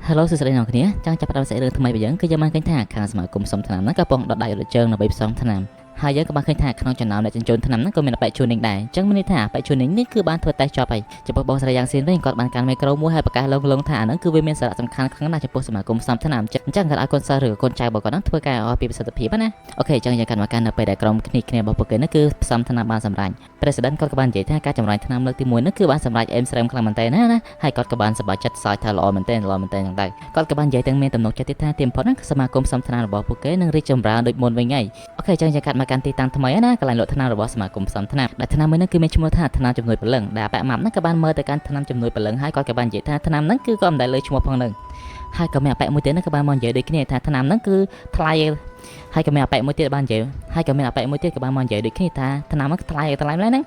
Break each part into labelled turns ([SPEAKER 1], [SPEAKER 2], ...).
[SPEAKER 1] Hello សួស្តីអ្នកនរគ្នាចង់ចាប់ផ្ដើមសាច់រឿងថ្មីពីយើងគឺយើងបានឃើញថាខាងសមាគមសុំថ្នាំហ្នឹងក៏កំពុងដកដៃរជើងដើម្បីផ្សំថ្នាំហើយយើងក៏បានឃើញថាក្នុងចំណោមអ្នកចិញ្ចើមថ្នាំហ្នឹងក៏មានអបិជននីងដែរអញ្ចឹងមានន័យថាអបិជននីងនេះគឺបានធ្វើតេស្តជាប់ហើយចំពោះបងស្រីយ៉ាងសៀនវិញគាត់បានកាន់មីក្រូមួយហើយប្រកាសលងថាហ្នឹងគឺវាមានសារៈសំខាន់ខ្លាំងណាស់ចំពោះសមាគមសុំថ្នាំអញ្ចឹងគាត់ឲ្យកូនសិស្សឬកូនចៅរបស់គាត់ហ្នឹងធ្វើការឲ្យពីប្រសិទ្ធភាពណាអូខេអញ្ចឹងយើងកាន់មកកាន់នៅពេលដែលក្រុមគ្នារបស់ពួកគេហ្នឹងគឺផ្សំថ្នាំបានសម្រេច President គាត់ក៏បាននិយាយថាការចម្រាញ់ថ្នាំលើកទី1ហ្នឹងគឺបានសម្រេចអេមស្រែមខ្លាំងមែនតើណាហើយគាត់ក៏បានសប្បាយចិត្តសើចថាល្អមែនតើហ្នឹងដែរគាត់ក៏បាននិយាយទាំងមានទំនុកចិត្តទៀតថាទៀមផុតហ្នឹងសមាគមសុំថ្នាំរបស់ពួកគេនឹងរីកចម្រើនដូចមុនវិញហើយអូខេអញ្ចឹងយើងកាត់មកកាន់ទីតាំងថ្មីណាកន្លែងលក់ថ្នាំរបស់សមាគមផ្សំថ្នាំដែលថ្នាំមួយហ្នឹងគឺមានឈ្មោះថាថ្នាំជំនួយព្រលឹងដែលប៉ាក់ម៉ាប់ហ្នឹងក៏បានមើលទៅកាន់ថ្នាំជំនួយព្រលឹងហើយគាត់ក៏បាននិយាយថាថ្នាំហ្នឹងគឺក៏មិនដែលលើឈ្មោះផងហ្នឹងហើយក៏មានអប៉ែមួយទៀតហ្នឹងក៏បានមកនិយាយដូចគ្នាថាថ្នាំហ្នឹងគឺថ្លៃហើយក៏មានអប៉ែមួយទៀតបាននិយាយហើយក៏មានអប៉ែមួយទៀតក៏បានមកនិយាយដូចគ្នាថាថ្នាំហ្នឹងថ្លៃម្ល៉េះហ្នឹង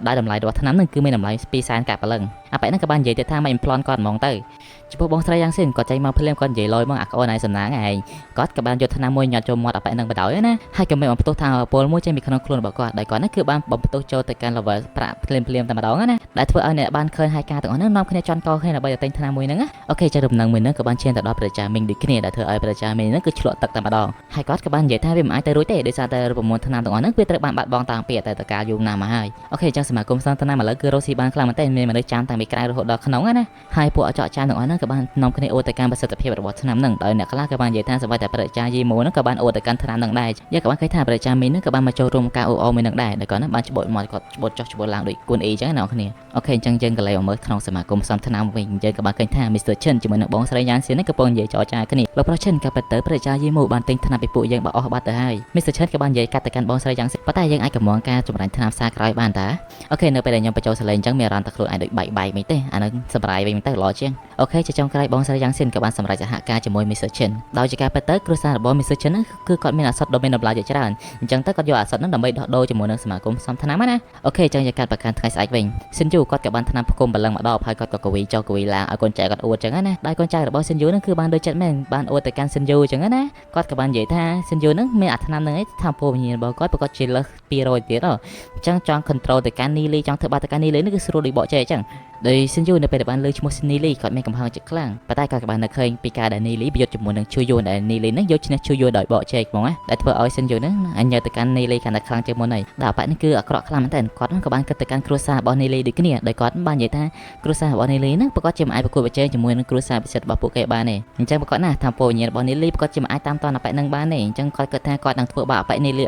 [SPEAKER 1] ដែលតម្លៃរបស់ថ្នាំហ្នឹងគឺមានតម្លៃ200,000កាក់ព្រលឹងអប៉ែហ្នឹងក៏បាននិយាយទៅថាមិនប្លន់គាត់ហ្មងទៅចំពោះបងស្រីយ៉ាងសៀនគាត់ចេញមកភ្លាមគាត់និយាយលយមកអាក្អូនឯសំណាងឯងគាត់ក៏បានយកថ្នាំមួយញាត់ចូលមាត់អប៉ែហ្នឹងបដ ாய் ណាហើយក៏មានបំផ្ទុះថាពលមួយចេញពីក្នុងខ្លួនរបស់គាត់ដែលគាត់ហ្នឹងគឺបានបំផ្ទុះចូលទៅកាន់ level ប្រាក់ភ្លាមតែម្ដងណាដែលធ្វើឲ្យអ្នកបានឃើញហើយការទាំងអស់ហ្នឹងនាំគ្នាជន់កគ្នាដើម្បីទៅទិញថ្នាំមួយហ្នឹងអូខេចារំនឹងមួយហ្នឹងក៏បានឈានទៅដល់ប្រជាមីងដូចគ្នាដែលធ្វើឲ្យប្រជាមីងហ្នឹងគឺឆ្លក់ទឹកតែម្ដងហើយគាត់ក៏បាននិយាយថាវាមិនអាចទៅរួចទេដោយសារតែរូបមន្តថ្នាំទាំងអស់ហ្នឹងវាត្រូវបានបាត់បង់តាំងពីអតីតកាលយូរណាស់មកហើយអូខេអញ្ចឹងសមាគមសន្តានឥឡូវគឺរស់ស៊ីបានខ្លាំងមែនតើមានមនុស្សចាំតាំងពីក្រៅរហូតដល់ក្នុងណាហើយពួកអចកចានទាំងអស់ហ្នឹងក៏បាននាំគ្នាអូទៅកាន់ប្រសិទ្ធភាពរបស់ថ្នាំហ្នឹងដោយអ្នកខ្លះក៏បាននិយាយថាសម្បីតែប្រជាយីម៉ូហ្នឹងក៏បានអូទៅកាន់ថ្នាំហ្នឹងដែរយើងក៏បានឃើញថាប្រជាមីងហ្នឹងក៏បានមកចូលរួមការអូមួយហ្នឹងដែរដែលគាត់ហ្នឹងបានច្បូតមកគាត់ច្បូតចុះច្បូតឡើងដូចគួនអ៊ីអញ្ចឹងណាអ្នកគ្នាអូខេអញ្ចឹងយើងក៏លេងមកមើលក្នុងសមាគមសំថ្នាំវិញយើងក៏បានឃើញថា Mr. Chen ជាមួយនឹងបងស្រីយ៉ាងសៀនហ្នឹងកំពុងនិយាយចរចាគ្នាលោកប្រុស Chen ក៏ពិតទៅប្រជាយីម៉ូបានទិញថ្នាំពីពួកយើងបើអស់បាត់ទៅហើយ Mr. Chen ក៏បាននិយាយកាត់ទៅកាន់បងស្រីយ៉ាងសៀនប៉ុន្តែយើងអាចកំងការចម្រាញ់ថ្នាំផ្សារក្រោយបានតាអូខេនៅពេលដែលខ្ញុំបញ្ចូលសលេងអញ្ចឹងមានអារម្មណ៍តែខ្លួនឯងដូចបែកមិនទេអានឹងសម្រាយវិញទៅល្អជាងអូខេជាចុងក្រោយបងស្រីយ៉ាងសៀនក៏បានសម្រេចសហការជាមួយ Mr. Chen ដោយជាការពិតទៅគ្រួសាររបស់ Mr. Chen ហ្នឹងគឺគាត់មានអាសត់ដ៏មានតម្លៃជាច្រើនអញ្ចឹងទៅគាត់យកអាសត់ហ្នឹងដើម្បីដោះដូរជាមួយនឹងសមាគមសំថ្នាំណាអូខេអញ្ចឹងយើងកាត់ប្រកាន់ថ្ងៃស្អែកវិញសិនយូគាត់ក៏បានថ្នាំផ្គុំបលឹងមកដល់ហើយគាត់ក៏កវីចុះកវីឡើងឲ្យកូនចៅគាត់អួតអញ្ចឹងណាដោយកូនចៅរបស់សិនយូហ្នឹងគឺបានដូចចិត្តមែនបានអួតទៅកាន់សិនយូអញ្ចឹងណាគាត់ក៏បាននិយាយថាសិនយូហ្នឹងមានអាថ្នាំហ្នឹងឯងថាពោវិញ្ញាណរបស់គាត់ប្រកាសជាលើស200ទៀតអញ្ចឹងចង់ control ទៅកាន់នីលីចង់ធ្វើបាបទៅកាន់នីលីនេះគឺស្រួលដូចបកចេះអញ្ចឹងដោយសិនយូនៅពេលដែលបានលើឈ្មោះនីលីគាត់មានកំហឹងចិត្តខ្លាំងប៉ុន្តែគាត់ក៏បាននឹកឃើញពីការដែលនីលីប្រយុទ្ធជាមួយនឹងឈូយូដែលនីលីហ្នឹងយកឈ្នះឈូយូដោយបកចេះហ្មងណាដែលធ្វើឲ្យសិនយូហ្នឹងអញទៅកាន់នីលីកាន់តែខ្លាំងជាងមុនហើយដែលអបនេះគឺអាក្រក់ខ្លាំងមែនតើគាត់ក៏បានគិតទៅកាន់គ្រួសាររបស់នីលីដូចគ្នាដោយគាត់បាននិយាយថាគ្រួសាររបស់នីលីហ្នឹងប្រកាសជាមិនអាចប្រកួតប្រជែងជាមួយនឹងគ្រួសារពិសិដ្ឋរបស់ពួកគេបានទេអញ្ចឹងប្រកាសណាថាពោវិញ្ញាណរបស់នីលីប្រកាសជាមិនអាចតាមតាន់អបនឹងបានទេអញ្ចឹងគាត់គិតថាគាត់នឹងធ្វើបាបអបនីលី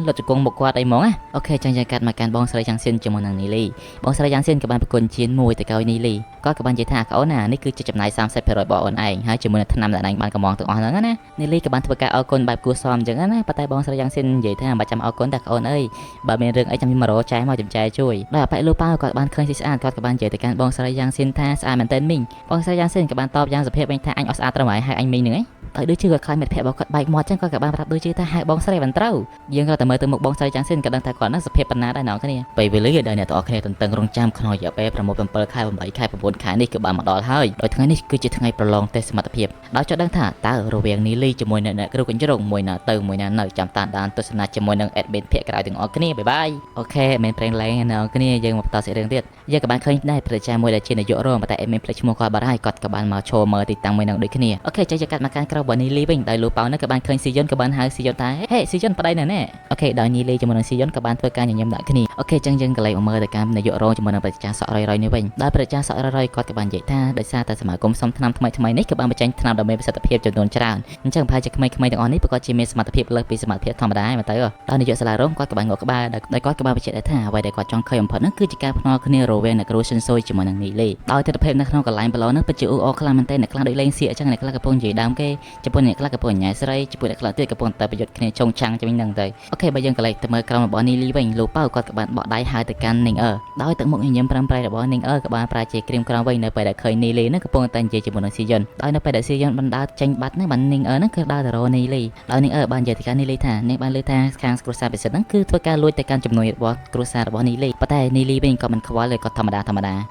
[SPEAKER 1] លុតជង្គង់មុខគាត់អីហ្មងណាអូខេអញ្ចឹងយើងកាត់មកកាន់បងស្រីយ៉ាងសៀនជាមួយនឹងនីលីបងស្រីយ៉ាងសៀនក៏បានប្រគល់ជៀនមួយទៅឲ្យនីលីគាត់ក៏បាននិយាយថាអូនណានេះគឺជាចំណាយ 30% របស់អូនឯងហើយជាមួយនឹងថ្នាំដែលឯងបានកំងទាំងអស់ហ្នឹងណានីលីក៏បានធ្វើការអរគុណបែបគួរសមអញ្ចឹងណាប៉ុន្តែបងស្រីយ៉ាងសៀននិយាយថាមិនបាច់ចាំអរគុណតែអូនអើយបើមានរឿងអីចាំមករកចែមកចំចែជួយដោយអបលោកប៉ៅគាត់បានឃើញស៊ីស្អាតគាត់ក៏បាននិយាយទៅកាន់បងស្រីយ៉ាងសៀនថាស្អាតមែនតើមីងបងស្រីយ៉ាងសៀនក៏បានតបយ៉ាងសុភាពវិញថាអញអត់ស្អាតត្រឹមហើយអញមីងហ្នឹងឯងដោយដូចជាគាត់ខ្លាចមិត្តភក្តិរបស់គាត់បែកមាត់ចឹងគាត់ក៏បានប្រាប់ដូចជាថាហៅបងស្រីមិនត្រូវយើងក៏តែមើលទៅមុខបងស្រីយ៉ាងសៀនក៏ដឹងថាគាត់ហ្នឹងសុភាពប៉ុណ្ណាដែរណោះគ្នាពេលវេលាដែលអ្នកទាំងអស់គ្នាទន្ទឹងរង់ចាំក្នុងរយៈពេល6-7 ខែ 8 ខែ 9 ខែនេះគឺបានមកដល់ហើយដោយថ្ងៃនេះគឺជាថ្ងៃប្រឡងតេស្តសមត្ថភាពដោយចង់ដឹងថាតើរវាងនីលីជាមួយនឹងអ្នកគ្រូកញ្ជ្រោងមួយណាទៅមួយណានៅចាំតាមដានទស្សនាជាមួយនឹង admin ភាគក្រៅទាំងអស់គ្នាបាយបាយអូខេមិនប្រេងលែងអ្នកទាំងអស់គ្នាយើងមកបន្តសេចរឿងទៀតយើងក៏បានឃើញដែរប្រជាមួយដែលជានាយករងតែ admin ផ្លេចឈ្មោះគាត់បាត់ហើយគាត់ក៏បានមកឈរមើលទីតាំងមួយនឹងដូចគ្នាអូខេចេះកាត់មកកាន់ក្រៅរបស់នីលីវិញដោយលោកប៉ៅនោះក៏បានឃើញស៊ីយុនក៏បានហៅស៊ីយុនថាហេស៊ីយុនប្តីណែអូខេដោយនីលីជាមួយនឹងស៊ីយុនក៏បានធ្វើការញញឹមដាក់គ្នាអូខេចឹងយើងក៏លេងមកមើលទៅកាន់នាយករងជាមួយនឹងប្រជាសក់រយនេះវិញដោយប្រជាសក់រយគាត់ក៏បាននិយាយថាដោយសារតែសមាគមសុំថ្នាំថ្មីនេះក៏បានបញ្ចេញថ្នាំដ៏មានប្រសិទ្ធភាពចំនួនច្រើនអញ្ចឹងប្រហែលជាក្មេងៗទាំងអស់នេះប្រកាសជាមានសមត្ថភាពលើសពីសមត្ថភាពធម្មតាហើយមើលទៅដោយនាយកសាលារងគាត់ក៏បានងក់ក្បាលដោយគាត់ក៏បានបញ្ជាក់ថាអ្វីដែលគាត់ចង់ឃើញបំផុតនោះគឺជាការភ្នាល់គ្នារវាងអ្នកគ្រូសិនស៊ុយជាមួយនឹងនីលីដោយទស្សនវិជ្ជានៅក្នុងកន្លែងប្រឡងនោះពិតជាអ៊ូអរខ្លាំងមែនទែនអ្នកខ្លះដូចលេងសៀកអញ្ចឹងអ្នកខ្លះកំពុងនិយាយដើមគេចំពោះអ្នកខ្លះកំពុងញ៉ែស្រីចំពោះអ្នកខ្លះទៀតកំពុងតែប្រយុទ្ធគ្នាចុងចាំងជាវិញហ្នឹងទៅអូខេបើយើងក៏លេខទៅមើលក្រុមរបស់នីលីវិញលោកប៉ៅគាត់ក៏បានបកដៃហៅទៅកាន់នីងអឺដោយទឹកមុខញញឹម5ប្រៃរបស់នីងអឺក៏បានប្រែជាក្រៀមក្រំវិញនៅពេលដែលឃើញនីលីនោះកំពុងតែនិយាយជាមួយនឹងស៊ីយុនដោយនៅពេលដែលស៊ីយុនបានដើរចេញបាត់ហ្នឹងបាននីងអឺហ្នឹងគឺដើរទៅរកនីលីដោយនីងអឺបាននិយាយទៅកាន់នីលីថានាងបានលើថាខាងគ្រួសារពិសិដ្ឋហ្នឹងគឺធ្វើការលួចទៅកាន់ជំនួយរបស់គ្រួសាររបស់នីលីប៉ុន្តែនីលីវិញក៏មិនខ្វល់เลยក៏ធម្មតា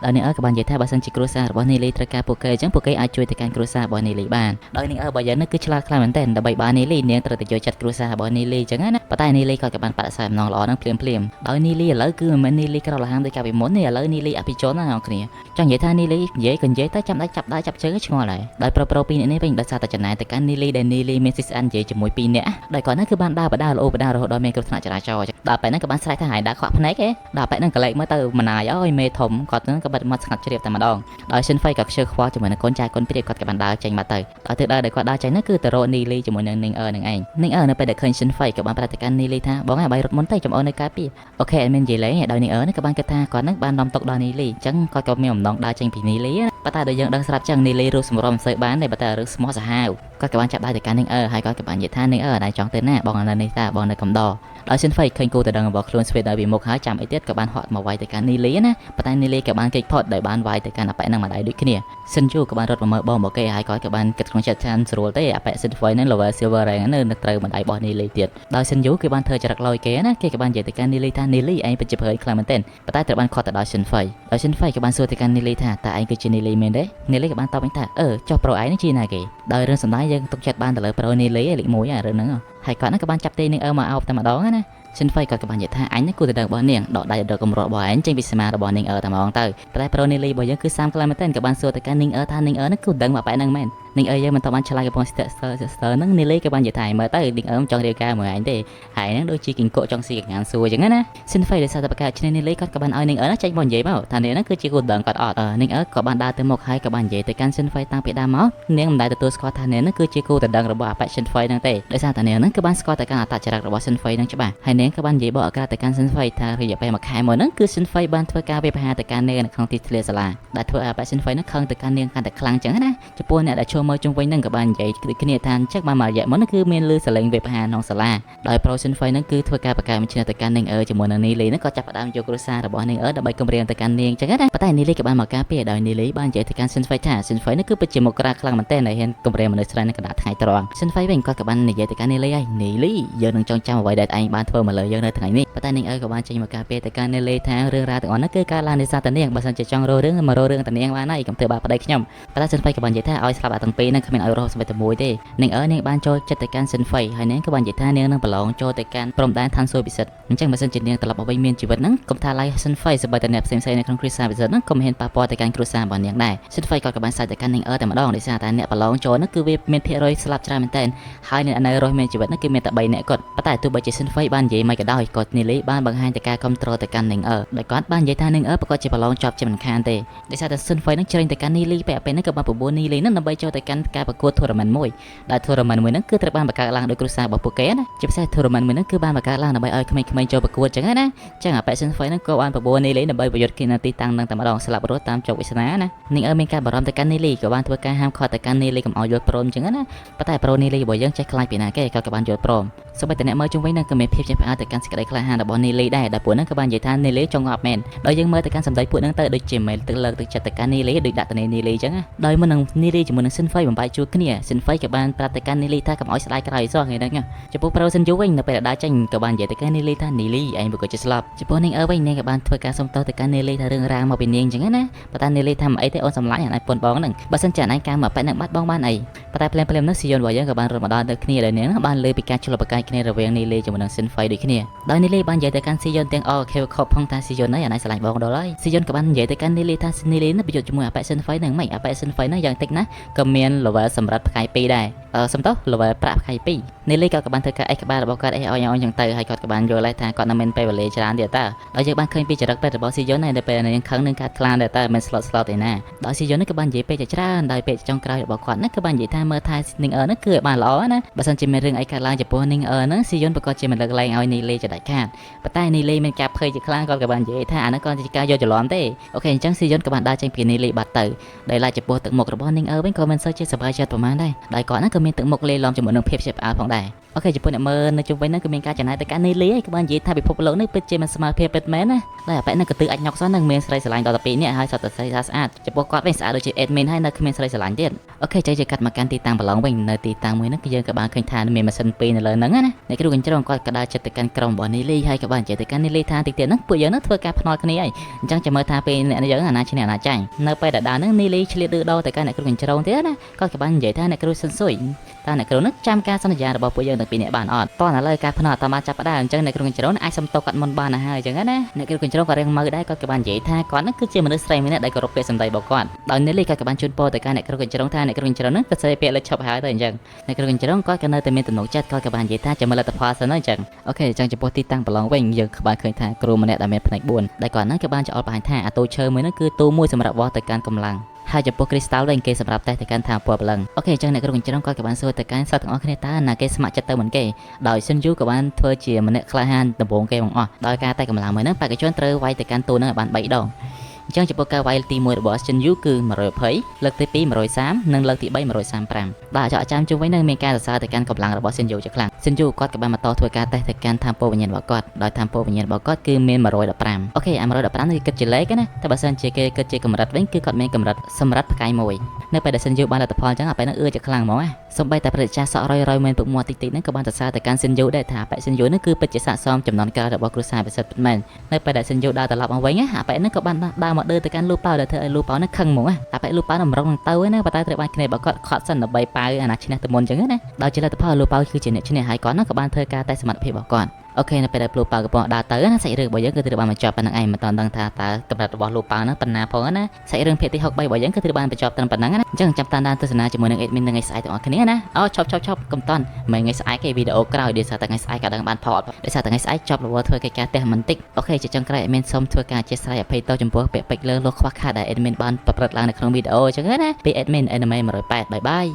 [SPEAKER 1] ដោយនីងអឺក៏បាននិយាយថាបើសិនជាគ្រួសាររបស់នីលីត្រូវការពួកគេអញ្ចឹងពួកគេអាចជួយទៅកាន់គ្រួសាររបស់នីលីបានដោយនីងអឺបើ យើងនឹងគឺឆ្លាតខ្លាំងមែនទែនដើម្បីបាននីលីនាងត្រូវតែយកចិត្តគ្រួសាររបស់នីលីអញ្ចឹងណាប៉ុន្តែនីលីក៏បានបដិសេធម្ដងល្អនឹងភ្លាមដោយនីលីឥឡូវគឺមិនមែននីលីក្រលហាមដូចកាលពីមុនទេឥឡូវនីលីអភិជនណាអ្នកគ្នាចង់និយាយថានីលីនិយាយក៏និយាយទៅចាំដៃចាប់ដៃចាប់ជើងឆ្ងល់ហើយដោយប្រុសពីរនាក់នេះវិញដោយសារតែចំណាយទៅកាន់នីលីដែលនីលីមានស៊ីស្អាននិយាយជាមួយពីរនាក់ដោយគាត់ហ្នឹងគឺបានដើរបដាល្អបដារហូតដល់មានគ្រោះថ្នាក់ចរាចរណ៍ដល់ពេលហ្នឹងក៏បានស្រែកថាហើយដើរខ្វាក់ភ្នែកឯងដល់ពេលហ្នឹងក៏លេចមើលទៅមណាយអើយមេធំគាត់ហ្នឹងក៏បិទមាត់ស្ងាត់ជ្រាបតែម្ដងដោយសិនហ្វៃក៏ខ្ជិលខ្វល់ជាមួយនឹងកូនចាស់កូនព្រាគាត់ក៏បានដើរចេញមកទៅដល់ទៅដើរដែលគាត់ដើរចេញហ្នឹងគឺទៅរកនីលីជាមួយនឹងនឹងនឹងឯងនៅពេលដែលឃើញសិនហ្វៃក៏បានប្រាប់ទៅកាន់នីលីថាបងឯងបាយរត់មុនទៅចំអូននៅការពីអូខេអត់មាននិយាយលេងដោយនេះក៏បានគិតថាគាត់ហ្នឹងបាននាំទុកដល់នីលីអញ្ចឹងគាត់ក៏មានបំណងដើរចេញពីនីលីប៉ុន្តែដោយយើងដឹងស្រាប់ចឹងនីលីរស់សម្រំមិនសូវបានទេប៉ុន្តែរឿងស្មោះសាហាវគាត់ក៏បានចាប់ដៃទៅកាន់នឹងហើយគាត់ក៏បាននិយាយថានឹងណៃចង់ទៅណាបងនៅនេះតាបងនៅកំដរដោយសិនហ្វៃឃើញគូទៅដឹងរបស់ខ្លួនស្វេតដល់ពីមុខហើយចាំអីទៀតក៏បានហត់មកវាយទៅកាន់នីលីណាប៉ុន្តែនីលីក៏បានគេចផុតដោយបានវាយទៅកាន់អប៉ែនឹងម្ដាយដូចគ្នាសិនជូក៏បានរត់មកមើលបងមកគេហើយគាត់ក៏បានគិតក្នុងចិត្តថាស្រួលទេអប៉ែសិនហ្វៃនឹង level silver rank នៅត្រូវម្ដាយរបស់នីលីទៀតដោយសិនយូគេបានធ្វើចរិតលយគេណាគេក៏បាននិយាយទៅកាន់នីលីថានីលីឯងពិតជាព្រើយខ្លាំងមែនទែនប៉ុន្តែត្រូវបានខត់ទៅដោយសិនហ្វៃក៏បានសួរទៅកាន់នីលីថាតើឯងគឺជានីលីមែនទេនីលីក៏បានតបវិញថាចុះប្រូឯងនេះជាណាគេដោយរឿងសម្ដែងយើងទុកចិត្តបានទៅលើប្រូនីលីលេខ1រឿងហ្នឹងហើយគាត់ហ្នឹងក៏បានចាប់ទេនឹងមកអោបតែម្ដងណាសិនហ្វៃគាត់ក៏បាននិយាយថាអញនេះគួរតែដឹងរបស់នាងដកដៃដល់កម្ររបស់ឯងចេញពីសមារបស់នាងតែម្ដងទៅតែប្រូនីលីរបស់យើងគឺសាមក្លាមែនតើក៏បានសួរទៅកាន់នាងថានាងនេះគួរដឹងមកបែបហ្នឹងមែននាងយើងមិនតបានឆ្លើយកំពុងស្ទើហ្នឹងនីលីក៏បាននិយាយថាមើលទៅនាងចង់រៀបការមួយឯងទេហើយហ្នឹងដូចជាគិងកក់ចង់ស៊ីកងានសួរអញ្ចឹងណាសិនហ្វៃដោយសារតែប្រកាសឈ្នះនីលីគាត់ក៏បានឲ្យនាងចេញមកនិយាយមកថានាងហ្នឹងគឺជាគូដឹងគាត់អត់នាងក៏បានដើរទៅមុខហើយក៏បាននិយាយទៅកាន់សិនហ្វៃតាំងពីដើមមកនាងមិនដែលទទួលស្គាល់ថានាងហ្នឹងគឺជាគូដឹងរបស់អបសិនហ្វៃហ្នឹងទេដោយសារតែនាងហ្នឹងក៏បានស្គាល់តែកាន់អត្តចរិតរបស់សិនហ្វៃហ្នឹងច្បាស់ហើយនាងក៏បាននិយាយបកឱកាសទៅកាន់សិនហ្វៃថារយៈពេល1ខែមុនហ្នឹងគឺសិនហ្វៃបានធ្វើការវាយប្រហារទៅកាន់នាងនៅក្នុងទីធ្លាសាលាដែលធ្វើឲ្យអបសិនហ្វៃហ្នឹងខឹងទៅកាន់នាងកាន់តែខ្លាំងអញ្ចឹងណាចំពោះអ្នកដែលចូលមកជុំវិញហ្នឹងក៏បាននិយាយដូចគ្នាថាអញ្ចឹងបានមករយៈមុនគឺមានលឺសលេងវាយប្រហារក្នុងសាលាដោយប្រូសិនហ្វៃហ្នឹងគឺធ្វើការប្រកាសមួយឆ្នាំទៅកាន់នាងជាមួយនឹងនីលីហ្នឹងក៏ចាប់ផ្ដើមយកគ្រួសាររបស់នាងដើម្បីគម្រាមទៅកាន់នាងអញ្ចឹងណាប៉ុន្តែនីលីក៏បានមកការពារដោយនីលីបាននិយាយទៅកាន់សិនហ្វៃថាសិនហ្វៃហ្នឹងគឺពិតជាមកក្រាខ្លាំងមែនទែនដែលហ៊ានគម្រាមមនុស្សស្រីនៅកណ្ដាលថ្ងៃត្រង់សិនហ្វៃវិញគាត់ក៏បាននិយាយទៅកាន់នីលីហើយនីលីយើងនឹងចងចាំអ្វីដែលឯងបានធ្វើមកលើយើងនៅថ្ងៃនេះប៉ុន្តែនាងក៏បានចេញមកការពារទៅកាន់នីលីថារឿងរ៉ាវទាំងអស់ហ្នឹងគឺការឡើងនេសាទតានាងបើសិនជាចង់រករឿងមករករឿងតានាងបានហើយកុំធ្វើបាបប្តីខ្ញុំប៉ុន្តែសិនហ្វៃក៏បាននិយាយថាឲ្យស្លាប់អាទាំងពីរហ្នឹងគ្មានឲ្យរស់ស្បែកតែមួយទេនាងបានចូលចិត្តទៅកាន់សិនហ្វៃហើយនាងក៏បាននិយាយថានាងនឹងប្រឡងចូលទៅកាន់ព្រំដែនឋានសួគ៌ពិសិដ្ឋអញ្ចឹងបើសិនជានាងត្រឡប់មកវិញមានជីវិតហ្នឹងកុំថាឡៃសិនហ្វៃសម្បីតែអ្នកផ្សេងៗនៅក្នុងគ្រួសារពិសិដ្ឋហ្នឹងក៏មិនហ៊ានប៉ះពាល់ទៅកាន់គ្រួសាររបស់នាងដែរសិនហ្វៃក៏បានសាច់ទៅកាន់នាងតែម្ដងដោយសារតែអ្នកប្រឡងចូលហ្នឹងគឺវាមានភាគរយស្លាប់ច្រើនមែនទែនហើយអ្នកនៅរស់មានជីវិតហ្នឹងគឺមានតែ3នាក់គាត់ប៉ុន្តែទោះបីជាសិនហ្វៃបាននិយាយមិនក៏ដោយក៏នីលីបានបង្ហាញទៅការគ្រប់គ្រងទៅកាន់នាងដោយគាត់បាននិយាយថានាងប្រកាសជាប្រឡងជាប់ជាមិនខានទេដោយសារតែសិនហ្វៃហ្នឹងជ្រើញទៅកាន់នីលីពេលហ្នឹងក៏បានប្របួននីលីហ្នឹងដើម្បីចូលទៅកាន់ការប្រកួត tournament មួយដែល tournament មួយហ្នឹងគឺត្រូវបានបង្កើតឡើងដោយគ្រួសាររបស់ពួកគេណាជាពិសេស tournament មួយហ្នឹងគឺបានបង្កើតឡើងដើម្បីឲ្យក្មេងៗចូលប្រកួតចឹងណាចឹងអាប៉ែសិនហ្វៃហ្នឹងក៏បានប្របួននីលីដើម្បីប្រយុទ្ធគណទីតាំងនឹងតែម្ដងស្លាប់រស់តាមជោគវាសនាណានាងមានការបារម្ភទៅកាន់នីលីក៏បានធ្វើការហាមឃាត់ទៅកាន់នីលីកុំឲ្យយល់ព្រមចឹងណាប៉ុន្តែប្រូនីលីរបស់យើងចេះខ្លាចពីណាគេក៏បានយល់ព្រមសូម្បីតែអ្នកមើលជុំវិញហ្នឹងក៏មានភាពចេះផ្អើលទៅកាន់សេចក្តីក្លាហានរបស់នីលីដែរដែលពួកហ្នឹងក៏បាននិយាយថានីលីចង់ងាប់មែនដោយយើងមើលទៅកាន់សម្ដីពួកហ្នឹងទៅដូចជាមិនទឹកលើកទឹកចិត្តទៅកាន់នីលីដូចដាក់ទៅនីលីចឹងណាដោយមុននឹងនីលីជាមួយនឹងសិនហ្វៃបំបែកជួបគ្នាសិនហ្វៃក៏បានប្រាប់ទៅកាន់នីលីថាកុំឲ្យស្ដាយក្រោយសោះថ្ងៃហ្នឹងចំពោះប្រូសិនយូវិញនៅពេលដើរចេញក៏បាននិយាយទៅកាន់នីលីថានីលីឯងប្រកួតជាស្លាប់ចំពោះនាងវិញនាងក៏បានធ្វើការសុំទោសទៅកាន់នីលីថារឿងរ៉ាវមកពីនាងចឹងណាប៉ុន្តែនីលីថាមិនអីទេអូនសម្លាញ់អានពន្ធបងហ្នឹងបើសិនជាអានការមកប៉ែនឹងបាត់បងបានអីប៉ុន្តែភ្លាមៗនោះស៊ីយ៉ុនរបស់យើងក៏បានរត់មកដល់ទៅគ្នាដោយនាងបានលើពីការឆ្លុះប្រកែកគ្នារវាងនីលីជាមួយនឹងសិនហ្វៃដូចគ្នាដោយនីលីបាននិយាយទៅកាន់ស៊ីយ៉ុនទាំងអស់ខេវខប់ផងថាស៊ីយ៉ុននេះអានស្រឡាញ់បងដល់ហើយស៊ីយ៉ុនក៏បាននិយាយទៅកាន់នីលីថានីលីនេះប្រយុទ្ធជាមួយអាប៉ែសិនហ្វៃហ្នឹងមិនអាប៉ែសិនហ្វៃហ្នឹងយ៉ាងតិចណាក៏មាន level សម្រាប់ផ្កាយ2ដែរសំទោស level ប្រាក់ផ្កាយ2នីលីក៏បានធ្វើការអេក្បាលរបស់គាត់អីឲ្យចឹងទៅហើយគាត់ក៏បានយល់ដែរថាគាត់នៅមានពេលវេលាច្រើនទៀតតើដោយយើងបានឃើញពីចរិតពេទ្យរបស់ស៊ីយ៉ុនហើយនៅពេលនាងខឹងនឹងកាត់ខ្លានដែរតើមិន slot ទេណាដោយស៊ីយ៉ុននេះក៏បាននិយាយពេកជាច្រើនដោយពេកចុងក្រោយរបស់គាត់នេះក៏បាននិយាយថាមើលថែនាងនេះគឺឲ្យបានល្អណាបើសិនជាមានរឿងអីកើតឡើងចំពោះនាងហ្នឹងស៊ីយ៉ុនប្រកាសជាមិនលើកលែងឲ្យនីលីចដាច់ខាតប៉ុន្តែនីលីមានការភ័យជាខ្លាំងគាត់ក៏បាននិយាយថាអានេះក៏ជាការយកច្រឡំទេអូខេអញ្ចឹងស៊ីយ៉ុនក៏បានដើរចេញពីនីលីបាត់ទៅដោយឡែកចំពោះទឹកមុខរបស់នាងវិញក៏មិនសូវជាសប្បាយចិត្តប្រហែលដែរដោយគាត់ហ្នឹងក៏មានទឹកមុខលេឡំជាមួយនឹងភាពជាផ្អើលផងដែរអូខេចំពោះអ្នកមើលនៅជុំវិញហ្នឹងគឺមានការចំណាយទៅកាន់នីលីហើយក៏បាននិយាយថាពិភពលោកនេះពិតជាមិនស្មើភាពពិតមែនណាដោយអាប៉ែហ្នឹងក៏ទើអាចញុកសោះនឹងមានស្រីស្រឡាញ់ដល់12នាក់ហើយសតតែស្រីស្អាតចំពោះគាត់វិញស្អាតដូចជា admin ហើយនៅគ្មានស្រីស្រឡាញ់ទៀតអូខេចេះកាត់មកកាន់ទីតាំងប្រឡងវិញនៅទីតាំងមួយហ្នឹងគឺយើងក៏បានឃើញថាមានម៉ាស៊ីន2នៅលើហ្នឹងណាអ្នកគ្រូកញ្ជ្រងគាត់ក៏ដើរចិត្តទៅកាន់ក្រុមរបស់នីលីហើយក៏បាននិយាយទៅកាន់នីលីថាទីទៀតហ្នឹងពួកយើងហ្នឹងធ្វើការភ្នាល់គ្នាហើយអញ្ចឹងចាំមើលថាពេលអ្នកយើងអាណាឈ្នះអាណាចាញ់នៅពេលដែលដើរហ្នឹងនីលីឆ្លៀតឌឺដោទៅកាន់អ្នកគ្រូកញ្ជ្រងទៀតណាគាត់ក៏បាននិយាយថាអ្នកគ្រូសិនស៊ុយ តើអ្នកគ្រូនឹងចាំការសន្យារបស់ពួកយើងទាំងពីរនាក់បានអត់តោះឥឡូវការផ្នែកតាមចាប់ផ្ដើមអញ្ចឹងអ្នកគ្រូកញ្ជ្រោនអាចសុំតោគាត់មុនបានហើយអញ្ចឹងណាអ្នកគ្រូកញ្ជ្រោនក៏រៀងមើលដែរគាត់ក៏បាននិយាយថាគាត់នឹងគឺជាមនុស្សស្រីម្នាក់ដែលគោរពពាក្យសម្ដីរបស់គាត់ដោយនេះលីគាត់ក៏បានជូនពរទៅកាន់អ្នកគ្រូកញ្ជ្រោនថាអ្នកគ្រូកញ្ជ្រោននឹងទៅស្ដីពាក្យលើឈប់ហើយទៅអញ្ចឹងអ្នកគ្រូកញ្ជ្រោនគាត់ក៏នៅតែមានទំនុកចិត្តគាត់ក៏បាននិយាយថាចាំមើលលទ្ធផលសិនអញ្ចឹងអូខេអញ្ចឹងចំពោះទីតាំងប្រឡងវិញយើងបានឃើញថាគ្រូម្នាក់ដែលមានផ្នែក4ដែលគាត់នឹងក៏បានចោលបង្ហាញថាអាតូឈើមួយនឹងគឺទូមួយសម្រាប់វាស់ទៅកាន់កម្លាំងហើយចំពោះ crystal វិញគេសម្រាប់តេស្តទៅកាន់ថាពណ៌ព្រលឹងអូខេអញ្ចឹងអ្នកគ្រូកញ្ជ្រោនគាត់ក៏បានសួរទៅកាន់សិស្សទាំងអស់គ្នាតើណាគេស្ម័គ្រចិត្តទៅមិនគេដោយសិនយូក៏បានធ្វើជាម្នាក់ក្លាហានដំបូងគេបង្អស់ដោយការតែកម្លាំងមួយហ្នឹងបេក្ខជនត្រូវវាយទៅកាន់ទូហ្នឹងឲ្យបាន3ដងអញ្ចឹងចំពោះការវាយទី1របស់ Shinju គឺ120លើកទី2 130និងលើកទី3 135បាទអាចារ្យជុំវិញនឹងមានការសរសើរទៅកាន់កម្លាំងរបស់ Shinju ជាខ្លាំង Shinju គាត់ក៏បានបន្តធ្វើការតេស្តទៅកាន់ថាមពលវិញ្ញាណរបស់គាត់ដោយថាមពលវិញ្ញាណរបស់គាត់គឺមាន115អូខេអា115នេះគិតជាលេខណាតែបើសិនជាគេគិតជាកម្រិតវិញគឺគាត់មានកម្រិតសម្រាប់ផ្កាយមួយនៅពេលដែល Shinju បានលទ្ធផលអញ្ចឹងអាពេលហ្នឹងអឺជាខ្លាំងហ្មងណាសូម្បីតែប្រតិចាសក់រយមានពុកមាត់តិចហ្នឹងក៏បានសរសើរទៅកាន់ Shinju ដែរថាបែ Shinju ហ្នឹងគឺពិតជាស័ក្តិសមចំនួនក្រោយរបស់គ្រួសារពិសិដ្ឋពិតមែននៅពេលដែល Shinju ដើរត្រឡប់មកវិញណាអាបែហ្នឹងក៏បានដើរមកទៅកាន់លូប៉ៅដែលធ្វើឲ្យលូប៉ៅហ្នឹងខឹងហ្មងណាអាបែលូប៉ៅហ្នឹងរងនឹងទៅណាប៉ុន្តែត្រូវបានគ្នារបស់គាត់ខត់សិនដើម្បីប៉ៅអាណាឈ្នះទៅមុនអញ្ចឹងណាដោយជាលទ្ធផលលូប៉ៅគឺជាអ្នកឈ្នះហើយគាត់ហ្នឹងក៏បានធ្វើការតេស្តសមត្ថភាពរបស់គាត់អូខេនៅពេលដែលលូប៉ៅកំពុងដើរទៅណាសាច់រឿងរបស់យើងគឺត្រូវបានបញ្ចប់ប៉ុណ្្នឹងឯងមិនតាន់ដឹងថាតើកម្រិតរបស់លូប៉ៅហ្នឹងប៉ុណ្ណាផងណាសាច់រឿងភាគទី63របស់យើងគឺត្រូវបានបញ្ចប់ត្រឹមប៉ុណ្ណឹងណាអញ្ចឹងចាំតាមដានទស្សនាជាមួយនឹង admin នៅថ្ងៃស្អែកទាំងអស់គ្នាណាអូឈប់កុំតន់មិនថ្ងៃស្អែកទេវីដេអូក្រោយដោយសារតែថ្ងៃស្អែកក៏ដឹងបានផតដោយសារតែថ្ងៃស្អែកចប់រវល់ធ្វើកិច្ចការផ្ទះមិនតិចអូខេជាចុងក្រោយ admin សូមធ្វើការអធិស្ឋានអភ័យទោសចំពោះពាក្យពេចន៍លើលោះខ្វះខាតដែល admin បានប្រព្រឹត្តឡើងនៅក្នុងវីដេអូអញ្ចឹងណាពី admin anime 108 បាយបាយ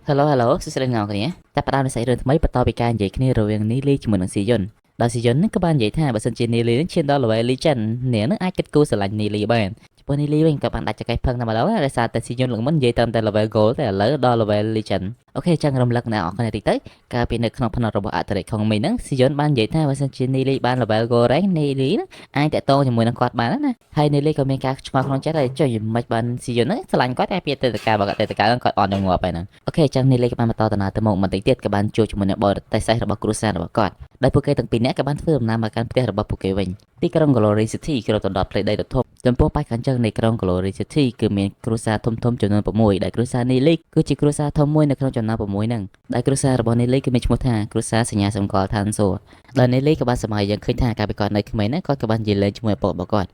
[SPEAKER 1] Hello សួស្តីអ្នកនរគ្នាតែផ្ដើមនៃសាច់រឿងថ្មីបន្តពីការនិយាយគ្នារវាងនីលីជាមួយនឹងស៊ីយុនដោយស៊ីយុននឹងក៏បាននិយាយថាបើសិនជានីលីនឹងឈានដល់ level legend នាងនឹងអាចគិតគូរស្រឡាញ់នីលីបានចំពោះនីលីវិញក៏បានដាច់ចង្កេះផឹងតែម្ដងដោយសារតែស៊ីយុនឡើងមុននិយាយត្រឹមតែ level gold តែឥឡូវដល់ level legend អូខេចឹងរំលឹកអ្នកនរគ្នាតិចទៅកាលពីនៅក្នុងផ្នែករបស់អតិរិកខុងមីហ្នឹងស៊ីយុនបាននិយាយថាបើសិនជានីលីបាន level gold rank នីលីអាចតាក់ទងជាមួយនឹងគាត់បានណាហើយនីលីក៏មានការឆ្ងល់ក្នុងចិត្តថាចុះយ៉ាងម៉េចបានស៊ីយុនហ្នឹងស្រឡាញ់គាត់តែពីអតីតកាលរបស់អតីតកាលគាត់អត់នឹងងាប់ហើយហ្នឹងអូខេចឹងនីលីក៏បានបន្តដំណើរទៅមុខបន្តិចទៀតក៏បានជួបជាមួយនឹងបរិទេសរបស់គ្រួសាររបស់គាត់ដោយពួកគេទាំងពីរនាក់ក៏បានធ្វើដំណើរមកកាន់ផ្ទះរបស់ពួកគេវិញទីក្រុង Glory City គ្របដណ្ដប់ផ្ទៃដីដ៏ធំចំពោះបេក្ខជននៃក្រុង Glory City គឺមានគ្រួសារធំចំនួន6ដែលគ្រួសារនីលីគឺជាគ្រួសារធំមួយនៅក្នុងចំណោម6ហ្នឹងដែលគ្រួសាររបស់នីលីគឺមានឈ្មោះថាគ្រួសារសញ្ញាសម្គាល់ឋានសួគ៌ដែលនីលីក៏បានសម័យយើងឃើញថាកាលពីគាត់នៅក្មេងណាគាត់ក៏បាននិយាយលេងជាមួយឪពុករបស់គាត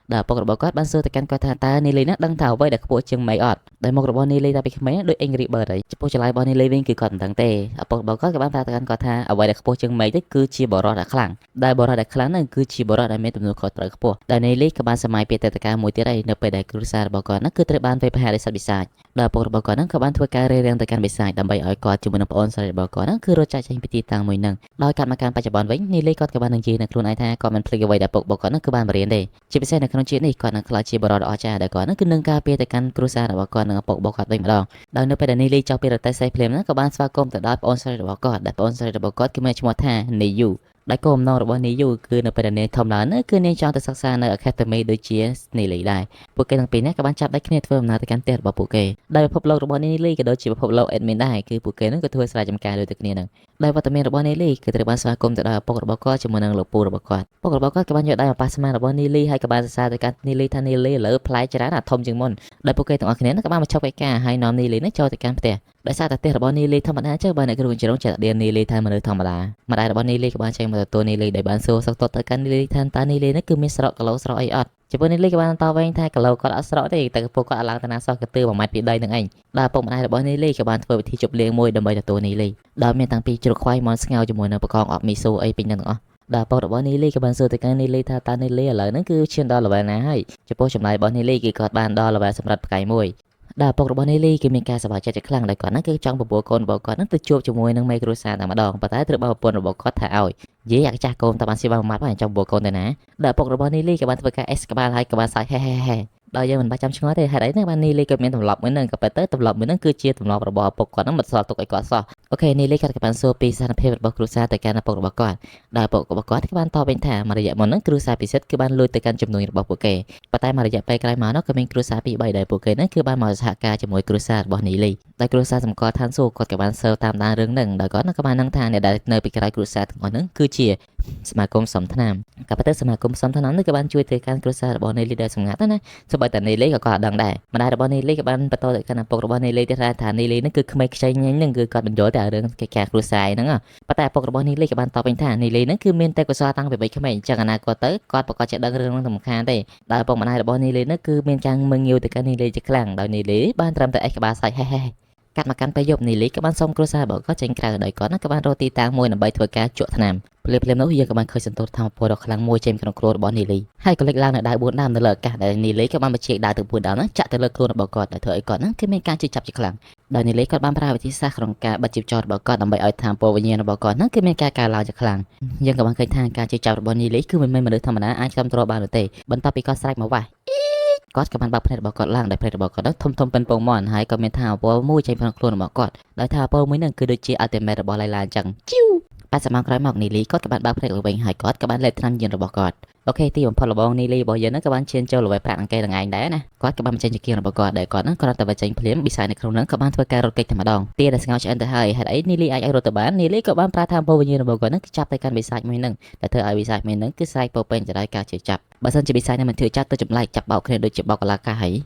[SPEAKER 1] ់ដែលឪពុករបស់គាត់បានសួរទៅកាន់គាត់ថាតើនីលីណាដឹងថាអ្វីដែលខ្ពស់ជាងម៉េចអត់ដែលមុខរបស់នីលីតាពីក្មេងដូច Angry Bird ហើយចំពោះចម្លើយរបស់នីលីវិញគឺគាត់មិនដឹងទេឪពុករបស់គាត់ក៏បានប្រាប់ទៅកាន់គាត់ថាអ្វីដែលខ្ពស់ជាងម៉េចទៅគឺជាបរិសុទ្ធដែលខ្លាំងដែលបរិសុទ្ធដែលខ្លាំងហ្នឹងគឺជាបរិសុទ្ធដែលមានទំនួលខុសត្រូវខ្ពស់ដែលនីលីក៏បានសម័យពីអតីតកាលមួយទៀតហើយនៅពេលដែលគ្រួសាររបស់គាត់ហ្នឹងគឺត្រូវបានវាយប្រហារដោយសត្វបិសាចដែលឪពុករបស់គាត់ហ្នឹងក៏បានធ្វើការរារាំងទៅកាន់បិសាចដើម្បីឲ្យគាត់ជាមួយនឹងប្អូនស្រីរបស់គាត់ហ្នឹងគឺរត់ចាក់ចេញពីទីតាំងមួយហ្នឹងដោយកាត់មកកាន់បច្ចុប្បន្នវិញនីលីគាត់ក៏បាននឹងនិយាយនៅខ្លួនឯងថាគាត់មិនភ្លេចអ្វីដែលឪពុករបស់គាត់ហ្នឹងគឺបានបរៀនទេជាពិសេសនៅក្នុងជាតិនេះគាត់នឹងខ្លាចជាបរិសុទ្ធអស្ចារ្យដែលគាត់ហ្នឹងគឺនឹងការពារទៅកាន់គ្រួសាររបស់គាត់និងឪពុករបស់គាត់វិញម្ដងដោយនៅពេលដែលនីលីចោលពីរទេះសេះភ្លាមហ្នឹងក៏បានស្វាគមន៍ទៅដល់ប្អូនស្រីរបស់គាត់ដែលប្អូនស្រីរបស់គាត់គឺមានឈ្មោះថានីយូដែលគោលបំណងរបស់នីយូគឺនៅពេលដែលនាងធំឡើងគឺនាងចង់ទៅសិក្សានៅ Academy ដូចជានីលីដែរពួកគេទាំងពីរនាក់ក៏បានចាប់ដៃគ្នាធ្វើដំណើរទៅកាន់ផ្ទះរបស់ពួកគេដែលពិភពលោករបស់នីលីក៏ដូចជាពិភពលោក admin ដែរគឺពួកគេនឹងក៏ធ្វើស្រែចម្ការដូចតែគ្នានឹងដែលវត្តមានរបស់នីលីគឺត្រូវបានស្វាគមន៍ទៅដល់ឪពុករបស់គាត់ជាមួយនឹងលោកពូរបស់គាត់ពុករបស់គាត់ក៏បានយកដៃមកប៉ះស្មារបស់នីលីហើយក៏បានសរសើរទៅកាន់នីលីថានីលីឥឡូវផ្លែច្រើនអាធំជាងមុនដែលពួកគេទាំងអស់គ្នាក៏បានមកឈប់កិច្ចការហើយនាំនីលីនេះចូលទៅកាន់ផ្ទះដោយសារតែផ្ទះរបស់នីលីធម្មតាចុះបើអ្នកគ្រូជ្រុងចាត់ដៀននីលីថាមនុស្សធម្មតាម្ដាយរបស់នីលីក៏បានចេញមកទទួលនីលីដោយបានសួរសុខទុក្ខទៅកាន់នីលីថាតើនីលីនេះគឺមានស្រកគីឡូស្រកអីអត់ចំពោះនីលីក៏បានតបវិញថាគីឡូគាត់អត់ស្រកទេតែពួកគាត់អត់ឡើងតាណាសោះក៏ទើ1ម៉ែត្រពីដីនឹងឯងដល់ពុកម្ដាយរបស់នីលីក៏បានធ្វើពិធីជប់លៀងមួយដើម្បីទទួលនីលីដោយមានតាំងពីជ្រូកខ្វៃមកស្ងោរជាមួយនឹងបកងអបមីសូអីពេញនឹងអស់ដល់ពុករបស់នីលីក៏បានសួរទៅកាន់នីលីថាតើនីលីឥឡូវហ្នឹងគឺឈានដល់ level ណាហើយចំពោះចម្លើយរបស់នីលីគឺគាត់បានដល់ level សម្រាប់ផ្កាយមួយដែលឪពុករបស់នីលីគឺមានការសប្បាយចិត្តជាខ្លាំងដែលគាត់ហ្នឹងគឺចង់បបួលកូនរបស់គាត់ហ្នឹងទៅជួបជាមួយនឹងមេគ្រួសារតែម្ដងប៉ុន្តែត្រូវបានប្រពន្ធរបស់គាត់ថាឲ្យនិយាយអាចាស់កូនតើបានសៀវបានម៉ាត់ហើយចង់បបួលកូនទៅណាដែលឪពុករបស់នីលីក៏បានធ្វើការអេសក្បាលហើយក៏បានសើចហេហេដោយយើងមិនបាច់ចាំឆ្ងល់ទេហេតុអីហ្នឹងបាននីលីក៏មានទម្លាប់មួយហ្នឹងក៏ប៉ុន្តែទម្លាប់មួយហ្នឹងគឺជាទម្លាប់របស់ឪពុកគាត់ហ្នឹងមិនសល់ទុកឲ្យគាត់សោះអូខេនីលីគាត់ក៏បានសួរពីស្ថានភាពរបស់គ្រួសារទៅកាន់ឪពុករបស់គាត់ដែលឪពុករបស់គាត់ក៏បានតបវិញថាមួយរយៈមុនហ្នឹងគ្រួសារពិសិដ្ឋគឺបានលួចទៅកាន់ជំនួយរបស់ពួកគេប៉ុន្តែមួយរយៈពេលក្រោយមកនោះក៏មានគ្រួសារពីរ3ដែលពួកគេហ្នឹងគឺបានមកសហការជាមួយគ្រួសាររបស់នីលីដែលគ្រួសារសម្គាល់ឋានសួគ៌គាត់ក៏បានសើតាមដានរឿងហ្នឹងដោយគាត់ក៏បាននឹងថាអ្នកដែលនៅពីក្រោយគ្រួសារទាំងអស់ហ្នឹងគឺជាសមាគមសំថ្នាំក៏ប៉ុន្តែសមាគមសំថ្នាំនេះក៏បានជួយទៅកាន់គ្រួសាររបស់នីលីដែលសម្ងាត់ណាសូ បើតែនីលីក៏គាត់អត់ដឹងដែរម្ដាយរបស់នីលីក៏បានបន្តទៅកាន់ឪពុករបស់នីលីទៀតថានីលីហ្នឹងគឺក្មេងខ្ចីញញហ្នឹងគឺគាត់បញ្យល់តែរឿងកិច្ចការគ្រួសារហ្នឹងប៉ុន្តែឪពុករបស់នីលីក៏បានតបវិញថានីលីហ្នឹងគឺមានតែកុសលតាំងពីវ័យក្មេងអញ្ចឹងអនាគតទៅគាត់ប្រកាសជាដឹងរឿងហ្នឹងសំខាន់ទេដែលឪពុកម្ដាយរបស់នីលីហ្នឹងគឺមានការមើងងាវទៅកាន់នីលីជាខ្លាំងដោយនីលីបានត្រឹមតែអេះក្បាលសាច់ហេហេកាត់មកកាន់ពេលយប់នីលីក៏បានសុំគ្រួសាររបស់គាត់ចេញក្រៅដោយគាត់ក៏បានរកទីតាំងមួយដើម្បីធ្វើការជក់ថ្នាំភ្លាមនោះយើងក៏បានឃើញសន្ទុះធម្មពលដ៏ខ្លាំងមួយចេញក្នុងខ្លួនរបស់នីលីហើយក៏លេចឡើងនៅដៅ4ដើមនៅលើអាកាសដែលនីលីក៏បានបញ្ជាដើរទៅ4ដើមហ្នឹងចាក់ទៅលើខ្លួនរបស់គាត់ដែលធ្វើឲ្យគាត់ហ្នឹងគឺមានការជិះចាប់ជាខ្លាំងដោយនីលីគាត់បានប្រើវិធីសាស្ត្រក្នុងការបិទជីវចររបស់គាត់ដើម្បីឲ្យធម្មពលវិញ្ញាណរបស់គាត់ហ្នឹងគឺមានការកើនឡើងជាខ្លាំងយើងក៏បានឃើញថាការជិះចាប់របស់នីលីគឺមិនមែនមនុស្សធម្មតាអាចគ្រប់គ្រងបាននោះទេបន្ទាប់ពីគាត់ស្រែកមកវ៉ាគាត់ក៏បានបើកភ្នែករបស់គាត់ឡើងដោយភ្នែករបស់គាត់ធំធំពេញពងមាន់ហើយក៏មានថាអពរមួយចេញពីខ្លួនរបស់គាត់ដោយថាអពរមួយហ្នឹងគឺដូចជា ultimate របស់ឡៃឡាអញ្ចឹងជីវ80ម៉ោងក្រោយមកនីលីគាត់ក៏បានបើកភ្នែកឡើងវិញហើយគាត់ក៏បានលេបថ្នាំញៀនរបស់គាត់អូខេទីបំផុតរបស់នីលីរបស់យើងហ្នឹងក៏បានឈានចូលល្បែងប្រាក់អង្កេតនឹងឯងដែរណាគាត់ក៏បានបញ្ចេញជាគៀងរបស់គាត់ដែលគាត់ហ្នឹងគ្រាន់តែបញ្ចេញភ្លាមបិសាចនៅក្នុងហ្នឹងក៏បានធ្វើការរត់គេចតែម្ដងទីដែលស្ងោឆ្អិនទៅហើយហេតុអីនីលីអាចឲ្យរត់ទៅបាននីលីក៏បានប្រើថាអំពើវិញ្ញាណរបស់គាត់ហ្នឹងចាប់ទៅកាន់បិសាចមួយហ្នឹងដែលធ្វើឲ្យបិសាចមួយហ្នឹងគឺស្រែកពោពេញទៅដោយការជឿចាប់បើសិនជាបិសាចហ្នឹងមិនធ្វើចាប់ទៅចម្លែកចាប់បោកគ្នាដូចជាបោកកលាកាហើ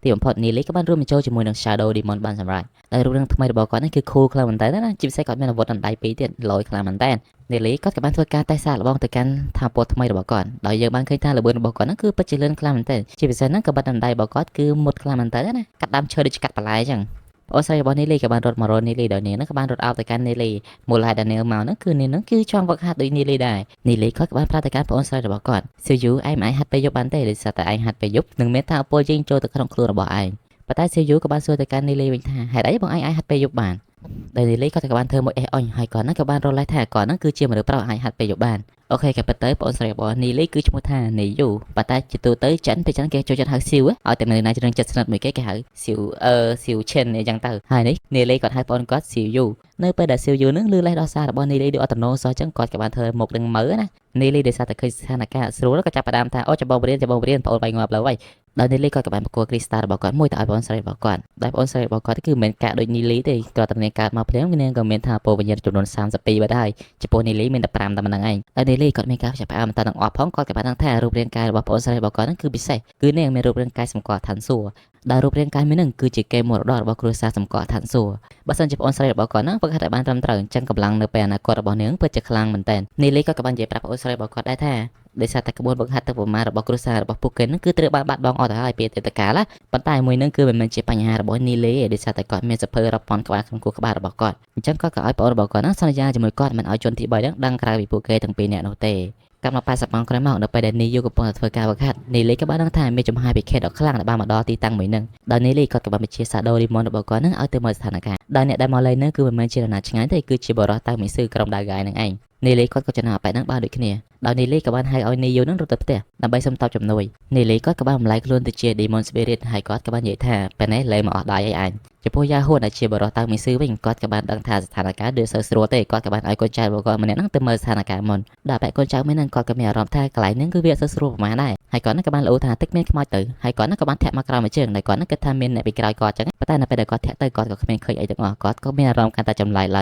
[SPEAKER 1] យទីបំផុតនីលីក៏បានរួមបញ្ចូលជាមួយនឹង Shadow Demon បានសម្រេចហើយរូបរាងថ្មីរបស់គាត់នេះគឺ cool ខ្លាំងមែនតើណាជាពិសេសគាត់មានអាវុធដណ្ដៃពីរទៀតលយខ្លាំងមែនតើនីលីគាត់ក៏បានធ្វើការតេស្តសាកល្បងទៅកាន់ថាពណ៌ថ្មីរបស់គាត់ដោយយើងបានឃើញថាល្បឿនរបស់គាត់ហ្នឹងគឺពិតជាលឿនខ្លាំងមែនតើជាពិសេសហ្នឹងក៏បាត់ដណ្ដៃរបស់គាត់គឺមុតខ្លាំងមែនតើណាកាត់ដើមឈើដូចកាត់បន្លែអញ្ចឹងអូស្រីរបស់នីលីក៏បានរត់មករកនីលីដោយនាងហ្នឹងក៏បានរត់អោបទៅកាន់នីលីមូលហេតុដែលនាងមកហ្នឹងគឺនាងហ្នឹងគឺចង់វឹកហាត់ដូចនីលីដែរនីលីគាត់ក៏បានប្រាប់ទៅកាន់ប្អូនស្រីរបស់គាត់ស៊ូយូឯងមិនអាចហាត់ពេលយប់បានទេដោយសារតែឯងហាត់ពេលយប់នឹងមានថាពលយើងចូលទៅក្នុងខ្លួនរបស់ឯងប៉ុន្តែស៊ូយូក៏បានសួរទៅកាន់នីលីវិញថាហេតុអីបងឯងអាចហាត់ពេលយប់បានដោយនីលីគាត់ក៏បានធ្វើមួយអេះអុញហើយគាត់ហ្នឹងក៏បានរកឡែកថាគាត់ហ្នឹងគឺជាមនុស្សប្រុសអាចហាត់ពេលយប់បានអូខេក៏ប៉ុន្តែបងស្រីរបស់នីលីគឺឈ្មោះថានីយូប៉ុន្តែជាទូទៅចិនពេលចឹងគេចូលចិត្តហៅស៊ីវឲ្យតែមនុស្សណាច្រើនចិត្តស្និទ្ធមួយគេហៅស៊ីវស៊ីវឈិនអញ្ចឹងទៅហើយនេះនីលីគាត់ហៅបងគាត់ស៊ីវយូនៅពេលដែលស៊ីវយូហ្នឹងលឺលេសដល់សាររបស់នីលីដូចអត់តំណសោះចឹងគាត់ក៏បានធ្វើមុខនឹងមើណានីលីដោយសារតែឃើញស្ថានភាពស្រួលក៏ចាប់ផ្ដើមថាអូចាំបងបរៀនបងប្អូនបាយងាប់លើហើយដោយនីលីគាត់ក៏បានប្រគល់គ្រីស្តាល់របស់គាត់មួយទៅឲ្យបងស្រីរបស់គាត់ដែលបងស្រីរបស់គាត់គឺមិនមែនកាក់ដូចនីលីទេគាត់តែនាងកើតមកភ្លាមនាងក៏មានថាពោវិញ្ញាណចំនួន32បាត់ហើយចំពោះនីលីមានតែ5តែប៉ុណ្្នឹងឯងហើយនីលីគាត់មានការចាប់ផ្ដើមតែនឹងអស់ផងគាត់ក៏បានដឹងថារូបរាងកាយរបស់បងស្រីរបស់គាត់ហ្នឹងគឺពិសេសគឺនាងមានរូបរាងកាយសម្គាល់ឋានសួគ៌ដែលរូបរាងកាយមួយហ្នឹងគឺជាកេរមរតករបស់គ្រួសារសម្គាល់ឋានសួគ៌បើសិនជាបងស្រីរបស់គាត់ហ្នឹងប្រកាសតែបានត្រឹមត្រូវអញ្ចឹងកម្លាំងនៅពេលអនាគតរបស់នាងពិតជាខ្លាំងមែនតើនីលីគាត់ក៏បាននិយាយប្រាប់បងស្រីរបស់គាត់ដែរថាដោយសារតែក្បួនបង្ហាត់ទឹកប្រមាណរបស់គ្រួសាររបស់ពួកគេហ្នឹងគឺត្រូវបានបាត់បង់អស់ទៅហើយពីអតីតកាលប៉ុន្តែមួយហ្នឹងគឺមិនមែនជាបញ្ហារបស់នីលីទេដោយសារតែគាត់មានសភើរាប់ពាន់ក្បាលក្នុងខួរក្បាលរបស់គាត់អញ្ចឹងគាត់ក៏ឲ្យបងរបស់គាត់ហ្នឹងសន្យាជាមួយគាត់មិនឲ្យជនទី3ហ្នឹងដឹងក្រៅពីពួកគេទាំងពីរនាក់នោះទេកាត់មក80ម៉ោងក្រោយមកនៅពេលដែលនីយូកំពុងតែធ្វើការវឹកហាត់នីលីក៏បានដឹងថាមានចំហាយពីខេតដ៏ខ្លាំងដែលបានមកដល់ទីតាំងមួយហ្នឹងដោយនីលីគាត់ក៏បានបញ្ជាសាដូរីម៉ុនរបស់គាត់ហ្នឹងឲ្យទៅមើលស្ថានភាពដោយអ្នកដែលមកលេងហ្នឹងគឺមិនមែនជានរណាឆ្ងាយទេគឺជាបរិសតៅមីស៊ឺក្រុមដៅហ្គាយហ្នឹងឯងនីលីគាត់ក៏ចំណាប់បែបហ្នឹងបានដូចគ្នាដោយនីលីក៏បានហៅឲ្យនីយូហ្នឹងរត់ទៅផ្ទះដើម្បីសុំតបជំនួយនីលីគាត់ក៏បានម្លាយខ្លួនទៅជា Demon Spirit ហើយគាត់ក៏បាននិយាយថាពេលនេះលេងមកអស់ដៃឲ្យឯងចំពោះយ៉ាហួនដែលជាបរិសតៅមីស៊ឺវិញគាត់ក៏បានដឹងថាស្ថានភាពដូចសូវស្រួលទេគាត់ក៏បានឲ្យកូនចៅរបស់គាត់ម្នាក់ហ្នឹងទៅមើលស្ថានភាពមុនដល់បែបកូនចៅមួយហ្នឹងគាត់ក៏មានអារម្មណ៍ថាកន្លែងហ្នឹងគឺវាអត់សូវស្រួលប្រហែលដែរហើយគាត់ហ្នឹងក៏បានលោថាទឹកមានខ្មោចទៅហើយគាត់ហ្នឹងក៏បានធាក់មកក្រោយមួយជើងដែលគាត់ហ្នឹងគិតថាមានអ្នកពីក្រោយគាត់ចឹងប៉ុន្តែនៅពេលដែលគាត់ធាក់ទៅគាត់ក៏គ្មានឃើញអីទាំងអស់គាត់ក៏មានអារម្មណ៍កាន់តែចម្លែកឡ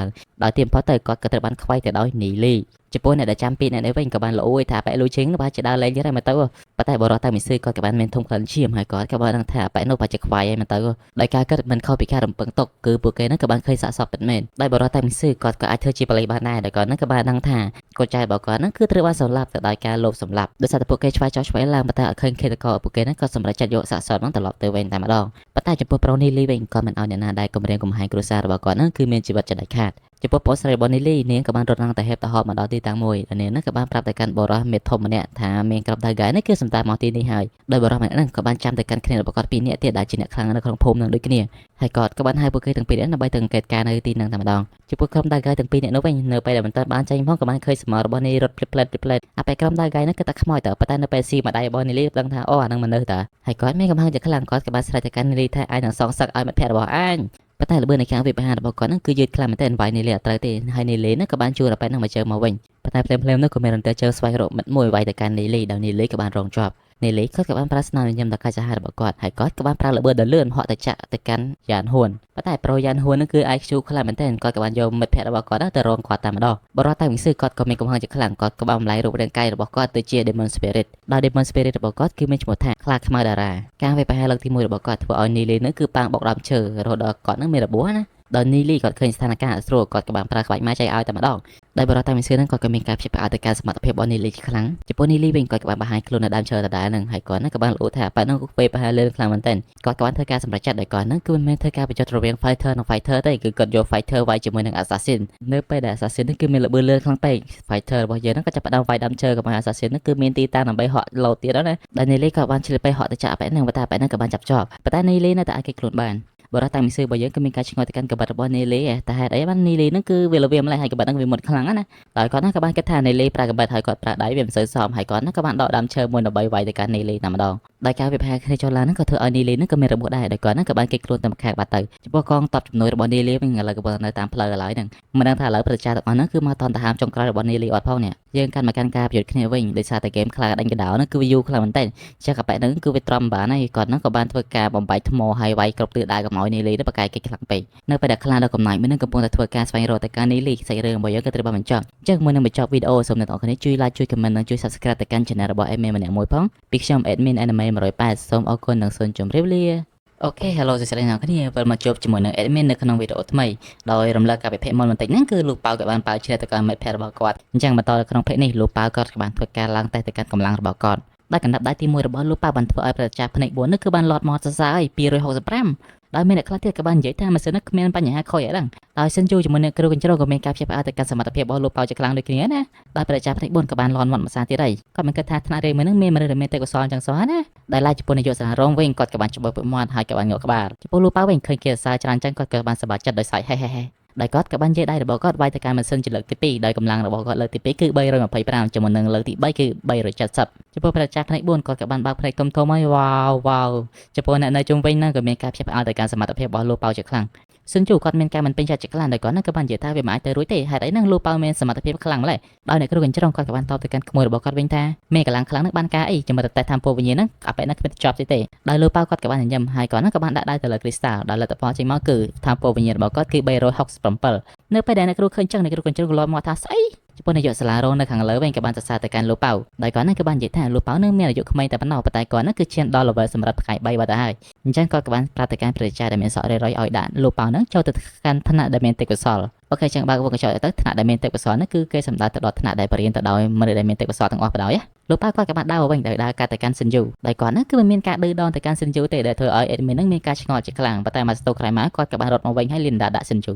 [SPEAKER 1] ើងដោយទីបំផុតទៅគាត់ក៏ត្រូវបានខ្វាយទៅដោយនីលីចំពោះអ្នកដែលចាំពីអ្នកនេះវិញក៏បានលួយថាបែកលួយជិងបើជាដើរលេងយ៉ាងម៉េចទៅប៉ុន្តែបរិសតៅមីស៊ឺគាត់ក៏បានមានធំក្លិនឈាមហើយគាត់ក៏បានដឹងថាបែកនោះបើជាខ្វាយហើយមិនទៅដោយការគិតមិនខុសពីការរំពឹងទុកគឺពួកគេហ្នឹងក៏បានឃើញសាកសពពិតមែនដោយបរិសតៅមីស៊ឺគាត់ក៏អាចធ្វើជាបលិសបានដែរដោយគាត់ហ្នឹងក៏បានដឹងថាកូនចៅរបស់គាត់ហ្នឹងគឺត្រូវបានសម្លាប់ទៅដោយការលបសម្លាប់ដោយសារតែពួកគេឆ្វែងចោះឆ្វែងឡើងប៉ុន្តែអត់ឃើញឃាតករពួកគេហ្នឹងក៏សម្រេចចាត់យកសាកសពហ្នឹងត្រឡប់ទៅវិញតែម្ដងប៉ុន្តែចំពោះប្រូនីលីវិញគាត់មិនឲ្យអ្នកណាដែលគំរាមកំហែងគ្រួសាររបស់គាត់ហ្នឹងគឺមានជីវិតចិត្តដាច់ខាតចំពោះប្អូនស្រីរបស់នីលីនាងក៏បានរត់ឡើងទៅហេបទៅហប់មកដល់ទីតាំងមួយហើយនាងហ្នឹងក៏បានប្រាប់ទៅកាន់បរិសមេធំម្នាក់ថាមានក្រុមដៅហ្គាយនេះគឺសម្ដៅមកទីនេះហើយដោយបរិសម្នាក់ហ្នឹងក៏បានចាំទៅកាន់គ្នារបស់គាត់ពីរនាក់ទៀតដែលជាអ្នកខ្លាំងនៅក្នុងភូមិនឹងដូចគ្នាហើយគាត់ក៏បានហៅពួកគេទាំងពីរនាក់ដើម្បីទៅអង្កេតការនៅទីហ្នឹងតែម្ដងចំពោះក្រុមដៅហ្គាយទាំងពីរនាក់នោះវិញនៅពេលដែលមិនទាន់បានចេញផងក៏បានឃើញសមររបស់នីរត់ផ្លេតអាពេលក្រុមដៅហ្គាយហ្នឹងគឺតែខ្មោចទៅប៉ុន្តែនៅពេលស៊ីម្ដាយរបស់នីលីដឹងថាអូអាហ្នឹងមនុស្សតាហើយគាត់មានកំហឹងយ៉ាងខ្លាំងគាត់ក៏បានស្រែកទៅកាន់នីលីថាឯងនឹងសងសឹកឲ្យមិត្តភក្តិរបស់អញប៉ុន្តែល្បឿននៃការវិបហារបស់គាត់ហ្នឹងគឺយឺតខ្លាំងមែនទែនវាយនីលីអត់ត្រូវទេហើយនីលីហ្នឹងក៏បានជួលដល់ពេលហ្នឹងមកជើមកវិញប៉ុន្តែភ្លាមៗនោះក៏មានរន្ទះជើស្វែងរកមិត្តមួយវាយទៅកាន់នីលីដោយនីលីក៏បានរងជាប់ នេះលេគាត់ក៏បានប្រើស្នាមញញឹមដល់កាយសាហាវរបស់គាត់ហើយគាត់ក៏បានប្រើល្បឿនដ៏លឿនហក់ទៅចាក់ទៅកាន់យ៉ានហួនប៉ុន្តែប្រូយ៉ានហួននឹងគឺ IQ ខ្លាំងមែនទែនគាត់ក៏បានយកមិត្តភក្តិរបស់គាត់ទៅរងគាត់តែម្ដងបរិបទតែវិស័យគាត់ក៏មានកំហឹងជាខ្លាំងគាត់ក៏បានបំលែងរូបរាងកាយរបស់គាត់ទៅជា Demon Spirit ដោយ Demon Spirit របស់គាត់គឺមានឈ្មោះថាខ្លាខ្មៅតារាការវាយប្រហារលើកទី1របស់គាត់ធ្វើឲ្យនីលីនឹងគឺប៉ាងបុកដើមឈើរហូតដល់គាត់នឹងមានរបួសណាដល់នីលីគាត់ឃើញស្ថានភាពអត់ស្រួលគាត់ក៏បានប្រើក្បាច់ម៉ាចឲ្យតែម្ដងដោយបរិបទតែវិស័យនឹងគាត់ក៏មានការព្យាបាលទៅការសមត្ថភាពរបស់នីលីខ្លាំងចំពោះនីលីវិញគាត់ក៏បានបង្ហាញខ្លួននៅដើមឈើដដែលនឹងហើយគាត់នឹងក៏បានលោថាប៉ានឹងពេលប្រហារលឿនខ្លាំងមែនទែនគាត់ក៏បានធ្វើការសម្រេចចិត្តដោយគាត់នឹងគឺមិនមែនធ្វើការបញ្ចុះរវាង fighter និង fighter ទេគឺគាត់យក fighter វាយជាមួយនឹង assassin នៅពេលដែល assassin នឹងគឺមានល្បឿនលឿនខ្លាំងពេក fighter របស់យើងនឹងក៏ចាប់ផ្ដើមវាយដើមឈើក៏មក assassin នឹងគឺមានទីតាំងដើម្បីហក់លោតទៀតណាដែលនីលីក៏បានឆ្លៀតពេលហក់ទៅចាក់ប៉ែនឹងប៉ុន្តែប៉ែនឹងក៏បានចាប់ជាប់ប៉ុន្តែនីលីនៅតែអាចគេចខ្លួនបានបរិបទតាមមីសឺរបស់យើងគឺមានការឆ្ងល់ទៅកាន់កបិតរបស់នីលីតែហេតុអីបាននីលីនឹងគឺវាល្វាម្លេះហើយកបិតនឹងវាមុតខ្លាំងណាដោយគាត់ក៏បានគិតថានីលីប្រើកបិតហើយគាត់ប្រើដៃវាមិនសូវសមហើយគាត់ក៏បានដកដើមឈើមួយដើម្បីវាយទៅកាន់នីលីតែម្ដងដោយការវិភាគគ្នាចុះឡើងនឹងក៏ធ្វើឲ្យនីលីនឹងក៏មានរបួសដែរដោយគាត់ក៏បានគេចខ្លួនទៅម្ខាងបាត់ទៅចំពោះកងតបជំនួយរបស់នីលីវិញឥឡូវក៏នៅតាមផ្លូវឥឡូវហ្នឹងមិនដឹងថាឥឡូវប្រជាទាំងអស់ហ្នឹងគឺមកតន់ទៅហាមចុងក្រោយរបស់នីលីអត់ផងនេះយើងកាន់មកកាន់ការប្រយុទ្ធគ្នាវិញដោយសារតែហ្គេមខ្លាដាច់កដោហ្នឹងគឺវាយូរខ្លាំងមែនតើចាក់កប៉ែហ្នឹងគឺវាត្រំបានហើយគាត់ហ្នឹងក៏បានធ្វើការបំបែកថ្មហើយវាយគ្រប់ទិសដៅកុំឲ្យនីលីទៅបកកាយគេខ្លាំងពេកនៅពេលដែលខ្លាដល់កំណាចមាននឹងកំពុងតែធ្វើការស្វែងរកទៅកាន់នីលីសាច់រឿងរបស់យើងក៏ត្រូវបានបញ្ចប់អញ្ចឹងមុននឹងបញ្ចប់វីដេអូសូមអ្នកនរគ្នាជួយ like ជួយ comment និងជួយ subscribe ទៅកាន់ channel របស់ admin ម្នាក់មួយផងពីខ្ញុំ admin anime 180សូមអរគុណនិងសូមជម្រាបលាអូខេ hello សួស្តីអ្នកនរគ្នាវិលមកជួបជាមួយនឹង admin នៅក្នុងវីដេអូថ្មីដោយរំលឹកការវិភាគមុនបន្តិចហ្នឹងគឺលោកប៉ៅក៏បានប៉ៅជ្រះទៅកាន់មិត្តភក្តិរបស់គាត់អញ្ចឹងបន្តនៅក្នុងភាគនេះលោកប៉ៅគាត់ក៏បានធ្វើការឡើងតេស្តទៅកាន់កម្លាំងរបស់គាត់ដែលកណ្ដាប់ដៃទី1របស់លោកប៉ៅបានធ្វើឲ្យប្រជាភ្នែក4នេះគឺបានលត់មកសរសើរឲ្យ265ដោយមានអ្នកខ្លះទៀតក៏បាននិយាយថាម៉ាស៊ីននេះគ្មានបញ្ហាខូចអីហ្នឹងដោយសិនជួជាមួយនឹងគ្រូកញ្ជ្រោក៏មានការព្យាបាលទៅកាន់សមត្ថភាពរបស់លោកប៉ៅជាខ្លាំងដូចគ្នាណាដោយប្រជាភ្នែក4ក៏បានលន់មាត់មួយសាទៀតហើយគាត់មិនគិតថាថ្នាក់រៀនមួយហ្នឹងមានមនុស្សដែលមានទេពកោសល្យចឹងសោះណាដែលឡាយចំពោះនាយកសាលារងវិញគាត់ក៏បានច្បើពុកមាត់ហើយក៏បានងក់ក្បាលចំពោះលោកប៉ៅវិញឃើញគេសរសើរច្រើនចឹងគាត់ក៏បានសប្បាយចិត្តដោយសើចហេហេដោយគាត់ក៏បាននិយាយដៃរបស់គាត់វាយទៅកាន់ម៉ាស៊ីនជាលើកទី2ដោយកម្លាំងរបស់គាត់លើកទី2គឺ325ជាមួយនឹងលើកទី3គឺ370ចំពោះប្រជាភ្នែក4គាត់ក៏បានបើកភ្នែកធំៗហើយវ៉ាវចំពោះអ្នកនៅជុំវិញហ្នឹងក៏មានការព្យាបាលទៅកាន់សមត្ថភាពរបស់លោកប៉ៅជាខ្លាំងសិនជួគាត់មានការមិនពេញចិត្តជាខ្លាំងដោយគាត់នឹងក៏បាននិយាយថាវាមិនអាចទៅរួចទេហេតុអីហ្នឹងលោកប៉ៅមានសមត្ថភាពខ្លាំងម្ល៉េះដោយអ្នកគ្រូកញ្ជ្រោងគាត់ក៏បានតបទៅកាន់ក្មួយរបស់គាត់វិញថាមានកម្លាំងខ្លាំងនឹងបានការអីជាមួយតែតាមពោវិញ្ញាណហ្នឹងអបិនឹងគ្មានជាប់ទេដោយលោកប៉ៅគាត់ក៏បានញញឹមហើយគាត់នឹងក៏បានដាក់ដៃទៅលើគ្រីស្តាល់ដោយលទ្ធផលចេញមកគឺតាមពោវិញ្ញាណរបស់គាត់គឺ367នៅពេលដែលអ្នកគ្រូឃើញចឹងអ្នកគ្រូកញ្ជ្រោងក៏លាប់មកថាស្អីចំពោះនាយកសាលារងនៅខាងលើវិញក៏បានសរសើរទៅកាន់លោកប៉ៅដោយគាត់នឹងក៏បាននិយាយថាលោកប៉ៅនឹងមានអាយុក្មេងតែប៉ុណ្ណោះប៉ុន្តែគាត់នឹងគឺឈានដល់ level សម្រាប់ផ្កាយ3បាត់ទៅហើយអញ្ចឹងគាត់ក៏បានប្រាប់ទៅកាន់ព្រះចាដែលមានសក់រយឲ្យដាក់លោកប៉ៅនឹងចូលទៅកាន់ឋានៈដែលមានទេពកោសល្យអូខេចឹងបើកវងកញ្ចក់ទៅឋានៈដែលមានទេពកោសល្យនេះគឺគេសម្ដៅទៅដល់ឋានៈដែលបរិញ្ញាទៅដោយមនុស្សដែលមានទេពកោសល្យទាំងអស់បណ្ដោយលោកប៉ៅគាត់ក៏បានដើរវិញដោយដើរកាត់ទៅកាន់សិនយូដោយគាត់នឹងគឺមិនមានការឌឺដងទៅកាន់សិនយូទេដែលធ្វើឲ្យ admin នឹងមានការឆ្ងល់ជាខ្លាំងប៉ុន្តែមកស្ទោក្រោយមកគាត់ក៏បានរត់មកវិញហើយលីនដាដាក់សិនយូ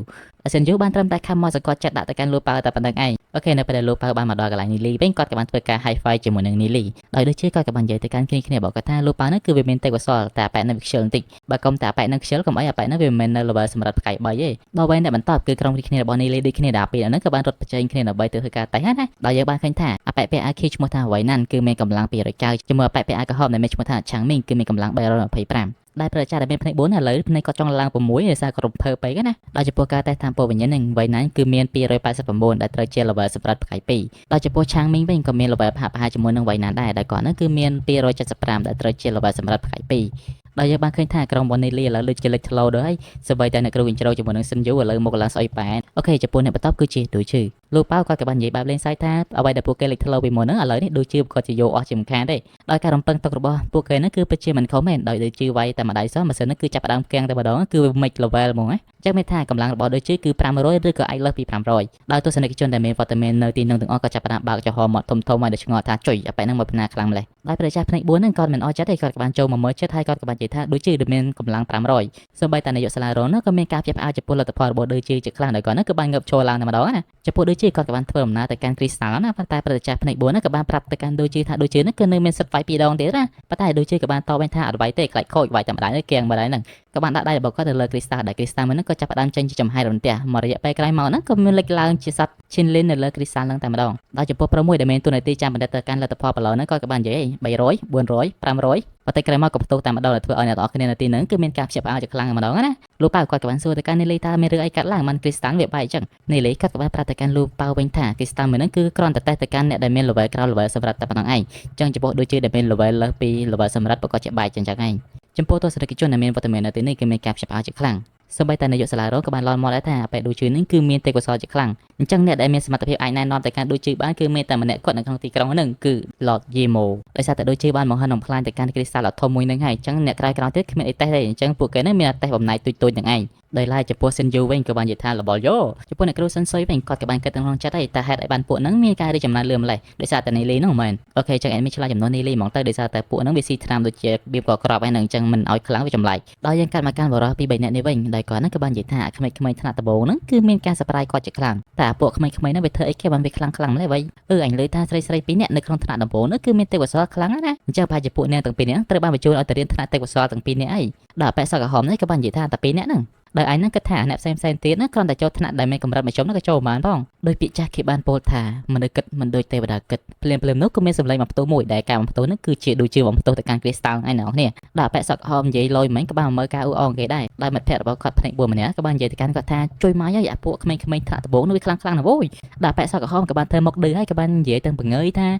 [SPEAKER 1] សិនយូបានត្រឹមតែខំមកសង្កត់ចិត្តដាក់ទៅកាន់លោកប៉ៅតែប៉ុណ្្នឹងឯងអូខេនៅពេលដែលលោកប៉ៅបានមកដល់កន្លែងនីលីវិញគាត់ក៏បានធ្វើការ high five ជាមួយនឹងនីលីដោយដូចជាគាត់ក៏បាននិយាយទៅកាន់គ្នាบอกគាត់ថាលោកប៉ៅនឹងគឺវាមានទេពកោសល្យតែអប៉ែនឹងវាខ្ជិលបន្តិចបើកុំតែអប៉ែនឹងខ្ជិលកុំអីអប៉ែនឹងវាមិនមែននៅ level សម្រាប់ផ្កាយ3ទេដល់វិញអ្នកបន្តគឺក្រុមគ្នារបស់នីលីដូចគ្នាដែរពេលហ្នឹងក៏បានរត់ប្រជែងគ្នាដើម្បីទៅធ្វើការតេស្តណាដោយយើងបានឃើញថាអប៉ែពាក់អាខីឈ្មោះថាវ៉ៃណាន់គឺមានកម្លាំង290ជាមួយអប៉ែពាក់អាក្រហមដែលមានឈ្មោះថាឆាំងមីងគឺមានកម្លាំង325ដែលប្រជាដែលមានភ្នែក4ឥឡូវភ្នែកគាត់ចង់ឡើង6ដោយសារគាត់រំភើពេកណាដោយចំពោះការតេស្តតាមពោវិញ្ញាណនឹងវ៉ៃណាន់គឺមាន289ដែលត្រូវជា level សម្រាប់ផ្កាយ2ដោយចំពោះឆាំងមីងវិញក៏មាន level ប្រហាក់ជាមួយនឹងវ៉ៃណាន់ដែរដែលគាត់នឹងគឺមាន275ដែលត្រូវជា level សម្រាប់ផ្កាយ2ដោយយើងបានឃើញថាក្រុមរបស់នីលីឥឡូវលើជាលេចធ្លោដែរហើយសម្បីតែអ្នកគ្រូកញ្ជ្រោជាមួយនឹងសិនយូឥឡូវមកឡើងស្អុយប៉ែនអូខេចំពោះអ្នកបន្តគឺជាដូចឈឺលោកប៉ៅគាត់ក៏បាននិយាយបែបលេងសើចថាអ្វីដែលពួកគេលេចធ្លោពីមុនហ្នឹងឥឡូវនេះដូចជាគាត់ជាយកអស់ជាមិនខានទេដោយការរំពឹងទុករបស់ពួកគេហ្នឹងគឺពិតជាមិនខុសមែនដោយដូចជាវាយតែម្ដាយសោះម៉ាស៊ីនហ្នឹងគឺចាប់ផ្ដើមគាំងតែម្ដងគឺវា make level ហ្មងណាអញ្ចឹងមានថាកម្លាំងរបស់ដូចជាគឺ500ឬក៏អាចលើសពី500ដោយទស្សនិកជនដែលមានវត្តមាននៅទីនោះទាំងអស់ក៏ចាប់ផ្ដើមបើកចំហមាត់ធំៗឲ្យដល់ឆ្ងល់ថាចុយអប៉ែហ្នឹងមកពីណាខ្លាំងម្ល៉េះដោយប្រជាភ្នែក4ហ្នឹងគាត់មិនអស់ចិត្តទេគាត់ក៏បានចូលមកមើលចិត្តហើយគាត់ក៏បាននិយាយថាដូចជាមានកម្លាំង500សូម្បីតែនាយកសាលារងនោះក៏មានការព្យាបាលចំពោះលទ្ធផលរបស់ដូចជាខ្លាំងដោយគាត់ហ្នឹងក៏បានងើបចូលឡើងតែម្ដងណាចំពោះដូចជាគាត់ក៏បានធ្វើដំណើរទៅកាន់គ្រីស្តាល់ណាប៉ុន្តែប្រជាភ្នែក4ហ្នឹងក៏បានប្រាប់ទៅកាន់ដូចជាថាដូចជាហ្នឹងគឺនៅមានសិទ្ធិវាយ2ដងទៀតណាប៉ុន្តែដូចជាក៏បានតបវិញថាអត់វាយទេខ្លាចខូចវាយតែម្ដងនេះគៀងម្ដងហ្នឹងក៏បានដាក់ដៃរបស់គាត់ទៅលើគ្រីស្តាល់ដែលគ្រីស្តាល់ហ្នឹងក៏ចាប់ផ្ដើមចេញជាចំហាយរន្ទះមករយៈពេលក្រោយមកហ្នឹងក៏មានលេចឡើងជាសត្វឈិនលីននៅលើគ្រីស្តាល់ហ្នឹងតែម្ដងដោយចំពោះ6ដែលមានទូនាទីចាំបណ្ឌិតទៅកាន់លទ្ធផលប្រឡូវហ្នឹងក៏បាននិយាយ300 400 500ប៉ុ ប៉ុន្តែក្រោយមកក៏ផ្ទុះតាមម្ដងដែលធ្វើឲ្យអ្នកទាំងអស់គ្នានៅទីហ្នឹងគឺមានការភ្ញាក់ផ្អើលជាខ្លាំងម្ដងណាលោកប៉ៅគាត់ក៏បានសួរទៅកាន់នីលីថាមានរឿងអីកាត់ឡើងបានគ្រីស្តាល់វាបែកអញ្ចឹងនីលីគាត់ក៏បានប្រាប់ទៅកាន់លោកប៉ៅវិញថាគ្រីស្តាល់មួយហ្នឹងគឺគ្រាន់តែទៅកាន់អ្នកដែលមាន level ក្រោយ level សម្រាប់តែប៉ុណ្ណឹងឯងអញ្ចឹងចំពោះដូចជាដែលមាន level លើសពី level សម្រាប់ប្រកបជាបែកអញ្ចឹងឯងចំពោះទស្សនិកជនដែលមានវត្តមាននៅទីនេះគឺមានការភ្ញាក់ផ្អើលជាខ្លាំងសូម្បីតែនាយកសាលារងក៏បានលន់មកដែរថាបែបដូចជានេះគឺមានទេពកោសល្យជាខ្លាំងអញ្ចឹងអ្នកដែលមានសមត្ថភាពអាចណែនាំទៅកាន់ដូចជាបានគឺមានតែម្នាក់គាត់នៅក្នុងទីក្រុងហ្នឹងគឺ Lord Yemo ដោយសារតែដូចជាបានបង្ហាញបំផ្លាញទៅកាន់គ្រីស្តាល់ដ៏ធំមួយហ្នឹងហើយអញ្ចឹងអ្នកក្រោយទៀតគ្មានអីតេស្តទេអញ្ចឹងពួកគេហ្នឹងមានតែតេស្តបំណែកទូចៗហ្នឹងឯងដោយឡែកចំពោះសិនយូវិញក៏បាននិយាយថាលបលយោចំពោះអ្នកគ្រូសិនសុយវិញគាត់ក៏បានគិតក្នុងចិត្តហើយតែហេតុឲ្យបានពួកហ្នឹងមានការរីកចម្រើនលឿនម្លេះដោយសារតែនីលីហ្នឹងមែនអូខេចឹងអេមីឆ្លើយចំនួននីលីហ្មងទៅដោយសារតែពួកហ្នឹងវាស៊ីថ្នាំដូចជាបៀបក៏ក្របហើយនឹងអញ្ចឹងមិនឲ្យខ្លាំងវាចម្លែកដល់យើងកាត់មកកាន់បរិះពី3នាក់នេះវិញដោយគាត់ហ្នឹងក៏បាននិយាយថាក្មេងៗថ្នាក់ដំបូងហ្នឹងគឺមានការសប្បាយគាត់ជាខ្លាំងតែពួកក្មេងៗហ្នឹងវាធ្វើអីគេបានវាខ្លាំងម្លេះវិញអញលើថាស្រី2នាក់នៅក្នុងថ្នាក់ដំបូងហ្នឹងគឺមានទេពកោសល្យខ្លាំងណាស់អញ្ចឹងប្រហែលជាពួកអ្នកទាំងពីរនាក់ត្រូវបានបញ្ជូនឲ្យទៅរៀនថ្នាក់ទេពកោសល្យទាំងពីរនាក់អីដល់បែកសក់ក្រហមនេះក៏បាននិយាយថាតែ2នាក់ហ្នឹងដោយអញហ្នឹងគិតថាអ្នកផ្សេងទៀតណាគ្រាន់តែចូលថ្នាក់ដែលមានកម្រិតមធ្យមហ្នឹងក៏ចូលបានផងដោយពាក្យចាស់គេបានពោលថាមនុស្សគិតមិនដូចទេវតាគិតភ្លាមនោះក៏មានសម្លេងបំផ្ទុះមួយដែលការបំផ្ទុះហ្នឹងគឺជាដូចជាបំផ្ទុះទៅកាន់គ្រីស្តាល់ឯណោះគ្នាដល់បែកសក់ក្រហមនិយាយលយមិញក៏បានមើលការអ៊ូអងគេដែរដោយមិត្តភក្តិរបស់គាត់ភ្នែក4ម្នាក់ក៏បាននិយាយទៅកាន់គាត់ថាជួយមកឲ្យអាពួកក្មេងៗថ្នាក់ដំបូងនោះវាខ្លាំងណាស់វយដល់បែកសក់ក្រហមក៏បានធ្វើមុខឌឺហើយក៏បាននិយាយទាំងបង្ងើយថា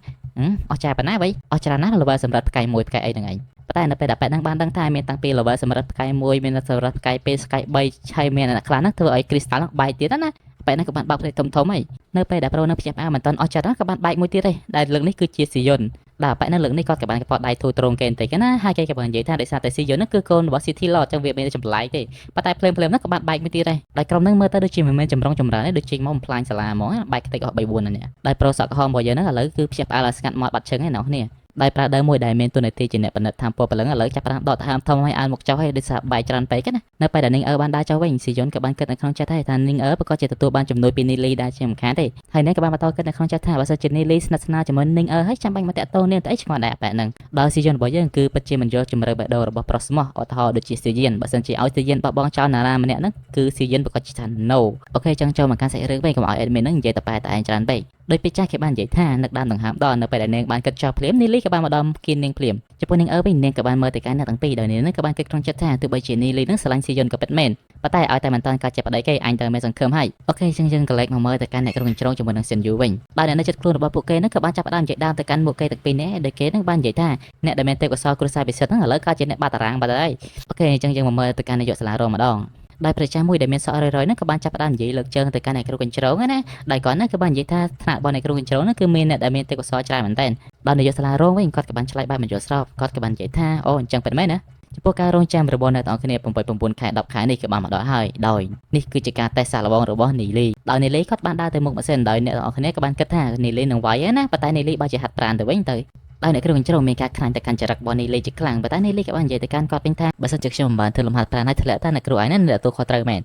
[SPEAKER 1] អស់ចាប៉ុណ្ណាវៃអស់ច្រើនណាស់ល្បើសម្រាប់ផ្កាយមួយផ្កាយអីហ្នឹងឯងតែនៅពេលដែលប៉ែហ្នឹងបានដឹងថាមានតាំងពី level សម្រាប់ផ្កាយ1មានសម្រាប់ផ្កាយ2ផ្កាយ3ឆៃមានអ្នកខ្លះហ្នឹងធ្វើឲ្យគ្រីស្តាល់ហ្នឹងបែកទៀតណាប៉ែហ្នឹងក៏បានបើកភ្នែកធំហើយនៅពេលដែលប្រូនឹងភ្ញាក់ផ្អើលមិនទាន់អស់ចិត្តហ្នឹងក៏បានបែកមួយទៀតទេដែលលើកនេះគឺជាស៊ីយុនដល់ប៉ែនៅលើកនេះគាត់ក៏បានកប៉ោដៃធូរត្រង់គេបន្តិចណាហើយគេក៏បាននិយាយថាដោយសារតែស៊ីយុនហ្នឹងគឺកូនរបស់ City Lord ចឹងវាមានចម្លែកទេប៉ុន្តែភ្លាមហ្នឹងក៏បានបែកមួយទៀតដែរដោយក្រុមហ្នឹងមើលទៅដូចជាមិនមែនចម្រុងចម្រើនទេដូចជាមកបំផ្លាញសាលាហ្មងបែកខ្ទេចអស់3 4នាក់ដោយប្រូសក់ក្រហមរបស់យើងហ្នឹងឥឡូវគឺភ្ញាក់ផ្អើលឲ្យស្ងាត់មាត់បាត់ជើងឯណោះគ្នាដោយប្រើដើមមួយដែលមានទូនាទីជាអ្នកបណ្ឌិតតាមពលព្រលឹងឥឡូវចាប់ផ្ដើមដកដង្ហើមធំឲ្យអានមកចុះឲ្យដោយសារបែកច្រើនពេកណានៅពេលដែលនីងបានដើរចុះវិញស៊ីយុនក៏បានគិតនៅក្នុងចិត្តថានីងប្រកាសជាទទួលបានជំនួយពីនីលីដែរជាមិនខានទេហើយនេះក៏បានបន្តគិតនៅក្នុងចិត្តថាបើសិនជានីលីស្និទ្ធស្នាលជាមួយនីងហើយចាំបាច់មកតាក់ទងនាងទៅអីឆ្ងល់ដែរបែបហ្នឹងដល់ស៊ីយុនរបស់យើងគឺពិតជាមិនយល់ជំរឿបេះដូងរបស់ប្រុសស្មោះឧទាហរណ៍ដូចជាស៊ីយិនបើសិនជាឲ្យស៊ីយិនបបងចោលណារ៉ាម្នាក់ហ្នឹងគឺស៊ីយិនប្រកាសជាថា no អូខេចឹងចូលមកកាន់សាច់រឿងវិញកុំឲ្យ admin ហ្នឹងនិយាយតែតែឯងច្រើនពេកដោយពេលចាស់គេបាននិយាយថានឹកដើមដង្ហើមដល់នៅពេលដែលនាងបានគិតចោលភ្លាមនីលីក៏បានមកដល់គៀននាងភ្លាមចំពោះនាងវិញនាងក៏បានមើលទៅកាន់អ្នកទាំងពីរដោយនាងក៏បានគិតក្នុងចិត្តថាទោះបីជានីលីនឹងស្រឡាញ់ស៊ីយុនក៏ពិតមែនប៉ុន្តែឲ្យតែមិនតាន់ការចាប់ប្តីគេអញទៅមានសង្ឃឹមហើយអូខេចឹងយើងក៏លេចមកមើលទៅកាន់អ្នកក្រុងជ្រងជាមួយនឹងសិនយូវិញដោយអ្នកនៅចិត្តខ្លួនរបស់ពួកគេនឹងក៏បានចាប់ផ្ដើមនិយាយដើមទៅកាន់មុខគេទាំងពីរនាក់ដោយគេនឹងបាននិយាយថាអ្នកដែលមានទេពកោសល្យគ្រួសារពិសិដ្ឋហ្នឹងឥឡូវក៏ជាអ្នកបាត់តារាងបាត់ហើយអូខេចឹងយើងមកមើលទៅកាន់នាយកសាលារងម្ដងដោយប្រជាមួយដែលមានសក់រយហ្នឹងក៏បានចាប់ផ្ដើមនិយាយលើកជើងទៅកាន់អ្នកគ្រូកញ្ជ្រោងណាដោយគាត់ហ្នឹងក៏បាននិយាយថាថ្នាក់របស់អ្នកគ្រូកញ្ជ្រោងហ្នឹងគឺមានអ្នកដែលមានទេពកោសល្យច្រើនមែនតើដល់នាយកសាលារងវិញគាត់ក៏បានឆ្លើយបែបមិនយល់ស្របគាត់ក៏បាននិយាយថាអូអញ្ចឹងពិតមែនណាចំពោះការរងចាំរបស់អ្នកទាំងអស់គ្នា8 9ខែ10ខែនេះក៏បានមកដល់ហើយដោយនេះគឺជាការតេស្តសាកល្បងរបស់នីលីដោយនីលីគាត់បានដើរទៅមុខម៉ាស៊ីនដោយអ្នកទាំងអស់គ្នាក៏បានគិតថានីលីនឹងវាយណាប៉ុន្តែនីលីបើជាហាត់ប្រាណទៅវិញទៅដោយអ្នកគ្រូកញ្ជ្រោងមានការខ្លាញ់ទៅកាន់ចរិតរបស់នីលីជាខ្លាំងប៉ុន្តែនីលីក៏បាននិយាយទៅកាន់គាត់វិញថាបើសិនជាខ្ញុំមិនបានធ្វើលំហាត់ប្រាណឲ្យធ្លាក់តែអ្នកគ្រូឯងនឹងទទួលខុសត្រូវមែន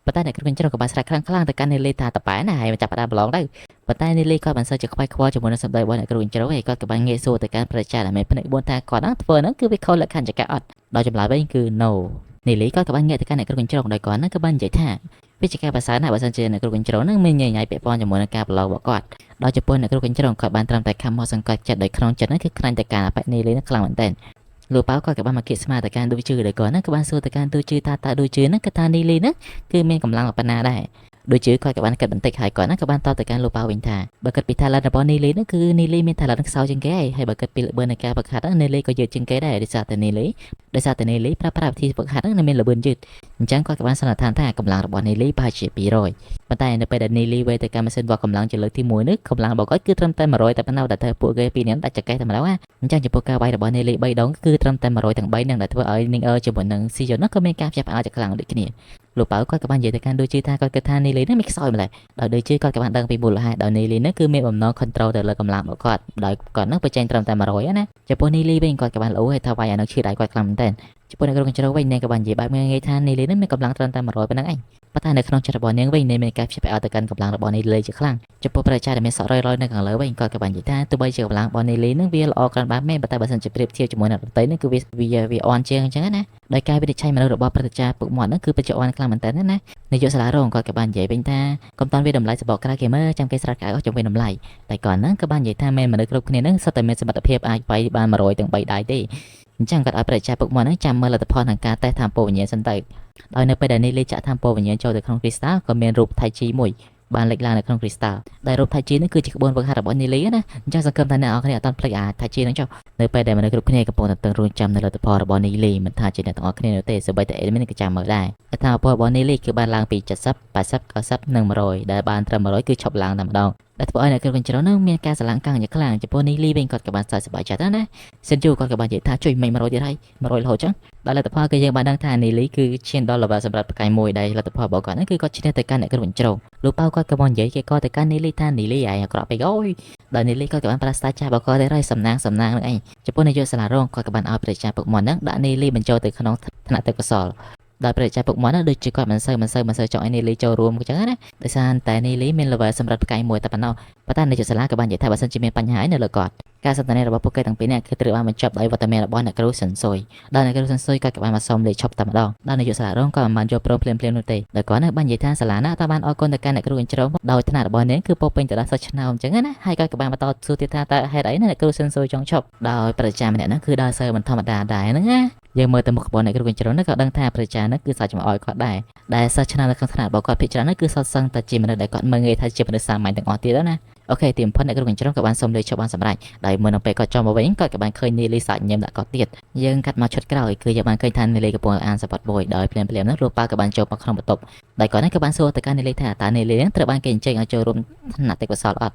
[SPEAKER 1] ប៉ុន្តែអ្នកគ្រូកញ្ជ្រោងក៏បានស្រែកខ្លាំងទៅកាន់នីលីថាតប៉ែណាហើយមកចាប់ផ្ដើមប្រឡងទៅប៉ុន្តែនីលីគាត់បានសើចខ្វាយខ្វល់ជាមួយនឹងសម្ដីរបស់អ្នកគ្រូកញ្ជ្រោងហើយគាត់ក៏បានងាកសួរទៅកាន់ប្រជាដែលមានភ្នែក4ថាគាត់ហ្នឹងធ្វើហ្នឹងគឺវាខុសលក្ខខណ្ឌចក្រអត់ដល់ចម្លើយវិញគឺ no នីលីគាត់ក៏បានងាកទៅកាន់អ្នកគ្រូកញ្ជ្រោងដោយគាត់ហ្នឹងក៏បាននិយាយថាវាជាការប្រសើរណាស់បើសិនជាអ្នកគ្រូកញ្ជ្រោងហ្នឹងមានញញ៉ៃពាក់ព័ន្ធជាមួយនឹងការប្រឡងរបស់គាត់ដោយចំពោះអ្នកគ្រូកញ្ជ្រោងគាត់បានត្រឹមតែខំមកសង្កត់ចិត្តដោយក្នុងចិត្តហ្នឹងគឺខ្លាញ់តែការបែកនីលីហ្នឹងខ្លាំងមែនទែនលោកប៉ៅគាត់ក៏បានមកគិតស្មារតីការដូចជឿដោយគាត់ហ្នឹងក៏បានសួរទៅកាន់ដូចជឿថាតើដូចជឿហ្នឹងគឺថានីលីហ្នឹងគឺមានកម្លាំងប៉ុណ្ណាដែរដូចជឿគាត់ក៏បានគិតបន្តិចហើយគាត់ហ្នឹងក៏បានតបទៅកាន់លោកប៉ៅវិញថាបើគិតពី talent របស់នីលីហ្នឹងគឺនីលីមាន talent ខ្សោយជាងគេហើយបើគិតពីល្បឿននៃការហ្វឹកហាត់ហ្នឹងនីលីក៏យឺតជាងគេដែរដោយសារតែនីលីប្រើប្រាស់វិធីហ្វឹកហាត់ហ្នឹងមានល្បឿនយឺតអញ្ចឹងគាត់ក៏បានសន្និដ្ឋានថាកម្លាំងរបស់នីលីប្រហែលជា200ប៉ុន្តែនៅពេលដែលនីលីវេទៅកាន់ម៉ាស៊ីនវាស់កម្លាំងជាលើកទី1នេះកម្លាំងរបស់គាត់គឺត្រឹមតែ100តែប៉ុណ្ណោះដែលធ្វើពួកគេពីរនាក់ដាច់ចកេះតែម្ដងអញ្ចឹងចំពោះការវាយរបស់នីលី3ដងគឺត្រឹមតែ100ទាំង3នឹងដែលធ្វើឲ្យនីងជាមួយនឹងស៊ីយុននោះក៏មានការភ្ញាក់ផ្អើលយ៉ាងខ្លាំងដូចគ្នាលោកប៉ៅគាត់ក៏បាននិយាយទៅកាន់ដូចជាថាគាត់គិតថានីលីនេះមានខ្សោយម្ល៉េះដោយដូចជាគាត់ក៏បានដឹងពីមូលហេតុដោយនីលីនេះគឺមានបំណង control ទៅលើកម្លាំងរបស់គាត់ដោយគាត់នឹងបញ្ចេញត្រឹមតែ100ណាចំពោះនីលីវិញគាត់ក៏បានលោឲ្យថាវាយអានឹងឈឺដៃគាត់ខ្លាំងមែនទែនចំពោះអ្នកគ្រូកញ្ជ្រោងវិញនាងក៏បាននិយាយបែបងាយៗថានីលីនេះមានកម្លាំងត្រឹមតែ100ប៉ុណ្ណឹងឯងប៉ុន្តែនៅក្នុងចិត្តរបស់នាងវិញនាងមានការភ្ញាក់ផ្អើលទៅកាន់កម្លាំងរបស់នីលីជាខ្លាំងចំពោះប្រជាដែលមានសក់រយនៅខាងលើវិញគាត់ក៏បាននិយាយថាទោះបីជាកម្លាំងរបស់នីលីនឹងវាល្អក្រាន់បើមែនប៉ុន្តែបើសិនជាប្រៀបធៀបជាមួយអ្នកដទៃនេះគឺវាអន់ជាងអញ្ចឹងណាដោយការវិនិច្ឆ័យមនុស្សរបស់ប្រជាពុកមាត់ហ្នឹងគឺពិតជាអន់ខ្លាំងមែនតើណានាយកសាលារងគាត់ក៏បាននិយាយវិញថាកុំតាន់វាតម្លៃសបកក្រៅគេមើលចាំគេស្រែកក្រៅអស់ចំវិញតម្លៃតែគាត់ហ្នឹងក៏បាននិយាយថាមែនមនុស្សគ្រប់គ្នាហ្នឹងសុទ្ធតែមានសមត្ថភាពអាចវាយបាន100ទាំង3ដៃទេ chẳng gặp ởប្រជាbậc mòn nó chạm mơ là tập phòn hàng cá tay tham bộ nhẹ sân tay đòi nơi bây giờ Nili chạm tham bộ nhẹ cho từ không Krista còn miền rụp thay chi mùi bàn lệch là không Krista đại rụp thay chi nó cứ chỉ bốn vâng hai là bọn Nili á chẳng sân cơm thay nào cái này toàn play thay chi nó cho nơi bây giờ mình được cái này cái bộ tập từng rung chạm nơi là tập phòn là bọn Nili mình thay chỉ là tao cái này tệ sự bây giờ mình cái chạm mở lại cái thao bộ bọn Niliคือbàn langปีจัดซับปซับก็ซับหนึ่งมาโรยได้บานตรมาโรยคือชอบลางตามดองแต่ตัวเนี่ยคือเป็นเจ้าเนี่ยมีการสลังกลางอย่างกลางจะพวกนี้รีบเป็นกอดกับบานสบายใจแล้วนะเซนจูกอดกับบานใหญ่ท่าช่วยไม่มาโรยได้มาโรยโหจังได้แล้วแต่พ่อก็ยังบานดังท่านี้ลีคือเช่นดอลลาร์สำหรับไก่มวยได้แล้วแต่พ่อบอกก่อนนั่นคือก็ชิ้นแต่การเนี่ยคือเป็นเจ้าลูกเป้าก็กับบานใหญ่แกก็แต่การนี้ลีท่านี้ลีใหญ่กรอบไปก้อยได้นี้ลีก็กับบานปลาสตาร์จ้าบอกก็ได้ไรสำนางนั่นเองจะพวกในยุคสลาร่องก็กับบานเอาไปจ่าปกมอนนั่งได้นี้ลีเป็นเจ้าแต่ขนมถนัดแต่กระสอบได้ประจับปกมอนนั่นโดยจีก่อนมันเซอร์จ่อไอ้นี่ลีโจรวมกันจังนะแต่ซานแต่นี่ลีเป็นระเบิดสำหรับไก่มวยแต่ปนเอาปัตตาในจุดสลากับบานใหญ่ไทยบัสันจีเมนปัญหาเนี่ยเลยก่อนการสตาร์ในระบบโปรแกรมต่างปีเนี่ยคือตรึกว่ามันจับได้วัตถุเมนบอลนักรู้สันซอยด้านนักรู้สันซอยก็กับบ้านมาซ้อมเลยชอบตามดองด้านในจุดสลาร่องก็มันโจโปรเพลนนู่นเตะแต่ก่อนนั้นบ้านใหญ่ท่าสลาหน้าตาบ้านออกคนแต่การนักรู้กันจะร้องโดยถนัดบอลเน้นคือโปรเป็นแต่ละสัชนาจังนะให้ก็กับบ้านมาต่อสู้ที่ท่าแต่ให้ได้นักรู้สันซอยจงชอบโดยประจำเนี่ยนั่นคือดาวเซอร์มันธรรมดาได้นะยังเมื่อแต่หมกบอลในกระดูกจรนั่นก็ดังท่าประจานั่นคือสายจมออยก็ได้สัชนาในขนาดบอกว่าพิจารณาคือสัตว์สังแต่จีมันได้ก่อนเมื่อไงถ้าจีมันได้สามหมายถึงออตีแล้วนะโอเคเตรียมพันในกระดูกจรกับบ้านสมเลยชาวบ้านสำไรได้เมื่อนำไปก็จอมเอาไว้ก็กับบ้านเคยนีลิสายเยี่ยมละก็เตียดยังกัดมาชดกล่าวคืออย่างบ้านเคยทันในเลยกับปวงอ่านสปอร์ตบอยโดยเปลี่ยนนักรูปปลากับบ้านโจมาขนมตบได้ก่อนนั้นกับบ้านโซ่แต่การในเลยท่าตาในเลยนั้นแต่บ้านเก่งเจงเอาโจรวมถนัดแต่กว่าสอดอด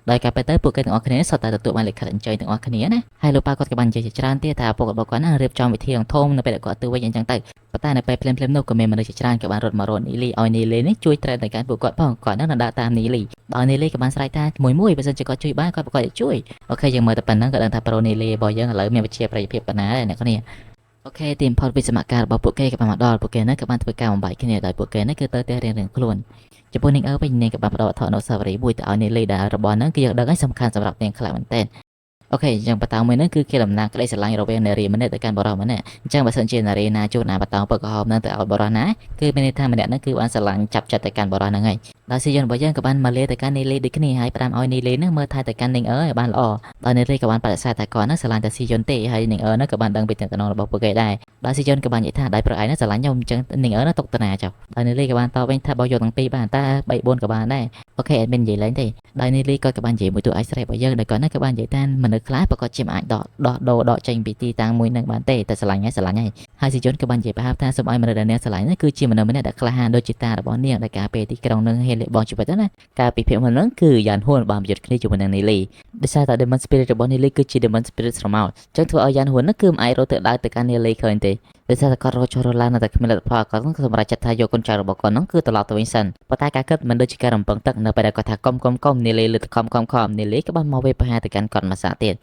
[SPEAKER 1] โดยการไปเตอร์ปลูกกันถึงออกคะแนนสดแต่ตัวมันเลยขัดใจถึงออกคะแนนนะให้ลูกปลากดกับบันเจจานเตี้ยแต่ปกติบอกว่านั่งเรียบจอมวิธีของทมในไปแต่ก่อนตัวไว้ยังจังไตปัตตาในไปเพลมนกกับเมย์มันเลยจานกับบ้านรถมารอนนีลีเอานีลีนี่ช่วยเทรนในการปลูกก่อนพ่อก่อนนั่งด่าตามนีลีตอนนีลีกับบ้านสไลต้ามวยเปอร์เซ็นต์จะก็ช่วยบ้านก็ช่วยโอเคยังเมื่อแต่ปันนั่งกับดังทาปโรนีลีบอยยังเลยเมียไปเชียร์ไปเพียบปัญหาอะไรเนี่ยเขาเนี่ยโอเคเตรียมพอดวิสมัครการบอกปลูกเกกับบ้านดอลปลูกเกนั่นกับบ้านตัวกาวใบแค่เนี่ยโดยปลูกเกนั่นคือเตอร์เตเรียนคล้วนจะพูดนิ่งไปเนี่ยกับบ้านดอลถอนเอาสวัสดีบุยแต่เอาเนี่ยเลยด่าระบอนนั่นคืออย่างดังให้สำคัญสำหรับเนี่ยขลังมันเต้นโอเคยังปะตาวมือนั่นคือเกลำนางก็ได้สลายเราไปในเรียมันเนี่ยแต่การบอลมันเนี่ยจังบัสันเจนเรียนาจูนาปะตาวเปิดกระหอบนั่นแต่เอาบอลนะคือเป็นในทางมันเนี่ยนั่นคือวันสลายจับจัดแต่การบอลนั่นไงดาวซียอนบอยังกับบ้านมาเลแต่การในเลดิคนี่ให้ประดามเอาในเลนั่นเมื่อไทยแต่การหนึ่งบ้านอ๋อตอนในเลกับบ้านปัสสาวะแต่ก่อนนั่นสลายแต่ซียอนเตะให้หนึ่งนั่นกับบ้านดังเป็นแต่นอนระบบโปรแกรมได้ดาวซียอนกับบ้านใหญ่ท่าได้ประไอนั่นสลายยมจังหนึ่งนั่นตกตนาเจ้าตอนในเลกับบ้านต่อเป็นท่าบอลตั้งปีบ้านตาใบบนกับบ้านได้โอเคเป็นใหญ่เลยทีได้ในเลก็กับบ้านใหญ่มวยตัวไอซ์เรย์บอยังแต่ก่อนนั่นกับบ้านใหญ่ท่านมันคล้ายประกอบจิมไอดอจังปีตีตางมวยนั่งบ้านเตะแต่สลายไงให้ซียอนกับบ้านใหญ่ไปหาท่าสมัยมันเดินเนี่ยสลายนั่นคือจิมมันไม่ได้ดักคลาโดยจิตตาบอลเนี่ยแต่การเปที่กระดองนึงเฮเลบอลจุดไปแล้วนะการปิดเพียงมันนั่นคือยานหุ่นบางจุดคลิกอยู่บนในลีดิฉันแต่เดมอนสปิริตบอลในลีคือจีเดมอนสปิริตสมอลจังถือเอายานหุ่นนั่นคือไอโรเตอร์ได้แต่การในลีเคยเตะดิฉันก็รอชอร์ลานาแต่ไม่ได้พอก็ต้องสมรจัตทายคนใจระบบก่อนนั่นคือตลอดตัววินสันพอตายการเกิดมันโดยการรำปังตักในไปได้ก็ถ้าก้มในลีหรือก้มในลีก็บ้านมาเวปหาแต่การก่อนมาสาเตียน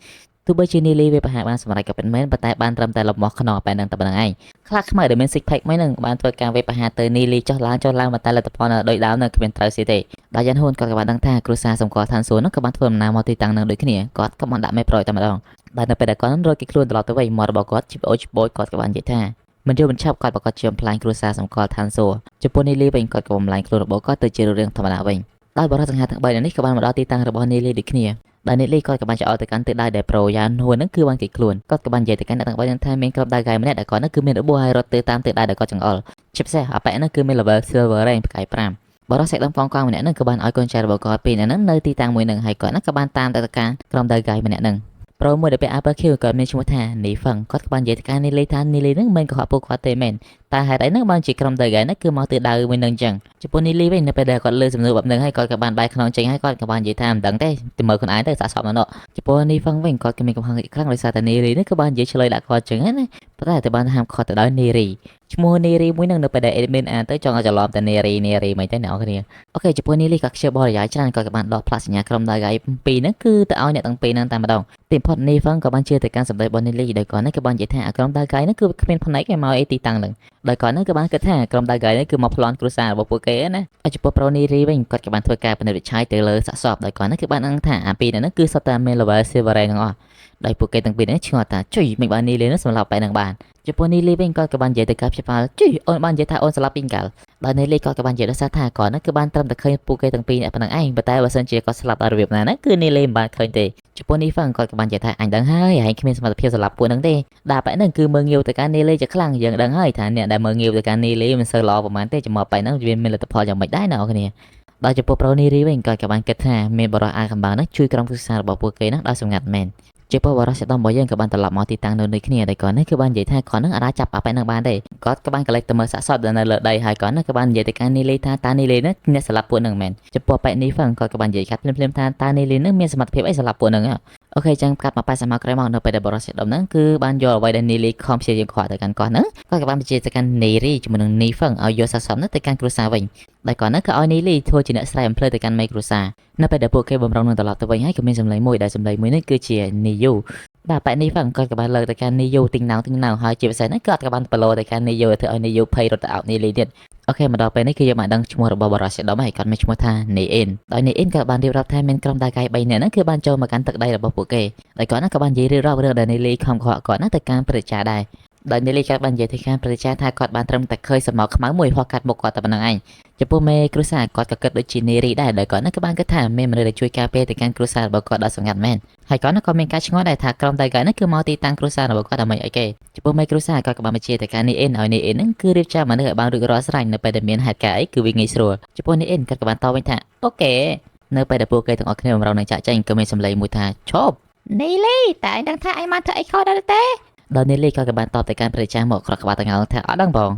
[SPEAKER 1] ทุบชีนีลีเวปหาบ้านสมัยกับเป็นเม้นปะตายบ้านรำแต่ลมหมอกขนอไปนั่งแต่บังไงคลาดมาเดเมนซิกแพ็กไม่หนึ่งบ้านตัวการเวปหาเตอร์นีลีจอล้างมาตายละตะพอโดยดาวนั่นคือเป็นไตรซีเตดายันหุ่นกับบ้านดังท่ากรุษาสมกอทันสวนนั่นกับบ้านเฟิร์มนามอติตังนั่งโดยขี้เหนียกอดกับมันด่าไม่ปล่อยแต่มาดองได้ในไปได้ก่อนนั้นโดยกิครูนตลอดตัวไว้มอร์บอกอดจิบโอจิบอยกอดกับบ้านใหญ่ท่ามันเดียวมันชอบกอดบอกอดเชื่อมพลายครูซาสมกอทันโซจะปนนีลีเป็นกอดกับบ้านลายครูบอกอดตัวเจริญเรื่องธรรมดาเองได้บอกเราสังหารทั้งใบนี้กับบ้านมาดอติตังระบอนนีลีดิขี้เหนียได้ในลีก็กับบ้านจะเอาแต่การติดได้แต่โปรยานหัวนั่นคือบ้านกิครูนก็กับบ้านใหญ่แต่การต่างบ้านยังไทยเมนกับได้ไกลมันเนี่ยแต่ก่อนนั่นคือเมนบัวไฮรถติดตามติดได้แต่ก็จังออลชิปเซ่อาแปะนั่นคือเมนระเบิดเซอร์เวอร์แรงไก่ปรามบอลเสกลำฟองกองมันเนี่ยนั่นคือบ้านอ้อยคนชายระเบิดก่อปีนั้นในตีตังมวยหนึ่งให้ก่อนนั่นกับบ้านตามแต่การกลอมได้ไกลมันเนี่ยหนึ่งโปรมวยเดี๋ยวไปอัพเปอร์คิวก่อนในช่วงท่าหนีฝั่งก็กับบ้านใหญ่แต่การในลีทานในลีนั่นเมนกับหัวปูควาเตเมนแต่หายได้นั่นบ้านจีกลอมได้ไกลนั่นคือมอติดดาวมวยหนึ่งจังจะปนในลีเป็นไปเดี๋ยวก่อนเลยสำนึกแบบหนึ่งให้ก่อนกับบ้านใบขนมจริงให้ก่อนกับบ้านใหญ่ทำดังแต่ติมเมอร์คนไอ้แต่สะสมแล้วเนาะจะปนในฝั่งเป็นก่อนกับมีกำลังอีกครั้งเลยซาแต่ในลีนั่นคือบ้านใหญ่เฉลยหลักก่อนจังนั่นเพราะแต่บ้านทำคอแต่ได้ในลีชั่วโมงในรีมวยนั่งไปได้เอเมนอ่านแต่จองอาจจะล้อมแต่ในรีไม่ได้หนาวกันเนี่ยโอเคจะปนในลีกับเชียร์บอลย้ายชนะก่อนกับบ้านดอพลัสเนี่ยกลอมได้ไกลปีนั่นคือแต่เอาเนี่ยตั้งปีนั่นตามมาดองติมพอดในฝั่งกับบ้านเชื่อแต่การสำเร็จบอลในลีโดยก่อนนั่นกับบ้านใหญ่แท้กลอมได้ไกลนั่นคือเป็นพันไหนแกมาไอตีตังหนึ่งโดยก่อนนั่นกับบ้านกระแทกกลอมได้ไกลนั่นคือมาพลอนกรุษาบอกปูเก๋นะอาจจะปโปรนีรีเป็นก่อนกับบ้านทัวร์การเป็นเด็กชายเตลเลยสะสอบโดยก่อนนั่นคือบ้านอังถ่าปีนั่นคือสตาร์เมลเวอร์เซเวอร์เรนอ๋อโดยปูเก๋ตั้งปีนั้นชื่อว่าช่วยไม่บ้านนี้เลยนั่นสำหรับไปหนึ่งบ้าน ចំពោះនេះលីវិញគាត់ក៏បាននិយាយទៅកាប់ជាប៉ាល់ជីអូនបាននិយាយថាអូនស្លាប់ពីកាលដោយនេះលីគាត់ក៏បាននិយាយដល់សារថាគាត់ហ្នឹងគឺបានត្រឹមតែឃើញពួកគេទាំងពីរអ្នកប៉ុណ្ណឹងឯងប៉ុន្តែបើសិនជាគាត់ស្លាប់ដោយរបៀបណាហ្នឹងគឺនេះលីមិនបានឃើញទេចំពោះនេះហ្វឹងគាត់ក៏បាននិយាយថាអញដឹងហើយឯងគ្មានសមត្ថភាពសម្រាប់ពួកហ្នឹងទេដែលបែបហ្នឹងគឺមើងងាវទៅកាន់នេះលីជាខ្លាំងយើងដឹងហើយថាអ្នកដែលមើងងាវទៅកាន់នេះលីមិនសូវល្អប្រហែលទេចំមកបែបហ្នឹងវាមានលទ្ធផលយ៉ាងម៉េចដែរអ្នកនរគ្នាដោយចំពោះប្រូនីរីវិញគាត់ក៏បានគិតថាមានបរិះអាកំបាំងហ្នឹងជួយក្រុមគ្រួសាររបស់ពួកគេហ្នឹងដោយសម្ងាត់មែនជាពបរោះស្ដំរបស់យើងក៏បានត្រឡប់មកទីតាំងនៅនេះគ្នាតែគាត់នេះគឺបាននិយាយថាគាត់នឹងអាចចាប់ប៉ែនឹងបានទេគាត់ក៏បានកលេចទៅមើលសាកសពដែលនៅលើដីហើយគាត់នឹងក៏បាននិយាយទៅកាន់នីលីថាតានីលីនេះអ្នកស្លាប់ពួកនឹងមែនចំពោះប៉ែនេះហ្វឹងគាត់ក៏បាននិយាយកាត់ភ្លាមៗថាតានីលីនឹងមានសមត្ថភាពអីសម្រាប់ពួកនឹងអូខេចឹងកាត់មកប៉ែសម័យក្រោយមកនៅពេលដែលបរោះស្ដំហ្នឹងគឺបានយកអ្វីដែលនីលីខំព្យាយាមខ្វះទៅកាន់គាត់ហ្នឹងគាត់ក៏បានបញ្ជាទៅកាន់នីរីជាមួយនឹងនីហ្វឹងឲ្យយកសាកសពហ្នឹងទៅកាន់គ្រួសារវិញដោយគាត់ហ្នឹងក៏ឲ្យនីលីធ្វើជាអ្នកស្រែអំភ្លើទៅកាន់មេគ្រួសារនៅពេលដែលពួកគេបំរុងនឹងត្រឡប់ទៅវិញហើយក៏មានសម្លេងមួយដែលសម្លេងមួយនេះគឺជានីយូបាទប៉ែនេះហ្វឹងគាត់ក៏បានលើកទៅកាន់នីយូទិញណៅហើយជាពិសេសហ្នឹងគាត់ក៏បានប្រឡូទៅកាន់នីយូធ្វើឲ្យនីយូភ័យរត់ទៅអោបនីលីទៀតអូខេមកដល់ពេលនេះគឺយើងបានដឹងឈ្មោះរបស់បរិសុទ្ធដុំហើយគាត់មានឈ្មោះថានីអ៊ីនដោយនីអ៊ីនក៏បានរៀបរាប់ថាមានក្រុមតាកាយ3នាក់ហ្នឹងគឺបានចូលមកកាន់ទឹកដីរបស់ពួកគេដោយគាត់ហ្នឹងក៏បាននិយាយរៀបរាប់រឿងដែលនីលីខំខ្វក់គាត់ហ្នឹងទៅកាន់ព្រះចាដែរដោយនីលីក៏បាននិយាយទៅកាន់ព្រះចាថាគាត់បានត្រឹមតែឃើញសំណោខ្មៅមួយហោះកាត់មុខគាត់តែប៉ុណ្្នឹងឯងចំពោះមេគ្រួសារគាត់ក៏គិតដូចជានីរីដែរដោយគាត់ហ្នឹងក៏បានគិតថាមានមនុស្សដែលជួយការពារទៅកាន់គ្រួសាររបស់គាត់ដល់សម្ងាត់មែនហើយគាត់ហ្នឹងក៏មានការឆ្ងល់ដែរថាក្រុមតាកាយហ្នឹងគឺមកទីតាំងគ្រួសាររបស់គាត់ដើម្បីអីគេចំពោះមេគ្រួសារគាត់ក៏បានបញ្ជាទៅកាន់នីអ៊ីនឲ្យនីអ៊ីនហ្នឹងគឺរៀបចំមនុស្សឲ្យបានរួចរាល់ស្រេចនៅពេលដែលមានហេតុការណ៍អីគឺវាងាយស្រួលចំពោះនីអ៊ីនគាត់ក៏បានតបវិញថាអូខេនៅពេលដែលពួកគេទាំងអស់គ្នាបំរុងនឹងចាក់ចែងក៏មានសម្លេងមួយថាឈប់នីលីតែឯងដឹងថាឯងបានធ្វើអីខុសដែរទេដល់នីលីគាត់ក៏បានតបទៅកាន់ព្រះចាមកក្រក់ក្បាលទាំងអស់ថាអត់ដឹងបង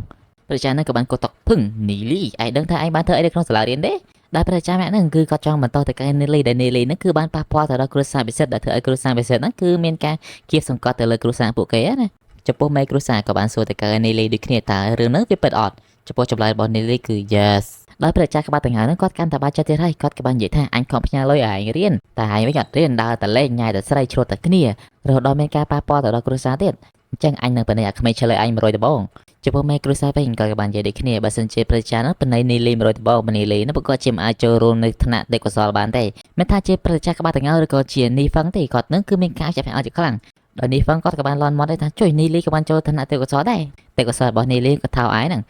[SPEAKER 1] ព្រះចាហ្នឹងក៏បានកត់តកភឹងនីលីឯងដឹងថាឯងបានធ្វើអីនៅក្នុងសាលារៀនទេដែលព្រះចាម្នាក់ហ្នឹងគឺគាត់ចង់បន្តទៅកាន់នីលីដែលនីលីហ្នឹងគឺបានប៉ះពាល់ទៅដល់គ្រួសារពិសិដ្ឋដែលធ្វើឲ្យគ្រួសារពិសិដ្ឋហ្នឹងគឺមានការគៀបសង្កត់ទៅលើគ្រួសារពួកគេណាចំពោះមេគ្រួសារក៏បានសួរទៅកាន់នីលីដូចគ្នាតើរឿងហ្នឹងវាពិតអត់ចំពោះចម្លើយរបស់នីលីគឺ yes ដោយព្រះចាក្បាលទាំងហ្នឹងគាត់កាន់តែបាច់ចិត្តទៀតហើយគាត់ក៏បាននិយាយថាអញខំផ្ញើលុយឲ្យឯងរៀនតែឯងវិញអត់រៀនដើរតែលេងញ៉ាយតែស្រីឆ្លួតតែគ្នារហូតដល់មានការប៉ះពាល់ទៅដល់គ្រួសារទៀតអញ្ចឹងអញនឹងបណៃអាក្មេងឆ្លើយអញ100ដបងចំពោះមេគ្រួសារវិញក៏បាននិយាយដូចគ្នាបើសិនជាព្រះចានោះបណៃនីលី100ដបងនីលីនោះប្រកបជាមិនអាចចូលរួមនៅថ្នាក់ទេពកោសលបានទេមិនថាជាព្រះចាក្បាលទាំងឬក៏ជានីហ្វឹងទេគាត់នឹងគឺមានការចាប់ផ្ដើមជាខ្លាំងដោយនីហ្វឹងគាត់ក៏បានលន់មាត់ដែរថាជួយនីលីក៏បានចូលថ្នាក់ទេពកោសលដែរទេពកោសលរបស់នីលីក៏ថោឯហ្នឹង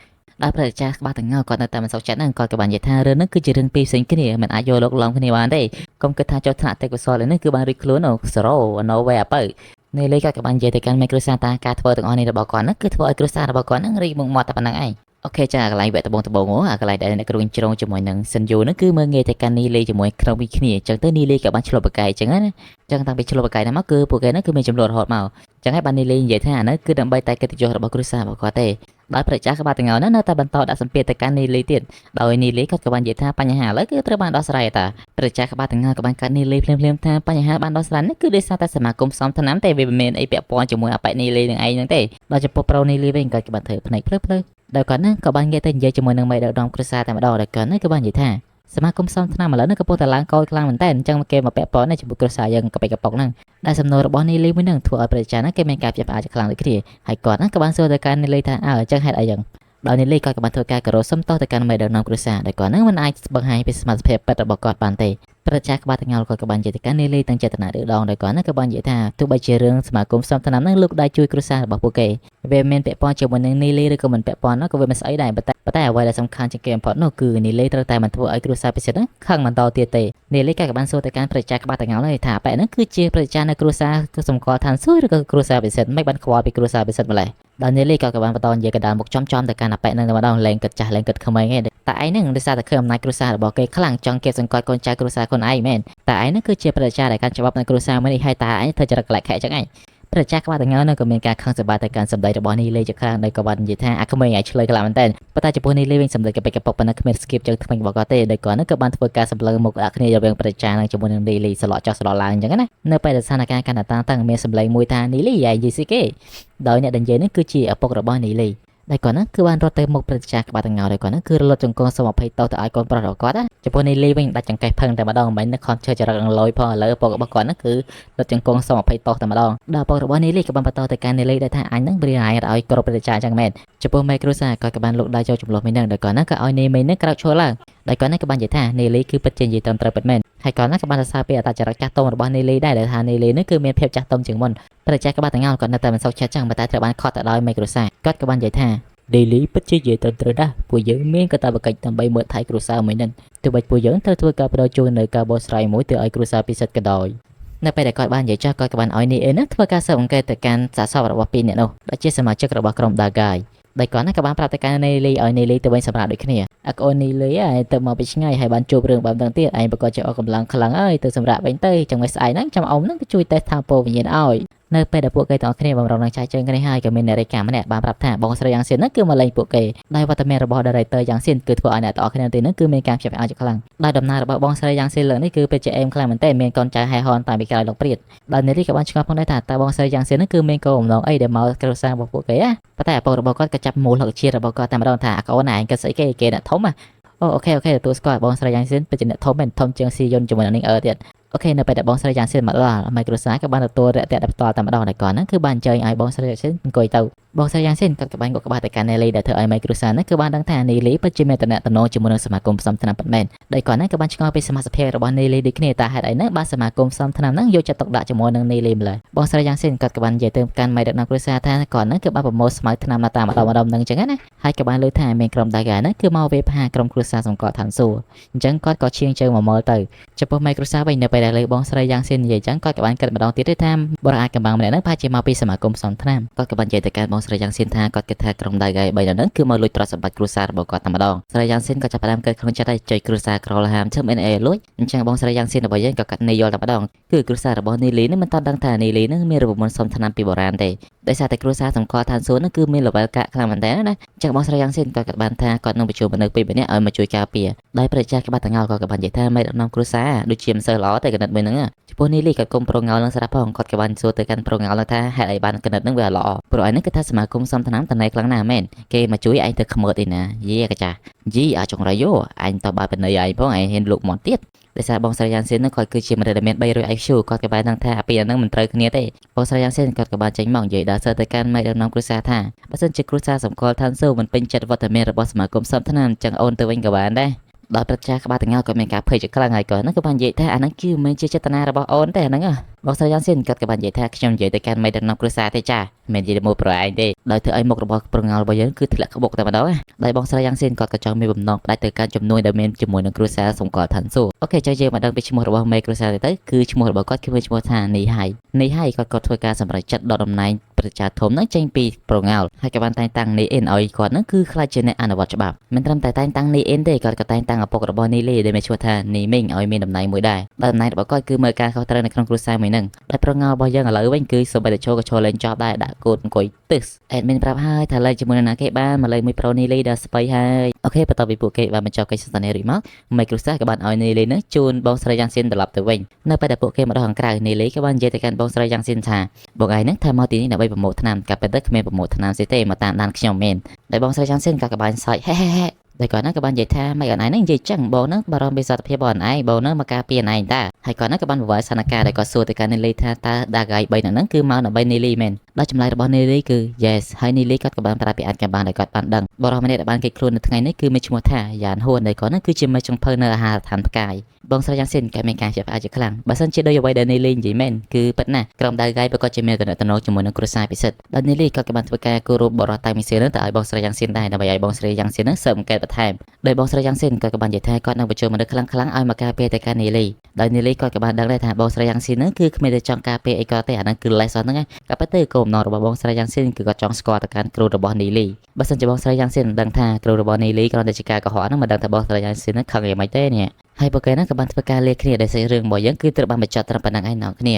[SPEAKER 1] ដោយព្រះចាក្បាលទាំងគាត់នៅតែមិនសុខចិត្តហ្នឹងគាត់ក៏បាននិយាយថារឿងនេះគឺជារឿងពីរផ្សេងគ្នាមិនអាចយកលោកឡំគ្នាបានទេកុំគិតថាចូលថ្នាក់ទេពកោសលនេះគឺបានរួចខ្លួនអូ0 no way អពើនីលីក៏បាននិយាយទៅកាន់មេគ្រួសារតាការធ្វើទាំងអស់នេះរបស់គាត់ហ្នឹងគឺធ្វើឲ្យគ្រួសាររបស់គាត់ហ្នឹងរីកមុខមាត់តែប៉ុណ្្នឹងឯងអូខេចាកន្លែងវគ្គដំបូងអាកន្លែងដែលអ្នកគ្រូជ្រងជាមួយនឹងសិនយូហ្នឹងគឺមើងងាយទៅកាន់នីលីជាមួយក្រុមពីគ្នាអញ្ចឹងទៅនីលីក៏បានឆ្លុះបកាយអញ្ចឹងណាអញ្ចឹងតាំងពីឆ្លុះបកាយហ្នឹងមកគឺពួកគេហ្នឹងគឺមានចំនួនរហូតមកអញ្ចឹងហើយបាននីលីនិយាយថាអានោះគឺដើម្បីតែកិត្តិយសរបស់គ្រួសាររបស់គាត់ទេដោយព្រះចាក្បាលទាំងអស់ហ្នឹងនៅតែបន្តដាក់សម្ពាធទៅកាន់នីលីទៀតដោយនីលីគាត់ក៏បាននិយាយថាបញ្ហាឥឡូវគឺត្រូវបានដោះស្រាយតាព្រះចាក្បាលទាំងអស់ក៏បានកាត់នីលីភ្លាមៗថាបញ្ហាបានដោះស្រាយនេះគឺដោយសារតែសមាគមសំថ្នាំទេវាមិនមែនអីពាក់ព័ន្ធជាមួយអបិនីលីនឹងឯងហ្នឹងទេដល់ចំពោះប្រូនីលីវិញគាត់ក៏បានធ្វើភ្នែកភ្លឺៗដោយគាត់ហ្នឹងក៏បាននិយាយទៅនិយាយជាមួយនឹងមេដឹកនាំគ្រួសារតែម្ដងដោយគាត់ហ្នឹងក៏បាននិយាយថាសមាគមសំថ្នាំឥឡូវនេះក៏ពុះតែឡើងកោយខ្លាំងមែនតើអញ្ចឹងគេមកពាក់ព័ន្ធជាមួយគ្រួសារយើងក៏បែកកប៉ុកហ្នឹងដែលសំណួររបស់នីលីមួយហ្នឹងធ្វើឲ្យប្រជាជនហ្នឹងគេមានការផ្ទះផ្អើលខ្លាំងដូចគ្នាហើយគាត់ហ្នឹងក៏បានសួរទៅកាន់នីលីថាអើអញ្ចឹងហេតុអីយ៉ាងដោយនីលីគាត់ក៏បានធ្វើការគោរពសុំទោសទៅកាន់មេដឹកនាំគ្រួសារដោយគាត់ហ្នឹងមិនអាចបង្ហាញពីសមត្ថភាពពិតរបស់គាត់បានទេប្រជាក្បាលទាំងអស់គាត់ក៏បាននិយាយទៅកាន់នីលីទាំងចេតនាឬដងដោយគាត់ហ្នឹងក៏បាននិយាយថាទោះបីជារឿងសមាគមសំថ្នាំហ្នឹងលោកដៃជួយគ្រួសាររបស់ពួកគេវាមានពាក់ព័ន្ធជាមួយនឹងនីលីឬក៏មិនពាក់ព័ន្ធនោះក៏វាមិនស្អីដែរប៉ុន្តែអ្វីដែលសំខាន់ជាងគេបំផុតនោះគឺនីលីត្រូវតែមិនធ្វើឲ្យគ្រួសារពិសិដ្ឋហ្នឹងខឹងបន្តទៀតទេនីលីក៏បានសួរទៅកាន់ប្រជាក្បាលទាំងអស់ថាបែបហ្នឹងគឺជាប្រជានៅគ្រួសារគឺសម្គាល់ឋានសួគ៌ឬក៏គ្រួសារពិសិដ្ឋមិនបានខ្វល់ពីគ្រួសារពិសិដ្ឋម្លេះដល់នីលីក៏បានបន្តនិយាយកណ្ដាលមុខចំទៅកាន់អបិនឹងម្ដងលែងគិតចាស់លែងគិតក្មេងឯងតែឯងហ្នឹងដោយសារតែឃើញអំណាចគ្រួសាររបស់គេខ្លាំងចង់គេសង្កត់កូនចៅគ្រួសារខ្លួនឯងមែនតែឯងហ្នឹងគឺជាប្រជាដែលកាន់ច្បាប់នៅគ្រួសារមួយនេះហើយតែឯងធ្វើចរិតកលក្ខៈអញ្ចឹងឯងប្រជាក្បាលទាំងហ្នឹងក៏មានការខឹងសម្បាទៅកាន់សម្ដីរបស់នីលីជាខ្លាំងដោយក៏បាននិយាយថាអាក្មេងឯងឆ្លើយខ្លាំងមែនតើប៉ុន្តែចំពោះនីលីវិញសម្ដីកប៉ិចកប៉ុកប៉ុណ្ណឹងគ្មាន skip ចឹងថ្មីរបស់គាត់ទេដោយគាត់ហ្នឹងក៏បានធ្វើការសម្លឹងមុខដាក់គ្នារវាងប្រជានឹងជាមួយនឹងនីលីសឡកចោះសឡកឡើងអញ្ចឹងណានៅពេលដែលស្ថានភាពកាន់តែតានតឹងមានសម្លេងមួយថានីលីឯងយីស៊ីគេដោយអ្នកដែលនិយាយនេះគឺជាឪពុករបស់នីលីដែលគាត់ហ្នឹងគឺបានរត់ទៅមុខប្រជាក្បាលទាំងអស់ដោយគាត់ហ្នឹងគឺរលត់ចង្គង់សុំអភ័យទោសទៅឲ្យកូនប្រុសរបស់គាត់ណាចំពោះនីលីវិញដាច់ចង្កេះផឹងតែម្ដងមិនមែនខំឈើចរិតនឹងលយផងឥឡូវឪពុករបស់គាត់ហ្នឹងគឺរត់ចង្គង់សុំអភ័យទោសតែម្ដងដល់ឪពុករបស់នីលីក៏បានបន្តទៅកាន់នីលីដែលថាអញហ្នឹងព្រាយឲ្យគ្រប់ប្រជាអញ្ចឹងមែនចំពោះមេគ្រួសារគាត់ក៏បានលុកដៃចូលចំលោះមីនឹងដោយគាត់ហ្នឹងក៏ឲ្យនីមីនឹងក្រោកឈរឡើង ដោយគាត់នេះក៏បាននិយាយថានីលីគឺពិតជានិយាយត្រឹមត្រូវពិតមែនហើយគាត់នេះក៏បានសរសើរពីអត្តចរិតចាស់ទុំរបស់នីលីដែរដែលថានីលីនេះគឺមានភាពចាស់ទុំជាងមុនប្រជាក្បាត់ទាំងអស់គាត់នៅតែមិនសូវឆាត់ចឹងប៉ុន្តែត្រូវបានខត់ទៅដោយមេគ្រួសារគាត់ក៏បាននិយាយថានីលីពិតជានិយាយត្រឹមត្រូវដែរពួកយើងមានកាតព្វកិច្ចដើម្បីមើលថែគ្រួសារមួយនឹងទោះបីពួកយើងត្រូវធ្វើការបដូរជូននៅការបោះស្រាយមួយទៅឲ្យគ្រួសារពិសិដ្ឋក៏ដោយនៅពេលដែលគាត់បាននិយាយចោះគាត់ក៏បានឲ្យនីអេនធ្វើការស៊ើបអង្កេតទៅកាន់សាកសពរបស់ពីរនាក់នោះដែលជាសមាជិករបស់ក្រុម Dagai ដោយគាត់ក៏បានប្រាប់ទៅកាន់នីលីឲ្យនីលីទៅវិញសម្រាប់ដូចគ្នាអកូននីលីឯងទៅមកពីឆ្ងាយហើយបានជួបរឿងបែបហ្នឹងទៀតឯងប្រកាសជាអស់កម្លាំងខ្លាំងហើយទៅសម្រាប់វិញទៅចាំឲ្យស្អែកហ្នឹងចាំអ៊ំហ្នឹងទៅជួយតេស្តថាពោវិញ្ញាណឲ្យនៅពេលដែលពួកគេទាំងអស់គ្នាបំរុងនឹងចែកជើងគ្នាហើយក៏មាននារីកាម្នាក់បានប្រាប់ថាបងស្រីយ៉ាងសៀនហ្នឹងគឺមកលេងពួកគេដោយវត្តមានរបស់ Director យ៉ាងសៀនគឺធ្វើឲ្យអ្នកទាំងអស់គ្នាទីហ្នឹងគឺមានការភ្ញាក់ផ្អើលជាខ្លាំងដោយដំណើររបស់បងស្រីយ៉ាងសៀនលើកនេះគឺពិតជាអេមខ្លាំងមែនទែនមានកូនចៅហែហនតាមពីក្រោយលោកព្រាតដោយនារីក៏បានឆ្ងល់ផងដែរថាតើបងស្រីយ៉ាងសៀនហ្នឹងគឺមានកូនបំណងអីដែលមកគ្រួសាររបស់ពួកគេប៉ុន្តែឪពុករបស់គាត់ក៏ចាប់មូលហកជាតិរបស់គាត់តែម្ដងថាកូនឯងគិតស្អីគេអ្នកធំអូខេទទួលស្គាល់បងស្រីយ៉ាងសៀនពិតជាអ្នកធំមែនធំជាងស៊ីយុនជាមួយនឹងនេះទៀតអូខេនៅពេលដែលបងស្រីយ៉ាងសៀនមកដល់ម៉ៃគ្រួសារក៏បានទទួលរាក់ទាក់ដល់ផ្ទាល់តែម្ដងតែគាត់ហ្នឹងគឺបានអញ្ជើញឲ្យបងស្រីយ៉ាងសៀនអង្គុយទៅបងស្រីយ៉ាងសៀនគាត់ក៏បានក៏ទៅកាន់នេលីដែលធ្វើឲ្យម៉ៃគ្រួសារហ្នឹងគឺបានដឹងថានេលីពិតជាមានតំណែងជាមួយនឹងសមាគមផ្សំថ្នាំពិតមែនដោយគាត់ហ្នឹងក៏បានឆ្ងល់ពីសមាជិករបស់នេលីដូចគ្នាតែហេតុអីហ្នឹងបានសមាគមផ្សំថ្នាំហ្នឹងយកចិត្តទុកដាក់ជាមួយនឹងនេលីម្ល៉េះបងស្រីយ៉ាងសៀនគាត់ក៏បាននិយាយទៅកាន់ម៉ៃដឹកនាំគ្រួសារថាគាត់ហ្នឹងគឺបានប្រមូលស្មៅថ្នាំតាមម្ដងហ្នឹងអញ្ចឹងណាហើយក៏បានលើថាមានក្រុមដាហ្គាហ្នឹងគឺមកវាផាក្រុមគ្រួសារសម្គាល់ឋានសួគ៌អញ្ចឹងគាត់ក៏ឈៀងជើងមកមើលទៅចំពោះម៉ៃគ្រួសារវិញនៅពេលដែលលើបងស្រីយ៉ាងសៀននិយាយចឹងគាត់ក៏បានគិតម្ដងទៀតទេថាបរិយាកំបាំងម្នាក់ហ្នឹងប្រហែលជាមកពីសមាគមផ្សំថ្នាំគាត់ក៏បាននិយាយទៅកាន់បងស្រីយ៉ាងសៀនថាគាត់គិតថាក្រុមដាហ្គា3ហ្នឹងគឺមកលួចទ្រព្យសម្បត្តិគ្រួសាររបស់គាត់តែម្ដងស្រីយ៉ាងសៀនក៏ចាប់ផ្ដើមគិតក្នុងចិត្តថាចុយគ្រួសារក្រលហាមធ្វើ NA លួចអញ្ចឹងបងស្រីយ៉ាងសៀនរបស់យើងក៏កាត់នីយល់តែម្ដងគឺគ្រួសាររបស់នីលីនេះមិនតាន់ដឹងថានីលីនេះមានរូបមន្តសុំថ្នាំពីបុរាណទេដោយសារតែគ្រួសារសម្គាល់ឋានសួគ៌នេះគឺមានល្បិលកាក់ខ្លាំងមែនតើណាអញ្ចឹងបងស្រីយ៉ាងសៀនក៏គិតបានថាគាត់នឹងបញ្ជូនមនុស្សពីរនាក់ឲ្យមកជួយការពារដោយប្រជាក្បាត់ទាំងអស់ក៏បាននិយាយថាមេដឹកនាំគ្រួសារដូចជាមិនសូវល្អតែកណិតមួយហ្នឹងចំពោះនីលីក៏គុំប្រងោលនឹងស្រាប់ផងគាត់ក៏បានសួរទៅកាន់ប្រងោលថាហេតុអីបានកណិតហ្នឹងវាល្អព្រោះឯនេះគឺថាសមាគមសំថ្នាំតណៃខ្លាំងណាស់មែនគេមកជួយឯងទៅខ្មើតឯណាយេកាចាយីអាចងរយោអញតបើបណៃឯងផងឯងហ៊ានលុកមកទៀតដោយសារបងស្រីយ៉ាងសៀននឹងគាត់គឺជាមនុស្សដែលមាន300 IQ គាត់ក៏បានដឹងថាពីអាហ្នឹងមិនត្រូវគ្នាទេបងស្រីយ៉ាងសៀនគាត់ក៏បានចេញមកនិយាយដល់សើទៅកាន់ម៉ែដឹកនាំគ្រួសារថាបើសិនជាគ្រួសារសម្គាល់ឋានសួគ៌មិនពេញចិត្តវត្តមានរបស់សមាគមសំថ្នាំចឹងអូនទៅវិញក៏បានដែរដោយប្រជាក្បាត់ទាំងអស់ក៏មានការភ័យជាខ្លាំងហើយគាត់ហ្នឹងក៏បាននិយាយថាអាហ្នឹងគឺមិនជាចេតនារបស់អូនទេអាហ្នឹងបងស្រីយ៉ាងសៀនគាត់ក៏បាននិយាយថាខ្ញុំនិយាយទៅកាន់ម៉ែដឹកនាំគ្រួសារទេចាមិននិយាយទៅមួយប្រឯងទេដោយធ្វើឲ្យមុខរបស់ប្រងល់របស់យើងគឺធ្លាក់ក្បុកតែម្ដងដោយបងស្រីយ៉ាងសៀនគាត់ក៏ចង់មានបំណងផ្ដាច់ទៅកាន់ជំនួយដែលមានជាមួយនឹងគ្រួសារសម្គាល់ឋានសួគ៌អូខេចុះយើងមកដឹងពីឈ្មោះរបស់ម៉ែគ្រួសារទៅគឺឈ្មោះរបស់គាត់គឺឈ្មោះថានីហៃគាត់ក៏ធ្វើការសម្រេចចិត្តដកតំណែងប្រជាធំនឹងចេញពីប្រងល់ហើយក៏បានតែងតាំងនីអ៊ីនឲ្យគាត់នឹងគឺខ្លាចជាអ្នកអនុវត្តច្បាប់មិនត្រឹមតែងតាំងនីអ៊ីនទេគាត់ក៏តែងតាំងឪពុករបស់នីលីដែលមានឈ្មោះថានីមីងឲ្យមានតំណែងមួយដែរដោយតំណែងរបស់គាត់គឺមើលការខុសត្រូវនៅក្នុងគ្រួសារមួយនឹងដោយប្រងល់របស់យើងឥឡូវវិញគឺសូម្បីតែចូលក៏ចូលលេងចោលដែរដាក់កូនអង្គុយទឹះអេដមីនប្រាប់ហើយថាលេងជាមួយនឹងណាគេបានមកលេងមួយប្រូនីលីដល់ស្បៃហើយអូខេបន្ទាប់ពីពួកគេបានបញ្ចប់កិច្ចសន្ទនារួចមកម៉ៃគ្រួសារក៏បានឲ្យនីលីនឹងជូនបងស្រីយ៉ាងសៀនត្រឡប់ទៅវិញនៅពេលដែលពួកគេមកដល់ខាងក្រៅនីលីក៏បាននិយាយទៅកាន់បងស្រីយ៉ាងសៀនថាបងឯងនឹងថាមកទីនេះដើម្បីប្រមូលថ្នាំកាពិតទៅគ្មានប្រមូលថ្នាំស្អីទេមកតាមដានខ្ញុំមែនដោយបងស្រីយ៉ាងសៀនក៏បានសើចហេដោយគាត់ហ្នឹងក៏បាននិយាយថាម៉េចអនឯងហ្នឹងនិយាយចឹងបងហ្នឹងបារម្ភពីសុខភាពបងឯងបងហ្នឹងមកការពារអនឯងតាហើយគាត់ហ្នឹងក៏បានបវរស្ថានភាពដែលគាត់សួរទៅកាន់នីលីថាតើដាហ្គាយ3ហ្នឹងគឺមកដើម្បីនីលីមែនដោយចម្លើយរបស់នីលីគឺ yes ហើយនីលីគាត់ក៏បានប្រាប់ពីអាចកំបាំងដែលគាត់បានដឹងបរិសម្នាក់ដែលបានគេខ្លួននៅថ្ងៃនេះគឺមានឈ្មោះថាយ៉ានហួនដែលគាត់ហ្នឹងគឺជាមេចុងភៅនៅអាហារដ្ឋានផ្កាយបងស្រីយ៉ាងសៀនក៏មានការជាផ្អើលជាខ្លាំងបើសិនជាដោយអ្វីដែលនីលីនិយាយមែនគឺពិតណាស់ក្រុមដាហ្គាយប្រកាសជាមានតំណែងជាមួយនឹងគ្រួសារពិសិដ្ឋដោយនីលីគាត់ក៏បានធ្វើការគោរពបរិយាតែមីសៀនទៅឲ្យបងស្រីយ៉ាងសៀនដែរដើម្បីឲ្យបងស្រីយ៉ាងសៀនហ្នឹងស៊ើបអង្កេតបន្ថែមដោយបងស្រីយ៉ាងសៀនគាត់ក៏បាននិយាយថាគាត់នឹងបញ្ចូលមនុស្សខ្លាំងៗឲ្យមកការពារទៅកាន់នីលីដោយនីលីគាត់ក៏បានដឹងដែរថាបងស្រីយ៉ាងសៀនហ្នឹងគឺគ្មានតែចង់ការពារអីក៏ទេអាហ្នឹងគឺ lesson ហ្នឹងក៏ប៉ុន្តែគោលបំណងរបស់បងស្រីយ៉ាងសៀនគឺគាត់ចង់ស្គាល់ទៅកាន់គ្រូរបស់នីលីបើសិនជាបងស្រីយ៉ាងសៀនដឹងថាគ្រូរបស់នីលីគ្រាន់តែជាការកុហកហ្នឹងមិនដឹងថាបងស្រីយ៉ាងសៀនហ្នឹងខឹងយ៉ាងម៉េចទេនេះហើយពួកគេហ្នឹងក៏បានធ្វើការលាគ្នាដែលសាច់រឿងរបស់យើងគឺត្រូវបានបញ្ចប់ត្រឹមប៉ុណ្្នឹងឯងអ្នកគ្នា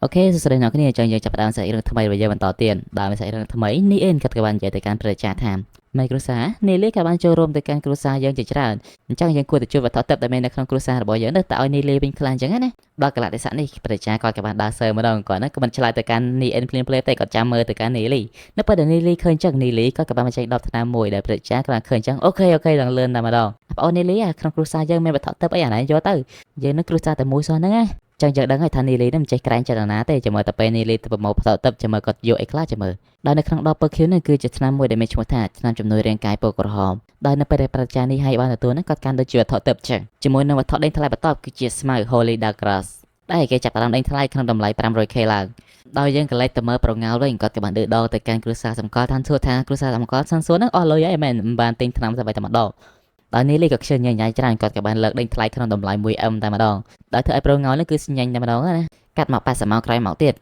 [SPEAKER 1] អូខេសួស្តីអ្នកគ្នាអញ្ចឹងយើងចាប់ផ្ដើមសាច់រឿងថ្មីរបស់យើងបន្តទៀតដោយសាច់រឿងថ្មីនេះអេនគាត់ក៏បាននិយាយទៅកាន់ប្រជាថាម៉ៃគ្រួសារនីលីក៏បានចូលរួមទៅកាន់គ្រួសារយើងជាច្រើនអញ្ចឹងយើងគួរតែជួយវត្ថុទិព្វដែលមាននៅក្នុងគ្រួសាររបស់យើងទៅឲ្យនីលីវិញខ្លះអញ្ចឹងណាដល់កលៈទេសៈនេះប្រជាគាត់ក៏បានដើរសើម្ដងគាត់ណាក៏មិនឆ្លើយទៅកាន់នីអេនភ្លាមៗទេគាត់ចាំមើលទៅកាន់នីលីនៅពេលដែលនីលីឃើញអញ្ចឹងនីលីគាត់ក៏បានបញ្ចេញដបថ្នាំមួយដែលប្រជាគាត់បានឃើញអញ្ចឹងអូខេឡើងលឿនតែម្ដងបងអូននីលីក្នុងគ្រួសារយើងមានវត្ថុទិព្វអីអាណាយកទៅយើងនឹងគ្រួសារតែមួយសោះហ្នឹងណា ចឹងយើងដឹងហើយថានីលីនេះមិនចេះក្រែងចលនាទេចាំមើលតែពេលនីលីទៅប្រមូលផ្សោតទឹកចាំមើលគាត់យកអីខ្លះចាំមើលដោយនៅក្នុងដបពើខៀវនេះគឺជាឆ្នាំមួយដែលមានឈ្មោះថាឆ្នាំជំនួយរាងកាយពណ៌ក្រហមដោយនៅពេលដែលប្រជាចារនេះឲ្យបានទទួលហ្នឹងគាត់កាន់ដូចជាវត្ថុទឹកចឹងជាមួយនឹងវត្ថុដេញថ្លៃបន្ទាប់គឺជាស្មៅ Holy Darkgrass ដែលគេចាប់ផ្ដើមដេញថ្លៃក្នុងតម្លៃ 500k ឡើងដោយយើងក៏លេចទៅមើលប្រងើលវិញគាត់ក៏បានឌឺដងទៅកាន់គ្រួសារសម្គាល់ឋានសួគ៌ថាគ្រួសារសម្គាល់ឋានសួគ៌ហ្នឹងអស់លុយហើយមិនបានទិញថ្នាំតែម្ដងដោយនេះលីក៏ខ្ជិលញ៉ៃច្រើនគាត់ក៏បានលើកដេញថ្លៃក្នុងតម្លៃ 1M តែម្ដងដោយធ្វើឲ្យប្រងើលនេះគឺញ៉ាញ់តែម្ដងណាកាត់មក80ម៉ោងក្រោយមកទៀត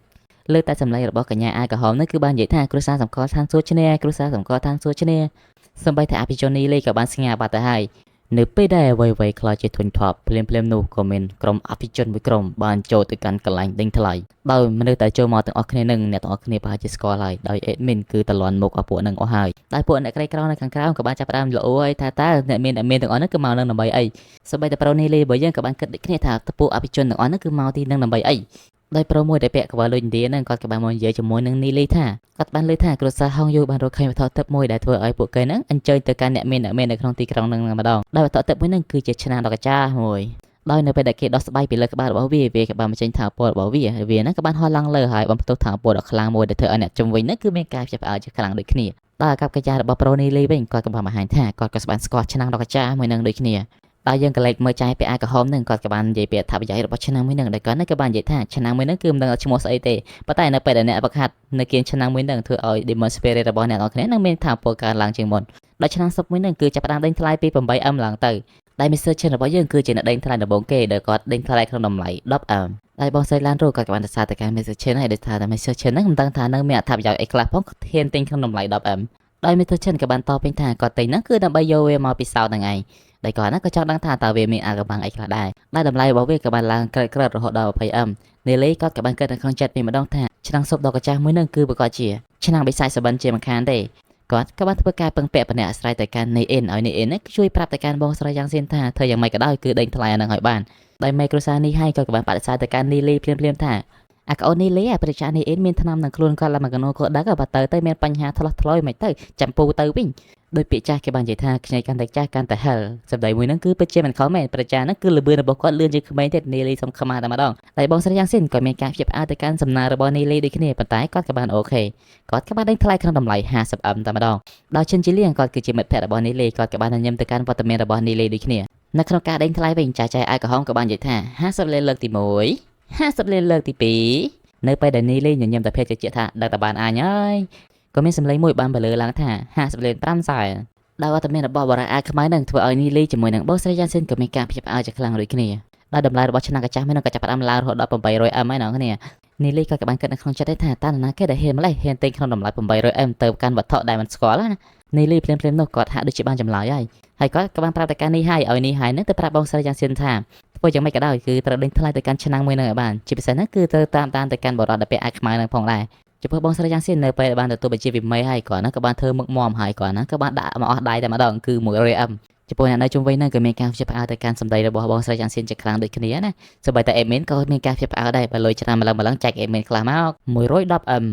[SPEAKER 1] លើតែសម្លេងរបស់កញ្ញាអាក្រហមនេះគឺបាននិយាយថាគ្រួសារសម្គាល់ឋានសួគ៌ឈ្នះគ្រួសារសម្គាល់ឋានសួគ៌ឈ្នះសម្បីតែអភិជននេះលីក៏បានស្ងាបាត់ទៅហើយនៅពេលដែលអ្វីៗខ្លាចជាធុញថប់ភ្លាមនោះក៏មានក្រុមអភិជនមួយក្រុមបានចូលទៅកាន់កន្លែងដេញថ្លៃដោយមនុស្សតែចូលមកទាំងអស់គ្នានឹងអ្នកទាំងអស់គ្នាប្រហែលជាស្គាល់ហើយដោយ admin គឺតលន់មុខពួកនឹងអស់ហើយតែពួកអ្នកក្រីក្រនៅខាងក្រៅក៏បានចាប់ផ្ដើមល្អហើយថាតើអ្នកមានទាំងអស់នោះគឺមកនឹងដើម្បីអីសម្បីតែប្រូនីលីរបស់យើងក៏បានគិតដូចគ្នាថាពួកអភិជនទាំងអស់នោះគឺមកទីនឹងដើម្បីអីដោយប្រូមួយដែលពាក់កវ៉ាលុយឥណ្ឌាហ្នឹងគាត់ក៏បានមកនិយាយជាមួយនឹងនីលីថាគាត់បានលើថាគ្រួសារហងយូបានរកឃើញវត្ថុទឹកមួយដែលធ្វើឲ្យពួកគេហ្នឹងអញ្ជើញទៅកាន់អ្នកមាននៅក្នុងទីក្រុងហ្នឹងម្ដងដោយវត្ថុទឹកមួយហ្នឹងគឺជាឆ្នាំងដកចាមួយដោយនៅពេលដែលគេដោះស្បែកពីលើក្បាលរបស់វាក៏បានបញ្ចេញថាពណ៌របស់វាហ្នឹងក៏បានហោះឡើងលើហើយបានផ្ទុះថាពណ៌ដ៏ខ្លាំងមួយដែលធ្វើឲ្យអ្នកជំវិញហ្នឹងគឺមានការភ្ញាក់ផ្អើលជាខ្លាំងដូចគ្នាដោយអាកប្បកិរិយារបស់ប្រូនីលីវិញគាត់ក៏បានបង្ហាញថាគាត់ក៏បានស្គាល់ឆ្នាំងដកចាមួយហ្នឹងដូចគ្នាដោយយើងក៏លេចមើលចាយពាក្យអាក្រហមនឹងគាត់ក៏បាននិយាយពីអត្ថប្រយោជន៍របស់ឆ្នាំមួយនឹងដែលគាត់ក៏បាននិយាយថាឆ្នាំមួយនឹងគឺមិនដឹងឈ្មោះស្អីទេប៉ុន្តែនៅពេលដែលអ្នកបង្ហាត់នៅគៀងឆ្នាំមួយនឹងធ្វើឲ្យ Demon Spirit របស់អ្នកនរគ្នានឹងមានថាពលកើនឡើងជាងមុនដោយឆ្នាំសុបមួយនឹងគឺចាប់ផ្ដើមដេញថ្លៃពី 8M ឡើងទៅដែល Mr. Chen របស់យើងគឺជាអ្នកដេញថ្លៃដំបូងគេដែលគាត់ដេញថ្លៃក្នុងតម្លៃ 10M ដោយបងស្រីឡានរੂគាត់ក៏បានសរសើរទៅកាន់ Mr. Chen ហើយដោយថា Mr. Chen នឹងមិនដឹងថានៅមានអត្ថប្រយោជន៍អីខ្លះផងគាត់ហ៊ានទិញក្នុងតម្លៃ 10M ដោយ Mr. Chen ក៏បានតបវិញថាគាត់ទិញហ្នឹងគឺដើម្បីយកវាមកពិសោធន៍ហ្នឹងឯងដែលគាត់ណាក៏ចង់ដឹងថាតើវាមានអារម្មណ៍អីខ្លះដែរដែលតម្លៃរបស់វាក៏បានឡើងក្រឹតរហូតដល់ 20M នេលីគាត់ក៏បានគិតនៅក្នុងចិត្តពីម្ដងថាឆ្នាំងស៊ុបដ៏កាចាស់មួយនឹងគឺប្រកាសជាឆ្នាំងបិសាចសុបិនជាមិនខានទេគាត់ក៏បានធ្វើការពឹងពាក់ម្នាក់អាស្រ័យទៅកាន់នីអ៊ិនឲ្យនីអ៊ិននេះជួយប្រាប់ទៅកាន់បងស្រីយ៉ាងសៀនថាធ្វើយ៉ាងម៉េចក៏ដោយគឺដេញថ្លៃអានឹងឲ្យបានដោយមេគ្រួសារនេះហើយគាត់ក៏បានបដិសេធទៅកាន់នីលីភ្លាមថាអាកអូននីលីអាប្រជានេះអ៊ិនមានថ្នាំនឹងខ្លួនគាត់ឡើងមកកណូគាត់ដឹងបើទៅមានបញ្ហាឆ្លោះឆ្លោយមិនទៅចាំពូទៅវិញដោយពាក្យចាស់គេបាននិយាយថាខ្ញីកាន់តែចាស់កាន់តែហិលសម្ដីមួយហ្នឹងគឺពិតជាមិនខុសមែនប្រជាហ្នឹងគឺលឿនរបស់គាត់លឿនជាងក្មេងទៀតនីលីសំខាន់តែម្ដងតែបងស្រីយ៉ាងស៊ីនក៏មានការភ្ញាក់ផ្អើលទៅកាន់សំណើរបស់នីលីដូចគ្នាប៉ុន្តែគាត់ក៏បានអូខេគាត់ក៏បានដេញថ្លៃក្នុងតម្លៃ 50M តែម្ដងដោយចិនជីលៀងគាត់គឺជាមិត្តភក្តិរបស់នីលីគាត់ក៏បានញញឹមទៅកាន់វត្តមានរបស់នីលីដូចគ្នានៅក្នុងការដេញថ្លៃវិញចាយអាយក្រហមក៏បាននិយាយថា50លានលើកទី1 50លានលើកទី2នៅពេលដែលនីលីញញឹមតែភេទជាថាដឹកតែបានអញហើយក៏មានសម្លេងមួយបានបលើឡើងថា50លាន5សែនដោយវត្តមានរបស់បារ៉ាអាខ្មែរនឹងធ្វើឲ្យនីលីជាមួយនឹងបងស្រីយ៉ាងស៊ីនក៏មានការភ្ញាក់ផ្អើលជាខ្លាំងដូចគ្នាដោយតម្លៃរបស់ឆ្នាំងកាចាស់មួយនឹងក៏ចាប់ផ្ដើមឡើងរហូតដល់ 800M ហើយបងគ្នានីលីក៏បានគិតនៅក្នុងចិត្តថាតើនរណាគេដែលហ៊ានម្លេះហ៊ានទិញក្នុងតម្លៃ 800M ទៅកាន់វត្ថុដែលមិនស្គាល់ណានីលីភ្លាមនោះគាត់ហាក់ដូចជាបានចម្លើយហើយគាត់ក៏បានប្រាប់ទៅកាន់នេះហើយឲ្យនេះហើយនឹងទៅប្រាប់បងស្រីយ៉ាងស៊ីនថាធ្វើយ៉ាងម៉េចក៏ដោយគឺត្រូវដេញថ្លៃទៅកាន់ឆ្នាំងមួយនឹងឲ្យបានជាពិសេសហ្នឹងគឺត្រូវតាមទៅកាន់បរិបទដែលពាក់អាវខ្មៅនឹងផងដែរចំពោះបងស្រីយ៉ាងស៊ីននៅពេលបានទទួលបញ្ជាវិមេហើយគាត់ហ្នឹងក៏បានធ្វើមុខមាំហើយគាត់ហ្នឹងក៏បានដាក់មកអស់ដៃតែម្ដងគឺ 100M ចំពោះអ្នកនៅជុំវិញហ្នឹងក៏មានការភ្ញាក់ផ្អើលទៅកាន់សម្ដីរបស់បងស្រីយ៉ាងស៊ីនជាខ្លាំងដូចគ្នាណាសូម្បីតែ admin ក៏មានការភ្ញាក់ផ្អើលដែរបើលុយច្រើនម្លឹងចែក admin ខ្លះមក 110M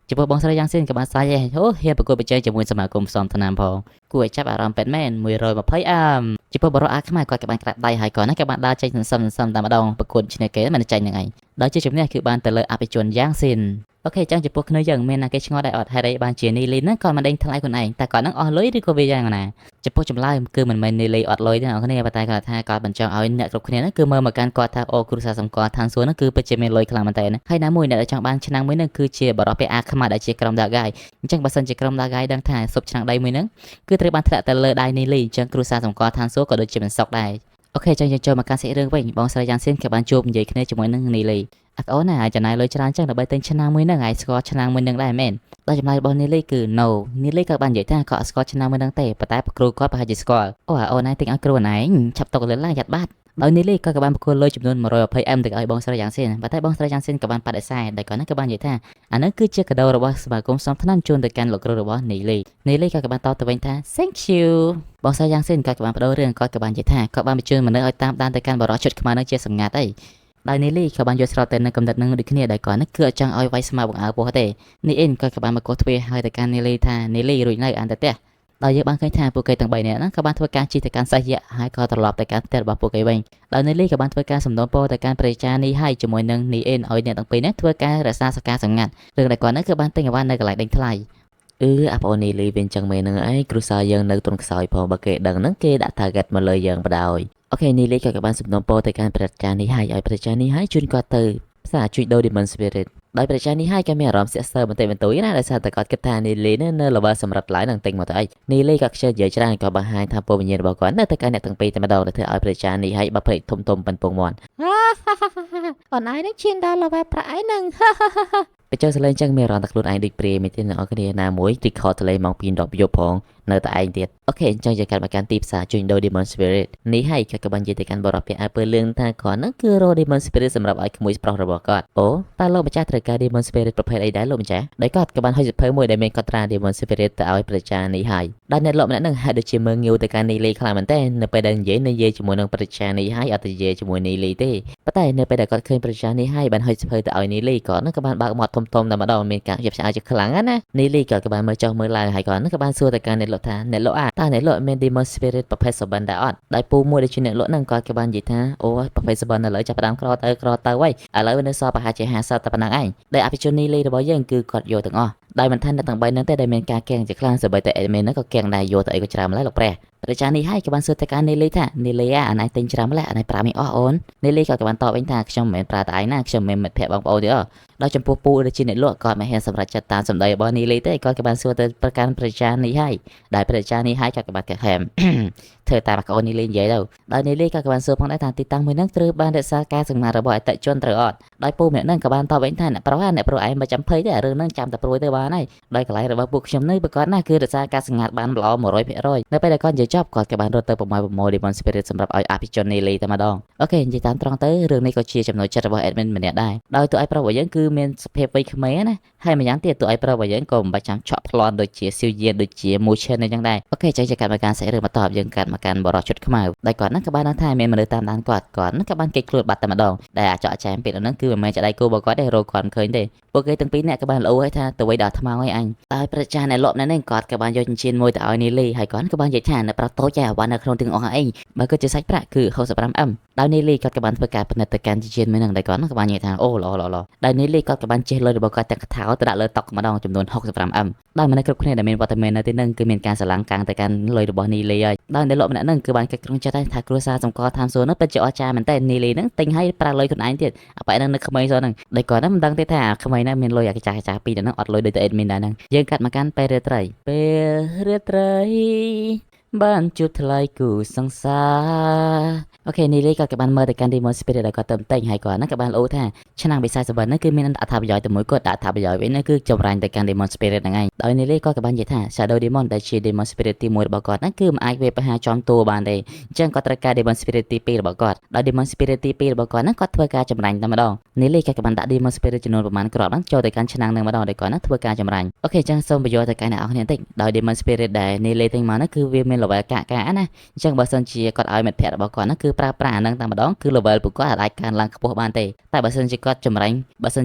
[SPEAKER 1] ចំពោះបងស្រីយ៉ាងស៊ីនក៏បានស្រែកហូហ៊ានប្រកួតប្រជែងជាមួយសមាគមផ្សំថ្នាំផងគួរឲ្យចាប់អារម្មណ៍ពេតមែន 120M ចំពោះបរិបទអាខ្មែរគាត់ក៏បានក្រាបដៃហើយគាត់ហ្នឹងក៏បានដើរចេញសន្សំតែម្ដងប្រកួតឈ្នះគេមិនចាញ់ហ្នឹងឯងដល់ជាជំនះគឺបានទៅលើអភិជនយ៉ាងស៊ីនអូខេចឹងចំពោះគ្នាយើងមានណាគេឆ្ងល់ដែរអត់ហេតុអីបានជានីលីហ្នឹងគាត់មិនដេញថ្លៃខ្លួនឯងតែគាត់ហ្នឹងអស់លុយឬក៏វាយ៉ាងណាចំពោះចម្លើយគឺមិនមែននីលីអត់លុយទេអ្នកគ្នាប៉ុន្តែគាត់ថាគាត់បញ្ចង់ឲ្យអ្នកគ្រប់គ្នាហ្នឹងគឺមើលមកកាន់គាត់ថាអូគ្រូសាសម្គាល់ឋានសួគ៌ហ្នឹងគឺពិតជាមានលុយខ្លាំងមែនតើហើយណាមួយអ្នកដែលចង់បានឆ្នាំងមួយហ្នឹងគឺជាបរិបទពាក់អាខ្មែរដែលជាក្រុមដាហ្គាយអញ្ចឹងបើសិនជាក្រុមដាហ្គាយដឹងថាស៊ុបឆ្នាំងដីមួយហ្នឹងគឺត្រូវបានធ្លាក់ទៅលើដៃនីលីអញ្ចឹងគ្រូសាសម្គាល់ឋានសួគ៌ក៏ដូចជាមិនសោកដែរអូខេចឹងយើងចូលមកកាន់សាច់រឿងវិញបងស្រីយ៉ាងស៊ីនក៏បានជួបនិយាយគ្នាជាមួយនឹងនីលីអាកអូនណាចំណាយលុយច្រើនចឹងដើម្បីទិញឆ្នាំងមួយហ្នឹងហើយស្គាល់ឆ្នាំងមួយហ្នឹងដែរមែនដល់ចម្លើយរបស់នីលីគឺ no នីលីក៏បាននិយាយថាគាត់អត់ស្គាល់ឆ្នាំងមួយហ្នឹងទេប៉ុន្តែគ្រូគាត់ប្រហែលជាស្គាល់អូអាអូនណាទិញឲ្យគ្រូណែឆាប់ຕົកលឿនឡើងយ៉ាត់បាត់ដោយនីលីក៏បានប្រគល់លុយចំនួន 120M ទៅឲ្យបងស្រីយ៉ាងស៊ីនប៉ុន្តែបងស្រីយ៉ាងស៊ីនក៏បានបដិសេធដោយគាត់ហ្នឹងក៏បាននិយាយថាអាហ្នឹងគឺជាកាដូរបស់សមាគមសំថ្នាំជូនទៅកាន់លោកគ្រូរបស់នីលីក៏បានតបទៅវិញថា thank you បងស្រីយ៉ាងស៊ីនក៏បានបដូររឿងគាត់ក៏បាននិយាយថាគាត់បានបញ្ជូនមនុស្សឲ្យតាមដានទៅកាន់បរិបទជិតខ្មែរហ្នឹងជាសម្ងាត់អីដោយនីលីក៏បានយកស្រោតទៅនឹងកំណត់នឹងដូចគ្នាដោយគាត់ហ្នឹងគឺអត់ចង់ឲ្យវាយស្មាបង្អើពោះទេនេះអ៊ីនក៏បានមកកោះទ្វារហើយទៅកាន់នីលីថានីលីរួចនៅអានទៅផ្ទះ ដោយយើងបានឃើញថាពួកគេទាំង3នាក់ហ្នឹងក៏បានធ្វើការជិះទៅកាន់សាច់យៈហើយក៏ត្រឡប់ទៅកាន់ផ្ទះរបស់ពួកគេវិញដោយនីលីក៏បានធ្វើការសំណូមពរទៅកាន់ព្រះចានីហើយជាមួយនឹងនីអេនឲ្យអ្នកទាំងពីរនេះធ្វើការរក្សាសការសម្ងាត់រឿងដែលគាត់ហ្នឹងគឺបានទិញអីវ៉ាន់នៅកន្លែងដេញថ្លៃអាបងនីលីវិញចឹងមែនហ្នឹងឯងគ្រួសារយើងនៅទុនខ្សោយផងបើគេដឹងហ្នឹងគេដាក់ target មកលើយើងបដ ாய் អូខេនីលីក៏បានសំណូមពរទៅកាន់ព្រះចានីហើយឲ្យព្រះចានីហើយជួយគាត់ទៅផ្សារជួយដូរ Demon Spirit ដោយព្រះចានីហើយក៏មានអារម្មណ៍ស្ទាក់ស្ទើរបន្តិចបន្តួចណាដោយសារតែគាត់គិតថានីលីនៅ level សម្រាប់ឡើងនឹងទិញមកទៅអីនីលីក៏ខ្ជិលនិយាយច្រើនក៏បង្ហាញថាពលវិញ្ញាណរបស់គាត់នៅតែកាន់អ្នកទាំងពីរតែម្ដងដែលធ្វើឲ្យព្រះចានីហើយបើព្រៃធំធំប៉ុនពងមាន់អូនឯងនឹងឈានដល់ level ប្រាក់ឯហ្នឹងបញ្ចូលសលេងចឹងមានអារម្មណ៍ថាខ្លួនឯងដូចព្រាយមែនទេអ្នកនរគ្នាណាមួយ record សលេងម៉ោង2 10យប់ផងនៅតែឯងទៀតអូខេអញ្ចឹងយើងកាត់មកកាន់ទីផ្សារជួញដូរ Demon Spirit នេះហើយក៏បាននិយាយទៅកាន់បរិបទអាពើលឿងថាគាត់នឹងគឺរក Demon Spirit សម្រាប់ឲ្យក្មួយប្រុសរបស់គាត់អូតើលោកម្ចាស់ត្រូវការ Demon Spirit ប្រភេទអីដែរលោកម្ចាស់ដោយគាត់ក៏បានហុចសភៅមួយដែលមានកត់ត្រា Demon Spirit ទៅឲ្យប្រជានេះហើយដែលអ្នកលក់ម្នាក់នឹងហាក់ដូចជាមើងងាវទៅកាន់នីលីខ្លាំងមែនតើនៅពេលដែលនិយាយជាមួយនឹងប្រជានេះហើយអត់ទៅនិយាយជាមួយនីលីទេប៉ុន្តែនៅពេលដែលគាត់ឃើញប្រជានេះហើយបានហុចសភៅទៅឲ្យនីលីគាត់នឹងក៏បានបើកមាត់ធំៗតែម្ដងមានការជាប់ឆ្អើជាខ្លាំងណានីលីក៏បានមើលចុះមើលឡើងហើយគាត់នឹងក៏បានសួរទៅកាន់អ្នកលក់ថាអ្នកលក់តើអ្នកលក់មាន Demon Spirit ប្រភេទ Summon ដែរអត់ដោយពូមួយដែលជាអ្នកលក់ហ្នឹងគាត់ក៏បាននិយាយថាអូប្រភេទ Summon ឥឡូវចាប់ផ្ដើមក្រទៅវិញឥឡូវនៅសល់ប្រហែលជា50តែប៉ុណ្ណឹងឯងដែលអភិជននីលីរបស់យើងគឺគាត់យកទាំងអស់ដោយមិនថាអ្នកទាំង3ហ្នឹងទេដែលមានការកៀងជាខ្លាំងសូម្បីតែ admin ហ្នឹងក៏កៀងដែរយកទៅអីក៏ច្រើនម្ល៉េះលោកព្រះប្រជានេះហើយក៏បានសួរទៅកាន់នីលីថានីលីអាណៃទិញច្រើនម្ល៉េះអាណៃប្រាំអីអស់អូននីលីក៏បានតបវិញថាខ្ញុំមិនមែនប្រើតែឯងណាខ្ញុំមិនមែនមិត្តភក្តិបងប្អូនទេដោយចំពោះពូដែលជាអ្នកលក់គាត់មិនហ៊ានសម្រេចចិត្តតាមសម្ដីរបស់នីលីទេគាត់ក៏បានសួរទៅប្រកាន់ប្រជានេះហើយដែលប្រជានេះហើយគាត់ក៏បានកែខែមធ្វើតាមបងប្អូននីលីនិយាយទៅដោយនីលីក៏បានសួរផងដែរថាទីតាំងមួយហ្នឹងត្រូវបានរក្សាការសម្ងាត់របស់អតិជនត្រូវអត់ដោយពូម្នាក់ហ្នឹងក៏បានតបវិញថាអ្នកប្រុសឯងមិនចាំភ័យទេរឿងហ្នឹងចាំតែព្រួយទៅបានហើយដោយកន្លែងរបស់ពួកខ្ញុំនេះប្រកាសណាគឺរក្សាការសម្ងាត់បានល្អ 100% នៅពេលដែលគាត់និយាយចប់គាត់ក៏បានរត់ទៅប្រមូល Demon Spirit សម្រាប់ឲ្យអភិជននីលីតែម្ដងអូខេនិយាយតាមត្រង់ទៅរឿងនេះក៏ជាចំណុចចិត្តរបស់ admin ម្នាក់ដែរដោយតួឯកប្រុសរបស់យើងគឺមានសភាពវ័យក្មេងណាហើយម្យ៉ាងទៀតតួឯកប្រុសរបស់យើងក៏មិនបាច់ចាំឆក់ប្លន់ដូចជាស៊ីវយានដូចជា Motion អញ្ចឹងដែរអូខេចឹងជាកាត់មកការសាច់រឿងបន្តយើងកាត់មកកាន់បរិសុទ្ធខ្មៅដែលគាត់ហ្នឹងក៏បានដឹងថាមានមនុស្សតាមដានគាត់ហ្នឹងក៏បានគេខ្លួនបាត់តែម្ដងដែលអាចចែមពីហ្នឹងគឺមិនមែនចដៃគូរបស់គាត់ទេរកគាត់មិនឃើញទេពួកគេទាំងពីរនាក់ក៏បានលោឲ្យថាទៅវិញដល់ថ្មឲ្យអញតែប្រជាអ្នកលក់នៅនេះគាត់ក៏បានយកចិញ្ចៀនមួយទៅឲ្យនីលីហើយគាត់ក៏បាននិយាយថានៅប្រាប់តូចចែអាវ៉ាន់នៅក្នុងទាំងអស់ឯងបើគាត់ជាសាច់ប្រាក់គឺ 65M ដោយនីលីគាត់ក៏បានធ្វើការពិនិត្យទៅកាន់ចិញ្ចៀនមួយហ្នឹងដែលគាត់ក៏បាននិយាយថាអូល្អដោយនីលីគាត់ក៏បានចេះលុយរបស់គាត់ទាំងកថាទៅដាក់លើតុម្ដងចំនួន 65M ដោយមនុស្សគ្រប់គ្នាដែលមានវត្តមាននៅទីហ្នឹងគឺមានការស្រឡាំងកាំងទៅកាន់លុយរបស់នីលីហើយដោយអ្នកលក់ម្នាក់ហ្នឹងគឺបានគិតក្នុងចិត្តថាគ្រួសារសម្គាល់តាមសួរហ្នឹងពិតជាអស្ចារ្យមែនតើនីលីហ្នឹងទិញឲ្យប្រើលុយខ្លួនឯងទៀតអាបែរហ្នឹងនៅក្មេងសោះហ្នឹងដោយគាត់ហ្នឹងមិនដឹងទេថាក្មេងហ្នឹងមានលុយអាកាចាស់ពីរហ្នឹងអត់លុយដូចតែ admin ដែរហ្នឹងយើងកាត់មកកាន់ពេលរាត្រីបានជួបថ្លៃគូសង្សារអូខេនីលីក៏បានមើលទៅកាន់ Demon Spirit ដែលគាត់ទៅទិញហើយគាត់ហ្នឹងក៏បានលោថាឆ្នាំពិសាសវណ្ណហ្នឹងគឺមានអត្ថប្រយោជន៍ទៅមួយគាត់ដាក់អត្ថប្រយោជន៍វិញហ្នឹងគឺចម្រាញ់ទៅកាន់ Demon Spirit ហ្នឹងឯងដោយនីលីក៏បាននិយាយថា Shadow Demon ដែលជា Demon Spirit ទី1របស់គាត់ហ្នឹងគឺមិនអាចវាបហាចំតួបានទេអញ្ចឹងគាត់ត្រូវការ Demon Spirit ទី2របស់គាត់ដោយ Demon Spirit ទី2របស់គាត់ហ្នឹងគាត់ធ្វើការចម្រាញ់តែម្ដងនីលីក៏បានដាក់ Demon Spirit ចំនួនប្រមាណគ្រាប់ហ្នឹងចូលទៅកាន់ឆ្នាំងហ្នឹងម្ដងដោយគាត់ហ្នឹងធ្វើការចម្រាញ់អូខេអញ្ចឹងសូមបញ្យល់ទៅកាន់អ្នកនរគ្នាបន្តិចដោយ Demon Spirit ដែលនីលីទិញមកហ្នឹងគឺវាមាន level កាណាអញ្ចឹងបើសិនជាគាត់ឲ្យមិត្តភក្តិរបស់គាត់ហ្នឹងគឺប្រើប្រាស់អាហ្នឹងតែម្ដងគឺ level ពួកគាត់អាចកើនឡើងខ្ពស់បានទេតែបើសិនជាគាត់ចម្រា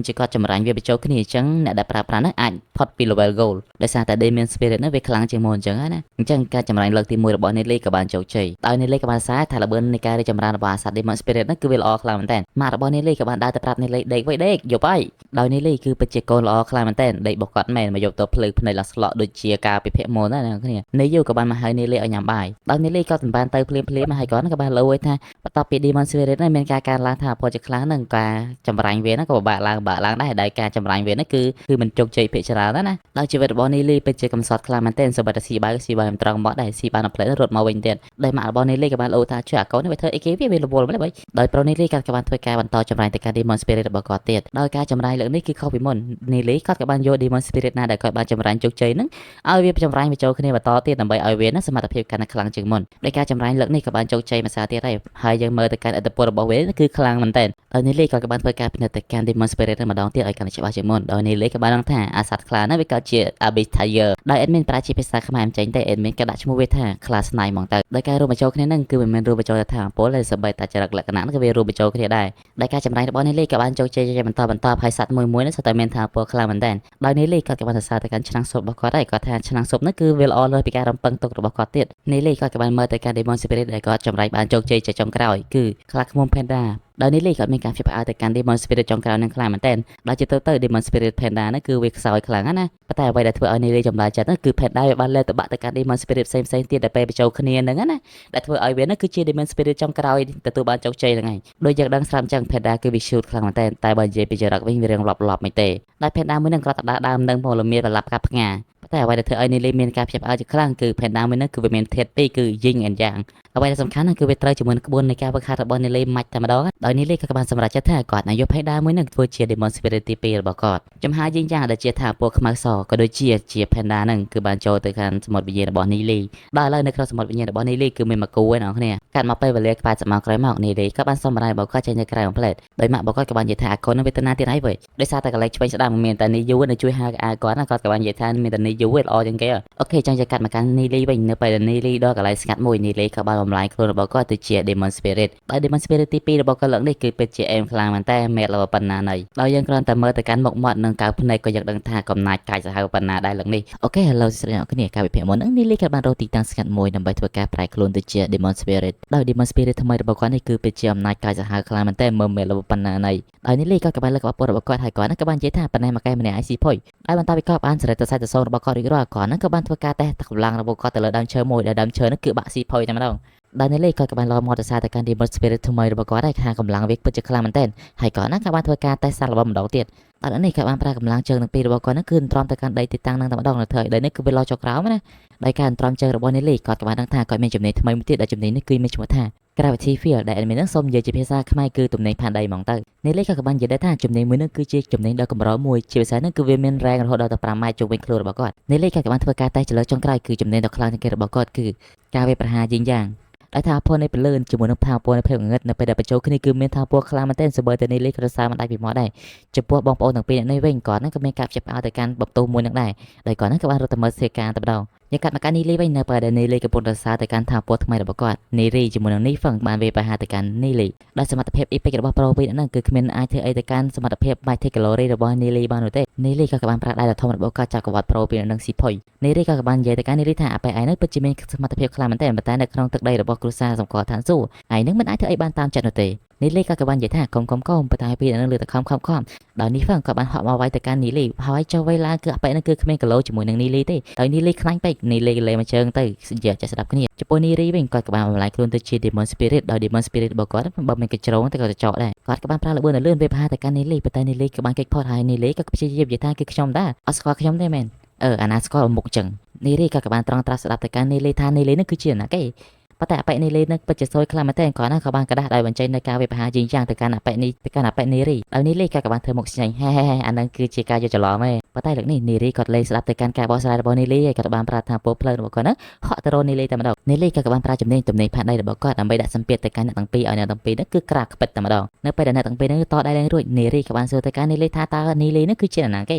[SPEAKER 1] ញ់វាបញ្ចូលគ្នាអញ្ចឹងអ្នកដែលប្រើប្រាស់ហ្នឹងអាចផុតពី level goal ដោយសារតែ Demon Spirit ហ្នឹងវាខ្លាំងជាងមុនអញ្ចឹងណាអញ្ចឹងការចម្រាញ់លើកទី1របស់Nellyក៏បានជោគជ័យដោយNellyក៏បានសារថាល្បឿននៃការរីកចម្រើនរបស់អាសត្វ Demon Spirit ហ្នឹងគឺវាល្អខ្លាំងមែនតើម៉ាក់របស់Nellyក៏បានដើរទៅប្រាប់Nellyដេកយប់ហើយដោយNellyគឺពិតជាកូនល្អខ្លាំងមែនតើដេករបស់គាត់មែនមកយកទៅភ្លឺភ្នែកឡើងស្លក់ដូចជាការពិភាក្សាមុនណាអ្នកគ្នាNeyuក៏បានមកហៅNellyឲ្យញ៉ាំបាយដោយNellyក៏បានទៅភ្លាមហើយគាត់ក៏បានលើថាបន្ទាប់ពី Demon Spirit ហ្នឹងមានការកើនឡើងថាផលជាខ្លាំងហ្នឹងការចម្រាញ់វាហ្នឹងក៏ពិបាកឡើងដែរដោយការចម្រាញ់វាហ្នឹងគឺមិនជោគជ័យភាគច្រើនណាដោយជីវិតរបស់Nellyពិតជាកំសត់ខ្លាំងមែនទែនសូម្បីតែស៊ីបាយមិនត្រង់មកដែរស៊ីបានដល់ផ្លែរត់មកវិញទៀតដោយម៉ាក់របស់Nellyក៏បានលោថាជួយអាកូននេះវាធ្វើអីគេវារវល់ម្ល៉េះបើដោយប្រុសNellyក៏បានធ្វើការបន្តចម្រាញ់ទៅកាន់ Demon Spirit របស់គាត់ទៀតដោយការចម្រាញ់លើកនេះគឺខុសពីមុនNellyក៏បានយក Demon Spirit ណាដែលគាត់បានចម្រាញ់ជោគជ័យហ្នឹងឲ្យវាចម្រាញ់បញ្ចូលគ្នាបន្តទៀតដើម្បីឲ្យវាសមត្ថ ភាពកាន់តែខ្លាំងជាងមុនដោយការចម្រាញ់លើកនេះក៏បានជោគជ័យមួយសារទៀតហើយហើយយើងមើលទៅកាន់ឥទ្ធិពលរបស់វាគឺខ្លាំងមែនទែនដោយនីលីក៏បានធ្វើការពិនិត្យទៅកាន់ Demon Spirit ម្ដងទៀតឲ្យកាន់តែច្បាស់ជាងមុនដោយនីលីក៏បានដឹងថាអាសត្វខ្លានោះវាកើតជា Abyss Tiger ដោយ admin ប្រាជាភាសាខ្មែរមិនចេញទេ admin ក៏ដាក់ឈ្មោះវាថាខ្លាស្នៃហ្មងទៅដោយការរួមបញ្ចូលគ្នានឹងគឺមិនមែនរួមបញ្ចូលថាពលទេសូម្បីតែចរិតលក្ខណៈក៏វារួមបញ្ចូលគ្នាដែរដោយការចម្រាញ់របស់នីលីក៏បានជោគជ័យជាបន្តហើយសត្វមួយនេះសុទ្ធតែមានថាពលខ្លាំងមែនទែនដោយនីលីក៏បានសរសើរទៅកាន់ឆ្នាំងស៊ុបរបស់គាត់ហើយគាត់ថាឆ្នាំងស៊ុបនោះគឺវាល្អលើសពីការរំពឹងទុករបស់គាត់ទៀតនីលីក៏បានមើលទៅកាន់ Demon Spirit ដែលគាត់ចម្រាញ់បានជោគជ័យជាចុងក្រោយគឺខ្លាឃ្មុំ Panda ដោយនីលីក៏មានការផ្អើលទៅកាន់ Demon Spirit ចុងក្រោយនឹងខ្លាំងមែនទែនដោយជាទៅ Demon Spirit Panda នោះគឺវាខ្សោយខ្លាំងណាស់ប៉ុន្តែអ្វីដែលធ្វើឲ្យនីលីចម្លើយចិត្តនោះគឺ Panda វាបានលើកទៅបាក់ទៅកាន់ Demon Spirit ផ្សេងទៀតដែលពេលបញ្ចូលគ្នាហ្នឹងណាដែលធ្វើឲ្យវានោះគឺជា Demon Spirit ចុងក្រោយទទួលបានជោគជ័យហ្នឹងហើយដោយយើងដឹងស្រាប់អញ្ចឹង Panda គឺវា shoot ខ្លាំងមែនទែនតែបើនិយាយពីចរិតវិញវារៀងលប់មិនទេដោយ Panda មួយនឹងគាត់ទៅដើមនឹងពលរមៀលប្រឡាប់កាប់ផ្ងាតែអ្វីដែលធ្វើឲ្យនីលីមានការផ្អើលជាខ្លាំងគឺ Panda មួយនោះគឺវាមានធាតុពីរគឺ Yin and Yang អ្វីដែលសំខាន់គឺវាត្រូវជាមួយនឹងក្បួននៃការវឹកហាត់របស់នីលីមិនតែម្ដងដោយនីលីក៏បានសម្រេចចិត្តថាគាត់នឹងយក Panda មួយនឹងធ្វើជា Demon Spirit ទី2របស់គាត់ចំហាយ Yin Yang ដែលជាថាពណ៌ខ្មៅសក៏ដូចជា Panda នឹងគឺបានចូលទៅខាងសមុទ្រវិញ្ញាណរបស់នីលីដល់ឥឡូវនៅក្នុងសមុទ្រវិញ្ញាណរបស់នីលីគឺមានមកគូឯណោះគ្នាកាត់មកពេលវេលា80ម៉ោងក្រោយមកនីលីក៏បានសម្រេចរបស់គាត់ចេញទៅក្រៅកំ plate ដោយម៉ាក់របស់គាត់ក៏បាននិយាយថាអាកូននឹងវេទនាទៀតហើយវិញដោយសារតែកន្លែងឆ្វេងស្ដាំមានតែនីយូនៅជួយហៅអាគាត់ណាគាត់ក៏បាននិយាយថាមានតែនីយូល្អជាងគេអូខេចឹងจะកាត់មកកាន់នីលីវិញនៅពេលដែលនីលីដល់កន្លែងស្ងាត់មួយនីលីក៏បានបំលែងខ្លួនរបស់គាត់ទៅជា Demon Spirit ដោយ Demon Spirit ទី2របស់គាត់លើកនេះគឺពិតជាអេមខ្លាំងមែនតែមេឡូប៉ុណ្ណាណីដោយយើងគ្រាន់តែមើលទៅកាន់មុខមាត់និងកៅភ្នែកក៏យើងដឹងថាកំណាចកាយសាហាវប៉ុណ្ណាដែរលើកនេះអូខេ hello ស្រីអ្នកគ្នាការវិភាគមុនហ្នឹងនីលីក៏បានរកទីតាំងស្ងាត់មួយដើម្បីធ្វើការប្រែខ្លួនទៅជា Demon Spirit ដោយ Demon Spirit ថ្មីរបស់គាត់នេះគឺពិតជាអំណាចកាយសាហាវខ្លាំងមែនតែមើលមេឡូប៉ុណ្ណាណីដោយនីលីក៏បានលើកអបពររបស់គាត់ហើយគាត់ក៏បាននិយាយថាប៉ុណ្ណេះមកកែម្នាក់ IC ភុយហើយបន្តពីគាត់បានសេរីទៅសាច់ទៅសូនរបស់គាត់រួចរាល់គាត់ក៏បានធ្វើការតេស្តកម្លាំងរបស់គាត់ទៅលើដើមឈើមួយដែលដើមឈើនោះគឺបាក់ស៊ីផុយតែម្ដងដោយនីលីក៏បានឡោមមកទៅសារទៅកាន់ Demon Spirit ថ្មីរបស់គាត់ហើយថាកម្លាំងវាពិតជាខ្លាំងមែនទែនហើយគាត់ក៏បានធ្វើការតេស្តសាររបស់ម្ដងទៀតដល់នេះក៏បានប្រើកម្លាំងជើងទាំងពីររបស់គាត់នោះគឺទ្រាំទៅកាន់ដីទីតាំងនឹងតែម្ដងនៅធ្វើឲ្យដីនេះគឺវាលោចចុះក្រោមណាដោយការទ្រាំជើងរបស់នីលីគាត់ក៏បានដឹងថាគាត់មានចំណេញថ្មីមួយទៀតដែលចំណេញនេះគឺមានឈ្មោះថា Gravity Field ដែល admin នឹងសូមនិយាយជាភាសាខ្មែរគឺទំនេញផែនដីហ្មងទៅនីលីក៏បាននិយាយដែរថាចំណេញមួយនោះគឺជាចំណេញដ៏កម្រមួយជាភាសានេះគឺវាមានរ៉ែងរហូតដល់ទៅ5ម៉ែត្រជុំវិញខ្លួនរបស់គាត់នីលីក៏បានធ្វើការតេស្តចលើចុងក្រោយគឺចំណេញដ៏ខ្លាំងជាងគេរបស់គាត់គឺការវាប្រហារយីងយ៉ាងដោយថាផលនៃពលឿនជាមួយនឹងថាពលនៃភាពងងឹតនៅពេលដែលបញ្ចូលគ្នាគឺមានថាពលខ្លាំងមែនទែនសូម្បីតែនីលីក៏សារមិនដាច់ពីមាត់ដែរចំពោះបងប្អូនទាំងពីរនាក់នេះវិញគាត់នឹងក៏មានការផ្ចិតផ្អើលទៅកាន់បបទូមួយនឹងដែរដោយគាត់នឹងក៏បានរត់ទៅមើលសេការតែម្ដងយើងកាត់មកកាន់នីលីវិញនៅពេលដែលនីលីកំពុងរសារទៅកាន់ថាពលថ្មីរបស់គាត់នីរីជាមួយនឹងនីហ្វឹងបានវាប្រហារទៅកាន់នីលីដោយសមត្ថភាពអ៊ីពិករបស់ប្រូពីហ្នឹងគឺគ្មានអាចធ្វើអីទៅកាន់សមត្ថភាព Mythicalory របស់នីលីបាននោះទេនីលីក៏បានប្រាក់ដៃដ៏ធំរបស់គាត់ចាប់កវ៉ាត់ប្រូពីនឹងស៊ីផុយនីរីក៏បាននិយាយទៅកាន់នីលីថាអាប៉ែឯនោះពិតជាមានសមត្ថភាពខ្លាំងមែនទែនប៉ុន្តែនៅក្នុងទឹកដីរបស់គ្រួសារសម្គាល់ឋានសួគ៌ឯនឹងមិនអាចធ្វើអីបានតាមចិត្តនោះទេនីលីក៏បាននិយាយថាកុំប៉ុន្តែពីនឹងលើទៅខំដោយនីហ្វឹងក៏បានហក់មកវាយទៅកាន់នីលីហើយចុះវៃឡើងគឺអាប៉ែនោះគឺគ្មានគីឡូជាមួយនឹងនីលីទេដោយនីលីខ្លាញ់ពេកនីលីលេមកជើងទៅនិយាយចេះស្ដាប់គ្នាចំពោះនីរីវិញគាត់ក៏បានបំលែងខ្លួនទៅជា Demon Spirit ដោយ Demon Spirit របស់គាត់បើមានកញ្ជ្រោងតែគាត់ចោកដែរគាត់ក៏បានប្រើល្បឿនលឿនវាប្រហារទៅកាន់នីលីប៉ុន្តែនីលីក៏បានគេចផុតហើយនីលីក៏ព្យាយាមនិយាយថាគឺខ្ញុំដែរអត់ស្គាល់ខ្ញុំទេមែនអាណាស្គាល់មុខចឹងនីរីក៏បានត្រង់ត្រាស់ស្ដាប់ទៅកាន់នីលីថានីលីនឹងគឺជាណាគេប៉ុន្តែអប៉ែនីលីនឹងពិតជាសួយខ្លាំងមែនទែនគាត់ណាក៏បានกระดาษដោយបញ្ចេញនៅការវាប្រហារយីងយ៉ាងទៅកាន់អប៉ែនីរីដោយនីលីក៏បានធ្វើមុខស្ញែងហេអានឹងគឺជាការយកច្រឡំទេប៉ុន្តែលើកនេះនីរីគាត់លេងស្ដាប់ទៅកាន់ការបោះស្រាយរបស់នីលីហើយគាត់បានប្រាប់ថាពលផ្លូវរបស់គាត់ហ្នឹងហក់ទៅរកនីលីតែម្ដងនីលីក៏បានប្រើចំណេញទំនេញផានដីរបស់គាត់ដើម្បីដាក់សម្ពាធទៅកាន់អ្នកទាំងពីរឲ្យអ្នកទាំងពីរហ្នឹងគឺក្រាខ្ពិតតែម្ដងនៅពេលដែលអ្នកទាំងពីរហ្នឹងតដៃឡើងរួចនីរីក៏បានសួរទៅកាន់នីលីថាតើនីលីហ្នឹងគឺជាណាគ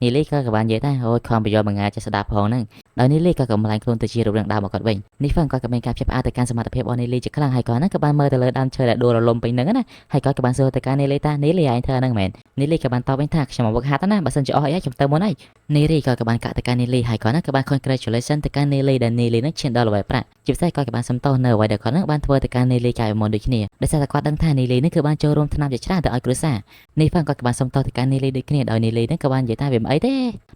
[SPEAKER 1] េនីលីក៏បាននិយាយថាអូយខំបញ្យល់មួយថ្ងៃចេះស្ដាប់ផងហ្នឹងដោយនីលីក៏កម្លាំងខ្លួនទៅជារូបរាងដើមរបស់គាត់វិញនេះហ្វឹងគាត់ក៏មានការផ្ចិតផ្អើលទៅកាន់សមត្ថភាពរបស់នីលីជាខ្លាំងហើយគាត់ហ្នឹងក៏បានមើលទៅលើដើមឈើដែលដួលរលំពេញហ្នឹងណាហើយគាត់ក៏បានសួរទៅកាន់នីលីថានីលីឯងធ្វើហ្នឹងមែននីលីក៏បានតបវិញថាខ្ញុំមកវឹកហាត់ណាបើសិនជាអស់អីខ្ញុំទៅមុនហើយនីរីក៏បានកាក់ទៅកាន់នីលីហើយគាត់ហ្នឹងក៏បាន congratulation ទៅកាន់នីលីដែលនីលីហ្នឹងឈានដល់ល្បែងប្រាក់ជាពិសេសគាត់ក៏បានសំទោសនៅអ្វីដែលគាត់ហ្នឹងបានធ្វើទៅកាន់នីលីកាយមុនដូចគ្នាដោយសារតែគាត់ដឹងថានីលីហ្នឹងគឺបានចូលរួមថ្នាំជាច្រើនទៅឲ្យគ្រួសារនេះហ្វឹងគាត់ក៏បានសំទោសទៅកាន់នីលីដូចគ្នាដោយនីលីហ្នឹងក៏បាននិយាយថាវាមិនអីទ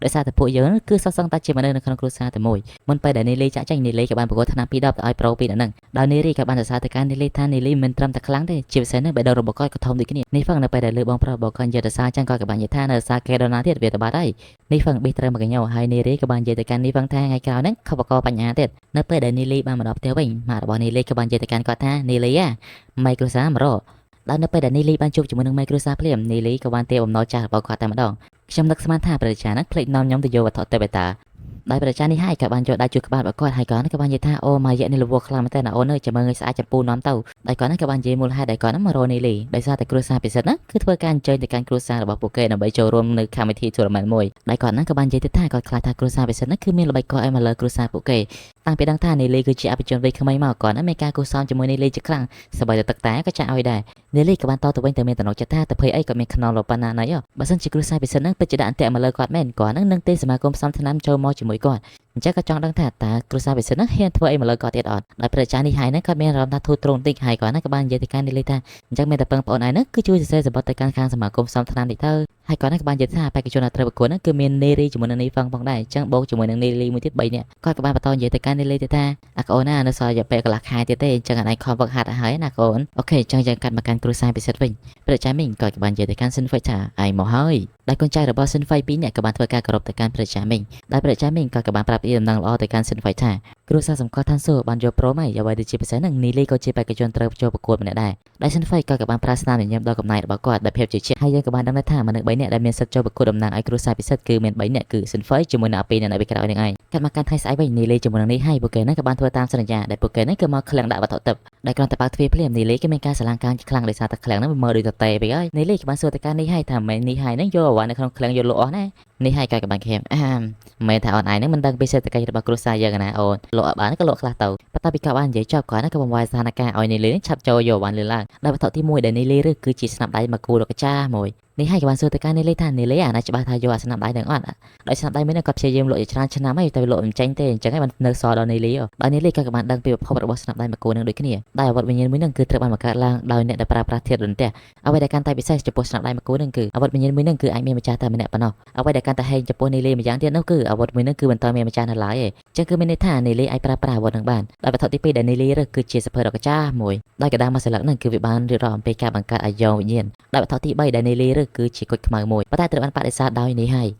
[SPEAKER 1] េដោយសារតែពួកយើងគឺសសឹងតែជាមនុស្សនៅក្នុងគ្រួសារតែមួយមុនពេលដែលនីលីចាក់ចេញនីលីក៏បានប្រកួតថ្នាំ2ដបទៅឲ្យប្រូពីហ្នឹងដោយនីរីក៏បានសរសើរទៅកាន់នីលីថានីលីមិនត្រឹមតែខ្លាំងទេជាពិសេសនេះបេះដូងរបស់គាត់ក៏ធំដូចគ្នានេះហ្វឹងនៅពេលដែលលើបងប្រុសរបស់គាត់និយាយទៅសារចឹងគាត់ក៏បាននិយាយថានៅសារកេដូណាទៀតវាទៅបាត់ហើយនេះហ្វឹងប៊ីត្រូវមកកញ្ញោហើយនីរីក៏បាននិយាយទៅកាន់នេះហ្វឹងថាថ្ងៃក្រោយហ្នឹងខុសបកបញ្ហាទៀតនៅពេលដែលនីលីបានមកដល់ផ្ទះវិញម៉ាក់របស់នីលីក៏បាននិយាយទៅកាន់គាត់ថានីលីម៉ៃគ្រួសារមករកដោយនៅពេលដែលនីលីបានជួបជាមួយនឹងម៉ៃគ្រួសារភ្លាមនីលីក៏បានទាបំណុលចាស់របស់គាត់តែម្ដងខ្ញុំនឹកស្មានថាប្រជាជនហ្នឹងភ្លេចនាំខ្ញុំទៅយកវត្ថុទេវតា ដោយប្រចានេះហើយក៏បានចូលដៃជួយក្បាលរបស់គាត់ហើយគាត់ក៏បាននិយាយថាអូមកយកនេះលវខ្លាំងមែនតើអូនអើយចាំមើលងាយស្អាតចំពូនាំទៅដោយគាត់ក៏បាននិយាយមូលហេតុដែលគាត់មករកនីលីដោយសារតែគ្រួសារពិសិដ្ឋណាគឺធ្វើការអញ្ជើញទៅកាន់គ្រួសាររបស់ពួកគេដើម្បីចូលរួមនៅកម្មវិធី tournament មួយដោយគាត់ក៏បាននិយាយទៅថាគាត់ខ្លាចថាគ្រួសារពិសិដ្ឋណាគឺមានល្បិចកលឲ្យមកលើគ្រួសារពួកគេតាំងពីដឹងថានីលីគឺជាអភិជនវ័យក្មេងមកគាត់មានការគូសោមជាមួយនីលីជាខ្លាំងសម្បីតែទឹកតែក៏ចាក់ឲ្យដែរនីលីក៏បានតទៅវិញទៅមានតំណចិត្តថាទៅភ័យអីក៏មានខ្នល់ប៉ុណ្ណាណៃបើសិនជាគ្រួសារពិសិដ្ឋនឹងពិតជាដាក់អន្ទាក់មកលើគាត់មែនគាត់នឹងទេសមាគមផ្សំថ្នាំចូលមកជាមួយគាត់អញ្ចឹងក៏ចង់ដឹងថាតើគ្រួសារពិសិដ្ឋនឹងហ៊ានធ្វើអីមកលើគាត់ទៀតអត់ដោយប្រជានេះហើយហ្នឹងគាត់មានអារម្មណ៍ថាធូរទ្រង់តិចហើយគាត់ក៏បាននិយាយទៅកាន់នីលីថាអញ្ចឹងមានតែពឹងប្អូនឯងហ្នឹងគឺជួយសរសេរសម្បត្តិទៅកាន់ខាងសមាគមផ្សំថ្នាំនេះទៅហើយគាត់ក៏បាននិយាយថាបេក្ខជនដែលត្រូវប្រកួតហ្នឹងគឺមាននេរីជាមួយនឹងនីហ្វឹងផងដែរអញ្ចឹងបូកជាមួយនឹងនីលីមួយទៀត3នាក់គាត់ក៏បានបន្តនិយាយទៅកាន់នីលីទៅថាអាកូនណានៅសល់រយៈពេលកន្លះខែទៀតទេអញ្ចឹងអានខំវឹកហាត់ទៅហើយណាកូនអូខេអញ្ចឹងយើងកាត់មកកាន់គ្រួសារពិសិដ្ឋវិញប្រជាមីងគាត់ក៏បាននិយាយទៅកាន់សិនហ្វេថាឯងមកហើយដែលកូនចៅរបស់សិនហ្វេ2នាក់ក៏បានធ្វើការគោរពទៅកាន់ប្រជាមីងដែលប្រជាមីងគាត់ក៏បានប្រាប់ពីដំណឹងល្អទៅកាន់សិនហ្វេថាគ្រួសារសម្គាល់ឋានសួគ៌បានយកព្រមហើយអ្វីដែលជាពិសេសហ្នឹងនីលីក៏ជាបេក្ខជនត្រូវចូលប្រកួតម្នាក់ដែរដែលសិនហ្វេក៏បានប្រើស្នាមញញឹមដល់កំណៃរបស់គាត់ដែលភាពជាជាតិហើយយើងក៏បានដឹងថាមនុស្ស3នាក់ដែលមានសិទ្ធិចូលប្រកួតតំណាងឲ្យគ្រួសារពិសិដ្ឋគឺមាន3នាក់គឺសិនហ្វេជាមួយនឹងអាពីនៅពីក្រោយនឹងឯងកាត់មកកាន់ថ្ងៃស្អែកវិញនីលីជាមួយនឹងនេះហើយពួកគេហ្នឹងក៏បានធ្វើតាមសន្យាដែលពួកគេហ្នឹងក៏មកឃ្លាំងដាក់វត្ថុទឹកដែលគ្រាន់តែបើកទ្វារភ្លាមនីលីក៏មានការស្រឡាំងកាងខ្លាំងដោយសារតែឃ្លាំងហ្នឹងមើលដូចតេពេកហើយនីលីក៏បានសួរទៅកាន់នេះហើយថាមិននេះហើយហ្នឹងយកអ្វីនៅក្នុងឃ្លាំងយកលក់អស់ណានេះហើយក៏បានខេមមែនថាអូនឯងហ្នឹងមិនដឹងពីសេដ្ឋកិច្ចរបស់គ្រួសារយើងណាអូនលក់បានក៏លក់ខ្លះទៅបន្ទាប់ពីក៏បាននិយាយចប់គាត់ក៏បង្វែរស្ថានភាពឲ្យនីលីឆាប់ចូលយកបានលឿនឡើងដោយវត្ថុទី1ដែលនីលីឬគឺជាស្នាប់ដៃមកគូលោកចាមួយនេះហើយក៏បានសួរទៅកាន់នីលីថានីលីអាណាច្បាស់ថាយកអាស្នាប់ដៃនឹងអត់ដោយស្នាប់ដៃមួយនេះគាត់ព្យាយាមលក់ជាច្រើនឆ្នាំហើយតែលក់មិនចេញទេអញ្ចឹងហើយបាននៅសល់ដល់នីលីដោយនីលីក៏បានដឹងពីប្រភពរបស់ស្នាប់ដៃមកគូនឹងដូចគ្នាដែលអាវុធវិញ្ញាណមួយនឹងគឺត្រូវបានបង្កើតឡើងដោយអ្នកដែលប្រើប្រាស់ធាតុរន្ទះអ្វីដែលកាន់តែពិសេសចំពោះស្នាប់ដៃមកគូនឹងគឺអាវុធវិញ្ញាណមួយនឹងគឺអាចមានម្ចាស់តែម្នាក់ប៉ុណ្ណោះអ្វីដែលកាន់តែហែងចំពោះនីលីម្យ៉ាងទៀតនោះគឺអាវុធមួយនឹងគឺមិនតើមានម្ចាស់នៅឡើយទេអញ្ចឹងគឺមានន័យថានីលីអាចប្រើប្រាស់អាវុធនឹងបានដោយវត្ថុទី2ដែលនីលីរើសគឺជាសភើរកចាមួយដោយកដាមកសិលឹកនឹងគឺវាបានរៀបរាប់អំពីការបង្កើតអាយ៉ងវិញ្ញាណដោយវត្ថុទី3ដែលនីលីរើសគឺជាគុជខ្មៅមួយប៉ុន្តែត្រូវបានបដិសេធដោយនេះហើយ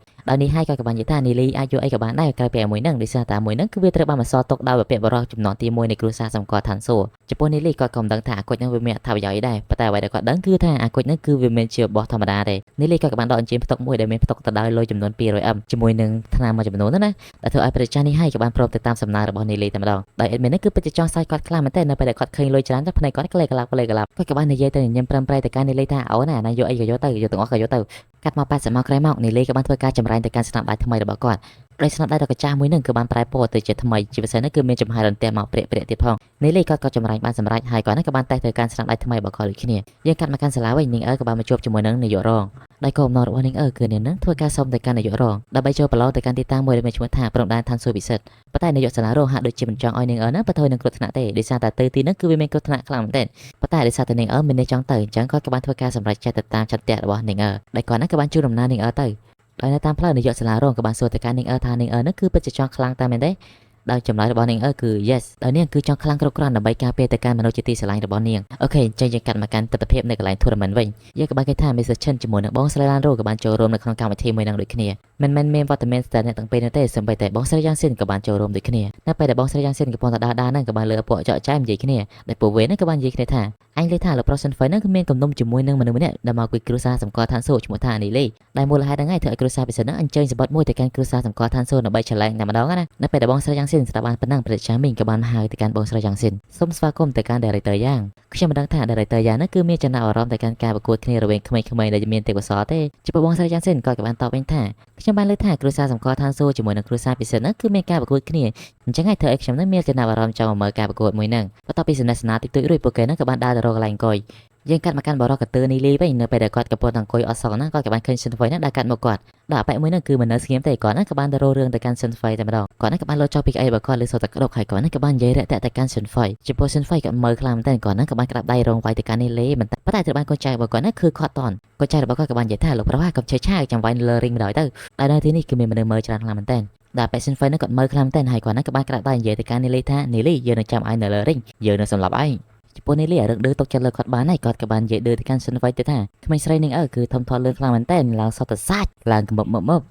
[SPEAKER 1] ក៏បាននិយាយថានីលីអាចយកអីក៏បានដែរក្រៅពីអាមួយហ្នឹងដោយសារតែមួយហ្នឹងគឺវាត្រូវបានបន្សល់ទុកដោយពាក្យបរិះចំនួនទី1នៃគ្រួសារសម្គាល់ឋានសួគ៌ចំពោះនីលីគាត់ក៏មិនដឹងថាអាគុជហ្នឹងវាមានអត្ថប្រយោជន៍អីដែរប៉ុន្តែអ្វីដែលគាត់ដឹងគឺថាអាគុជហ្នឹងគឺវាមិនជារបស់ធម្មតាទេនីលីគាត់ក៏បានដកអញ្ជើញផ្ទុកមួយដែលមានផ្ទុកទៅដោយលុយចំនួន 200M ជាមួយនឹងថ្នាំមួយចំនួនណាដែលធ្វើឲ្យប្រជានេះហើយក៏បានព្រមទៅតាមសំណើរបស់នីលីតែម្ដងដោយអេដមីននេះគឺពិតជាចង់សាយគាត់ខ្លាំងមែនទែននៅពេលដែលគាត់ឃើញលុយច្រើនតែភ្នែកគាត់ក្លែកក្លាប់គាត់ក៏បាននិយាយទៅញញឹមប្រឹមប្រែងទៅកាន់នីលីថាអូនណាយកអីក៏យកទៅយកទាំងអស់ក៏យកទៅកាត់មក80ម៉ោងក្រោយមកនីលីក៏បានធ្វើការចម្រាញ់ទៅកាន់ស្នាប់ដៃថ្មីរបស់គាត់ដោយស្នាប់ដៃដ៏កាចាស់មួយនឹងគឺបានប្រែពណ៌ទៅជាថ្មីជាពិសេសនោះគឺមានចំហាយរន្ទះមកព្រាកទៀតផងនីលីក៏ចម្រាញ់បានសម្រេចហើយគាត់ក៏បានតេស្តទៅកាន់ស្នាប់ដៃថ្មីរបស់គាត់ដូចគ្នាយើងកាត់មកកាន់សាលាវិញនាងអើក៏បានមកជួបជាមួយនឹងនាយករងដោយគោលបំណងរបស់នាងអើគឺនាងនឹងធ្វើការសុំទៅកាន់នាយករងដើម្បីចូលប្រឡងទៅកាន់ទីតាំងមួយដែលមានឈ្មោះថាព្រំដែនឋានសួគ៌ពិសិដ្ឋប៉ុន្តែនាយកសាលារងហាក់ដូចជាមិនចង់ឲ្យនាងអើនឹងបថយនឹងគ្រោះថ្នាក់ទេដោយសារតែទៅទីនោះគឺវាមានគ្រោះថ្នាក់ខ្លាំងមែនទែនប៉ុន្តែដោយសារតែនាងអើមិនចង់ទៅអញ្ចឹងគាត់ក៏បានធ្វើការសម្រេចចិត្តទៅតាមចន្ទៈរបស់នាងអើដែលគាត់ក៏បានជួយដំណើរនាងអើទៅដោយនៅតាមផ្លូវនាយកសាលារងក៏បានសួរទៅកាន់នាងអើថានាងអើនោះគឺពិតជាចង់ខ្លាំងតែមែនទេដោយចម្លើយរបស់នាងអើគឺ yes ដោយនាងគឺចង់ខ្លាំងគ្រប់គ្រាន់ដើម្បីការពារទៅកាន់មនុស្សជាទីស្រឡាញ់របស់នាងអូខេអញ្ចឹងយើងកាត់មកកាន់ទស្សនវិជ្ជានៅកន្លែង tournament វិញយើងក៏បានឃើញថា Mr. Chen ជាមួយនឹងបងស្រីឡានរ៉ូក៏បានចូលរួមនៅក្នុងកម្មវិធីមួយនឹងដូចគ្នាមិនមែនមានវត្តមានស្ទើរអ្នកទាំងពីរនោះទេសូម្បីតែបងស្រីយ៉ាងស៊ីនក៏បានចូលរួមដូចគ្នានៅពេលដែលបងស្រីយ៉ាងស៊ីនកំពុងតែដើរហ្នឹងក៏បានលើពួកចកចែនិយាយគ្នាដែលពួកវេហ្នឹងក៏បាននិយាយគ្នាថាអញលើថាលោកប្រុសសិនហ្វៃហ្នឹងគឺមានគំនុំជាមួយនឹងមនុស្សម្នាក់ដែលមកពីគ្រួសារសម្គាល់ឋានសួគ៌ឈ្មោះថានីលីដែលមូលហេតុហ្នឹងឯងធ្វើឲ្យគ្រួសារពិសិដ្ឋហ្នឹងអញ្ជើញសម្បត្តិមួយទៅកាន់គ្រួសារសម្គាល់ឋានសួគ៌ដើម្បីឆ្លងតែម្ដងណានៅពេលដែលបងស្រីយ៉ាងស៊ីនស្ដាប់បានប៉ុណ្ណឹងប្រជាមីងក៏បានហៅទៅកាន់បងស្រីយ៉ាងស៊ីនសូមស្វាគមន៍ទៅកាន់ director យ៉ាងខ្ញុំមិនដឹងថា director យ៉ាងហ្នឹងគឺមានចំណាប់អារម្មណ៍ទៅកាន់ការប្រកួតគ្នារវាងក្មេងៗដែលមានទេពកោសល្យទេចំពោះបងស្រីយ៉ាងស៊ីនក៏បានតបវិញថាខ្ញុំបានលើកថាគ្រួសារសម្គាល់ឋានសួគ៌ជាមួយនឹងគ្រួសារពិសិដ្ឋហ្នឹងគឺមានការប្រកួតគ្នាអញ្ចឹងហើយធ្វើឲ្យខ្ញុំហ្នឹងមានចំណាប់អារម្មណ៍ចង់មកមើលការប្រកួតមួយហ្នឹងបន្ទាប់ពីសន្និសីទតិចតួចរួចពួកគេហ្នឹងក៏បានដើរទៅរកកន្លែងអង្គុយយើងកាត់មកកាន់បរិះកទើនីលីវិញនៅពេលដែលគាត់កំពុងអង្គុយអត់សល់ណាគាត់ក៏បានឃើញសិនហ្វៃហ្នឹងដើរកាត់មកគាត់ដល់អប៉ែមួយហ្នឹងគឺមិននៅស្ងៀមទេគាត់ហ្នឹងក៏បានទៅរករឿងទៅកាន់សិនហ្វៃតែម្ដងគាត់ហ្នឹងក៏បានលោតចុះពីក្អីរបស់គាត់លើសូតក្តុកហើយគាត់ហ្នឹងក៏បាននិយាយរាក់ទាក់ទៅកាន់សិនហ្វៃចំពោះសិនហ្វៃក៏មើលខ្លាំងមែនតើគាត់ហ្នឹងក៏បានក្តាប់ដៃរងវាយទៅកាន់នីលីប៉ុន្តែត្រូវបានកូនចៅរបស់គាត់ហ្នឹងគឺខាត់តន់កូនចៅរបស់គាត់ក៏បាននិយាយថាលោកប្រុសកុំឆេះឆាវចាំវាយលើរីងម្ដងទៅតែនៅទីនេះគឺមានមនុស្សមើលច្រើនខ្លាំងមែនតើដល់ប៉ែសិនហ្វៃហ្នឹងគាត់មើលខ្លាំងមែនតើហើយគាត់ហ្នឹងក៏បានក្តាប់ដៃនិយាយទៅកាន់នីលីថានីលីយើងនឹងចាំឯងនៅលើរីងយើងនឹងសម្លាប់ឯងចំពោះនីលីរឹកដឺຕົកចិត្តលើគាត់បានហើយគាត់ក៏បាននិយាយដឺទៅកាន់សិនហ្វៃទៅថាក្មេងស្រីនឹងគឺធំធាត់លឿនខ្លាំងមែនតើឡើងសតសាច់ឡើងកំមប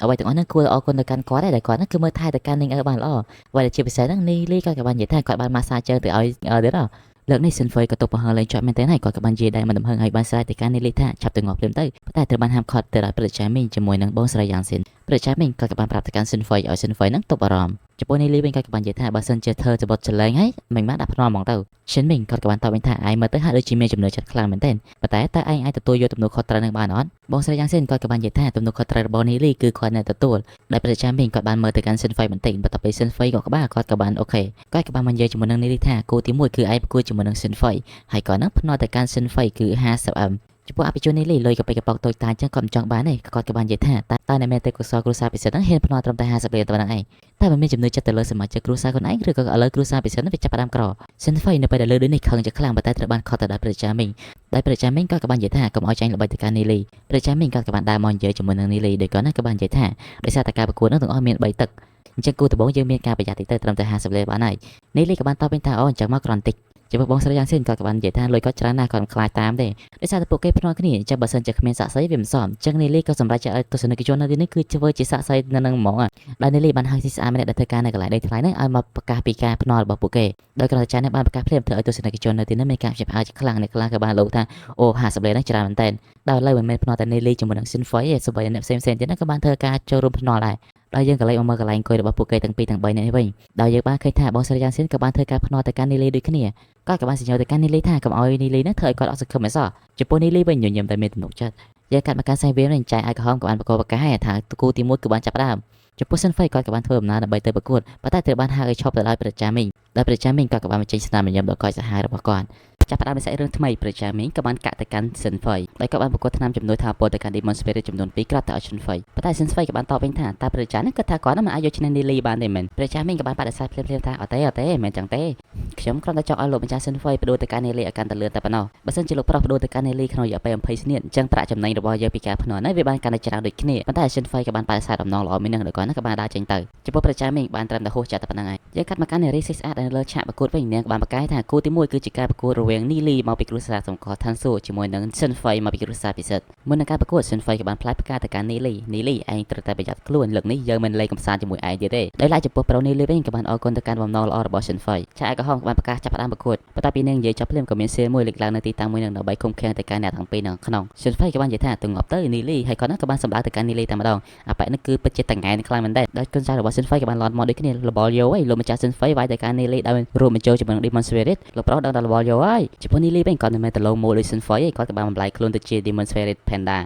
[SPEAKER 1] ់អ្វីទាំងអស់ហ្នឹងគួរអរគុណទៅកាន់គាត់ដែរគាត់ហ្នឹងគឺមើលថែទៅកាន់នាងបានល្អអ្វីដែលជាពិសេសហ្នឹងនីលីគាត់ក៏បាននិយាយថាគាត់បានម៉ាស្សាជើងទៅឲ្យទៀតលើកនេះសិនហ្វៃក៏ទុកបង្ហើរលេងជាប់មែនតើហើយគាត់ក៏បាននិយាយដែរមិនដំហឹងហើយបានស្រែកទៅកាន់នីលីថាឆាប់ទៅងាប់ភ្លាមទៅប៉ុន្តែត្រូវបានហាមឃាត់ទៅដោយប្រជាមីងជាមួយនឹងបងស្រីយ៉ាងស៊ីន ព្រះចាមិញក៏បានប្រាប់ទៅកាន់ Sinfei ឲ្យ Sinfei ហ្នឹងទប់អារម្មណ៍ចំពោះ Nili វិញក៏បាននិយាយថាបើសិនជាធ្វើទៅបត់ចលែងហើយមិនបានដាក់ភ្នំហ្មងទៅ Shin វិញក៏បានតបវិញថាឯងមើលទៅហាក់ដូចជាមានចំណុចចិត្តខ្លាំងមែនទែនប៉ុន្តែតើឯងអាចទទួលយកទំនួលខុសត្រូវនឹងបានអត់បងស្រីយ៉ាងសិនក៏បាននិយាយថាទំនួលខុសត្រូវរបស់ Nili គឺគាត់នឹងទទួលដែលព្រះចាមិញក៏បានមើលទៅកាន់ Sinfei បន្តិចបន្ទាប់ពី Sinfei ក៏ក្បាលគាត់ក៏បានអូខេគាត់ក៏បាននិយាយជាមួយនឹង Nili ថាគូទី1គឺឯងប្រគួតជាមួយនឹង Sinfei ហើយក៏នឹងភ្នាល់ទៅកាន់ Sinfei គឺ 50M ចំពោះអភិជននេះលុយកប៉ិកប៉ោកតូចតាចចឹងគាត់មិនចង់បានទេគាត់ក៏បាននិយាយថាតើអ្នកមានទេកុសលគ្រួសារពិសេសហ្នឹងហ៊ានភ្នាល់ត្រឹមតែ50លានទៅហ្នឹងឯងតែមិនមានចំណុចចិត្តទៅលើសមាជិកគ្រួសារខ្លួនឯងឬក៏ឥឡូវគ្រួសារពិសេសហ្នឹងវាចាប់ផ្ដើមក្រ Sinfei នៅពេលដែលលើដូចនេះខឹងជាខ្លាំងប៉ុន្តែត្រូវបានខត់ទៅដល់ព្រះចាមិញដោយព្រះចាមិញក៏បាននិយាយថាកុំឲ្យចាញ់ល្បីទៅកាន់ Nili ព្រះចាមិញក៏បានដើរមកនិយាយជាមួយនឹង Nili ដោយគាត់ក៏បាននិយាយថាដោយសារតែការប្រកួតហ្នឹងទាំងអស់មាន3ទឹកអញ្ចឹងគូដំបូងយើងមានការប្រយ័ត្នតិចទៅត្រឹមតែ50លានបានហើយ Nili ក៏បានតបវិញថាអូអញ្ចឹងមកក្រន់តិចចំពោះបងស្រីយ៉ាងសិនក៏បាននិយាយថាលុយគាត់ច្រើនណាស់គាត់មិនខ្លាចតាមទេដោយសារតែពួកគេភ្នាល់គ្នាអញ្ចឹងបើសិនជាគ្មានសាក់សីវាមិនសមអញ្ចឹង Nili ក៏សម្រេចឲ្យទស្សនិកជននៅទីនេះគឺធ្វើជាសាក់សីនៅនឹងហ្មងដោយ Nili បានហៅស៊ីស្អាម្នាក់ដែលធ្វើការនៅកន្លែងដីថ្លៃហ្នឹងឲ្យមកប្រកាសពីការភ្នាល់របស់ពួកគេដោយក្រៅចាននេះបានប្រកាសភ្លាមធ្វើឲ្យទស្សនិកជននៅទីនេះមានការភ្ញាក់ផ្អើលខ្លាំងអ្នកខ្លះក៏បានលោកថាអូ50លានហ្នឹងច្រើនមែនតើដោយឥឡូវមិនមែនភ្នាល់តែ Nili ជាមួយនឹង Sinfei ទេសូម្បីតែអ្នកផ្សេងៗទៀតក៏បានធ្វើការចូលរួមភ្នាល់ដែរដោយយើងក៏លេចមកមើលកន្លែងអង្គុយរបស់ពួកគេទាំងពីរទាំង3នាក់នេះវិញដោយយើងបានឃើញថាបងស្រីយ៉ាងសិនក៏បានធ្វើការភ្នាល់ទៅកាន់ Nili ដូចគ្នាគាត់ក៏បានសញ្ញេទៅកាន់ Nili ថាកុំឲ្យ Nili ហ្នឹងធ្វើឲ្យគាត់អត់សង្ឃឹមអីសោះចំពោះ Nili វិញញញឹមតែមានទំនុកចិត្តយើងកាត់មកកាន់សែងវានឹងចែកឲ្យក្រហមក៏បានប្រកបប្រកាសថាគូទី1គឺបានចាប់ដើមចំពោះ Sinfei គាត់ក៏បានធ្វើដំណើរដើម្បីទៅប្រកួតប៉ុន្តែត្រូវបានហៅឲ្យឈប់ទៅដោយព្រះចាមិញដោយព្រះចាមិញគាត់ក៏បានបញ្ចេញស្នាមញញឹមដល់គាត់សាហាវរបស់គាត់ចាប់ផ្ដើមវិស័យរឿងថ្មីព្រះចាមិញក៏បានកាក់ទៅកាន់ Sinfei ដោយក៏បានប្រកួតថ្នាំជំនួយថាពលទៅកាន់ Demon Spirit ចំនួន2ក្រាបទៅឲ្យ Sinfei ប៉ុន្តែ Sinfei ក៏បានតបវិញថាតើព្រះចានឹងគិតថាគាត់មិនអាចយកឈ្នះ Nili បានទេមែនព្រះចាមិញក៏បានបដិសេធភ្លាមៗថាអត់ទេមិនចឹងទេខ្ញុំគ្រាន់តែចង់ឲ្យលោកម្ចាស់ Sinfei បដូរទៅកាន់ Nili ឲ្យកាន់តែលឿនតែប៉ុណ្ណោះបើសិនជាលោកប្រុសបដូរទៅកាន់ Nili ក្នុងរយៈពេល20ស្នៀតអញ្ចឹងប្រាក់ចំណេញរបស់យើងពីការភ្នាល់នេះវាបានកាន់តែច្រើនដូចគ្នាប៉ុន្តែ Sinfei ក៏បានបដិសេធដំណងល្អមួយនឹងដោយគាត់ក៏បានដើរចេញទៅចំពោះព្រះចាមិញបានត្រឹមតែហួសចិត្តតែប៉ុណ្្នឹងឯងយើងកាត់មកកាន់ Nili ស្អាតនៅលើឆាកប្រកួតវិញនាងក៏បានប្រកាសថាគូទី1គឺជាការប្រកួតរវាង Nili មកពីគ្រួសារសំខឋានសួគ៌ជាមួយនឹង Sinfei មកពីគ្រួសារពិសិដ្ឋមុននឹងការប្រកួត Sinfei ក៏បានផ្លាយផ្កាទៅកាន់ Nili ឯងត្រូវតែប្រយ័ត្នខ្លួនលើកនេះយើងមិនលេងកំសាន្តជាមួយឯងទៀតទេដោយឡែកចំពោះប្រូ Nili វិញក៏បានអរគុណទៅកាន់បំណងល្អរបស់ Sinfei ឆាកក៏ហងក៏បានប្រកាសចាប់ផ្ដើមប្រកួតបន្ទាប់ពីនាងនិយាយចប់ភ្លាមក៏មានសៀលមួយលេចឡើងនៅទីតាំងមួយនឹងដើម្បីឃុំឃាំងទៅកាន់អ្នកទាំងពីរនៅក្នុង Sinfei ក៏បាននិយាយថាទៅងាប់ទៅ Nili ហើយគាត់ក៏បានសម្ដៅទៅកាន់ Nili តែម្ដងអាប៉ែកនេះគឺពិតជាតង្ហែនខ្លាំងមែនដែរដោយកូនចៅរបស់ Sinfei ក៏បានឡន់មកដូចគ្នាលបលយោហើយលោកម្ចាស់ Sinfei វាយទៅកាន់ Nili ដោយរួមបញ្ចូលជាមួយនឹង Demon Spirit លោកប្រុសដឹងដល់លបលយោហើយចំពោះ Nili វិញគាត់មិនមែនទៅលោមូលដូច Sinfei ទេគាត់ក៏បានបំលែងខ្លួនទៅជា Demon Spirit Panda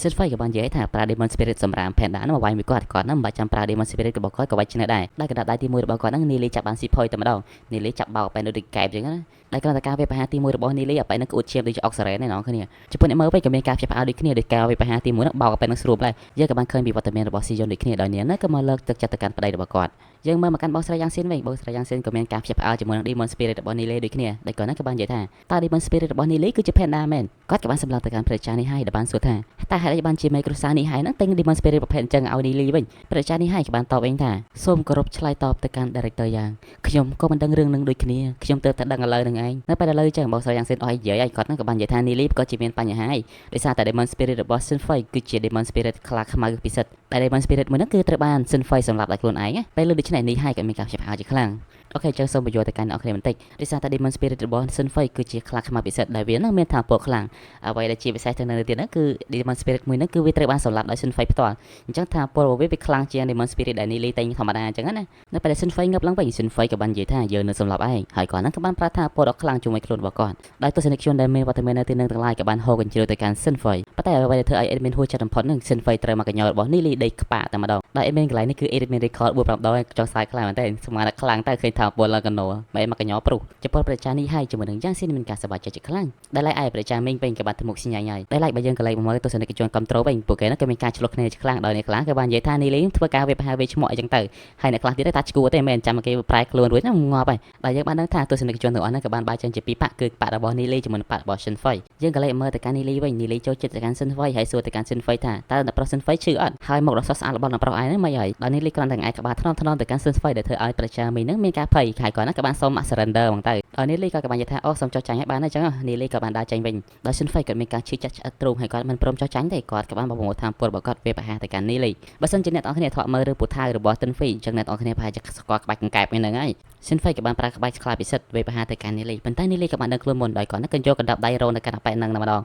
[SPEAKER 1] Sinfei ក៏បាននិយាយថាប្រើ Demon Spirit សម្រាប់ Panda នោះមកវាយមួយគាត់ហ្នឹងមិនបាច់ចាំប្រើ Demon Spirit របស់គាត់ក៏វាយឆ្នះដែរដោយកណ្ដាប់ដៃទី1របស់គាត់ហ្នឹង Nili ចាប់បានស៊ីផុយតែម្ដង Nili ចាប់បោកបែរនៅដូចកែបអញ្ចឹងណាដែលគ្រាន់តែការវាយប្រហារទី1របស់ Nili អាប៉ែនឹងក្អួតឈាមដូចជាអុកសារ៉េនឯណោះគ្នាចំពោះអ្នកមើលវិញក៏មានការភ្ញាក់ផ្អើលដូចគ្នាដោយការវាយប្រហារទី1ហ្នឹងបោកអាប៉ែនឹងស្រួលដែរយើងក៏បានឃើញពីវត្តមានរបស់ Sion ដូចគ្នាដោយនាងហ្នឹងក៏មកលើកទឹកចិត្តទៅកាន់ប្តីរបស់គាត់យើងមើលមកកាន់បងស្រីយ៉ាងស៊ីនវិញបងស្រីយ៉ាងស៊ីនក៏មានការភ្ញាក់ផ្អើលជាមួយនឹង Demon Spirit របស់ Nili ដូចគ្នាដែលគាត់ហ្នឹងក៏បាននិយាយថាតើ Demon Spirit របស់ Nili គឺជា Panda មែនគាត់ក៏បានសម្លឹងទៅកាន់ព្រះចានេះហើយដែលបានសួរថាតើហេតុអីបានជាមេគ្រួសារនេះហើយហ្នឹងទិញ Demon Spirit ប្រភេទអញ្ចឹងឲ្យ Nili វិញព្រះចានេះហើយក៏បានតបវិញថាសូមគោរពឆ្លើយតបទៅកាន់ Director យ៉ាងខ្ញុំក៏មិនដឹងរឿងនឹងដូចគ្នាខ្ញុំទើបតែដឹងឥឡូវហ្នឹងឯងនៅពេលឥឡូវអញ្ចឹងបងស្រីយ៉ាងស៊ីនអស់និយាយហើយគាត់ហ្នឹងក៏បាននិយាយថា Nili ក៏ជាមានបញ្ហាហើយដោយសារតែ Demon Spirit របស់ Sinfei គឺជា Demon Spirit ខ្លាខ្មៅពិសិដ្ឋតែ Demon Spirit មួយហ្នឹងគឺត្រូវបាន Sinfei សម្លាប់ដោយខ្លួនឯងពេលលើដូច្នេះនេះហើយក៏មានការភ្ញាក់ផ្អើលជាខ្លាំងអូខេចឹងសូមបញ្យល់ទៅកាន់អ្នកគ្នាបន្តិចដោយសារតែ Demon Spirit របស់ Sinfei គឺជាខ្លាខ្មៅពិសិដ្ឋដែលវានឹងមានថាពលខ្លាំងអ្វីដែលជាពិសេសទៅនៅទៀតហ្នឹងគឺ Demon Spirit មួយហ្នឹងគឺវាត្រូវបានសម្លាប់ដោយ Sinfei ផ្ទាល់អញ្ចឹងថាពលរបស់វាខ្លាំងជាង Demon Spirit ដែល Nili តែងធម្មតាអញ្ចឹងណានៅពេលដែល Sinfei ងើបឡើងវិញ Sinfei ក៏បាននិយាយថាយើងនឹងសម្លាប់ឯងហើយគាត់ហ្នឹងក៏បានប្រាប់ថាពលដ៏ខ្លាំងជាមួយខ្លួនរបស់គាត់ដោយទស្សនិកជនដែលមានវត្តមាននៅទីនោះទាំងឡាយក៏បានហូរកញ្ជ្រោះទៅកាន់ Sinfei ប៉ុន្តែអ្វីដែលធ្វើឲ្យ Admin ហួសចិត្តបំផុតហ្នឹង Sinfei ត្រូវមកកញ្ញោរបស់ Nili ដេកក្បាក់តែម្ដងដោយ Admin កន្លែងនេះគឺ Admin record 4-5ដងចង់សាយខ្លាំងមែនតើស្មានតែខ្លាំងតែឃើញថាពលឡើងកណោមិនមកកញ្ញោព្រុសចំពោះព្រះចានេះហើយជាមួយនឹងយ៉ាងស៊ីនមានការសប្បាយចិត្តជាខ្លាំងដែលឡែកឯព្រះចាមិញវិញក៏បានទៅមុខស្ញាញ់ហើយដែលឡែកបើយើងក៏លេខមកមើលទស្សនិកជនគ្រប់ត្រូលវិញពួកគេហ្នឹងក៏មានការឆ្លុះគ្នាជាខ្លាំងដោយអ្នកខ្លះក៏បាននិយាយថា Nili ធ្វើការវាប្រហែលវាឈ្មោះអីចឹងទៅហើយអ្នកខ្លះទៀតថាឈួរទេមិនចាំគេប្រែខ្លួនរួចហ្នឹងងាប់ហើយដែលយើងបានដឹងថាទស្សនិកជនទាំងអស់ហ្នឹងក៏បានបែកចេញជាពីរប៉ាក់គឺប៉ាក់របស់ Nili ជាមួយនឹងប៉ាក់របស់ Sinfei យើងក៏លេខមើលទៅកាន់ Nili វិញ Nili ចូលចិត្តទៅកាន់ Sinfei ហើយសួរទៅកាន់ Sinfei ថាតើអ្នកប្រុស Sinfei ឈឺអត់ហើយមុខដ៏ស្រស់ស្អាតរបស់អ្នកប្រុសឯងហ្នឹងមិនហើយដល់ Nili គ្រាន់តែឯកក្បាលថ្នមទៅកាន់ Sinfei ដែលធ្វើឲ្យព្រះចាមិញហ្នឹងមានការភ័យហើយគាត់ហ្នឹងក៏បានសុំ surrender ហ្មងទៅដល់ Nili ក៏បាននិយាយថាអូសុំចុះចាញ់ឲ្យបានហើយចឹង Nili ក៏បានដើរចេញវិញដល់ Sinfei ក៏មានការឈឺចាស់ឆ្អិតទ្រូងហើយគាត់មិនព្រមចុះចាញ់ទេគាត់ក៏បានប្រមូលថាពលរបស់គាត់វាប្រហារទៅកាន់ Nili បើសិនជាអ្នកនរគ្នាធ្លាប់មើលរឿងពូថៅរបស់ Sinfei ចឹងអ្នកនរគ្នាប្រហែលជាស្គាល់ក្បាច់កង្កែបហ្នឹងហើយ Sinfei ក៏បានប្រើក្បាច់ខ្លាពិសិដ្ឋវាប្រហារទៅកាន់ Nili ប៉ុន្តែ Nili ក៏បានដឹងខ្លួនមុនដោយគាត់នឹងយកកណ្ដាប់ដៃរោនៅកាន់អាប៉ែហ្នឹងតែម្ដង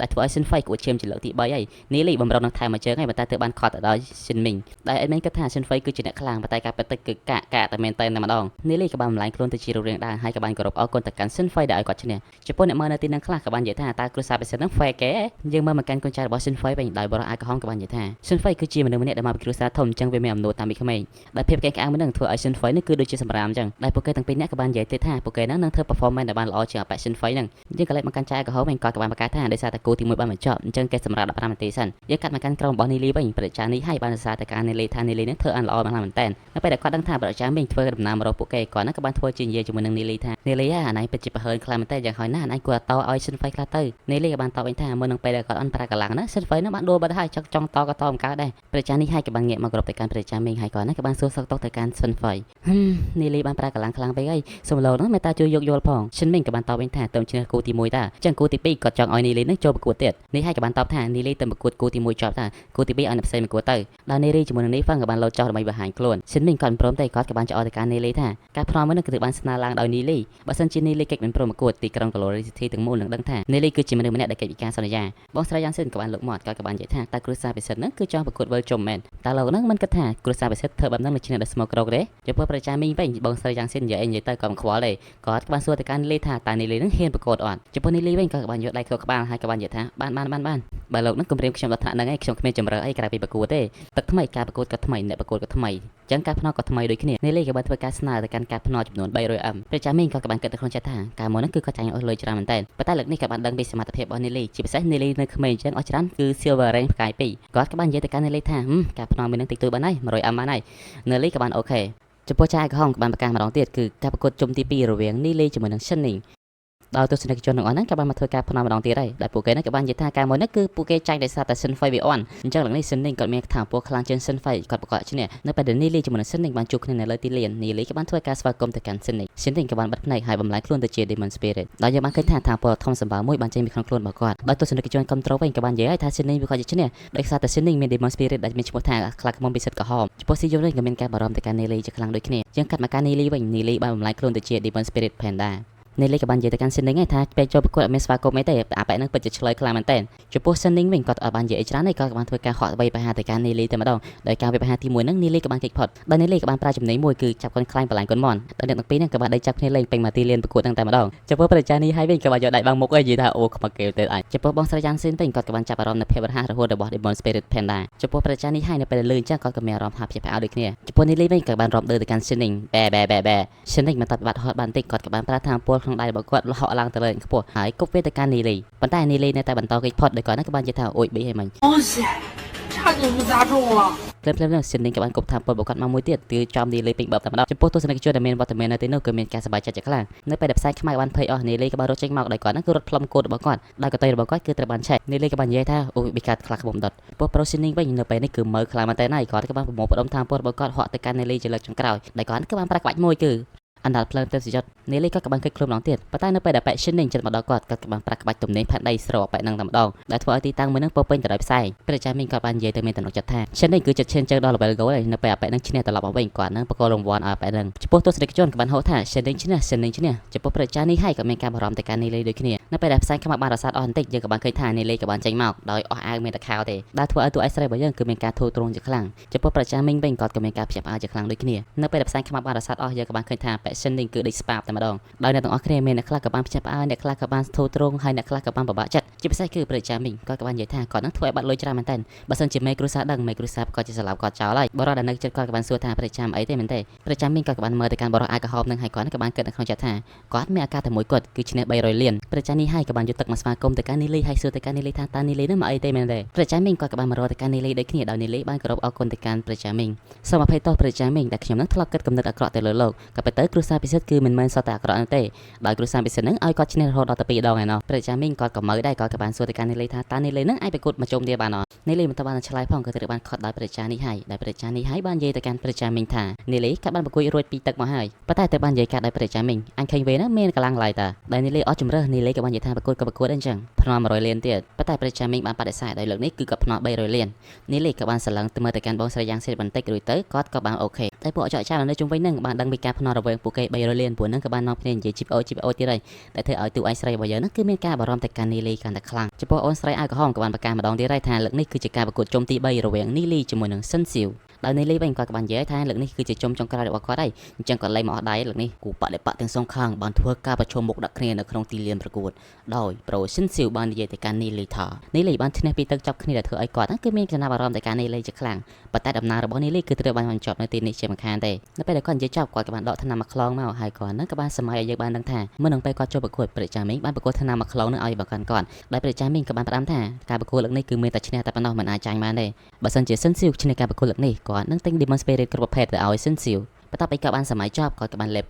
[SPEAKER 1] ដែលធ្វើឲ្យ Shin Fei គួរឈាមជាលើកទី3ហើយនេះលីបំរុងនឹងថែមមួយជើងហើយប៉ុន្តែត្រូវបានខត់ទៅដោយ Shin Ming ដែល admin គិតថា Shin Fei គឺជាអ្នកខ្លាំងប៉ុន្តែការពិតទៅគឺកាតែមែនតែម្ដងនេះលីក៏បានម្លែងខ្លួនទៅជារូបរាងដែរហើយក៏បានគោរពអរគុណទៅកាន់ Shin Fei ដែលឲ្យគាត់ឈ្នះចំពោះអ្នកមើលនៅទីនោះខ្លះក៏បាននិយាយថាតើគ្រួសារពិសេសហ្នឹង fair គេយើងមើលមកកាន់កូនចៅរបស់ Shin Fei វិញដោយបរិយាក្រហមក៏បាននិយាយថា Shin Fei គឺជាមនុស្សម្នាក់ដែលមកពីគ្រួសារធំអញ្ចឹងវាមានអំណួតតាមពីក្មេងដែលភាពកេងក្អាងមួយនឹងធ្វើឲ្យ Shin Fei នេះគឺដូចជាសម្រាមអញ្ចឹងដែលពួកគេទាំងពីរនាក់ក៏បាននិយាយទៀតថាពួកគេហ្នឹងនឹងធ្វើ performance ដែលបានល្អជាងអប Shin Fei ហ្នឹងយើងក៏លេចមកកាន់ចៅក្រហមវិញគាត់ក៏បានប្រកាសថាដោយសារតែគូទី1បានបញ្ចប់អញ្ចឹងគេសម្រាប់15នាទីសិនយើងកាត់មកកាន់ក្រុមរបស់នីលីវិញប្រជានេះហើយបានសរសើរទៅកាន់នីលីថានីលីនេះធ្វើអានល្អមែនតើនៅពេលដែលគាត់ដឹងថាប្រជាមីងធ្វើដំណើរមករកពួកគេគាត់ហ្នឹងក៏បានធ្វើជានិយាយជាមួយនឹងនីលីថានីលីអាណៃពិតជាប្រហើនខ្លាំងមែនតើយ៉ាងហើយណាស់អាណៃគួរតឲ្យ Shin Fei ខ្លះទៅនីលីក៏បានតបវិញថាមុននឹងពេលដែលគាត់អន់ប្រាកម្លាំងណា Shin Fei ហ្នឹងបានដួលបាត់ហើយចង់តក៏តមិនកើតដែរប្រជានេះហើយក៏បានងាកមកគ្រប់ទៅកាន់ប្រជាមីងហើយគាត់ហ្នឹងក៏បានសួរសុខទុក្ខទៅកាន់ Shin Fei នីលីបានប្រាកម្លាំងខ្លាំងពេកហើយសូមលោកហ្នឹងមេតាជួយយកយល់ផង Shin Ming ក៏បានតបវិញថាទៅឈ្នះគូទី1តាអញ្ចឹងគូទី2គាត់ចង់ឲ្យនីលីហ្នឹងចូលប្រកួតទៀតនេះហើយក៏បានតបថានីលីទៅប្រកួតគូទី1ចប់តាគូទី2ឲ្យអ្នកផ្សេងប្រកួតទៅដល់នីលីជាមួយនឹងនេះហ្វាំងក៏បានលោតចោលដើម្បីបង្ហាញខ្លួន Shin Ming គាត់មិនព្រមទេគាត់ក៏បានចោលទៅកាន់នីលីថាការផ្នំមួយនេះគឺបានស្នើឡើងដោយនីលីបើសិនជានីលីកិច្ចមិនព្រមប្រកួតទីក្រុង Glory City ទាំងមូលនឹងដឹងថានីលីគឺជាមនុស្សម្នាក់ដែលកិច្ចវិការសន្យាបងស្រីយ៉ាងសិនក៏បានលើកមាត់គាត់ក៏បាននិយាយថាតើគ្រួសារពិសិដ្ឋហ្នឹងគឺចង់ប្រកួតវិលជុំមែនតើលោកហ្នឹងមិនគិតថាគ្រួសារពិសិដ្ឋធ្វើបែបហ្នឹងនៅឈ្នះដល់ Smoke Rock ទេចំពោះប្រជាមីងវិញបងស្រីយ៉ាងសិននិយាយទៅក៏មិនខ្វល់ទេគាត់ក៏បានសួរទៅកាន់នីលីថាតើនីលីហ្នឹងហ៊ានប្រកួតអត់ចំពោះនីលីវិញគាត់ក៏បានយកដៃធ្វើក្បាលហើយក៏បាននិយាយថាបានបើលោកនឹងគម្រាមខ្ញុំដល់ថ្នាក់ហ្នឹងឯងខ្ញុំគ្មានចម្រើសអីក្រៅពីប្រកួតទេទឹកថ្មីការប្រកួតក៏ថ្មីអ្នកប្រកួតក៏ថ្មីអញ្ចឹងការភ្នាល់ក៏ថ្មីដូចគ្នានីលីក៏បានធ្វើការស្នើទៅកាន់ការភ្នាល់ចំនួន 300M ប្រជាមីងក៏បានគិតទៅក្នុងចិត្តថាការមកហ្នឹងគឺគាត់ចាញ់អស់លុយច្រើនមែនតើប៉ុន្តែលើកនេះក៏បានដឹងពីសមត្ថភាពរបស់នីលីជាពិសេសនីលីនៅក្មេងអញ្ចឹងអស់ច្រើនគឺ Silver Rank ផ្កាយ2គាត់ក៏បាននិយាយទៅកាន់នីលីថាការភ្នាល់មួយហ្នឹងតិចតួចបានហើយ 100M បានហើយនីលីក៏បានអូខេចំពោះចាយក្រហមក៏បានប្រកាសម្ដងទៀតគឺការប្រកួតជុំទី2រវាងនីលីជាមួយនឹង Shin Ningដល់ទស្សនិកជនទាំងអស់ហ្នឹងក៏បានមកធ្វើការផ្នំម្ដងទៀតហើយដែលពួកគេហ្នឹងក៏បាននិយាយថាការមួយនេះគឺពួកគេចាញ់ដោយសារតែ Shin Fei វាអន់អញ្ចឹងឡើងនេះ Shin Ning គាត់មានថាពួកខ្លាំងជាង Shin Fei គាត់ប្រកបឈ្នះនៅពេលដែល Nili ជាមួយនឹង Shin Ning បានជួបគ្នានៅលើទីលាន Nili ក៏បានធ្វើការស្វាគមន៍ទៅកាន់ Shin Ning Shin Ning ក៏បានបិទភ្នែកហើយបំលែងខ្លួនទៅជា Demon Spirit ដែលយើងបានឃើញថាពលធំសម្បើមួយបានចេញពីក្នុងខ្លួនរបស់គាត់ដោយទស្សនិកជនគ្រប់ត្រូលវិញក៏បាននិយាយថា Shin Ning វាគាត់ជាឈ្នះដោយសារតែ Shin Ning មាន Demon Spirit ដែលមានឈ្មោះថាខ្លាចខ្មុំពិសិដ្ឋក្រហមចំពោះ Siyum វិញក៏មានការបារម្ភទៅកាន់ Nili ជាខ្លាំងដូចគ្នាយើងកាត់មកកាន់ Nili វិញ Nili បានបំលែងខ្លួនទៅជា Demon Spirit Pandaនីលីក៏បាននិយាយទៅកាន់ Shin Ning ថាពេលចូលប្រកួតអត់មានស្វាគមន៍អីទេអាប៉ែហ្នឹងពិតជាឆ្លើយខ្លាំងមែនតើចំពោះ Shin Ning វិញគាត់អត់បាននិយាយច្រើនទេគាត់ក៏បានធ្វើការហក់3បហាទៅកាន់នីលីតែម្ដងដោយការវិបហាទី1ហ្នឹងនីលីក៏បានគេចផុតដោយនីលីក៏បានប្រើចំណេញមួយគឺចាប់កូនខ្លាញ់បលាញ់កូនមន់ដោយអ្នកទាំងពីរហ្នឹងក៏បានដេកចាប់គ្នាលេងពេញមកទីលានប្រកួតហ្នឹងតែម្ដងចំពោះប្រជានេះហើយវិញក៏បានយកដៃបាំងមុខហើយនិយាយថាអូខ្មៅគេទៅអាចចំពោះបងស្រីយ៉ាងស៊ីនវិញគាត់ក៏បានចាប់អារម្មណ៍នៅភាពរហ័សរហួនរបស់ Demon Spirit Panda ចំពោះប្រជានេះហើយនៅពេលលឺអញ្ចឹងគាត់ក៏មានអារម្មណ៍ថាភ្ញាក់ផ្អើលដូចគ្នាចំពោះនីលីវិញក៏បានរាប់ដើរទៅកាន់ Shin Ning បែ Shin Ning មិនតាត់បាត់ហត់បានតិចគាត់ក៏បានប្រើថាពលក្នុងដៃរបស់គាត់ហក់ឡើងទៅលើខ្ពស់ហើយគប់វាទៅកាន់នីលីប៉ុន្តែនីលីនៅតែបន្តគេចផុតដោយគាត់ហ្នឹងក៏បាននិយាយថាអូយប៊ីឲ្យមិញអូស差点就砸中了ភ្លាម Shin Ning ក៏បានគប់ថាពលរបស់គាត់មកមួយទៀតគឺចំនីលីពេញបើតែម្ដងចំពោះទស្សនិកជនដែលមានវត្តមាននៅទីនោះក៏មានការសប្បាយចិត្តជាខ្លាំងនៅពេលដែលផ្សាយខ្មៅបានភ័យអស់នីលីក៏បានរត់ចេញមកដោយគាត់ហ្នឹងគឺរត់ផ្លុំកូនរបស់គាត់ដោយកន្ទុយរបស់គាត់គឺត្រូវបានឆែកនីលីក៏បាននិយាយថាអូប៊ីកាត់ខ្លាចខ្មុំដុតពោះ Pro Shin Ning វិញនៅពេលនេះគឺមើលខ្លាំងមែនតើហើយគាត់ក៏បានប្រមូលផ្ដុំថាពលរបស់គាត់ហក់ទៅកាន់នីលីជាលើកចុងក្រោយដោយគាត់ក៏បានប្រាក់ក្បាច់មួយគឺអណ្ដាតភ្លើងទៅសយត់នីលីក៏បានគិតខ្លួនម្ដងទៀតប៉ុន្តែនៅពេលដែលប៉ែ Shin Ning ចិត្តមកដល់គាត់ក៏បានប្រាក់ក្បាច់ទំនេរផាត់ដីស្រោប៉ែនឹងតែម្ដងដែលធ្វើឲ្យទីតាំងមួយនឹងពោពេញទៅដោយផ្សែងប្រជាមីងក៏បាននិយាយទៅមានទំនុកចិត្តថា Shin Ning គឺចិត្តឈានជើងដល់ level goal ហើយនៅពេលប៉ែនឹងឈ្នះត្រឡប់មកវិញគាត់នឹងបកគោរង្វាន់ឲ្យប៉ែនឹងចំពោះទស្សនិកជនក៏បានហៅថា Shin Ning ឈ្នះចំពោះប្រជានេះហើយក៏មានការបារម្ភទៅកាន់នីលីដូចគ្នានៅពេលដែលផ្សែងខ្មៅបានរសាត់អស់បន្តិចយើងក៏បានឃើញថានីលីក៏បានចេញមកដោយអស់អាវមានតែខោទេដែលធ្វើឲ្យតួឯកស្រីរបស់យើងគឺមានការធូរទ្រង់ជាខ្លាំងចំពោះប្រជាមីងវិញគាត់ក៏មានការភ្ញាក់ផ្អើលជាខ្លាំងដូចគ្នានៅពេលដែលផ្សែងខ្មៅបានរសាត់អស់យើងក៏បានឃើញថាប៉ែ Shin Ning គឺដេកស្បាបតែម្ដងដោយអ្នកទាំងអស់គ្នាមានអ្នកខ្លះក៏បានភ្ញាក់ផ្អើលអ្នកខ្លះក៏បានធូរទ្រង់ហើយអ្នកខ្លះក៏បានពិបាកចិត្តជាពិសេសគឺប្រជាមីងគាត់ក៏បាននិយាយថាគាត់នឹងធ្វើឲ្យបាត់លុយច្រើនមែនតើបើសិនជាមេគ្រូសាដឹងមេគ្រូសាក៏ជាស្លាប់គាត់ចោលហើយបរិបទដែលនៅចិត្តគាត់ក៏បានសួរថាប្រជាអីទេមែនទេប្រជាមីងគាត់ក៏បានមើលទៅកាន់បរិបទអាក្រហមនឹងហើយគាត់ក៏បានគិតនៅក្នុងចិត្តថាគាត់មានអាការតែមួយគាត់គឺឈ្នះ300លានប្រជានេះហើយក៏បានយកទឹកមកស្វាគមន៍ទៅកាន់នីលីហើយសួរទៅកាន់នីលីថាតើនីលីនឹងមកអីទេមែនទេប្រជាមីងគាត់ក៏បានមករកទៅកាន់នីលីដូចគ្នាដោយនីលីបានគោរពអរគុណទៅកាន់ប្រជាមីងសូមអភ័យទោសប្រជាមីងដែលខ្ញុំនឹងធ្លាប់គិតគំនិតអាក្រក់ទៅលើលោកក៏ប៉ុន្តែគ្រូសាពិសិដ្ឋគឺមិនមែនសតតែអាក្រក់នោះទេដោយគ្រូសាពិសិដ្ឋនឹងឲ្យគាត់ឈ្នះរហូតដល់ទៅ2ដងឯណោះប្រជាមីងគាត់ក៏មើលដែរគាត់ក៏បានសួរទៅកាន់នីលីថាតើនីលីនឹងអាចប្រកួតមកជុំគ្នាបានអត់នីលីមិនតបានឆ្លើយផងក៏ត្រូវបានខត់ដោយប្រជានេះហើយដែលប្រជានេះហើយបាននិយាយទៅកាន់ប្រជាមីងថានីលីគាត់បានប្រកួតរួចពីទឹកមកហើយប៉ុន្តែត្រូវបាននិយាយកាត់ដោយប្រជាមីងអញឃើញវេណាមានកម្លាំងឡាយតាដែលនីលីអស់ជំរឿសនីលីក៏បាននិយាយថាប្រកួតក៏ប្រកួតអញ្ចឹងភ្នំ100លានទៀតប៉ុន្តែប្រជាមីងបានបដិសេធដោយលើកនេះគឺគាត់ភ្នំ300លាននីលីក៏បានស្រឡឹងទៅមើលទៅកាន់បងស្រីយ៉ាងសេរីបន្តិចរួចទៅគាត់ក៏បានអូខេតែពួកអចចារនៅជុំវិញនឹងបានដឹងពីការភ្នំរវាងពួក ពួកគេ300លានពួកហ្នឹងក៏បាននាំគ្នានិយាយជីបអូទៀតហើយតែធ្វើឲ្យទូឯងស្រីរបស់យើងហ្នឹងគឺមានការបារម្ភទៅកាន់នីលីកាន់តែខ្លាំងចំពោះអូនស្រីអាវក្រហមក៏បានប្រកាសម្ដងទៀតហើយថាលើកនេះគឺជាការប្រកួតជុំទី3រវាងនីលីជាមួយនឹងសិនស៊ីវដោយនីលីវិញគាត់ក៏បាននិយាយថាលើកនេះគឺជាជុំចុងក្រោយរបស់គាត់ហើយអញ្ចឹងគាត់លែងមកអស់ដៃលើកនេះគូបដិបត្តិទាំងសងខាងបានធ្វើការប្រជុំមុខដាក់គ្នានៅក្នុងទីលានប្រកួតដោយប្រូសិនស៊ីវបាននិយាយទៅកាន់នីលីថានីលីបានឈ្នះពីទឹកចាប់គ្នាដែលធ្វើឲ្យគាត់គឺមានចំណាប់អារម្មណ៍ទៅកាន់នីលីជាខ្លាំងប៉ុន្តែដំណើររបស់នីលីគឺត្រូវបានបញ្ចប់នៅទីនេះជាមិនខានទេនៅពេលដែលគាត់និយាយចប់គាត់ក៏បានដកថ្នាំមកខ្លងមកហើយគាត់នឹងក៏បានសម័យឲ្យយើងបានដឹងថាមុននឹងពេលគាត់ចូលប្រកួតព្រះចាមីងបានប្រកួតថ្នាំមកខ្លងនឹងឲ្យបង្កាន់គាត់ដោយព្រះចាមីងក៏បានផ្ដាំថាការប្រកួតលើកនេះគឺមានតែឈ្នះតែប៉ុណ្ណោះមិនអាចចាញ់បានទេបើសិនជាសិនស៊ីវឈ្នះការប្រកួតលើកនេះគាត់នឹងទិញ Demon Spirit គ្រប់ប្រភេទទៅឲ្យសិនស៊ីវបន្ទាប់ពីគាត់បានសម័យចប់គាត់ក៏បានលេប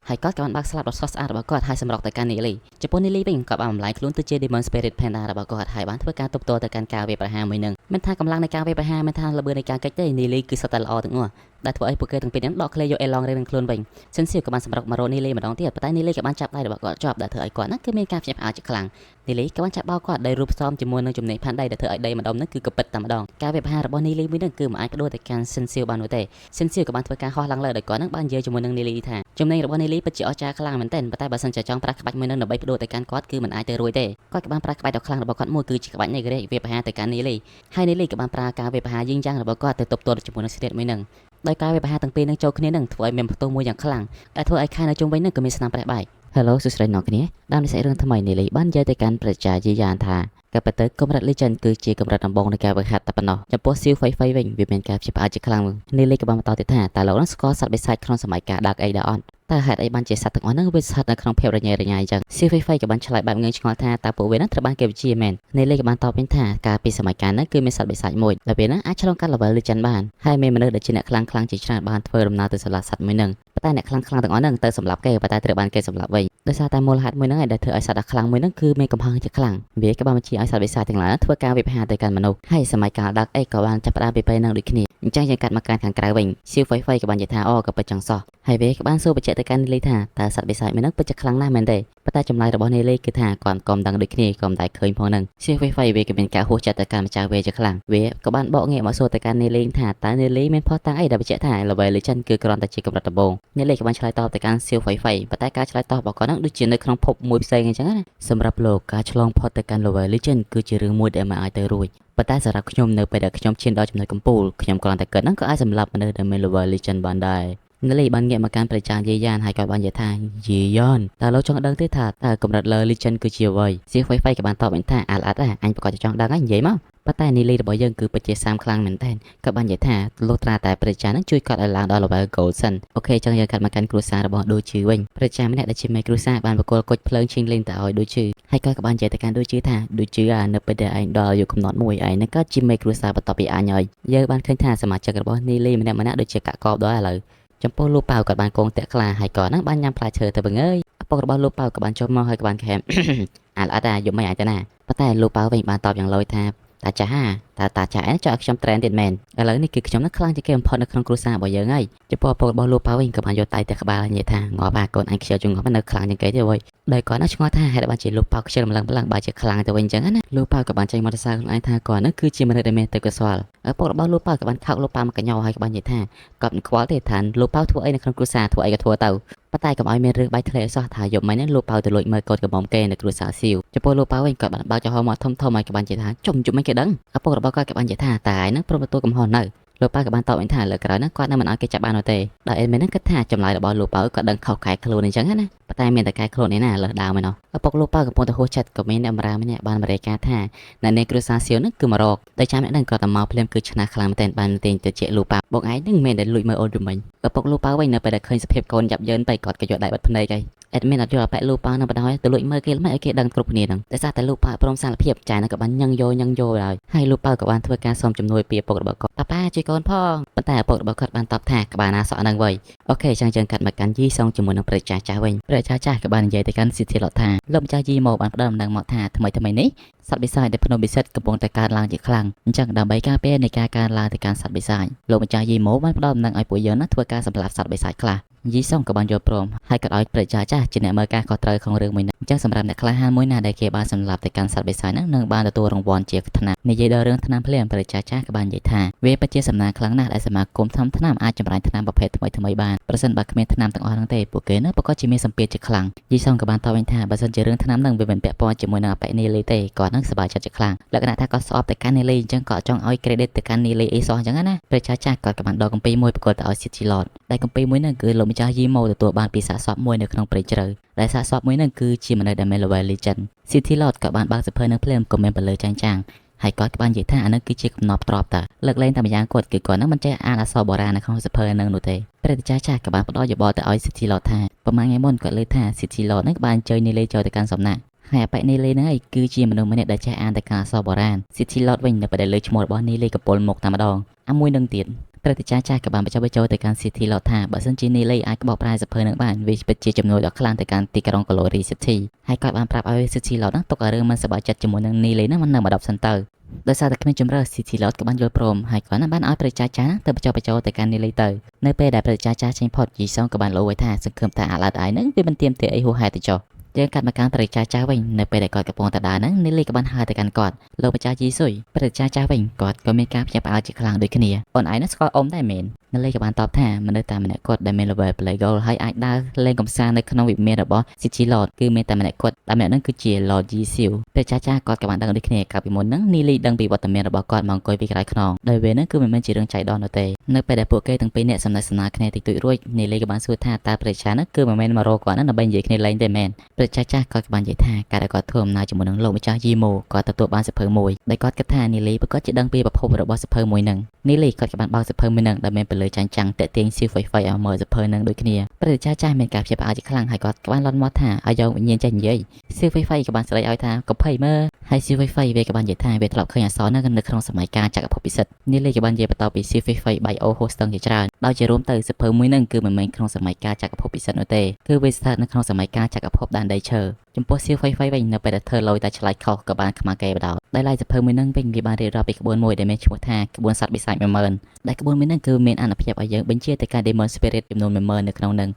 [SPEAKER 1] ហើយគាត់ក៏បានបើកស្លាបដ៏ស្រស់ស្អាតរបស់គាត់ហើយសម្រុកទៅកាន់នីលីចំពោះនីលីវិញគាត់បានបំលែងខ្លួនទៅជា Demon Spirit Panda របស់គាត់ហើយបានធ្វើការទប់ទល់ទៅកាន់ការវាយប្រហារមួយនឹងមិនថាកម្លាំងនៃការវាយប្រហារមិនថាល្បឿននៃការកិច្ចទេនីលីគឺសុទ្ធតែល្អទាំងអស់ដែលធ្វើឲ្យពួកគេទាំងពីរនាក់ដកឃ្លេយកអេឡងរៀងនឹងខ្លួនវិញសិនសៀវក៏បានសម្រុកមករកនីលីម្ដងទៀតប៉ុន្តែនីលីក៏បានចាប់ដៃរបស់គាត់ជាប់ដែលធ្វើឲ្យគាត់គឺមានការភ្ញាក់ផ្អើលជាខ្លាំងនីលីក៏បានចាប់បោកគាត់ដោយរូបផ្សំជាមួយនឹងចំណេញផាន់ដៃដែលធ្វើឲ្យដីម្ដុំគឺក៏ពិតតែម្ដងការវាយប្រហាររបស់នីលីមួយនឹងគឺមិនអាចបដូរទៅកាន់សិនសៀវបាននោះទេសិនសៀវក៏បានធ្វើការហោះឡើងលើដោយគាត់បាននិយាយជាមួយនឹងនីលីថាចំណេញរបស់នីលីពិតជាអស្ចារ្យខ្លាំងមែនទែនប៉ុន្តែបើសិនជាចង់ប្រាស់ក្បាច់មួយនឹងដើម្បីបដូរទៅកាន់គាត់គឺមិនអាចទៅរួចទេគាត់ក៏បានប្រាស់ក្បាច់ដ៏ខ្លាំងរបស់គាត់មួយគឺជាក្បាច់នៃរេវាយប្រហារទៅកាន់នីលីហើយនីលីក៏បានប្រើការវាយប្រហារយីងយ៉ាងរបស់គាត់ទៅទប់ទល់ជាមួយនឹងស្រីមួយនឹងដោយការវាយប្រហារទាំងពីរនឹងចូលគ្នានឹងធ្វើឲ្យមានផ្ទុះមួយយ៉ាងខ្លាំងដែលធ្វើឲ្យខែនៅជុំវិញនឹងក៏មានស្នាមប្រេះបែក Hello សួស្តីអ្នកគ្នាដើមនិយាយរឿងថ្មីនីលីបាននិយាយទៅកាន់ប្រជាជាយ៉ាងថាការពិតទៅកម្រិត Legend គឺជាកម្រិតដំបូងនៃការបង្ហាត់តែប៉ុណ្ណោះចំពោះសៀវហ្វៃវិញវាមានការភ្ញាក់ផ្អើលជាខ្លាំងនីលីក៏បានបន្តទៀតថាតើលោកនឹងស្គាល់សត្វបិសាចក្នុងសម័យកាល Dark Age ដែរអត់តើហេតុអីបានជាសត្វទាំងអស់ហ្នឹងវាស្ថិតនៅក្នុងភាពរញ៉េរញ៉ៃអញ្ចឹងសៀវហ្វៃក៏បានឆ្លើយបែបងឿងឆ្ងល់ថាតើពួកវានឹងត្រូវបានគេវិជាមែននីលីក៏បានតបវិញថាកាលពីសម័យកាលហ្នឹងគឺមានសត្វបិសាចមួយដែលវានឹងអាចឆ្លងកាត់ level Legend បានហើយមានមនុស្សដែលជាអ្នកខ្លាំងជាច្រើនបានធ្វើដំណើរទៅសម្លាប់សត្វមួយហ្នឹងតែអ្នកខ្លាំងទាំងអស់ហ្នឹងទៅសម្លាប់គេប៉ុន្តែត្រូវបានគេសម្លាប់វិញដោយសារតែមូលហេតុមួយហ្នឹងឯងដែលធ្វើឲ្យសត្វដ៏ខ្លាំងមួយហ្នឹងគឺមានកំហឹងជាខ្លាំងវាក៏បានបញ្ជាឲ្យសត្វបិសាចទាំងឡាយធ្វើការវិបហាទៅកាន់មនុស្សហើយសម័យកាល Dark Age ក៏បានចាប់ផ្ដើមពីពេលហ្នឹងដូចគ្នាអញ្ចឹងយើងកាត់មកកាន់ខាងក្រៅវិញសៀវហ្វៃក៏បាននិយាយថាអូក៏ពិតចឹងសោះហើយវាក៏បានសួរបញ្ជាក់ទៅកាន់នីលីថាតើសត្វបិសាចមួយហ្នឹងពិតជាខ្លាំងណាស់មែនទេប៉ុន្តែចម្លើយរបស់នីលីគឺថាគាត់ក៏មិនដឹងដូចគ្នាក៏មិនដែលឃើញផងហ្នឹងសៀវហ្វៃវាក៏មានការហួសចិត្តទៅកាន់ម្ចាស់វាជាខ្លាំងវាក៏បានបកងាកមកសួរទៅកាន់នីលីថាតើនីលីមានផុសតាំងអីដែលបញ្ជាក់ថា Level Legend គឺគ្រាន់តែជាកម្រិតដំបូងនីលីក៏បានឆ្លើយតបទៅកាន់សៀវហ្វៃប៉ុន្តែការឆ្លើយតបរបស់គាត់ហ្នឹងដូចជានៅក្នុងភពមួយផ្សេងអញ្ចឹងណាសម្រាប់លោកការឆ្លងផុតទៅកាន់ Level Legend គឺជារឿងមួយដែលមិនអាចទៅរួចប៉ុន្តែសម្រាប់ខ្ញុំនៅពេលដែលខ្ញុំឈានដល់ចំណុចកំពូលខ្ញុំគ្រាន់តែគិតហ្នឹងក៏អាចសម្លាប់មនុស្សដែលមាន Level Legend បានដែរនីលីបានងាកមកកាន់ប្រជាយាយានហើយក៏បាននិយាយថាយាយានតើលោកចង់ដឹងទេថាតើកម្រិត Level Legend គឺជាអ្វីសៀវហ្វៃក៏បានតបវិញថាអាល់អាត់អញប្រកាសចង់ដឹងហើយនិយាយមកប៉ុន្តែនីលីរបស់យើងគឺពិតជាសាមខ្លាំងមែនតើក៏បាននិយាយថាលុះត្រាតែប្រជានឹងជួយគាត់ឲ្យឡើងដល់ level gold សិនអូខេចឹងយើងកាត់មកកាន់គ្រួសាររបស់ដូជឺវិញប្រជាម្នាក់ដែលជាមេគ្រួសារបានបកគលគុជភ្លើងឈិញលេងទៅឲ្យដូជឺហើយគាត់ក៏បាននិយាយទៅកាន់ដូជឺថាដូជឺនៅពេលដែលឯងដល់អាយុកំណត់មួយឯងនឹងក៏ជាមេគ្រួសារបន្ទាប់ពីអញហើយយើងបានឃើញថាសមាជិករបស់នីលីម្នាក់ដូចជាកាក់កបដល់ឥឡូវចំពោះលោកប៉ៅគាត់បានកងតាក់ខ្លាហើយគាត់នឹងបានញ៉ាំផ្លែឈើទៅវិញអើយឪពុករបស់លោកប៉ៅក៏បានចុះមកហើយក៏បានខែមអាល់អត់យកមិនអាចទៅណាប៉ុន្តែលោកប៉ៅវិញបានតបយ៉ាងលយថាតាចាស់តាចាស់ឯងចង់ឲ្យខ្ញុំ train ទៀតមែនឥឡូវនេះគឺខ្ញុំនឹងខ្លាំងជាងគេបំផុតនៅក្នុងគ្រួសាររបស់យើងហើយចំពោះឪពុករបស់លោកប៉ៅវិញក៏បានយកដៃទៅក្បាលនិយាយថាងាប់កូនអញខ្ជិលជាងងាប់នៅខ្លាំងជាងគេទៀតវ៉ៃដោយគាត់នឹងឆ្ងល់ថាហេតុបានជាលោកប៉ៅខ្ជិលម្លឹងបើជាខ្លាំងទៅវិញអញ្ចឹងណាលោកប៉ៅក៏បានចេញមកសរសើរខ្លួនឯងថាគាត់នឹងគឺជាមនុស្សដែលមានទេពកោសល្យឪពុករបស់លោកប៉ៅក៏បានខោកលោកប៉ៅមកកញ្ញោហើយក៏បាននិយាយថាគាត់មិនខ្វល់ទេថាលោកប៉ៅធ្វើអីនៅក្នុងគ្រួសារធ្វើអីក៏ធ្វើទៅប៉ុន្តែកុំឲ្យមានរឿងបែកធ្លាយសោះថាយប់មិញនេះលោកប៉ៅទៅលួចមើលកូនកំមុំគេនៅគ្រួសារសៀវចំពោះលោកប៉ៅវិញគាត់បានបើកចំហមកធំហើយក៏បាននិយាយថាជុំជុំមិនគេដឹងឪពុករបស់គាត់ក៏បាននិយាយថាតែឯងនឹងព្រមទទួលកំហុសនៅលោកប៉ៅក៏បានតបវិញថាលើក្រោយហ្នឹងគាត់នឹងមិនឲ្យគេចាប់បាននោះទេដោយអេដមីនហ្នឹងគិតថាចម្លើយរបស់លោកប៉ៅគាត់ដឹងខុសកែខ្លួនអញ្ចឹងណាប៉ុន្តែមានតែកែខ្លួនឯណាលើសដើមឯណោះឪពុកលោកប៉ៅកំពុងតែហួសចិត្តក៏មានអ្នកបម្រើម្នាក់បានបរិយាកាសថាអ្នកនៃគ្រួសារសៀវហ្នឹងគឺមករកតែចាំអ្នកហ្នឹងគាត់តែមកភ្លាមគឺឆ្នះខ្លាំងមែនទែនបានទិញទៅជាលោកប៉ៅបងឯងហ្នឹងមិនមែនតែលួចមើលអូនយំមិញឪពុកលោកប៉ៅវិញនៅពេលដែលឃើញសភាពកូនយ៉ាប់យ៉ឺនទៅគាត់ក៏យកដៃបិទភ្នែកហើយអេដមីនអត់យល់អាប៉ែលោកប៉ៅនឹងបដ ாய் ទៅលួចមើលគេមិនឲ្យគេដឹងគ្រប់គ្នាហ្នឹងតែសារតែលោកប៉ៅព្រមសារភាពចាយនឹងក៏បានញឹងយោហើយលោកប៉ៅក៏បានធ្វើការសុំជំនួយពីឪពុករបស់គាត់តាប៉ាជួយកូនផងប៉ុន្តែឪពុករបស់គាត់បានតបថាក្បាលណាសក់ហ្នឹងវិញអូខេចឹងយើងកាត់មកកាន់យីសងជាមួយនឹងប្រជាចាស់វិញប្រជាចាស់ក៏បាននិយាយទៅកាន់សិទ្ធិលថាលោកម្ចាស់យីមកបានផ្ដល់ដំណឹងមកថាថ្មីនេះសត្វបិសាចដែលភ្នំពិសិដ្ឋកំពុងតែកើនឡើងជាខ្លាំងអញ្ចឹងដើម្បីការពារនៃការកើនឡើងទៅកាន់សត្វបិសាចលោកម្ចាស់យីមកបានផ្ដល់ដំណឹងឲ្យពួកយើងធ្វើការសម្លាប់សត្វបិសាចខ្លះ យីសុងក៏បានយល់ព្រមហើយក៏ឲ្យប្រជាចាស់ជាអ្នកមើលការខុសត្រូវក្នុងរឿងមួយនេះអញ្ចឹងសម្រាប់អ្នកក្លាហានមួយណាដែលគេបានសម្លាប់ទៅកាន់សត្វបិសាចហ្នឹងនឹងបានទទួលរង្វាន់ជាថ្នាំនិយាយដល់រឿងថ្នាំភ្លាមប្រជាចាស់ក៏បាននិយាយថាវាពិតជាសំណាងខ្លាំងណាស់ដែលសមាគមថ្នាំអាចចម្រាញ់ថ្នាំប្រភេទថ្មីបានប្រសិនបើគ្មានថ្នាំទាំងអស់ហ្នឹងទេពួកគេនឹងប្រកាសជាមានសម្ពាធជាខ្លាំងយីសុងក៏បានតបវិញថាបើសិនជារឿងថ្នាំហ្នឹងវាមិនពាក់ព័ន្ធជាមួយនឹងអបិនីលីទេគាត់នឹងសប្បាយចិត្តជាខ្លាំងលក្ខណៈថាគាត់ស្អប់ទៅកាន់នីលីអញ្ចឹងគាត់ចង់ឲ្យ credit ទៅកាន់នីលីអីសោះអញ្ចឹងណាប្រជាចាស់គាត់ក៏បានដកកំពីមួយប្រកល់ទៅឲ្យ City Lord ដែលកំពីមួយហ្នឹងគឺលោកម្ចាស់យីម៉ូទទួលបានពីសាកសពមួយនៅក្នុងព្រៃជ្រៅដែលសាកសពមួយហ្នឹងគឺជាមនុស្សដែលមាន level legend City Lord ក៏បានបើកសភើនឹងភ្លាមក៏មានពលឺចាញ់ហើយគាត់ក៏បាននិយាយថាអានឹងគឺជាកំណត់ទ្របតាលើកលែងតែម្យ៉ាងគាត់គឺគាត់នឹងមិនចេះអានអក្សរបុរាណនៅក្នុងសភើនឹងនោះទេព្រះតេចាស់ក៏បានផ្ដល់យោបល់ទៅឲ្យ City Lord ថាប្រហែលថ្ងៃមុនគាត់លើថា City Lord នឹងបានអញ្ជើញនីលីចូលទៅកាន់សំណាក់ហើយអបិនីលីហ្នឹងឯងគឺជាមនុស្សម្នាក់ដែលចេះអានតែការអក្សរបុរាណ City Lord វិញនៅពេលដែលលើឈ្មោះរបស់នីលីកពុលមកតែម្ដងអាមួយនឹងទៀតព្រះតេចាស់ក៏បានបញ្ចុះបញ្ចូលទៅកាន់ City Lord ថាបើសិនជានីលីអាចក្បោកប្រែសភើនឹងបានវាពិតជាចំនួនដ៏ខ្លាំងទៅកាន់ទីក្រុង Glory City ហើយគាត់បានប្រាប់ឲ្យ City Lord ហ្នឹងទុកឲ្យរឿងមិនសប្បាយចិត្តជាមួយនឹងនីលីហ្នឹងមិននៅមក10សិនទៅដោយសារតែគ្មានជំរឿ City Lord ក៏បានយល់ព្រមហើយគាត់បានឲ្យព្រះចាស់ទៅបញ្ចុះបញ្ចូលទៅកាន់នីលីទៅនៅពេលដែលព្រះចាស់ចេញផុតយីសុងក៏បានលោឲ្យថាសង្ឃឹមថាអាឡាតឯហ្នឹងវាមិនទៀមទាអីហួសហេតុទៅចុះយើងកាត់មកកាន់ព្រះចាស់វិញនៅពេលដែលគាត់កំពុងតែដើរហ្នឹងនីលីក៏បានហៅទៅកាន់គាត់លោកម្ចាស់យីស៊ុយព្រះចាស់វិញគាត់ក៏មានការភ្ញាក់ផ្អើលជាខ្លាំងដូចគ្នាអូនឯងហ្នឹងស្គាល់អ៊ំដែរមែននីលីក៏បានតបថាមនុស្សតែម្នាក់គាត់ដែលមាន level play goal ហើយអាចដើរលេងកំសាន្តនៅក្នុងវិមានរបស់ City Lord គឺមានតែម្នាក់គាត់ដែលម្នាក់ហ្នឹងគឺជា Lord Yi Siu ព្រះចាស់គាត់ក៏បានដឹងដូចគ្នាកាលពីមុនហ្នឹងនីលីដឹងពីវត្តមានរបស់គាត់មកអង្គុយពីក្រោយខ្នងដោយវាហ្នឹងគឺមិនមែនជារឿងចៃដន្យនោះទេនៅពេលដែលពួកគេទាំងពីរនាក់សំណេះសំណាលគ្នាតិចតួចរួចនីលីក៏បានសួរថាតើព្រះចាស់ហ្នឹងគឺមិនមែនមករកគាត់ហ្នឹងដើម្បីនិយាយគ្នាលេងទេមែនព្រះចាស់គាត់ក៏បាននិយាយថាការដែលគាត់ធ្វើអំណោយជាមួយនឹងលោកម្ចាស់យីម៉ូគាត់ទទួលបានសភើមួយដែលគាត់គិតថានីលីប្រកាសជាដឹងពីប្រភពរបស់សភើមួយហ្នឹងនីលីគាត់ក៏បានបើកសភើមួយហ្នឹងដែលមានពលឺចាញ់ចាំងតាក់ទាញស៊ីហ្វៃឲ្យមើលសភើហ្នឹងដូចគ្នាព្រះចាស់មានការភ្ញាក់ផ្អើលជាខ្លាំងហើយគាត់បានលន់មាត់ថាឲ្យយកវិញ្ញាណចេះនិយាយស៊ីហ្វៃក៏បានស្រែកឲ្យថាកុំភ័យមើលហើយស៊ីហ្វៃវាក៏បាននិយាយថាវាធ្លាប់ឃើញអក្សរហ្នឹងនៅក្នុងសម័យកាលចក្រភពពិសិដ្ឋនីលីក៏បាននិយាយបន្តពីស៊ីហ្វៃបាយអូហូស្តឹងជាច្រើនដោយជារួមទៅសភើមួយហ្នឹងគឺមិនមែនក្នុងសម័យកាលចក្រភពពិសិដ្ឋនោះទេគឺវាស្ថិតនៅក្នុងសម័យកាលចក្រភពដែនដីឈើចំពោះស៊ីហ្វៃវិញនៅពេលដែលធ្វើលយតែឆ្លៃខុសក៏បានខ្មាស់គេបដោតដោយឡែកសភើមួយហ្នឹងវិញវាបានរៀបរាប់ពីក្បួនមួយដែលមានឈ្មោះថាក្បួនសត្វបិសាច10000ដែលក្បួនមួយហ្នឹងគឺមានអនុភាពឲ្យយើងបញ្ជាទៅកាន់ Demon Spirit ចំនួន10000នៅក្នុងហ្នឹង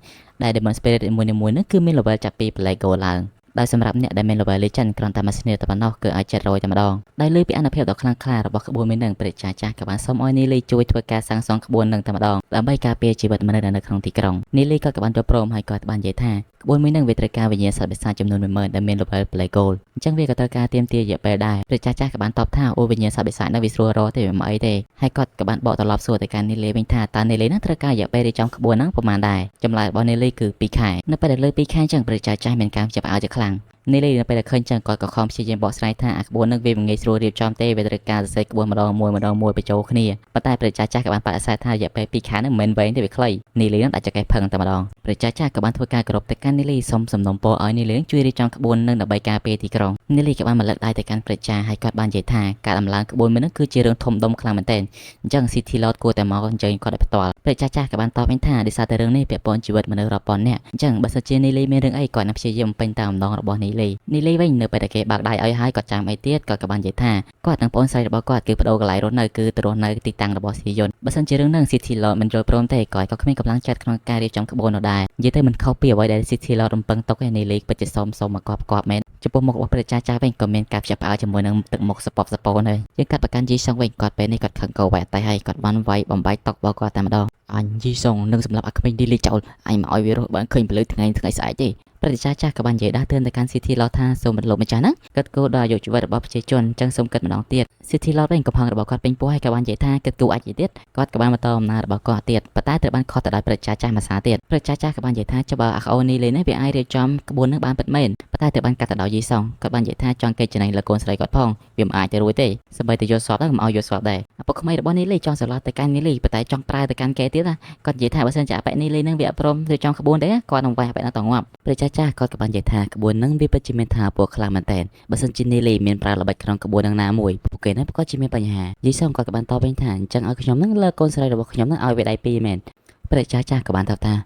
[SPEAKER 1] ដែល Demon Spirit មួយៗហ្នឹងគឺមាន level ចាប់ពី Play Go ឡើងដោយសម្រាប់អ្នកដែលមាន level legend គ្រាន់តែមួយស្នៀតតែប៉ុណ្ណោះគឺអាច700តែម្ដងដោយលើពីអនុភាពដ៏ខ្លាំងក្លារបស់ក្បួនមួយនឹងព្រះចាស់ក៏បានសុំឲ្យនីលីជួយធ្វើការសាងសង់ក្បួននឹងតែម្ដងដើម្បីការពារជីវិតមនុស្សនៅក្នុងទីក្រុងនីលីក៏បានយល់ព្រមហើយក៏បាននិយាយថាក្បួនមួយនឹងវាត្រូវការវិញ្ញាណសត្វបិសាចចំនួន10000ដែលមាន level play goal អញ្ចឹងវាក៏ត្រូវការទាមទាររយៈពេលដែរព្រះចាស់ក៏បានតបថាអូវិញ្ញាណសត្វបិសាចនឹងវាស្រួលរកទេវាមិនអីទេហើយគាត់ក៏បានបកត្រឡប់សួរទៅកាន់នីលីវិញថាតើនីលីនឹងត្រូវការរយៈពេលរៀបចំក្បួនហ្នឹងប្រហែលដែរចម្លើយរបស់នីលីគឺ2ខែនៅពេលដែលលើ2ខែអញ្ចឹងព្រះចាស់មានការចាប់ផ្អើលជាខ្លាំងនីលីនៅពេលដែលឃើញចឹងគាត់ក៏ខំព្យាយាមបកស្រាយថាអាក្បួននឹងវាមិនងាយស្រួលរៀបចំទេវាត្រូវការសរសេរក្បួនម្ដងមួយបញ្ចូលគ្នាប៉ុន្តែព្រះចាស់ក៏បានបដិសេធថារយៈពេល2ខែនឹងមិនមែនវែងទេវាខ្លីនីលីនឹងអាចចកេះផឹងតែម្ដងព្រះចាស់ក៏បានធ្វើការគោរពទៅកាន់នីលីសុំសំណូមពរឲ្យនីលីជួយរៀបចំក្បួននឹងដើម្បីការពារទីក្រុងនីលីក៏បានមកលើកដៃទៅកាន់ព្រះចាស់ហើយគាត់បាននិយាយថាការដំឡើងក្បួនមួយនឹងគឺជារឿងធំដុំខ្លាំងមែនទែនអញ្ចឹង City Lord គួរតែមកអញ្ជើញគាត់ឲ្យផ្ទាល់ព្រះចាស់ក៏បានតបវិញថាដោយសារតែរឿងនេះពាក់ព័ន្ធជីវិតមនុស្សរាប់ពាន់នាក់អញ្ចឹងបើសិនជានីលីមានរឿងអីគាត់នឹងព្យាយាមបំពេញតាមអំណងរបស់នីលីវិញនៅពេលដែលគេបើកដៃឲ្យហើយគាត់ចាំអីទៀតគាត់ក៏បាននិយាយថាគាត់និងប្អូនស្រីរបស់គាត់គឺបដូរកន្លែងរស់នៅគឺទៅរស់នៅទីតាំងរបស់ស៊ីយន្តបើសិនជារឿងហ្នឹង City Lord មិនយល់ព្រមទេគាត់ក៏គ្មានកម្លាំងចិត្តក្នុងការរៀបចំក្បួននោះដែរនិយាយទៅមិនខុសពីអ្វីដែល City Lord រំពឹងទុកឯនីលីពិតជាសមមកគាត់មែនចំពោះមុខរបស់ព្រះចាស់វិញក៏មានការភ្ញាក់ផ្អើលជាមួយនឹងទឹកមុខសពសពនហើយយើងកាត់ប្រកាន់យីសុងវិញគាត់ពេលនេះគាត់ខឹងកោវ៉ែតែហើយគាត់បានវាយបំបាយតុករបស់គាត់តែម្ដងអញយីសុងនឹងសម្រាប់អាក្មេងនីលីចោលអញមកឲ្យវារស់បានឃើញពលឺថ្ងៃស្អែកទេព្រះចាស់ក៏បាននិយាយដាស់តឿនទៅកាន់ City Lord ថាសូមលោកម្ចាស់ហ្នឹងគិតគូរដល់អាយុជីវិតរបស់ប្រជាជនអញ្ចឹងសូមគិតម្ដងទៀត City Lord វិញកំហឹងរបស់គាត់ពេញពោះហើយក៏បាននិយាយថាគិតគូរអាចទៀតគាត់ក៏បានបន្តអំណាចរបស់គាត់ទៀតប៉ុន្តែត្រូវបានខុសទៅដោយព្រះចាស់មួយសារទៀតព្រះចាស់ក៏បាននិយាយថាច្បាស់អាអូនីលីនេះវាអាចរៀបចំក្បួននឹងបានពិតមែនប៉ុន្តែត្រូវបានកាត់ទៅដោយយីសុងគាត់បាននិយាយថាចង់កិច្ចចំណេញលើកូនស្រីគាត់ផងវាមិនអាចទៅរួចទេសម្បីតែយល់ស្របដែរមិនឲ្យយល់ស្របដែរឪពុកក្មេងរបស់នីលីចង់ស្រឡោះទៅកាន់នីលីប៉ុន្តែចង់ប្រើទៅកាន់គេទៀតណាគាត់និយាយថាបើសិនជាអបិនីលីនឹងវាអត់ព្រមរៀបចំក្បួនទេគាត់នឹងវាយអបិនឹងតងាប់ព្រះចាស់គាត់ក៏បាននិយាយថាក្បួននឹងវាពិតជាមានថាពណ៌ខ្លាំងមែនតើបើសិនជានីលីមានប្រើល្បិចក្នុងក្បួននឹងណាមួយពួកគេនឹងក៏ជាមានបញ្ហាយីសុងគាត់ក៏បានតបវិញថាអញ្ចឹងឲ្យខ្ញុំនឹងលើកូនស្រីរបស់ខ្ញុំនឹងឲ្យវាដៃពីរមែនព្រះចាស់ក៏បានតបថា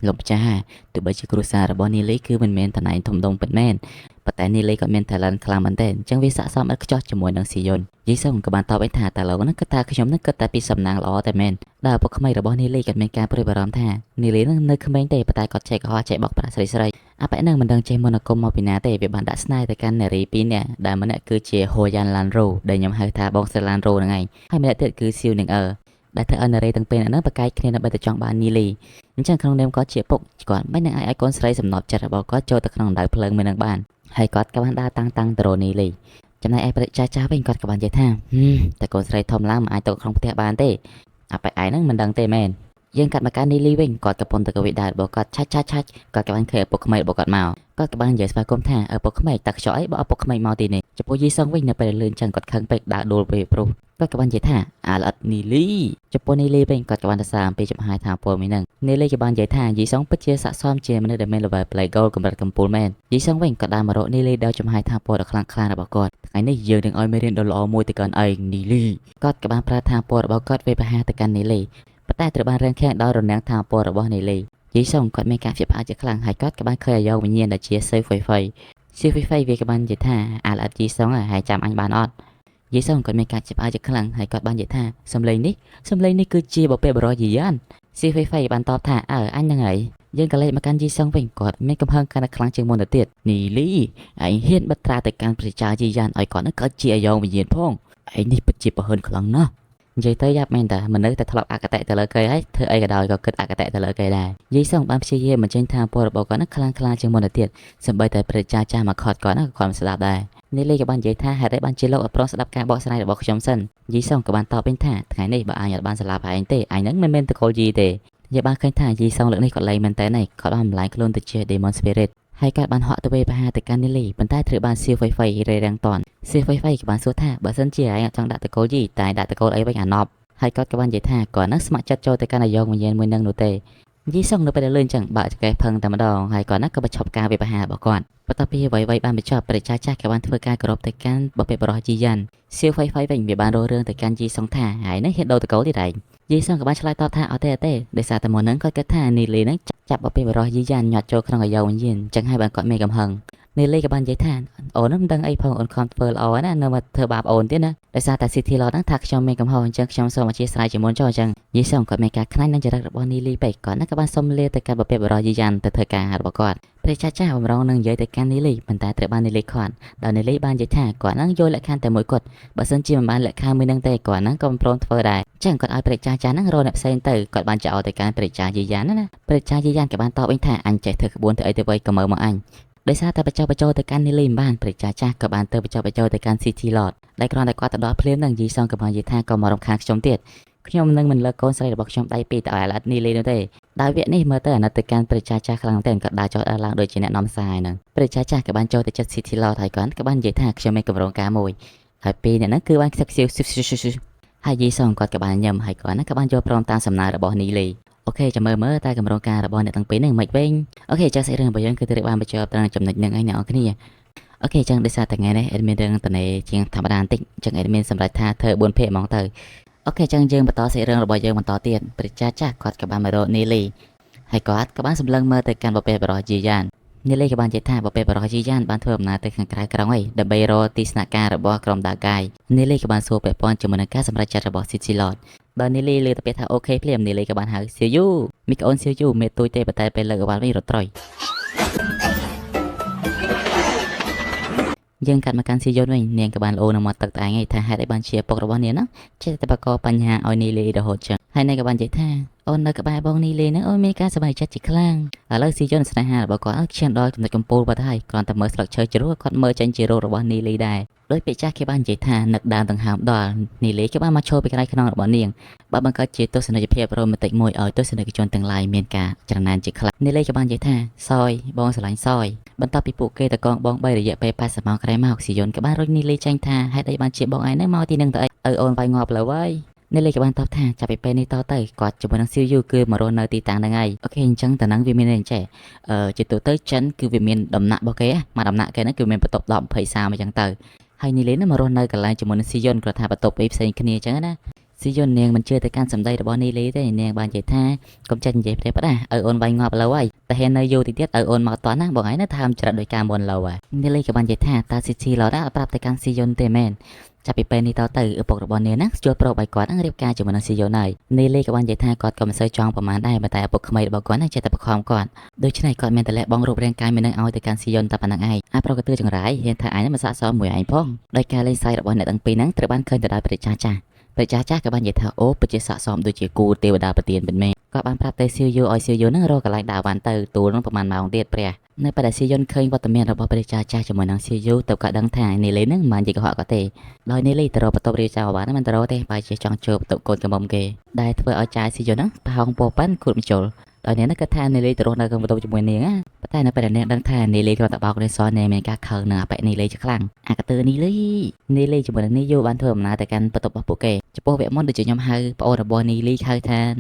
[SPEAKER 1] លោកម្ចាស់ទោះបីជាគ្រួសាររបស់នីលីគឺមិនមែនតំណែងធំដុំពិតមែន ប៉ុន្តែនីលីក៏មាន talent ខ្លាំងមែនទែនអញ្ចឹងវាស័ក្តិសមឥតខ្ចោះជាមួយនឹងស៊ីយុនយីសុងក៏បានតបវិញថាតើលោកហ្នឹងគិតថាខ្ញុំហ្នឹងគិតតែពីសំណាងល្អតែមែនដែលពុកក្មេងរបស់នីលីក៏មានការព្រួយបារម្ភថានីលីហ្នឹងនៅក្មេងទេប៉ុន្តែគាត់ចេះកុហកចេះបោកប្រាស់ស្រីស្រីអាប៉ែហ្នឹងមិនដឹងចេះមន្តអាគមមកពីណាទេវាបានដាក់ស្នេហ៍ទៅកាន់នារីពីរនាក់ដែលម្នាក់គឺជាហូយ៉ានឡានរ៉ូដែលខ្ញុំហៅថាបងស្រីឡានរ៉ូហ្នឹងឯងហើយម្នាក់ទៀតគឺស៊ីវនិងដែលធ្វើឲ្យនារីទាំងពីរហ្នឹងប្រកែកគ្នាដើម្បីទៅចង់បាននីលីអញ្ចឹងក្នុងនាមគាត់ជាពុកគាត់មិននឹងឲ្យកូនស្រីសំណប់ចិត្តរបស់គាត់ចូលទៅក្នុងដៅភ្លើងមួយនឹងបានហើយគាត់ក៏បានដើរតាំងទៅរកនីលីចំណែកឯព្រះចាស់វិញគាត់ក៏បាននិយាយថាតែកូនស្រីធំឡើងមិនអាចទៅក្នុងផ្ទះបានទេអាប៉ែឯហ្នឹងមិនដឹងទេមែនយើងកាត់មកការនីលីវិញគាត់កំពុងទៅកវិដារបស់គាត់ឆាច់គាត់ក៏បានឃើញឪពុកក្មេករបស់គាត់មកគាត់ក៏បាននិយាយស្វាគមន៍ថាឪពុកក្មេកតាខ្ចោអីបើឪពុកក្មេកមកទីនេះចំពោះយីសងវិញនៅពេលលឿនចឹងគាត់ខឹងពេកដើរដួលពេកព្រោះគាត់ក៏បាននិយាយថាអាល្អិតនីលីចំពោះនីលីវិញគាត់ក៏បានទៅសារអំពីចំហាយថាពលមួយហ្នឹងនីលីក៏បាននិយាយថាយីសងពិតជាស័ក្តិសមជាមនុស្សដែលមាន level play goal កម្រិតកំពូលមែនយីសងវិញក៏ដើរមករកនីលីដោយចំហាយថាពលដ៏ខ្លាំងក្លារបស់គាត់ថ្ងៃនេះយើងនឹងឲ្យមេរៀនដ៏ល្អមួយទៅកាន់ឯងនីលីគាត់ក៏បានប្រាប់ថាពលរបស់គាត់វាប្រហាទៅកាន់នីលីប៉ុន្តែត្រូវបានរាំងខាំងដោយរនាំងថាពលរបស់នីលីយីសុងគាត់មានការភ្ញាក់ផ្អើលជាខ្លាំងហើយគាត់ក៏បានឃើញអាយ៉ងវិញ្ញាណដែលជាសេហ្វហ្វៃវាក៏បាននិយាយថាអាល្អិតយីសុងហើយចាំអញបានអត់យីសុងគាត់មានការភ្ញាក់ផ្អើលជាខ្លាំងហើយគាត់បាននិយាយថាសំឡេងនេះគឺជាបបេបរោះយីយ៉ានសេហ្វហ្វៃបានតបថាអញហ្នឹងហើយយើងក៏លេចមកកាន់យីសុងវិញគាត់មានកំហឹងកាន់តែខ្លាំងជាងមុនទៅទៀតនីលីឯងហ៊ានបិទត្រាទៅកាន់ប្រជាយីយ៉ានឲ្យគាត់នឹងកើតជាអាយ៉ងវិញ្ញាណផងឯងនេះពិតជាប្រហើនខ្លាំងណាស់និយាយទៅយ៉ាប់មែនតាមនុស្សតែធ្លាប់អកតៈទៅលើគេហើយធ្វើអីក៏ដោយក៏គិតអកតៈទៅលើគេដែរយីសុងបានព្យាយាមបញ្ចេញថាពលរបស់គាត់នឹងខ្លាំងក្លាជាងមុនទៅទៀតសម្បីតែប្រជាចាស់មកខត់គាត់ហ្នឹងក៏គាត់មិនស្ដាប់ដែរនីលីក៏បាននិយាយថាហេតុអីបានជាលោកអត់ព្រមស្ដាប់ការបកស្រាយរបស់ខ្ញុំសិនយីសុងក៏បានតបវិញថាថ្ងៃនេះបើអញអត់បានស្លាប់ឯងទេអញនឹងមិនមែនតកូលយីទេយាយបានឃើញថាយីសុងលើកនេះគាត់លែងមែនតើគាត់បានម្លាយខ្លួនទៅជា Demon Spirit ហើយគាត់បានហក់ទៅវេប្រហាទៅកាន់នីលីប៉ុន្តែត្រូវបានសៀវហ្វៃរារាំងតន់សៀវហ្វៃក៏បានសួរថាបើសិនជាឯងអត់ចង់ដាក់តកូលយីតែដាក់តកូលអីវិញអាណប់ហើយគាត់ក៏បាននិយាយថាគាត់នឹងស្ម័គ្រចិត្តចូលទៅកាន់អាយ៉ងវិញ្ញាណមួយនឹងនោះទេយីសុងនៅពេលដែលលឿនចឹងបើកចកេះផឹងតែម្ដងហើយគាត់នឹងក៏បញ្ឈប់ការវិបហារបស់គាត់បន្ទាប់ពីអ្វីៗបានបញ្ចប់ប្រជាចាស់ក៏បានធ្វើការគោរពទៅកាន់បបេបរោះយីយ៉ានសៀវហ្វៃវិញវាបានរស់រឿងទៅកាន់យីសុងថាហើយនឹងហ៊ានដូរតកូលទៀតឯងយីសុងក៏បានឆ្លើយតបថាអត់ទេដោយសារតែមុនហ្នឹងគាត់គិតថានីលីនឹងចាប់បបេបរោះយីយ៉ានញាត់ចូលក្នុងអាយ៉ងវិញ្ញាណចឹងហើយបានគាត់មានកំហឹងនីលីក៏បាននិយាយថាអូនមិនដឹងអីផងអូនខំធ្វើល្អណានៅមកធ្វើបាបអូនទៀតណាដោយសារតែ City Lord ហ្នឹងថាខ្ញុំមានកំហុសអញ្ចឹងខ្ញុំសូមអធិស្ឋានជាមុនចុះអញ្ចឹងយីសុងគាត់មានការខ្លាចនឹងចរិតរបស់នីលីពេកគាត់ណាក៏បានសុំលាទៅកាន់បបេបរោះយីយ៉ានទៅធ្វើការរបស់គាត់ព្រះចាស់បំរុងនឹងនិយាយទៅកាន់នីលីប៉ុន្តែត្រូវបាននីលីខាត់ដោយនីលីបាននិយាយថាគាត់នឹងយកលក្ខខណ្ឌតែមួយគត់បើសិនជាមិនបានលក្ខខណ្ឌមួយនឹងទេគាត់នឹងក៏មិនព្រមធ្វើដែរអញ្ចឹងគាត់ឲ្យព្រះចាស់ហ្នឹងរកអ្នកផ្សេងទៅគាត់បានចោលទៅកាន់ព្រះចាស់យីយ៉ានណាព្រះចាស់យីយ៉ានក៏បានតបវិញថាអញចេះធ្វើក្បួនទៅអីទៅវៃក៏មើលមកអញដោយសារតែបច្ចុប្បន្នទៅកាន់នីលីមិនបានព្រះចាស់ក៏បានទៅបច្ចុប្បន្នទៅកាន់ City Lord ដែលគ្រាន់តែគាត់ទៅដល់ភ្លាមនឹងយីសុងក៏បាននិយាយថាក៏មករំខានខ្ញុំទៀតខ្ញុំនឹងមិនលើកកូនស្រីរបស់ខ្ញុំដៃពីទៅឲ្យអាឡាត់នីលីនោះទេដោយវគ្គនេះមើលទៅអាណិតទៅកាន់ព្រះចាស់ខ្លាំងមែនទែនក៏ដើរចោលឡើងដូចជាអ្នកនាំសារហ្នឹងព្រះចាស់ក៏បានចូលទៅចិត្ត City Lord ហើយគាត់ក៏បាននិយាយថាខ្ញុំមានកម្រងការមួយហើយពីរអ្នកហ្នឹងគឺបានខ្សឹកខ្សៀវហើយយីសុងគាត់ក៏បានញឹមហើយគាត់ក៏បានយកព្រមតាមសំណើរបស់នីលីអូខេចាំមើលតែកម្រងការរបស់អ្នកទាំងពីរហ្នឹងមិនវិញអូខេចាស់ស្អីរឿងរបស់យើងគឺត្រូវបានបញ្ចប់ត្រង់ចំណុចហ្នឹងឯងអ្នកនរគ្នាអូខេចឹងដោយសារតែថ្ងៃនេះអេដមីនរឿងតនេជាងធម្មតាបន្តិចចឹងអេដមីនសម្រាប់ថាធ្វើ4ភាគហ្មងទៅអូខេចឹងយើងបន្តសេរីរឿងរបស់យើងបន្តទៀតព្រះចាស់គាត់ក៏បានមករកនីលីហើយគាត់ក៏បានសម្លឹងមើលទៅកាន់បបេបរោះយីយ៉ាននីលីក៏បាននិយាយថាបបេបរោះយីយ៉ានបានធ្វើដំណើរទៅខាងក្រៅក្រុងឯងដើម្បីរកទីស្នាក់ការរបស់ក្រុមដាកាយនីលីក៏បានសួរពាក់ព័ន្ធជាមួយនឹងការសម្រេចចិត្តរបស់ City Lord បើនីលីលើទៅពាក្យថាអូខេភ្លាមនីលីក៏បានហៅសៀវយូមីក្អូនសៀវយូមេទួយទេប៉ុន្តែពេលលើកអវ៉ាល់វិញរត់ត្រុយយើងកាត់មកកាន់សៀវយូវិញនាងក៏បានលោនៅមាត់ទឹកតែឯងថាហេតុអីបានជាឪពុករបស់នាងហ្នឹងចេះតែបកកបញ្ហាឲ្យនីលីរហូតចឹងហើយនាងក៏បាននិយាយថាអូននៅក្បែរបងនីលីហ្នឹងអូនមានការសប្បាយចិត្តជាខ្លាំងឥឡូវសៀវយូស្នេហារបស់គាត់ឈានដល់ចំណុចកំពូលបាត់ហើយគ្រាន់តែមើលស្លឹកឈើជ្រុះគាត់មើលចេញជារូបរបស់នីលីដែរដោយពាក្យចាស់គេបាននិយាយថានឹកដើមដង្ហើមដល់នីលីគេបានមកឈរពីក្រោយខ្នងរបស់នាងបើបង្កើតជាទស្សនីយភាពរ៉ូមែនទិកមួយឲ្យទស្សនិកជនទាំងឡាយមានការច្រណែនជាខ្លាំងនីលីក៏បាននិយាយថាសយបងស្រឡាញ់សយបន្ទាប់ពីពួកគេតកងបង3រយៈពេល80ម៉ោងក្រោយមកស៊ីយុនក៏បានរុញនីលីចេញថាហេតុអីបានជាបងឯងនៅមកទីនឹងទៅអីអូនវាយងាប់លើហើយនីលីក៏បានតបថាចាប់ពីពេលនេះតទៅគាត់ជាមួយនឹងសៀវយូគឺមករស់នៅទីតាំងហ្នឹងហើយអូខេអញ្ចឹងតានឹងវាមានអីចេះជាទូទៅចិនគឺវាមានដំណាក់របស់គេមកដំណាក់គេហ្នឹងគឺមានបន្ទប់10 20 30អញ្ចឹងទៅហើយនីលីនឹងមករស់នៅកន្លែងជាមួយនឹងស៊ីយុនគាត់ថាបន្ទប់ផ្សេងគ្នាអញ្ចឹងណាស៊ីយុននាងមិនជឿទៅកាន់សម្ដីរបស់នីលីទេនាងបាននិយាយថាកុំចេះនិយាយផ្ទះផ្ដាស់អូនវាយងាប់ឥឡូវហើយ តែហេនៅយូរតិចទៀតឲ្យអូនមកតន់ណាបងឯងនៅថាច្រឹកដោយការមុនលោនេះលេក៏បាននិយាយថាតាស៊ីស៊ីឡរ៉ាប្រាប់ទៅកាន់ស៊ីយុនទេមែនចាប់ពីពេលនេះតទៅឪពុករបស់នាងណាជួយប្រុសឲ្យគាត់នឹងរៀបការជាមួយនឹងស៊ីយុនហើយនេះលេក៏បាននិយាយថាគាត់ក៏មិនសូវចង់ប្រមាណដែរតែឪពុកក្មេងរបស់គាត់នឹងចេះតែបខំគាត់ដូច្នេះគាត់មានតែលះបង់រូបរាងកាយមាននឹងឲ្យទៅកាន់ស៊ីយុនតែប៉ុណ្្នឹងឯងអាប្រុសក៏ទឿចង្រៃហ៊ានថាឯងមិនសាកសមមួយឯងផងដោយការលេងសើចរបស់អ្នកទាំងពីរហ្នឹងត្រូវបានឃើញទៅដោយព្រះចាស់ចាស់ព្រះចាស់ចាស់ក៏បាននិយាយថាអូពិតជាស័ក្តិសមដូចជាគូទេវតាប្រទានពិតមែនគាត់បានប្រាប់ទៅស៊ីយូឲ្យស៊ីយូនឹងរកកន្លែងដើរវ៉ាន់ទៅទូលនឹងប្រហែលម៉ោងទៀតព្រះនៅពេលដែលស៊ីយុនឃើញវត្តមានរបស់ព្រះចាស់ចាស់ជាមួយនឹងស៊ីយូទៅក៏ដឹងថានីលីនឹងមិននិយាយកុហកក៏ទេដោយនីលីទៅរកបន្ទប់រាជអាវ៉ាន់មិនទៅរកទេបើជាចង់ជួបបន្ទប់កូនកំមុំគេដែលធ្វើឲ្យចាយស៊ីយូនឹងប្រហោងពោប៉ាន់គូតបញ្ជុលដោយនាងគាត់ថានីលីទៅរស់នៅក្នុងបន្ទប់ជាមួយនាងណាតែនៅពេលដែលនាងដឹងថានីលីគ្រាន់តែបោកនេះសនាងមានការខឹងនឹងអបិនីលីជាខ្លាំងអាកតើនីលីជាមួយនឹងនីយូបានធ្វើដំណើរទៅកាន់បន្ទប់របស់ពួកគេចំពោះវគ្គមុនដូចជាខ្ញុំហៅប្អូនរបស់នីលីហៅថា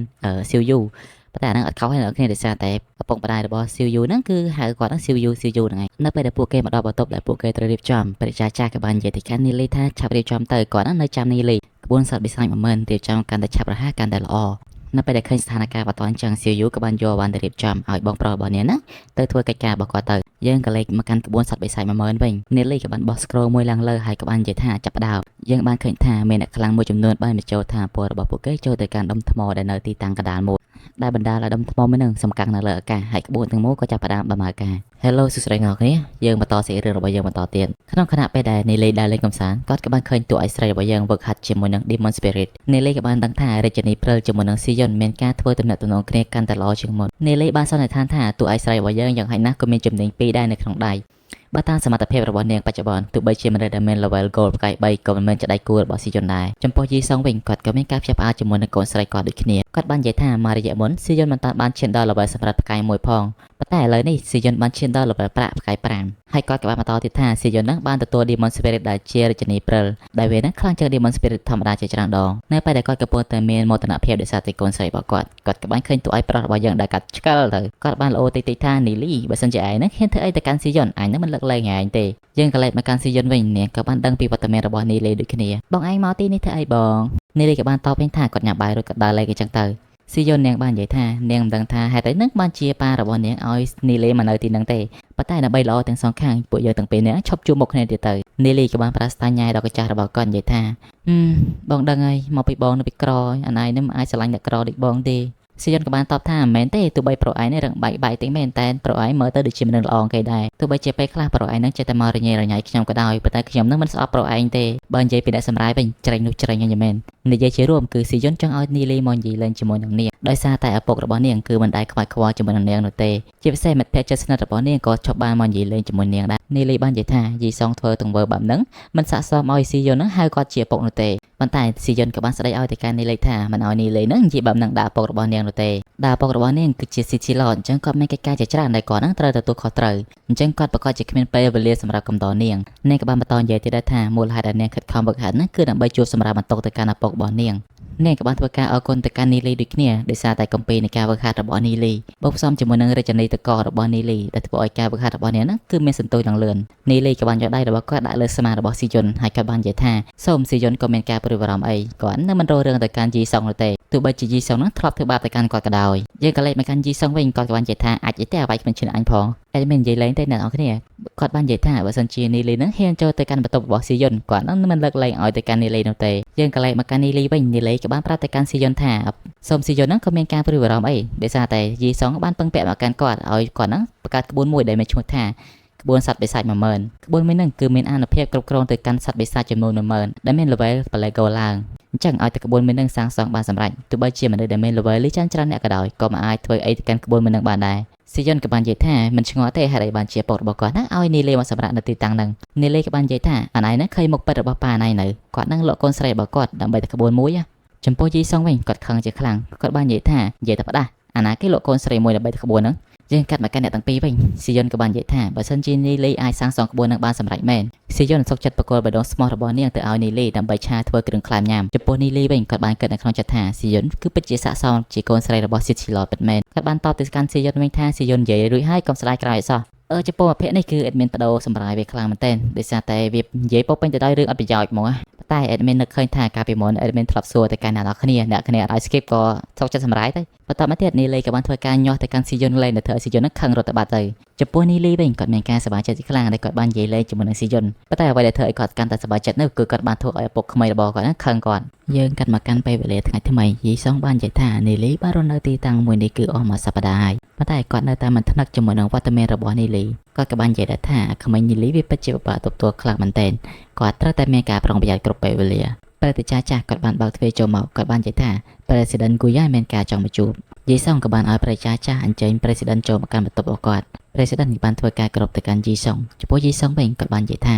[SPEAKER 1] ស៊ីយូតែអាហ្នឹងអត់ខុសទេអ្នកគ្នាដោយសារតែឪពុកម្ដាយរបស់ស៊ីយូហ្នឹងគឺហៅគាត់ថាស៊ីយូហ្នឹងឯងនៅពេលដែលពួកគេមកដល់បន្ទប់ដែលពួកគេត្រូវរៀបចំព្រះចាស់ចាស់ក៏បាននិយាយទៅកាន់នីលីថាឆាប់រៀបចំទៅគាត់ហ្នឹងនៅចាំនីលីក្បួនសត្វបិសាច10000រៀបចំកាន់តែឆាប់រហ័សកាន់តែល្អនៅពេលដែលឃើញស្ថានភាពបន្តអញ្ចឹងស៊ីយូក៏បានយកបានទៅរៀបចំឲ្យបងប្រុសរបស់នាងណាទៅធ្វើកិច្ចការរបស់គាត់ទៅយើងក៏លេខមកកាន់ក្បួនសត្វបិសាច10000វិញនីលីក៏បានបោះស្គ្រូមួយឡើងលើហើយក៏បាននិយាយថាចាប់ផ្ដើមយើងបានឃើញថាមានអ្នកខ្លាំងមួយចំនួនបានបញ្ចូលថាពណ៌របស់ពួកគេចូលទៅកាន់ដុំថ្មដែលនៅទីតាំងកណ្ដាលមួយដែលបណ្ដាលឲ្យដុំថ្មមួយនឹងសំកាំងនៅលើអាកាសហើយក្បួនទាំងមូលក៏ចាប់ផ្ដើមដំណើរការ Hello សួស្តីអ្នកនរគ្នាយើងបន្តសេរីរឿងរបស់យើងបន្តទៀតក្នុងខណៈពេលដែលនីលីដើរលេងកម្សាន្តគាត់ក៏បានឃើញតួឯកស្រីរបស់យើងវឹកហាត់ជាមួយនឹង Demon Spirit នីលីក៏បានដឹងថារាជនីព្រិលជាមួយនឹងស៊ីយុនមានការធ្វើទំនាក់ទំនងគ្នាកាន់តែល្អជាងមុននីលីបានសន្និដ្ឋានថាតួឯកស្រីរបស់យើងយ៉ាងហោចណាស់ក៏មានចំណេញពីរដែរនៅក្នុងដៃបើតាមសមត្ថភាពរបស់នាងបច្ចុប្បន្នទោះបីជាមនុស្សដែលមាន level gold ផ្កាយ3ក៏មិនមែនជាដៃគូរបស់ស៊ីយុនដែរចំពោះយីសុងវិញគាត់ក៏មានការភ្ជាប់ផ្អើលជាមួយនឹងកូនស្រីគាត់ដូចគ្នាគាត់បាននិយាយថាមករយៈមុនស៊ីយុនមិនតាន់បានឈានដល់ level សម្រាប់ផ្កាយ1ផងប៉ុន្តែឥឡូវនេះស៊ីយុនបានឈានដល់ level ប្រាក់ផ្កាយ5ហើយគាត់ក៏បានបន្តទៀតថាស៊ីយុននឹងបានទទួល Demon Spirit ដែលជារាជនីព្រិលដែលវានឹងខ្លាំងជាង Demon Spirit ធម្មតាជាច្រើនដងនៅពេលដែលគាត់កំពុងតែមានមោទនភាពដោយសារតែកូនស្រីរបស់គាត់ក៏បានឃើញតួឯកប្រុសរបស់យើងដែលកាត់ឆ្កឹលទៅគាត់បានល្អតិចតិចថានីលីបើសិនជាឯងនឹងហ៊ានធ្វើអីទៅកាន់ស៊ីយុនឯងនឹងមិនលើកលែងឯងទេយើងក៏លេចមកកាន់ស៊ីយុនវិញនាងក៏បានដឹងពីវត្តមានរបស់នីលីដូចគ្នាបងឯងមកទីនេះធ្វើអីបងនីលីក៏បានតបវិញថាគាត់ញ៉ាំបាយរួចក៏ដើរលេងអញ្ចឹងទៅស៊ីយុននាងបាននិយាយថានាងមិនដឹងថាហេតុអីនឹងបានជាប៉ារបស់នាងឲ្យនីលីមកនៅទីហ្នឹងទេប៉ុន្តែដើម្បីល្អទាំងសងខាងពួកយើងទាំងពីរនាក់ឈប់ជួបមុខគ្នាទៀតទៅនីលីក៏បានប្រាស្រ័យញ៉ាយដល់កញ្ចាស់របស់គាត់និយាយថាបងដឹងហើយមកពីបងនៅពីក្រអានឯងនឹងមិនអាចស្រឡាញ់អ្នកក្រដូចបងទេស៊ីយុនក៏បានតបថាមិនមែនទេទោះបីប្រុសឯងនេះរឹងបែកតិចមែនតែប្រុសឯងមើលទៅដូចជាមនុស្សល្អគេដែរទោះបីជាពេលខ្លះប្រុសឯងនឹងចេះតែមករញ៉េរញ៉ៃខ្ញុំក៏ដោយប៉ុន្តែខ្ញុំនឹងមិនស្អប់ប្រុសឯងទេបើនិយាយពីអ្នកសម្រាយវិញច្រេញនោះច្រេញហ្នឹងមែននិយាយជារួមគឺស៊ីយុនចង់ឲ្យនីលីមកនិយាយលេងជាមួយនឹងនាងដោយសារតែឪពុករបស់នាងគឺមិនដែលខ្វាយខ្វល់ជាមួយនឹងនាងនោះទេជាពិសេសមិត្តភក្តិជិតស្និទ្ធរបស់នាងក៏ឈប់បានមកនិយាយលេងជាមួយនាងដែរនីលីបាននិយាយថាយីសងធ្វើទង្វើបែបហ្នឹងមិនស័ក្តិសមឲ្យស៊ីយុននឹងហៅគាត់ជាឪពុកនោះទេប៉ុន្តែស៊ីយុនក៏បានស្ដីឲ្យទៅកាន់នីលីថាមិនឲ្យនីលីនឹងនិយាយបែបហ្នឹងដាក់ឪពុករបស់នាងនោះទេដាក់ឪពុករបស់នាងគឺជាស៊ីជីឡតអញ្ចឹងគាត់មានកិច្ចការជាច្រើនដែលគាត់នឹងត្រូវទទួលខុសត្រូវអញ្ចឹងគាត់ប្រកាសជាគ្មានពេលវេលាសម្រាប់កំដរនាងក៏បានបន្តនិយាយទៀតដែរថាមូលហេតុដែលនាងខិតខំវឹកហាត់ហ្នឹងគឺដើម្បីជួបសម្រាប់បន្ទុកទៅកាន់ឪពុករបស់នាងក៏បានធ្វើការអរគុណទៅកាន់នីលីដូចគ្នាដោយសារតែកម្ពីនៃការវឹកហាត់របស់នីលីបូកផ្សំជាមួយនឹងរាជនីតករបស់នីលីដែលធ្វើឲ្យការវឹកហាត់របស់នាងហ្នឹងគឺមានសន្ទុយនឹងលឿននីលីក៏បានយកដៃរបស់គាត់ដាក់លើស្មារបស់ស៊ីយុនហើយគាត់បាននិយាយថាសូមស៊ីយុនក៏មានការព្រួយបារម្ភអីគាត់នៅមិនរករឿងទៅកាន់យីសុងនោះទេទោះបីជាយីសុងហ្នឹងធ្លាប់ធ្វើបាបទៅកាន់គាត់ក៏ដោយយើងក៏លេចមកកាន់យីសុងវិញគាត់ក៏បាននិយាយថាអាចអីទេអ្វីគ្មានឈ្នះអញផងតែមិននិយាយលេងទេអ្នកនរគ្នាគាត់បាននិយាយថាបើសិនជានីលីនឹងហ៊ានចូលទៅកាន់បន្ទប់របស់ស៊ីយុនគាត់នឹងមិនលើកលែងឲ្យទៅកាន់នីលីនោះទេយើងក៏លេចមកកាន់នីលីវិញនីលីក៏បានប្រាប់ទៅកាន់ស៊ីយុនថាសូមស៊ីយុននឹងក៏មានការព្រួយបារម្ភអីដោយសារតែយីសុងបានពឹងពាក់មកកាន់គាត់ឲ្យគាត់នឹងបង្កើតក្បួនមួយដែលមានឈ្មោះថាក្បួនសត្វបិសាច10000ក្បួនមួយនឹងគឺមានអានុភាពគ្រប់គ្រងទៅកាន់សត្វបិសាចចំនួន10000ដែលមាន level បលេកូឡើងអញ្ចឹងឲ្យតែក្បួនមួយនឹងសាងសង់បានសម្រេចទោះបីជាមនុស្សដែលមាន level លីច្រើនអ្នកក៏ដោយក៏មិនអាចធ្វើអីទៅកាន់ក្បួនមួយនឹងបានដែរស៊ីយុនក៏បាននិយាយថាមិនឆ្ងល់ទេហេតុអីបានជាពុករបស់គាត់ណាឲ្យនីលីមកសម្រាប់នៅទីតាំងហ្នឹងនីលីក៏បាននិយាយថាអាណៃហ្នឹងឃើញមុខពិតរបស់ប៉ាអាណៃនៅគាត់នឹងលក់កូនស្រីរបស់គាត់ដើម្បីតែក្បួនមួយចំពោះយីសុងវិញគាត់ខឹងជាខ្លាំងគាត់បាននិយាយថានិយាយតែផ្ដាស់អាណាគេលក់កូនស្រីមួយដើម្បីតែក្បួនហ្នឹងយើងកាត់មកកាន់អ្នកទាំងពីរវិញស៊ីយុនក៏បាននិយាយថាបើសិនជានីលីអាចសាងសង់ក្បួននឹងបានសម្រេចមែនស៊ីយុនសុកចិត្តបកគលបដងស្មោះរបស់នាងទៅឲ្យនីលីដើម្បីឆាធ្វើគ្រឿងក្លែមញ៉ាំចំពោះនីលីវិញគាត់បានគិតនៅក្នុងចិត្តថាស៊ីយុនគឺពិតជាស័ក្តិសមជាកូនស្រីរបស់ស៊ីឈីឡពិតមែនគាត់បានតបទៅកាន់ស៊ីយុនវិញថាស៊ីយុននិយាយរួចហើយកុំស្ដាយក្រោយអីសោះចំពោះអភិនេះគឺអេដមីនបដូរសម្រាយវាខ្លាំងមែនទែនដោយសារតែវានិយាយពោពេញទៅដោយរឿងអត់ប្រយោជន៍ហ្មង តែអេដមីននឹកឃើញថាការពីមុនអេដមីនធ្លាប់សួរទៅកាន់អ្នកគ្នាឲ្យ skip ក៏សុកចិត្តសម្រាយទៅបន្តមកទៀតនីលីក៏បានធ្វើការញាស់ទៅកាន់ស៊ីយុនលេងនៅធ្វើឲ្យស៊ីយុននឹងខឹងរត់ទៅបាត់ទៅចំពោះនីលីវិញគាត់មានការសប្បាយចិត្តខ្លាំងដែលគាត់បាននិយាយលេងជាមួយនឹងស៊ីយុនប៉ុន្តែអ្វីដែលធ្វើឲ្យគាត់កាន់តែសប្បាយចិត្តនោះគឺគាត់បានធ្វើឲ្យឪពុកក្មេងរបស់គាត់នឹងខឹងគាត់យើងកាត់មកកាន់ពេលវេលាថ្ងៃថ្មីយីសងបាននិយាយថានីលីបានរស់នៅទីតាំងមួយនេះគឺអស់មួយសប្តាហ៍ហើយប៉ុន្តែគាត់នៅតែមិនថ្នឹកជាមួយនឹងវត្តមានរបស់នីលីគាត់ក៏បាននិយាយដែរថាក្មេងនីលីវាពិតជាពិបាកទប់ទល់ខ្លាំងមែនទែនគាត់ត្រូវតែមានការប្រុងប្រយ័ត្នគ្រប់ពេលវេលាព្រឹត្តិចាស់គាត់បានបើកទ្វារចូលមកគាត់បាននិយាយថា President Guyan មានការចង់មកជួបយីសងក៏បានឲ្យប្រជាចាស់អញ្ជើញ President ចូលមកកាន់បន្ទប់របស់គាត់ President បានធ្វើការគោរពទៅកាន់យីសងចំពោះយីសងវិញគាត់បាននិយាយថា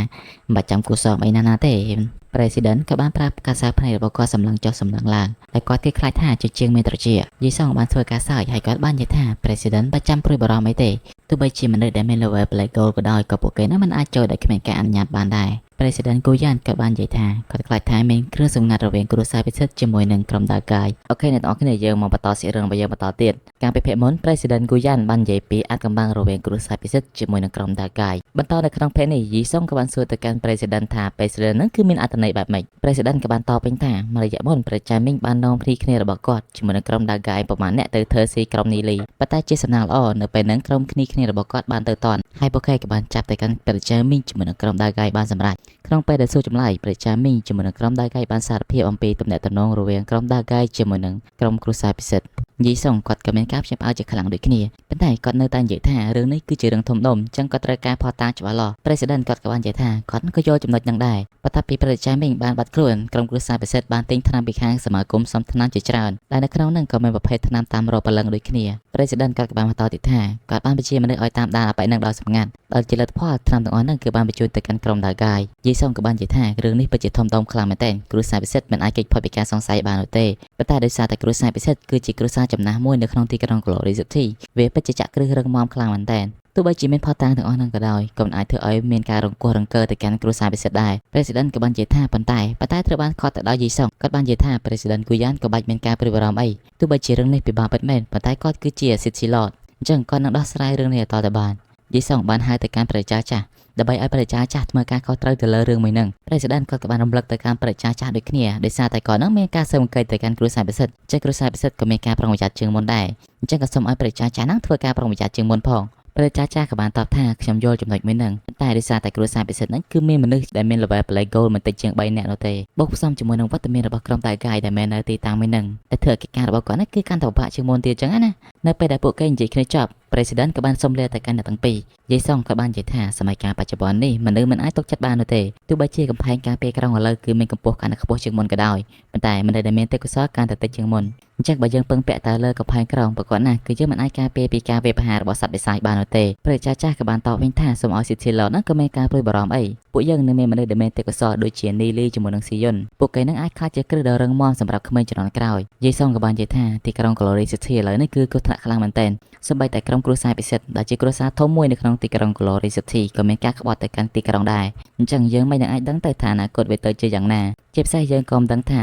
[SPEAKER 1] មិនបាច់ចាំគូសអីណាទេ President ក៏បានប្រាប់ការសារផ្នែករបស់គាត់សម្លឹងចុះសម្លឹងឡើងហើយគាត់គេខ្លាចថាជាជាងមានត្រជាយីសងបានធ្វើការសើចហើយគាត់បាននិយាយថា President បាច់ចាំព្រួយបារម្ភអីទេទោះបីជាមនុស្សដែលមាន level Black Gold ក៏ដោយក៏ពួកគេនឹងមិនអាចចូលដោយគ្មានការអនុញ្ញាតបានដែរ President Guyan ក៏បាននិយាយថាគាត់ខ្លាចថាមានគ្រឿងសម្ងាត់រវាងគ្រួសារពិសិដ្ឋជាមួយនឹងក្រុមដាកាយអូខេអ្នកទាំងអស់គ្នាយើងមកបន្តសាច់រឿងរបស់យើងបន្តទៀតការពិភាក្សាមុន President Guyan បាននិយាយពីអាចកំបាំងរវាងគ្រួសារពិសិដ្ឋជាមួយនឹងក្រុមដាកាយបន្តនៅក្នុងពេលនេះយីសុងក៏បានសួរទៅកាន់ President ថា President នឹងគឺមានអត្ថន័យបែបម៉េច President ក៏បានតបវិញថាមួយរយៈមុនប្រជាមីងបាននាំព្រីគ្នារបស់គាត់ជាមួយនឹងក្រុមដាកាយប្រមាណអ្នកទៅធ្វើស៊ីក្រុមនីលីប៉ុន្តែជាសំណាងល្អនៅពេលហ្នឹងក្រុមគ្នារបស់គាត់បានទៅតន់ហើយពួកគេក៏បានចាប់ទៅកាន់ប្រជាមីងជាមួយនឹងក្រុមដាកាយបានសម្រេចក្នុងពេលដែលសួរចម្លើយប្រជាមីងជាមួយនឹងក្រុមដាកាយបានសារភាពអំពីទំនាក់ទំនងរវាងក្រុមដាកាយជាមួយនឹងក្រុមគ្រួសារពិសិដ្ឋយីសុងគាត់ក៏មានការភ្ញាក់ផ្អើលជាខ្លាំងដូចគ្នាប៉ុន្តែគាត់នៅតែនិយាយថារឿងនេះគឺជារឿងធំដុំចឹងគាត់ត្រូវការផតតាច្បាស់លាស់ President គាត់ក៏បាននិយាយថាគាត់ក៏យកចំណុចហ្នឹងដែរបន្ទាប់ពីប្រជាមីងបានបាត់ខ្លួនក្រុមគ្រួសារពិសិដ្ឋបានទិញថ្នាំពីខាងសមាគមសំថ្នាំជាច្រើនដែលនៅក្នុងហ្នឹងក៏មានប្រភេទថ្នាំតាមរកព្រលឹងដូចគ្នា President គាត់ក៏បានបន្តទៀតថាគាត់បានបញ្ជាមនុស្សឲ្យតាមដានអបិហ្នឹងដោយសម្ងាត់ដោយជាលទ្ធផលថ្នាំទាំងអស់ហ្នឹងគឺបានបញ្ជូនទៅកាន់ក្រុមដាកាយយីសុងក៏បាននិយាយថារឿងនេះពិតជាធំដុំខ្លាំងមែនទែនគ្រួសារពិសិដ្ឋមិនអាចគេចផុតពីការសង្ស័យបាននោះទេប៉ុន្តែដោយសារតែគ្រួសារពិសិដ្ឋគឺជាគ្រួសារចំណាស់មួយនៅក្នុងទីក្រុង Glory City វាពិតជាចាក់គ្រឹះរឹងមាំខ្លាំងមែនទែនទោះបីជាមានផតតាំងទាំងអស់ហ្នឹងក៏ដោយក៏មិនអាចធ្វើឲ្យមានការរង្គោះរង្គើទៅកាន់គ្រួសារពិសិដ្ឋដែរ President ក៏បាននិយាយថាប៉ុន្តែត្រូវបានខត់ទៅដោយយីសុងគាត់បាននិយាយថា President Guyan ក៏បាច់មានការព្រួយបារម្ភអីទោះបីជារឿងនេះពិបាកពិតមែនប៉ុន្តែគាត់គឺជា City Lord អញ្ចឹងគាត់នឹងដោះស្រាយរឿងនេះឲ្យតទៅបានយីសុងបានហៅទៅកាន់ប្រជាចាស់ដើម្បីឲ្យប្រជាចាស់ធ្វើការខុសត្រូវទៅលើរឿងមួយហ្នឹង President គាត់ក៏បានរំលឹកទៅកាន់ប្រជាចាស់ដូចគ្នាដោយសារតែគាត់នឹងមានការស៊ើបអង្កេតទៅកាន់គ្រួសារពិសិដ្ឋចេះគ្រួសារពិសិដ្ឋក៏មានការប្រុងប្រយ័ត្នជាងមុនដែរអញ្ចឹងក៏សូមឲ្យប្រជាចាស់ហ្នឹងធ្វើការប្រុងប្រយ័ត្នជាងមុនផងប្រជាចាស់ក៏បានតបថាខ្ញុំយល់ចំណុចមួយហ្នឹងតែដោយសារតែគ្រួសារពិសិដ្ឋហ្នឹងគឺមានមនុស្សដែលមាន level Black Gold មិនតិចជាង3នាក់នោះទេបូកផ្សំជាមួយនឹងវត្តមានរបស់ក្រុមតាកាយដែលមាននៅទីតាំងមួយហ្នឹងតែធ្វើកិច្ចការរបស់គាត់ហ្នឹងគឺកាន់តែពិបាកជាងមុនទៀតអញ្ចឹងណានៅពេលដែលពួកគេនិយាយគ្នាចប់ President ក៏បានសុំលាទៅកាន់អ្នកទាំងពីរយាយសុងក៏បាននិយាយថាសម័យកាលបច្ចុប្បន្ននេះមនុស្សមិនអាចទុកចិត្តបាននោះទេទោះបីជាកំផែងការពារក្រុងឥឡូវគឺមានកម្ពស់កាន់តែខ្ពស់ជាងមុនក៏ដោយប៉ុន្តែមនុស្សដែលមានទេពកោសល្យកាន់តែតិចជាងមុនអញ្ចឹងបើយើងពឹងពាក់តែលើកំផែងក្រុងប្រកបណាស់គឺយើងមិនអាចការពារពីការវាយប្រហាររបស់សត្វបិសាចបាននោះទេប្រជាចាស់ក៏បានតបវិញថាសូមឲ្យ City Lord ហ្នឹងក៏មានការព្រួយបារម្ភអីពួកយើងនឹងមានមនុស្សដែលមានទេពកោសល្យដូចជានីលីជាមួយនឹងស៊ីយុនពួកគេនឹងអាចខ្លាចជាគ្រឹះដ៏រឹងមាំសម្រាប់ក្មេងជំនាន់ក្រោយយាយសុងក៏បាននិយាយថាទីក្រុង Glory City ឥឡូវនេះគឺគ្រោះថ្នាក់ខ្លាំងមែនទែនសូម្បីតែក្រុមគ្រួសារពិសិដ្ឋដែលជាគ្រួសារធំមួយនៅក្នុងទីក្រុង Glory City ក៏មានការក្បត់ទៅកាន់ទីក្រុងដែរអញ្ចឹងយើងមិននឹងអាចដឹងទៅថាអនាគតវាទៅជាយ៉ាងណាជាពិសេសយើងក៏មិនដឹងថ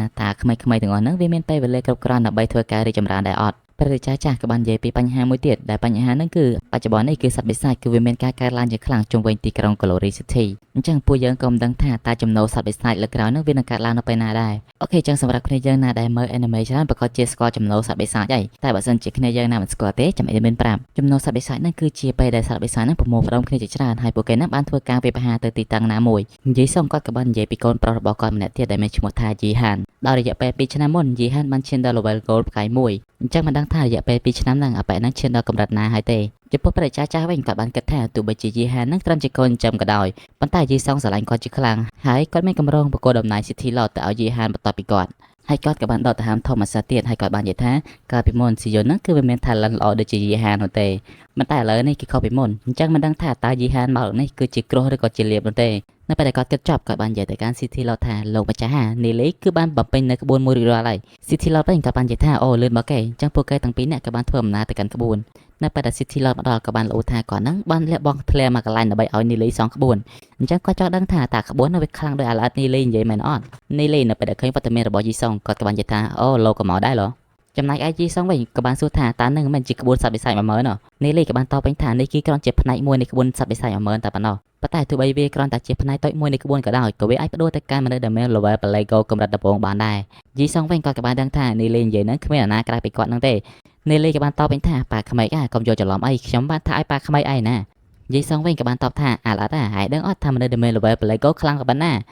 [SPEAKER 1] ាក្មេងៗទាំងអស់ហ្នឹងវាមានពេលវេលាគ្រប់គ្រាន់ដើម្បីធ្វើការរីកចម្រើនដែរអត់ប្រជាចាស់ក៏បាននិយាយពីបញ្ហាមួយទៀតដែលបញ្ហាហ្នឹងគឺបច្ចុប្បន្ននេះគឺសត្វបិសាចគឺវាមានការកើនឡើងជាខ្លាំងជុំវិញទីក្រុង Glory City អញ្ចឹងពួកយើងក៏មិនដឹងថាតើចំណូលសត្វបិសាចលើក្រោយហ្នឹងវានឹងកើតឡើងនៅពេលណាដែរអូខេអញ្ចឹងសម្រាប់គ្នាយើងណាដែលមើល anime ច្រើនប្រកាសជាស្គាល់ចំណូលសត្វបិសាចហើយតែបើសិនជាគ្នាយើងណាមិនស្គាល់ទេចាំឲ្យមានប្រាប់ចំណូលសត្វបិសាចហ្នឹងគឺជាពេលដែលសត្វបិសាចហ្នឹងប្រមូលផ្ដុំគ្នាជាច្រើនហើយពួកគេហ្នឹងបានធ្វើការវាយប្រហារទៅទីតាំងណាមួយនិយាយសងគាត់ក៏បាននិយាយពីកូនប្រុសរបស់គាត់ម្នាក់ទៀតដែលមានឈ្មោះថាយីហានដល់រយៈពេល2ឆ្នាំមុនយីហានបានឈានដល់ level gold ផ្កាយមួយអញ្ចឹងមិនដឹងថារយៈពេល2ឆ្នាំហ្នឹងអបែហ្នឹងឈានដល់កម្រិតណាហើយទេចំពោះប្រជាចាស់វិញគាត់បានគិតថាទោះបីជាយីហានហ្នឹងត្រឹមជាកូនចិញ្ចឹមក៏ដោយប៉ុន្តែយីសងស្រឡាញ់គាត់ជាខ្លាំងហើយគាត់មានកម្រងបកគោដំណើរ City Lord ទៅឲ្យយីហានបន្តពីគាត់ហើយគាត់ក៏បានដកដង្ហើមធម្មសាទៀតហើយគាត់បាននិយាយថាកាលពីមុនស៊ីយុនហ្នឹងគឺវាមាន talent ល្អដូចជាយីហាននោះទេប៉ុន្តែឥឡូវនេះគឺខុសពីមុនអញ្ចឹងមិនដឹងថាតើយីហានមកនេះគឺជាគ្រោះឬក៏ជាលៀបនោះទេនៅពេលដែលគាត់គិតចប់គាត់បាននិយាយទៅកាន់ City Lord ថាលោកម្ចាស់នីលីគឺបានបំពេញនៅក្បួនមួយរួចរាល់ហើយ City Lord វិញគាត់បាននិយាយថាអូលឿនមកគេអញ្ចឹងពួកគេទាំងពីរនាក់ក៏បានធ្វើដំណើរទៅកាន់ក្បួននៅពេលដែល City Lord មកដល់ក៏បានលោថាគាត់ហ្នឹងបានលះបង់ធ្លាមកន្លែងដើម្បីឲ្យនីលីសងក្បួនអញ្ចឹងគាត់ចង់ដឹងថាតើក្បួននោះវាខ្លាំងដោយអាឡអត់នីលីនិយាយមែនអត់នីលីនៅពេលដែលឃើញវត្តមានរបស់យីសុងគាត់ក៏បាននិយាយថាអូលោកក៏មកដែរឡូ ចំណែកឯជីសងវិញក៏បានសួរថាតើនឹងមិនជាក្បួនសត្វបិសាច10000ណោះនីលីក៏បានតបវិញថានេះគឺគ្រាន់ជាផ្នែកមួយនៃក្បួនសត្វបិសាច10000តែប៉ុណ្ណោះប៉ុន្តែទោះបីវាគ្រាន់តែជាផ្នែកតូចមួយនៃក្បួនក៏ដោយក៏វាអាចបដូរទៅកាន់មនុស្សដែលមាន level Pelego កម្រិតដំបូងបានដែរជីសងវិញគាត់ក៏បានដឹងថានីលីនិយាយហ្នឹងគ្មានអ្នកណាក្រៅពីគាត់ហ្នឹងទេនីលីក៏បានតបវិញថាប៉ាក្មេកកុំយកច្រឡំអីខ្ញុំបានថាឲ្យប៉ាក្មេកឯណាយីសងវិញក៏បានតបថាអាឡអត់ហើយដឹងអត់ថាមនុស្សដែលមាន level Pelego ខ្លាំងក៏ប៉ុណ្ណ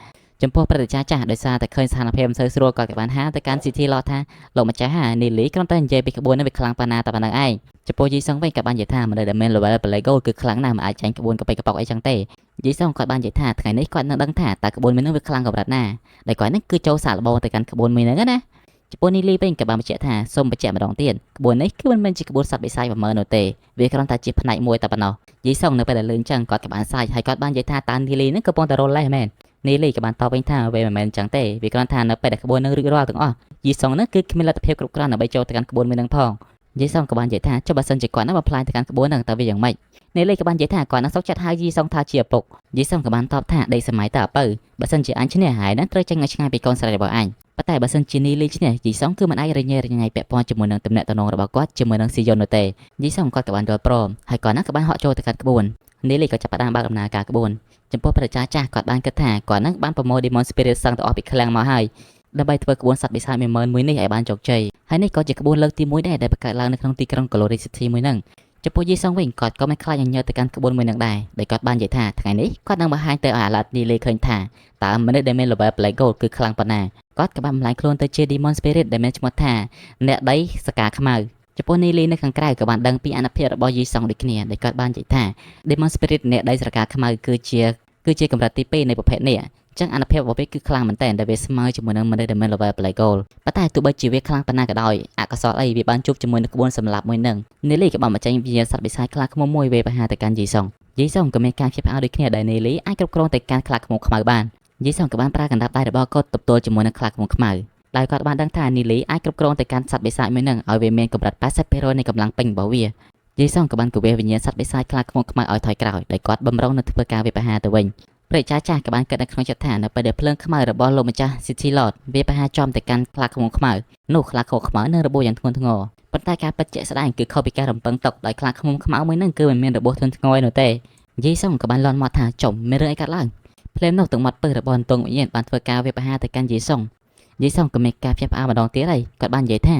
[SPEAKER 1] ាចំពោះព្រឹត្តិការណ៍ចាស់ដោយសារតែឃើញស្ថានភាពមិនសូវស្រួលក៏បានហាទៅកាន់ CT ឡថាលោកម្ចាស់នីលីគ្រាន់តែនិយាយពីក្បួននេះវាខ្លាំងប៉ុណ្ណាតែប៉ុណ្្នឹងឯងចំពោះយីសងវិញក៏បាននិយាយថាមនុស្សដែលមាន level Pelego គឺខ្លាំងណាស់មិនអាចចាញ់ក្បួនកប៉ិកប៉ុកអីចឹងទេយីសងគាត់បាននិយាយថាថ្ងៃនេះគាត់នឹងដឹងថាតើក្បួនមួយនឹងវាខ្លាំងកម្រិតណាដែលគាត់នឹងគឺចូលសាកល្បងទៅកាន់ក្បួនមួយហ្នឹងណាចំពោះនីលីវិញក៏បានបញ្ជាក់ថាសូមបញ្ជាក់ម្ដងទៀតក្បួននេះគឺមិនមែនជាក្បួនសត្វបិសាច10000នោះទេវាគ្រាន់តែជាផ្នែកមួយតែប៉ុណ្ណោះយីសងនៅពេលដែលលឿនចឹងគាត់ក៏បានសាច់ហើយគាត់បាននិយាយថាតើនីលីនឹងកំពុងតែរលេះមែននីលីក៏បានតបវិញថាវាមិនមែនចឹងទេវាគ្រាន់ថានៅពេលដែលក្បួននឹងរួចរាល់ទាំងអស់យីសងនឹងគឺគ្មានលទ្ធភាពគ្រប់គ្រាន់ដើម្បីចូលទៅកាន់ក្បួនមួយនឹងផងយីសងក៏បាននិយាយថាចុះបើសិនជាគាត់នឹងបំផ្លាញទៅកាន់ក្បួននឹងតើវាយ៉ាងម៉េចនីលីក៏បាននិយាយថាគាត់នឹងសុកចិត្តហៅយីសងថាជាឪពុកយីសងក៏បានតបថាដេកសម័យតើឪបើសិនជាអញឈ្នះហើយនឹងត្រូវចេញឲ្យឆ្ងាយពីកូនស្រីរបស់អញប៉ុន្តែបើសិនជានីលីឈ្នះយីសងគឺមិនអាចរញ៉េរញ៉ៃពាក់ព័ន្ធជាមួយនឹងទំនាក់ទំនងរបស់គាត់ជាមួយនឹងស៊ីយុននោះទេយីសងគាត់ក៏បានយល់ព្រមហើយគាត់នឹងក៏បានហក់ចូលទៅកាន់ក្បួននីលីក៏ចាប់ផ្ដើមបើកដំណើរការក្បួនចំពោះប្រជាចាស់គាត់បានគិតថាគាត់នឹងបានប្រមូល Demon Spirit សឹងទៅអស់ពីឃ្លាំងមកហើយដើម្បីធ្វើក្បួនសត្វបិសាច10000មួយនេះឲ្យបានជោគជ័យហើយនេះក៏ជាក្បួនលើកទី1ដែរដែលបង្កើតឡើងនៅក្នុងទីក្រុង Glory City មួយហ្នឹងចំពោះយីសងវិញគាត់ក៏មិនខ្លាចញញើទៅកាន់ក្បួនមួយហ្នឹងដែរដែលគាត់បាននិយាយថាថ្ងៃនេះគាត់នឹងបង្ហាញទៅឲ្យអាឡាត់នីលីឃើញថាតើមនុស្សដែលមាន level Black Gold គឺខ្លាំងប៉ុណ្ណាគាត់ក៏បានបំលែងខ្លួនទៅជា Demon Spirit ដែលមានឈ្មោះថាអ្នកដីសកាខ្មៅចំពោះនីលីនៅខាងក្រៅក៏បានដឹងពីអនុភាពរបស់យីសងដូចគ្នាដែលគាត់បាននិយាយថា Demon Spirit អ្នកដីសកាខ្មៅគឺជាកម្រិតទី2នៃប្រភេទនេះចឹងអនុភាពរបស់វាគឺខ្លាំងមែនតើដែលវាស្មើជាមួយនឹងមនុស្សដែលមាន level Black Gold ប៉ុន្តែទោះបីជាវាខ្លាំងប៉ុណ្ណាក៏ដោយអកុសលអីវាបានជួបជាមួយនឹងក្បួនសម្លាប់មួយនឹងនីលីក៏បានបញ្ចេញវិញ្ញាណសត្វបិសាចខ្លាឃ្មុំមួយវេបហាទៅកាន់យីសងក៏មានការភៀបផ្អើលដូចគ្នាដែលនីលីអាចគ្រប់គ្រងទៅកាន់ខ្លាឃ្មុំខ្មៅបានយីសងក៏បានប្រើកណ្ដាប់ដៃរបស់គាត់ទប់ទល់ជាមួយនឹងខ្លាឃ្មុំខ្មៅដោយគាត់បានដឹងថានីលីអាចគ្រប់គ្រងទៅកាន់សត្វបិសាចមួយនឹងឲ្យវាមានកម្រិត 80% នៃកម្លាំងពេញរបស់វាយីសងក៏បានគវាវិញ្ញាណសត្វបិសាចខ្លាឃ្មុំខ្មៅឲ្យថយក្រោយដោយគាត់បំរុងនៅធ្វើការវិបហាទៅវិញព្រះចាស់ក៏បានគិតនៅក្នុងចិត្តថានៅពេលដែលភ្លើងខ្មៅរបស់លោកម្ចាស់ City Lord វាប្រហែលចំទៅកាន់ខ្លាឃ្មុំខ្មៅនោះខ្លាឃ្មុំខ្មៅនឹងរបួសយ៉ាងធ្ងន់ធ្ងរប៉ុន្តែការពិតជាក់ស្ដែងគឺខុសពីការរំពឹងទុកដោយខ្លាឃ្មុំខ្មៅមួយនឹងគឺមិនមានរបួសធ្ងន់ធ្ងរនោះទេយីសងក៏បានលន់មកថាចុំមានរឿងអីកើតឡើងភ្លាមនោះទាំងមាត់ពឹសរបស់អន្ទង់វិញ្ញាណបានធ្វើការវាបហាទៅកាន់យីសងក៏មានការភ្ញាក់ផ្អើលម្ដងទៀតហើយគាត់បាននិយាយថា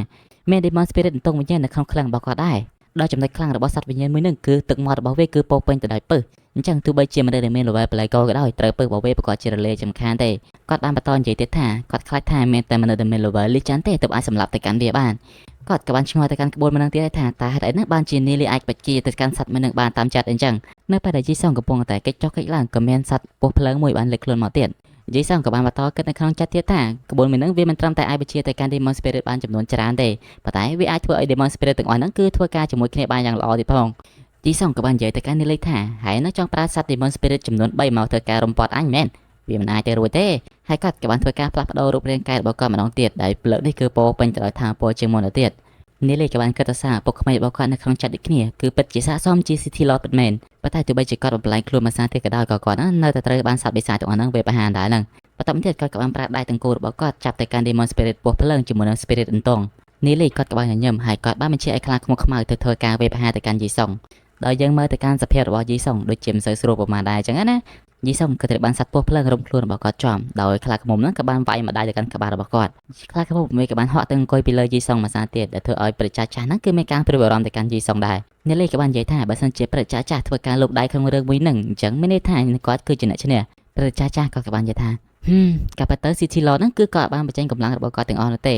[SPEAKER 1] មាន Demon Spirit អន្ទង់វិញ្ញាណនៅក្នុងឃ្លាំងរបស់គាត់ដែរដោយចំណុចខ្លាំងរបស់សត្វវិញ្ញាណមួយនឹងគឺទឹកមាត់របស់វាគឺពោពេញទៅដោយពឹសអញ្ចឹងទោះបីជាមនុស្សដែលមាន level Black Gold ក៏ដោយត្រូវពឹសរបស់វាប្រកបជារលាយចំខានទេគាត់បានបន្តនិយាយទៀតថាគាត់ខ្លាចថាមានតែមនុស្សដែលមាន level Legend ទេទើបអាចសម្លាប់ទៅកាន់វាបានគាត់ក៏បានឆ្ងល់ទៅកាន់ក្បួនមួយនឹងទៀតថាតើហេតុអីណាបានជានីលីអាចបច្ជាទៅកាន់សត្វមួយនឹងបានតាមចិត្តអញ្ចឹងនៅពេលដែលយីសងកំពុងតែកិច្ចចុះកិច្ចឡើងក៏មានសត្វពស់ភ្លើងមួយបានលេចខ្លួនមកទៀតយីសងក៏បានបន្តគិតនៅក្នុងចិត្តទៀតថាក្បួនមួយនឹងវាមិនត្រឹមតែអាចបច្ជាទៅកាន់ Demon Spirit បានចំនួនច្រើនទេប៉ុន្តែវាអាចធ្វើឲ្យ Demon Spirit ទាំងអស់ហ្នឹងគឺធ្វើការជាមួយគ្នាបានយ៉ាងល្អទៀតផងយីសងក៏បាននិយាយទៅកាន់នីលីថាហើយនៅចង់ប្រើសត្វ Demon Spirit ចំនួន3មកធ្វើការរំពាត់អញមែនវាមិនអាចទៅរួចទេហើយគាត់ក៏បានធ្វើការផ្លាស់ប្ដូររូបរាងកាយរបស់គាត់ម្ដងទៀតដែលភ្លើងនេះគឺពោពេញទៅដោយថាពណ៌ជាងមុនទៅទៀតនីលីក៏បានគិតថាពុកក្មេងរបស់គាត់នៅក្នុងចិត្តដូចគ្នាគឺពិតជាស័ក្តិសមជា City Lord ពិតមែនប៉ុន្តែទោះបីជាគាត់បំផ្លាញខ្លួនមួយសារទៀតក៏ដោយក៏គាត់នៅតែត្រូវបានសត្វបិសាចទាំងអស់ហ្នឹងវាប្រហារដែរហ្នឹងបន្ទាប់ទៀតគាត់ក៏បានប្រើដៃទាំងគូរបស់គាត់ចាប់ទៅកាន់ Demon Spirit ពស់ភ្លើងជាមួយនឹង Spirit អន្ទង់នីលីគាត់ក៏បានញញឹមហើយគាត់បានបញ្ជាឲ្យខ្លាឃ្មុំខ្មៅទៅធ្វើការវាប្រហារទៅកាន់យីសងដោយយើងមើលទៅកាន់សភាពរបស់យីសងដូចជាមិនសូវស្រួលប្រហែលដែរអញ្ចឹងណាយីសងក៏ត្រូវបានសត្វពស់ភ្លើងរុំខ្លួនរបស់គាត់ចំដោយខ្លាឃ្មុំហ្នឹងក៏បានវាយម្ដាយទៅកាន់ក្បាលរបស់គាត់ខ្លាឃ្មុំមួយក៏បានហក់ទៅអង្គុយពីលើយីសងមួយសារទៀតដែលធ្វើឲ្យប្រជាចាស់ហ្នឹងគឺមានការព្រួយបារម្ភទៅកាន់យីសងដែរនីលីក៏បាននិយាយថាបើសិនជាប្រជាចាស់ធ្វើការលូកដៃក្នុងរឿងមួយហ្នឹងអញ្ចឹងមានន័យថាគាត់គឺជាអ្នកឈ្នះប្រជាចាស់ក៏បាននិយាយថាកាពិតទៅ City Lord ហ្នឹងគឺគាត់បានបញ្ចេញកម្លាំងរបស់គាត់ទាំងអស់នោះទ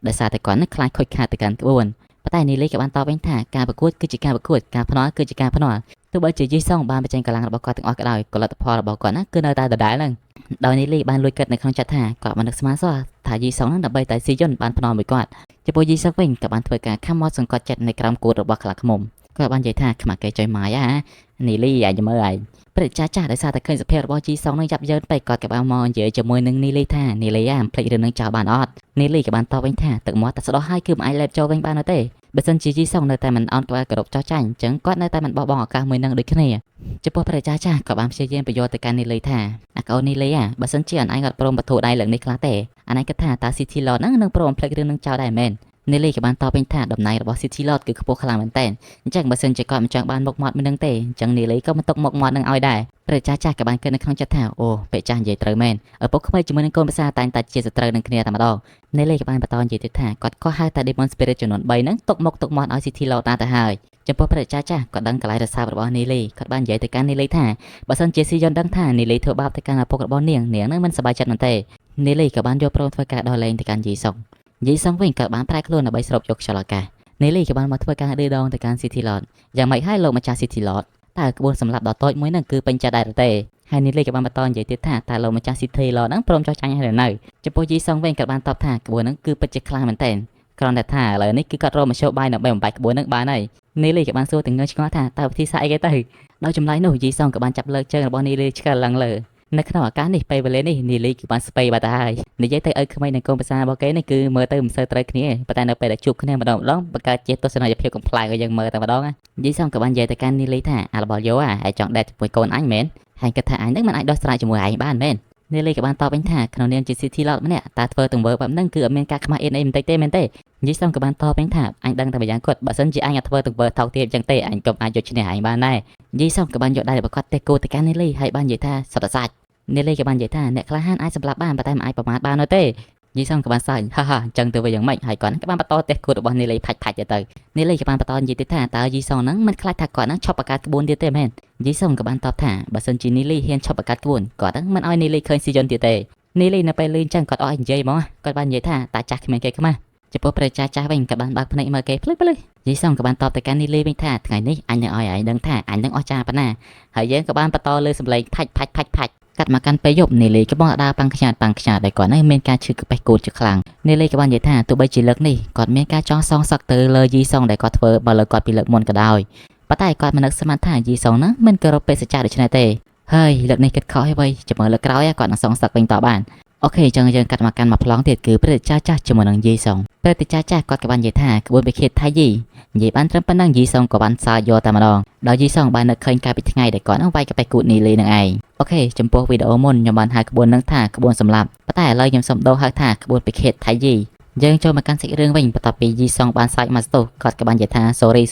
[SPEAKER 1] េដោយសារតែគាត់នឹងខ្លាចខូចខាតទៅកាន់ក្បួនប៉ុន្តែនីលីក៏បានតបវិញថាការប្រកួតគឺជាការប្រកួតការភ្នាល់គឺជាការភ្នាល់ទោះបីជាយីសងបានបញ្ចេញកម្លាំងរបស់គាត់ទាំងអស់ក៏ដោយក៏លទ្ធផលរបស់គាត់ណាគឺនៅតែដដែលហ្នឹងដោយនីលីបានលួចគិតនៅក្នុងចិត្តថាគាត់បាននឹកស្មានសោះថាយីសងហ្នឹងដើម្បីតែស៊ីយុនបានភ្នាល់មួយគាត់ចំពោះយីសងវិញក៏បានធ្វើការខំមកសង្កត់ចិត្តនៅក្រោមគូតរបស់ខ្លាឃ្មុំគាត់បាននិយាយថាខ្មាក់កែចុយម៉ាយនីលីអាចមើលហើយព្រះចាស់ដោយសារតែឃើញសភាពរបស់ជីសងនឹងយ៉ាប់យ៉ឺនពេកគាត់ក៏បានមកនិយាយជាមួយនឹងនីលីថានីលីមិនភ្លេចរឿងនឹងចោលបានអត់នីលីក៏បានតបវិញថាទឹកមាត់តែស្ដោះហើយគឺមិនអាចលេបចូលវិញបានទេបើសិនជាជីសងនៅតែមិនអន់ក្បាលគោរពចោះចាញ់អញ្ចឹងគាត់នៅតែមិនបោះបង់ឱកាសមួយនឹងដូចគ្នាចំពោះព្រះចាស់ក៏បានព្យាយាមបញ្យល់ទៅកាន់នីលីថាអាកូននីលីបើសិនជាអញអត់ព្រមបទូដៃលើកនេះខ្លះទេអញគិតថាតា City Lord នឹងព្រមភ្លេចរឿងនឹងចោលដែរមែន នាលីក៏បានតបវិញថាដំណើររបស់ City Lord គឺខ្ពស់ខ្លាំងមែនទែនអញ្ចឹងបើសិនជាគាត់មិនចង់បានមុខមាត់មិននឹងទេអញ្ចឹងនាលីក៏មិនຕົកមុខមាត់នឹងឲ្យដែរព្រះចាស់ចាស់ក៏បានគិតនៅក្នុងចិត្តថាអូពេលចាស់និយាយត្រូវមែនឪពុកក្មេងជាមួយនឹងកូនប្រសាតែងតែជាសត្រូវនឹងគ្នាតែម្ដងនាលីក៏បានបន្តនិយាយទៀតថាគាត់ក៏ហៅតែ Demon Spirit ចំនួន3ហ្នឹងຕົកមុខຕົកមាត់ឲ្យ City Lord ទៅហើយចំពោះព្រះចាស់ចាស់ក៏ដឹងកន្លែងរសើបរបស់នាលីគាត់បាននិយាយទៅកាន់នាលីថាបើសិនជាស៊ីយ៉ុនដឹងថានាលីធ្វើបាបទៅកាន់ឪពុករបស់នាងនឹងមិនសប្បាយចិត្តមែនទេនាលីក៏បានយកព្រមធ្វើការដោះលែងទៅកាន់យីសុងយីសុងវិញក៏បានប្រែខ្លួនដើម្បីស្រូបយកខ្យល់អាកាសនាលីក៏បានមកធ្វើការឌឺដងទៅកាន់ City Lord យ៉ាងម៉េចហើយលោកម្ចាស់ City Lord តើក្បួនសម្លាប់ដ៏តូចមួយហ្នឹងគឺពេញចិត្តដែរទេហើយនាលីក៏បានបន្តនិយាយទៀតថាតើលោកម្ចាស់ City Lord ហ្នឹងព្រមចោះចាញ់ហើយនៅចំពោះយីសុងវិញក៏បានតបថាក្បួនហ្នឹងគឺពិតជាខ្លាំងមែនទែនគ្រាន់តែថាឥឡូវនេះគឺគាត់រកមធ្យោបាយដើម្បីបំបែកក្បួនហ្នឹងបានហើយនាលីក៏បានសួរទាំងងើឆ្ងល់ថាតើវិធីសាស្ត្រអីគេទៅដោយចម្លើយនោះយីសុងក៏បានចាប់លើកជើងរបស់នាលីឆ្កឹះឡើងលើនៅក្នុងឱកាសនេះពេលវេលានេះនាលីគឺបានស្ពៃបាត់ទៅហើយនិយាយទៅឲ្យក្មេងនិងកូនប្រសារបស់គេនេះគឺមើលទៅមិនសូវត្រូវគ្នាប៉ុន្តែនៅពេលដែលជួបគ្នាម្ដងបង្កើតជាទស្សនីយភាពកំ pl ឲ្យយើងមើលតែម្ដងយីសុងក៏បាននិយាយទៅកាន់នាលីថាអារបស់យោហើយចង់ដេតជាមួយកូនអញមែនហើយគិតថាអញនឹងមិនអាចដោះស្រាយជាមួយឯងបានមែននាលីក៏បានតបវិញថាក្នុងនាមជា City Lord ម្នាក់តើធ្វើទង្វើបែបហ្នឹងគឺអត់មានការខ្មាស់អៀនអីបន្តិចទេមែនទេយីសុងក៏បានតបវិញថាអញដឹងតែម្យ៉ាងគាត់បើសិនជាអញអាចធ្វើទង្វើថោកទាបចឹងទេអញក៏អាចយកឈ្នះឯងបានដែរយីសុងក៏បានយកដៃរបស់គាត់ទេគោទៅកាន់នាលីហើយបាននិយាយថាសត្វសាច់នាលីក៏បាននិយាយថាអ្នកក្លាហានអាចសម្លាប់បានប៉ុន្តែមិនអាចប្រមាថបាននោះទេយីសុងក៏បានសើចហាហាអញ្ចឹងទៅវិញយ៉ាងម៉េចហើយគាត់ក៏បានបន្តទេគោរបស់នាលីផាច់ទៅនាលីក៏បានបន្តនិយាយទៀតថាតើយីសុងហ្នឹងមិនខ្លាចថាគាត់ហ្នឹងឈប់បង្កើតក្បួនទៀតទេមែនយីសុងក៏បានតបថាបើសិនជានាលីហ៊ានឈប់បង្កើតក្បួនគាត់ហ្នឹងមិនឲ្យនាលីឃើញស៊ីយ៉ុនទៀតទេនាលីនៅពេលលឺអញ្ចឹងគាត់អស់និយាយមកគាត់បាននិយាយថាតាចាស់គ្មានគេខ្មាស់ចំពោះព្រះចាស់វិញក៏បានបើកភ្នែកមើលគេភ្លឺយីសុងក៏បានតបទៅកាន់នាលីវិញថាថ្ងៃនេះអញនឹងឲ្យឯងដឹងថាអញនឹងអស់ចាប៉ុណ្ណាហើយយើងក៏បានបន្តលើសម្លេងផាច់កាត់មកកាន់ពេលយប់នាលីក៏បងដើរប៉ាំងខ្ញាតតែគាត់នេះមានការឈឺក្បេះគូតជាខ្លាំងនាលីក៏បាននិយាយថាទោះបីជាលើកនេះគាត់មានការចង់សងសឹកទៅលើយីសុងដែលគាត់ធ្វើបើលើគាត់ពីលើកមុនក៏ដោយប៉ុន្តែគាត់មិននឹកស្មានថាយីសុងហ្នឹងមិនគោរពបេសកដូច្នេះទេហើយលើកនេះគិតខុសហើយវិញចាំមើលលើកក្រោយគាត់នឹងសងសឹកវិញតបានអូខេចឹងយើងកាត់មកកាន់មួយប្លង់ទៀតគឺព្រឹទ្ធាចាស់ជាមួយនឹងយីសុងព្រឹទ្ធាចាស់គាត់ក៏បាននិយាយថាក្បួនវិឃាតថៃយីនិយាយបានត្រឹមប៉ុណ្ណឹងយីសុងក៏បានសើចយកតែម្ដងដោយយីសុងបាននឹកឃើញកាលពីថ្ងៃដែលគាត់នឹងវាយកាបេះគូតនីលីនឹងឯងអូខេចំពោះវីដេអូមុនខ្ញុំបានហៅក្បួននឹងថាក្បួនសម្លាប់ប៉ុន្តែឥឡូវខ្ញុំសូមដូរហៅថាក្បួនវិឃាតថៃយីយើងចូលមកកាន់សាច់រឿងវិញបន្ទាប់ពីយីសុងបានសើចមកស្ទុះគាត់ក៏បាននិយាយថា sorry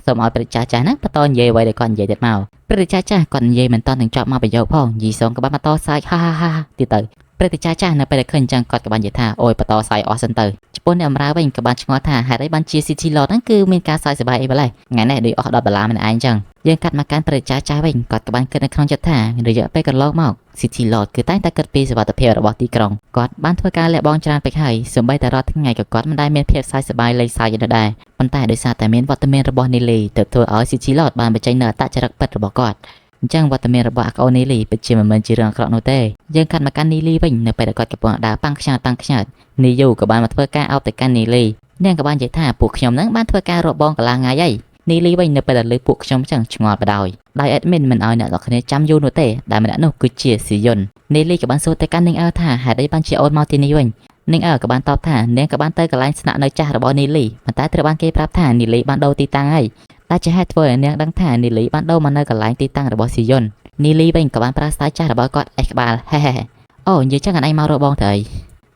[SPEAKER 1] សូមឲ្យព្រឹទ្ធាចាស់ហ្នឹងបន្តនិយាយអ្វីដែលគាត់និយាយទៀតមកព្រឹទ្ធាចាស់គាត់និយាយមិនតន់នឹងចប់មកប្រយោគផងយីសុងក៏បានបន្តសើចហាទៀតទៅព្រឹទ្ធាចាស់នៅពេលដែលឃើញអញ្ចឹងគាត់ក៏បាននិយាយថាអូយបន្តសើចអស់សិនទៅចំពោះអ្នកបម្រើវិញក៏បានឆ្ងល់ថាហេតុអីបានជា City Lord ហ្នឹងគឺមានការសើចសប្បាយអីម្ល៉េះថ្ងៃនេះដូចអស់10ដុល្លារម្នាក់ឯងអញ្ចឹងយើងកាត់មកកាន់ព្រឹទ្ធាចាស់វិញគាត់ក៏បានគិតនៅក្នុងចិត្តថារយៈពេលកន្លងមក City Lord គឺតែងតែគិតពីសុវត្ថិភាពរបស់ទីក្រុងគាត់បានធ្វើការលះបង់ច្រើនពេកហើយសូម្បីតែរាល់ថ្ងៃក៏គាត់មិនដែលមានភាពសើចសប្បាយលេងសើចនៅដែរប៉ុន្តែដោយសារតែមានវត្តមានរបស់នីលីទើបធ្វើឲ្យ City Lord បានបញ្ចេញនូវអត្តចរិតពិតរបស់គាត់អញ្ចឹងវត្តមានរបស់អាកូននីលីពិតជាមិនមែនជារឿងអាក្រក់នោះទេយើងកាត់មកកាន់នីលីវិញនៅពេលដែលគាត់កំពុងដើរប៉ាំងខ្ញាតនីយូក៏បានមកធ្វើការអោបទៅកាន់នីលីនាងក៏បាននិយាយថាពួកខ្ញុំហ្នឹងបានធ្វើការរកបងកន្លងថ្ងៃហើយនីលីវិញនៅពេលដែលលើពួកខ្ញុំចឹងឆ្ងល់បដ ாய் ដោយ admin មិនឲ្យអ្នកនរគ្នាចាំយូរនោះទេដែលម្នាក់នោះគឺជាស៊ីយុននីលីក៏បានសួរទៅកាន់នាងអើថាហេតុអីបានជាអូនមកទីនេះវិញនាងអើក៏បានតបថានាងក៏បានទៅកន្លែងស្នាក់នៅចាស់របស់នីលីប៉ុន្តែត្រូវបានគេប្រាប់ថានីលីបានដូរទីតាំងហើយតែជាហេតុធ្វើឲ្យនាងដឹងថានីលីបានដូរមកនៅកន្លែងទីតាំងរបស់ស៊ីយុននីលីវិញក៏បានប្រើស្ទាយចាស់របស់គាត់អេះក្បាលហេអូនិយាយចឹងអញមករកបងទៅអី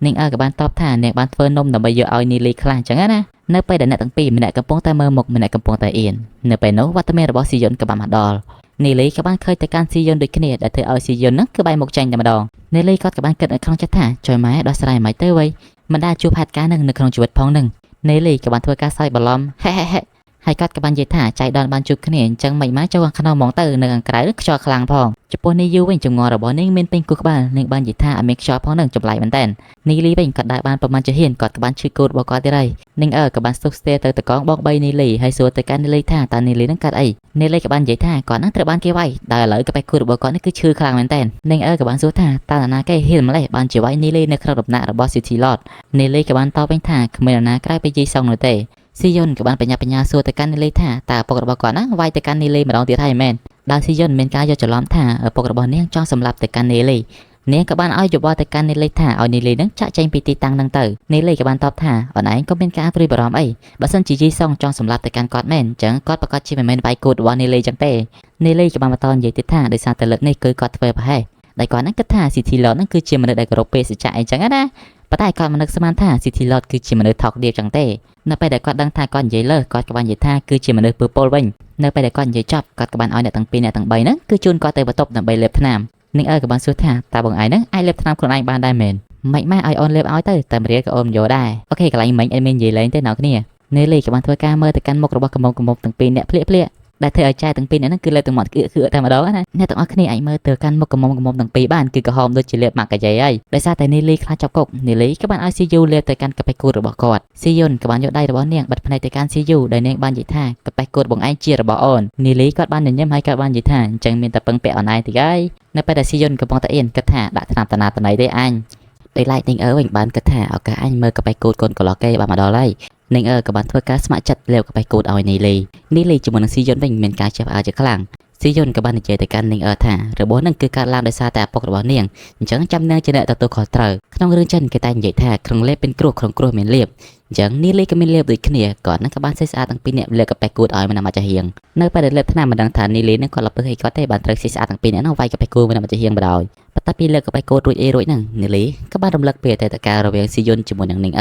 [SPEAKER 1] នាងអើក៏បានតបថានាងបានធ្វើនំដើម្បីយកឲ្យនីលីខ្លះចឹងណានៅពេលដែលអ្នកទាំងពីរម្នាក់កំពុងតែមើលមុខម្នាក់កំពុងតែអៀននៅពេលនោះវត្តមានរបស់ស៊ីយុនក៏បានមកដល់នីលីក៏បានឃើញទៅកាន់ស៊ីយុនដូចគ្នាដែលធ្វើឲ្យស៊ីយុនហ្នឹងគឺបែរមុខចេញតែម្ដងនីលីគាត់ក៏បានគិតនៅក្នុងចិត្តថាចុយម៉ែដោះស្រាយមិនទៅវៃមិនដែលជួបហេតុការណ៍ហ្នឹងនៅក្នុងជីវិតផងហ្នឹងនីលីក៏បានធ្វើការសើចបន្លំហេហើយគាត់ក៏បាននិយាយថាចៃដន្យបានជួបគ្នាអញ្ចឹងមិនមកចូលខាងក្នុងហ្មងទៅនៅខាងក្រៅខ្យល់ខ្លាំងផងចំពោះនីយូវិញជំងឺរបស់នាងមានពេញគូក្បាលនាងបាននិយាយថាអត់មានខ្យល់ផងនឹងចម្លែកមែនតើនីលីវិញគាត់ដើរបានប្រហែលជាហ៊ានគាត់ក៏បានឈឺគូតរបស់គាត់ទៀតហើយនាងក៏បានស្ទុះស្ទែទៅតកងបង3នីលីហើយសួរទៅកាន់នីលីថាតើនីលីនឹងកាត់អីនីលីក៏បាននិយាយថាគាត់នឹងត្រូវបានគេវាយដោយឥឡូវក៏បែកគូតរបស់គាត់នេះគឺឈឺខ្លាំងមែនតើនាងក៏បានសួរថាតើនរណាគេហ៊ានម្លេះបានជាវាយនីលីនៅក្នុងដំណាក់របស់ City Lord នីលីក៏បានតបវិញថាគ្មាននរណាក្រៅពីយីសុងនោះទេស៊ីយុនក៏បានបញ្ញាសួរទៅកាន់នីលីថាតើឪពុករបស់គាត់ណាវាយទៅកាន់នីលីម្ដងទៀតហើយមែនដោយស៊ីយុនមានការយកច្រឡំថាឪពុករបស់នាងចង់សម្លាប់ទៅកាន់នីលីនាងក៏បានឲ្យយោបល់ទៅកាន់នីលីថាឲ្យនីលីនឹងចាក់ចេញពីទីតាំងហ្នឹងទៅនីលីក៏បានតបថាអូនឯងក៏មានការព្រួយបារម្ភអីបើសិនជាយីសុងចង់សម្លាប់ទៅកាន់គាត់មែនអញ្ចឹងគាត់ប្រកាសជាមិនមែនវាយគូតរបស់នីលីចឹងទេនីលីក៏បានបន្តនិយាយទៀតថាដោយសារតែលើកនេះគឺគាត់ធ្វើប្រហែសដែលគាត់នឹងគិតថា City Lord ហ្នឹងគឺជាមនុស្សដែលគោរពបេសកៈអីចឹងណាប៉ុន្តែគាត់មិននឹកស្មានថា City Lord គឺជាមនុស្សថោកទាបចឹងទេ នៅពេលដែលគាត់ដឹងថាគាត់និយាយលើគាត់ក៏បាននិយាយថាគឺជាមនុស្សពើពលវិញនៅពេលដែលគាត់និយាយចប់គាត់ក៏បានឲ្យអ្នកទាំងពីរអ្នកទាំង3ហ្នឹងគឺជូនគាត់ទៅបន្ទប់ដើម្បីលេបថ្នាំនាងក៏បានសួរថាតើបងឯងហ្នឹងអាចលេបថ្នាំខ្លួនឯងបានដែរមែនមិនម៉ែឲ្យអូនលេបឲ្យទៅតែម្រាក៏អូនយកដែរអូខេកន្លែងមិញអត់មាននិយាយលេងទេអ្នកគ្នានេលីក៏បានធ្វើការមើលទៅកាន់មុខរបស់កំមុំទាំងពីរអ្នកភ្លាកដែលធ្វើឲ្យចែទាំងពីរអ្នកហ្នឹងគឺលេបទាំងមាត់គឺតែម្ដងណាអ្នកទាំងអស់គ្នាអាចមើលទៅកាន់មុខកំមុំទាំងពីរបានគឺក្រហមដូចជាលេបម៉ាក់កាយ៉ៃហើយដោយសារតែនេលីខ្លាចចាប់គុកនេលីក៏បានឲ្យស៊ីយូលេបទៅកាន់កាប៉េគូតរបស់គាត់ស៊ីយុនក៏បានយកដៃរបស់នាងបិទភ្នែកទៅកាន់ស៊ីយូដែលនាងបាននិយាយថាកាប៉េគូតបងឯងជារបស់អូននេលីគាត់បានញញឹមហើយគាត់បាននិយាយថាអញ្ចឹងមានតែពឹងពាក់អូនឯងតិចហើយនៅពេលដែលស៊ីយុនកំពុងតែអៀនគិតថាដាក់ថ្នាំតាណាតណៃទេអញដោយឡែកនាងវិញបានគិតថាឱកាសអញមើលកាប៉េគូតកូនកន្លគេបានមកដល់ហើយនាងក៏បានធ្វើការស្ម័គ្រចិត្តលេបកាប៉េគូតឲ្យនីលីជាមួយនឹងស៊ីយុនវិញមានការចាប់អើជាខ្លាំងស៊ីយុនក៏បាននិយាយទៅកាន់នាងថារបួសនឹងគឺកើតឡើងដោយសារតែឪពុករបស់នាងអញ្ចឹងចាំនាងជាអ្នកទទួលខុសត្រូវក្នុងរឿងចិនគេតែនិយាយថាក្រុងលេបเป็นគ្រោះក្នុងគ្រោះមានលេបអញ្ចឹងនីលីក៏មានលេបដូចគ្នាគាត់នឹងក៏បានសេះស្អាតទាំងពីរអ្នកលេបកាប៉េគូតឲ្យម្នាក់មកចាហៀងនៅពេលដែលលេបថ្នាំមិនដឹងថានីលីនឹងគាត់លពឹកឲ្យគាត់ទេបានត្រូវសេះស្អាតទាំងពីរអ្នកនោះវាយកាប៉េគូតម្នាក់មកចាហៀងបដ ாய் បន្ទាប់ពីលេបកាប៉េគូតរួចហ្នឹងនីលីក៏បានរំលឹកពីអតីតកាលរវាងស៊ីយុនជាមួយនឹងនាង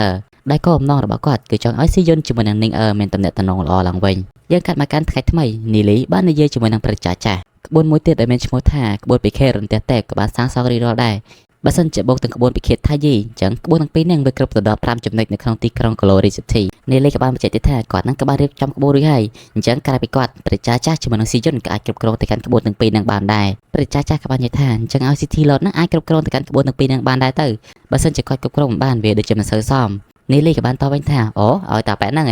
[SPEAKER 1] ដែលក៏អំណងរបស់គាត់គឺចង់ឲ្យស៊ីយុនជាមួយនឹងនាងមានតំណែងតំណងល្អឡើងវិញយើងកាត់មកកាន់ថ្ងៃថ្មីនីលីបាននិយាយជាមួយនឹងព្រះចាចាស់ក្បួនមួយទៀតដែលមានឈ្មោះថាក្បួនពិខេរន្ទះតែក៏បានសាងសង់រីរាល់ដែរបើសិនជាបូកទាំងក្បួនពិខេថាយីអញ្ចឹងក្បួនទាំងពីរនេះវាគ្រប់ទៅដល់5ចំណុចនៅក្នុងទីក្រុង Glory City នីលីក៏បានបញ្ជាក់ទៀតថាគាត់នឹងក៏បានរៀបចំក្បួនរួចហើយអញ្ចឹងក្រៅពីគាត់ព្រះចាចាស់ជាមួយនឹងស៊ីយុនក៏អាចគ្រប់គ្រងទៅកាន់ក្បួនទាំងពីរនឹងបានដែរព្រះចាចាស់ក៏បាននិយាយថាអញ្ចឹងឲ្យ City Lord នឹងអាចគ្រប់គ្រងទៅកាន់ក្បួនទាំងពីរនឹងបានដែរទៅបើសិនជាគាត់គ្រប់គ្រងមិនបានវាដូចជាមិនសូវសមនីលីក៏បានតបវិញថាអូឲ្យតាប៉ែហ្នឹង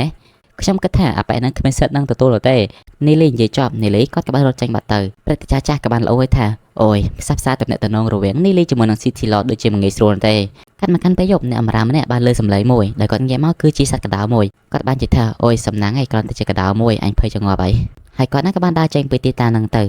[SPEAKER 1] ខ្ញុំគិតថាអាប៉ែហ្នឹងគ្មានសិទ្ធិនឹងទទួលទេនីលីនិយាយចប់នីលីគាត់ក៏បានរត់ចេញបាត់ទៅព្រះចាចាស់ក៏បានលោឲ្យថាអូយផ្សះផ្សាតំណែងតំណងរវាងនីលីជាមួយនឹង City Lord ដូចជាមិនងាយស្រួលទេកាត់មកកាន់ពេលយប់អ្នកអមរាម្នាក់បានលើសំឡេងមួយដែលគាត់ងាកមកគឺជាសត្វកណ្ដោមួយគាត់បាននិយាយថាអូយសំណាងឯងគ្រាន់តែជាកណ្ដោមួយអញភ័យចង្អប់អីហើយគាត់ហ្នឹងក៏បានដើរចេញពីទីតាំងហ្នឹងទៅ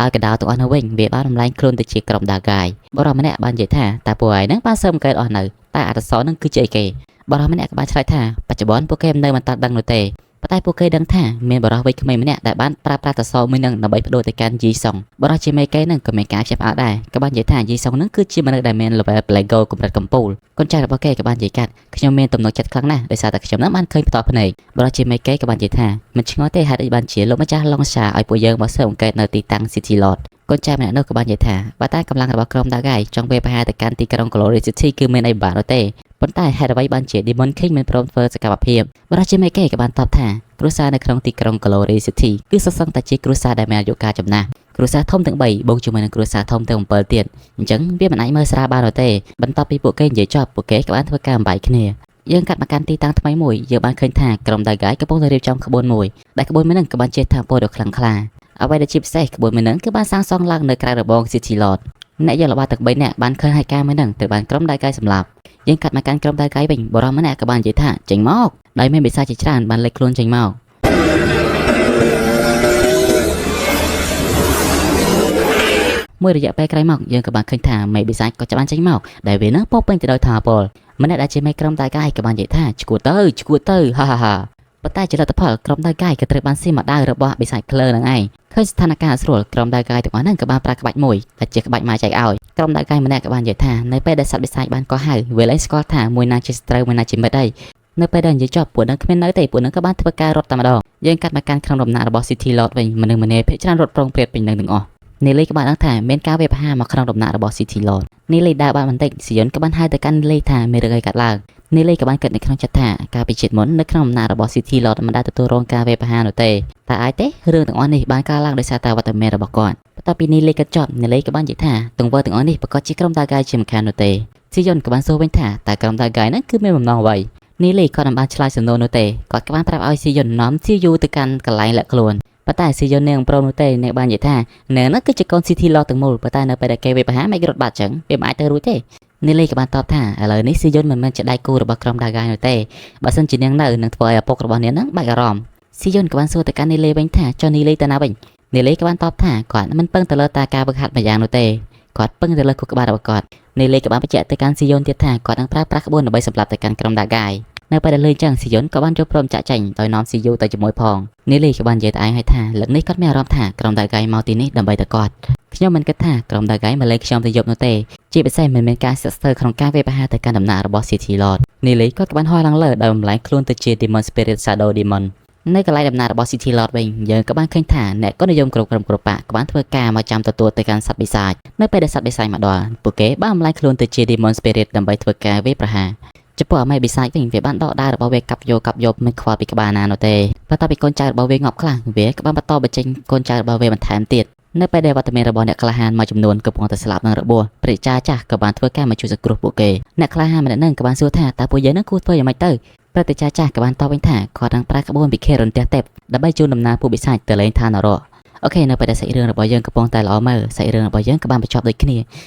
[SPEAKER 1] ដោយកណ្ដោទាំងអស់នោះវិញវាបានរំលែងខ្លួនទៅជាក្រុមដាហ្គាយបរិម្នាក់បាននិយាយថាតើពួកឯងហ្នឹងបានសើមកែអស់នៅតែអត្តសរហ្នឹងគឺជាអីគេបរិម្នាក់ក៏បានឆ្លើយថាបច្ចុប្បន្នពួកគេមិននៅមិនតាន់ដឹងនោះទេប៉ុន្តែពួកគេដឹងថាមានបរិវ័យក្មេងម្នាក់ដែលបានប្រើប្រាស់តសមួយនឹងដើម្បីបដូរទៅកាន់យីសុងបរិជាមេកេនឹងក៏មានការចាប់អើដែរក៏បាននិយាយថាយីសុងនឹងគឺជាមនុស្សដែលមាន level Lego កម្រិតកំពូលកូនចៅរបស់គេក៏បាននិយាយកាត់ខ្ញុំមានទំនុកចិត្តខ្លាំងណាស់ដោយសារតែខ្ញុំនឹងបានឃើញផ្ទាល់ភ្នែកបរិជាមេកេក៏បាននិយាយថាមិនឆ្ងល់ទេហេតុអីបានជាលោកម្ចាស់ឡុងសាឲ្យពួកយើងមកស៊ើបអង្កេតនៅទីតាំង City Lord កូនចៅម្នាក់នោះក៏បាននិយាយថាបើតែកម្លាំងរបស់ក្រុមដាហ្គាយចង់វាយប្រហារទៅកាន់ទីក្រុង Glory City គឺមានអីបាក់នោះទេប៉ុន្តែហេតុអ្វីបានជា Demon King មិនព្រមធ្វើសកម្មភាពបរិជាមេកេក៏បានតបថាគ្រួសារនៅក្នុងទីក្រុង Glory City គឺសុទ្ធសឹងតែជាគ្រួសារដែលមានអាយុកាលចំណាស់គ្រួសារធំទាំង3បូកជាមួយនឹងគ្រួសារធំទាំង7ទៀតអញ្ចឹងវាមិនអាចមើលស្រាលបានទេបន្ទាប់ពីពួកគេនិយាយចប់ពួកគេក៏បានធ្វើការបំបែកគ្នាយើងកាត់មកកាន់ទីតាំងថ្មីមួយយើងបានឃើញថាក្រុមដាហ្គាយកំពុងតែរៀបចំក្បួនមួយដែលក្បួនមួយហ្នឹងក៏បានជាថាពលដ៏ខ្លាំងក្លាអ្វីដែលជាពិសេសក្បួនមួយហ្នឹងគឺបានសាងសង់ឡើងនៅក្រៅរបង City Lord អ្នកយកល្បាតទាំង3នាក់បានឃើញហើយការមួយហ្នឹងទៅបានក្រុមដាហ្គាយសម្លាប់យើងកាត់មកកាន់ក្រុមដាហ្គាយវិញបរិម្នាក់ក៏បាននិយាយថាចេញមកដោយមានបិសាចជាច្រើនបានលេចខ្លួនចេញមកមួយរយៈពេលក្រោយមកយើងក៏បានឃើញថាមេបិសាចក៏បានចេញមកដែលវានឹងពោពេញទៅដោយថាពលម្នាក់ដែលជាមេក្រុមដាហ្គាយក៏បាននិយាយថាឈួតទៅហាប៉ុន្តែជាលទ្ធផលក្រុមដាហ្គាយក៏ត្រូវបានស៊ីមកដៅរបស់បិសាចភ្លើនឹងឯងឃើញស្ថានភាពស្រួលក្រុមដាហ្គាយទាំងអស់ហ្នឹងក៏បានប្រើក្បាច់មួយដែលជាក្បាច់មកចែកឲ្យក្រុមដាហ្គាយម្នាក់ក៏បាននិយាយថានៅពេលដែលសត្វបិសាចបានកោះហៅវាលែងស្គាល់ថាមួយណាជាសត្រូវមួយណាជាមិត្តអីនៅពេលដែលនិយាយចប់ពួកនឹងគ្មាននៅទេពួកនឹងក៏បានធ្វើការរត់តែម្ដងយើងកាត់មកកាន់ក្នុងដំណាក់របស់ City Lord វិញមនុស្សម្នាភាគច្រើនរត់ប្រងព្រាតពេញនឹងទាំងអស់នីលីក៏បានដឹងថាមានការវាយប្រហារមកក្នុងដំណាក់របស់ City Lord នីលីដើរបានបន្តិចស៊ីយុនក៏បានហៅទៅកាន់នីលីថាមានរឿងអីកើតឡើងនីលីក៏បានគិតនៅក្នុងចិត្តថាការពិចិត្រមុននៅក្នុងដំណាក់របស់ City Lord មិនដែលទទួលរងការវាយប្រហារនោះទេតែអាចទេរឿងទាំងអស់នេះបានកើតឡើងដោយសារតែវត្តមានរបស់គាត់បន្ទាប់ពីនីលីគិតចប់នីលីក៏បាននិយាយថាទង្វើទាំងអស់នេះប្រកាសជាក្រុមដាហ្គាយជាមិនខាននោះទេស៊ីយុនក៏បានសួរវិញថាតើក្រុមដាហ្គាយហ្នឹងគឺមានបំណងអ្វីនីលីក៏មិនបានឆ្លើយសំណួរនោះទេគាត់ក៏បានប្រាប់ឲ្យស៊ីយុននាំស៊ីយូទៅកាន់កន្លែងលាក់ខ្លួនប៉ុន្តែស៊ីយុននាងប្រមនោះទេនាងបាននិយាយថានាងនោះគឺជាកូន City Lord ទាំងមូលប៉ុន្តែនៅពេលដែលគេវាយប្រហារមិនរត់បាត់ចឹងវាមិនអាចទៅរួចទេនីលីក៏បានតបថាឥឡូវនេះស៊ីយុនមិនមែនជាដៃគូរបស់ក្រុមដាហ្គាយនោះទេបើសិនជានាងនៅនឹងធ្វើឲ្យឪពុករបស់នាងហ្នឹងបាច់អារម្មណ៍ស៊ីយុនក៏បានសួរទៅកាន់នីលីវិញថាចុះនីលីទៅណាវិញនីលីក៏បានតបថាគាត់មិនពឹងទៅលើតាការវឹកហាត់មួយយ៉ាងនោះទេគាត់ពឹងទៅលើខួរក្បាលរបស់គាត់នីលីក៏បានបញ្ជាក់ទៅកាន់ស៊ីយុនទៀតថាគាត់នឹងប្រើប្រាស់ក្បួនដើម្បីសម្លាប់ទៅកាន់ក្រុមដាហ្គាយនៅពេលដែលលើចឹងស៊ីយុនក៏បានចូលព្រមចាក់ចែងដោយនាំស៊ីយូទៅជាមួយផងនីលីក៏បាននិយាយទៅឯងឲ្យថាលើកនេះគាត់មានអារម្មណ៍ថាក្រុមដាហ្គាយមកទីនេះដើម្បីតែគាត់ ខ្ញុំមិនគិតថាក្រុមដាហ្គៃមកលេងខ្ញុំទៅយប់នោះទេជាពិសេសមិនមានការស្ទាក់ស្ទើរក្នុងការវាយប្រហារទៅកាន់ដំណាក់របស់ City Lord នីលីក៏បានហោះឡើងលើដោយបំលែងខ្លួនទៅជា Demon Spirit Shadow Demon នៅកន្លែងដំណើររបស់ City Lord វិញយើងក៏បានឃើញថាអ្នកក៏និយមគ្រប់ក្រុមគ្រួប៉ាក៏បានធ្វើការមកចាំទទួលទៅកាន់សត្វបិសាចនៅពេលដែលសត្វបិសាចមកដល់ពួកគេបានបំលែងខ្លួនទៅជា Demon Spirit ដើម្បីធ្វើការវាយប្រហារចំពោះអាមេបិសាចវិញវាបានដកដាវរបស់វាកាប់យកមិនខ្វល់ពីក្បាលណានោះទេបន្ទាប់ពីកូនចៅរបស់វាងាប់ខ្លះវាក៏បានបន្តបញ្ចេញកូនចៅរបស់វាបន្ថែមទៀតនៅពេលដែលវត្តមានរបស់អ្នកក្លាហានមួយចំនួនកំពុងតែស្លាប់និងរបួសព្រះចាចាស់ក៏បានធ្វើការមកជួយសង្គ្រោះពួកគេអ្នកក្លាហានម្នាក់នឹងក៏បានសួរថាតើពួកយើងនឹងគួរធ្វើយ៉ាងម៉េចទៅព្រះចាចាស់ក៏បានតបវិញថាគាត់នឹងប្រើក្បួនវិខេរន្ទះទេពដើម្បីជូនដំណើរពួកបិសាចទៅលេងឋាននរកអូខេនៅពេលដែលសាច់រឿងរបស់យើងកំពុងតែល្អមើលសាច់រឿងរបស់យើងក៏បានបញ្ចប់ដូចគ្នា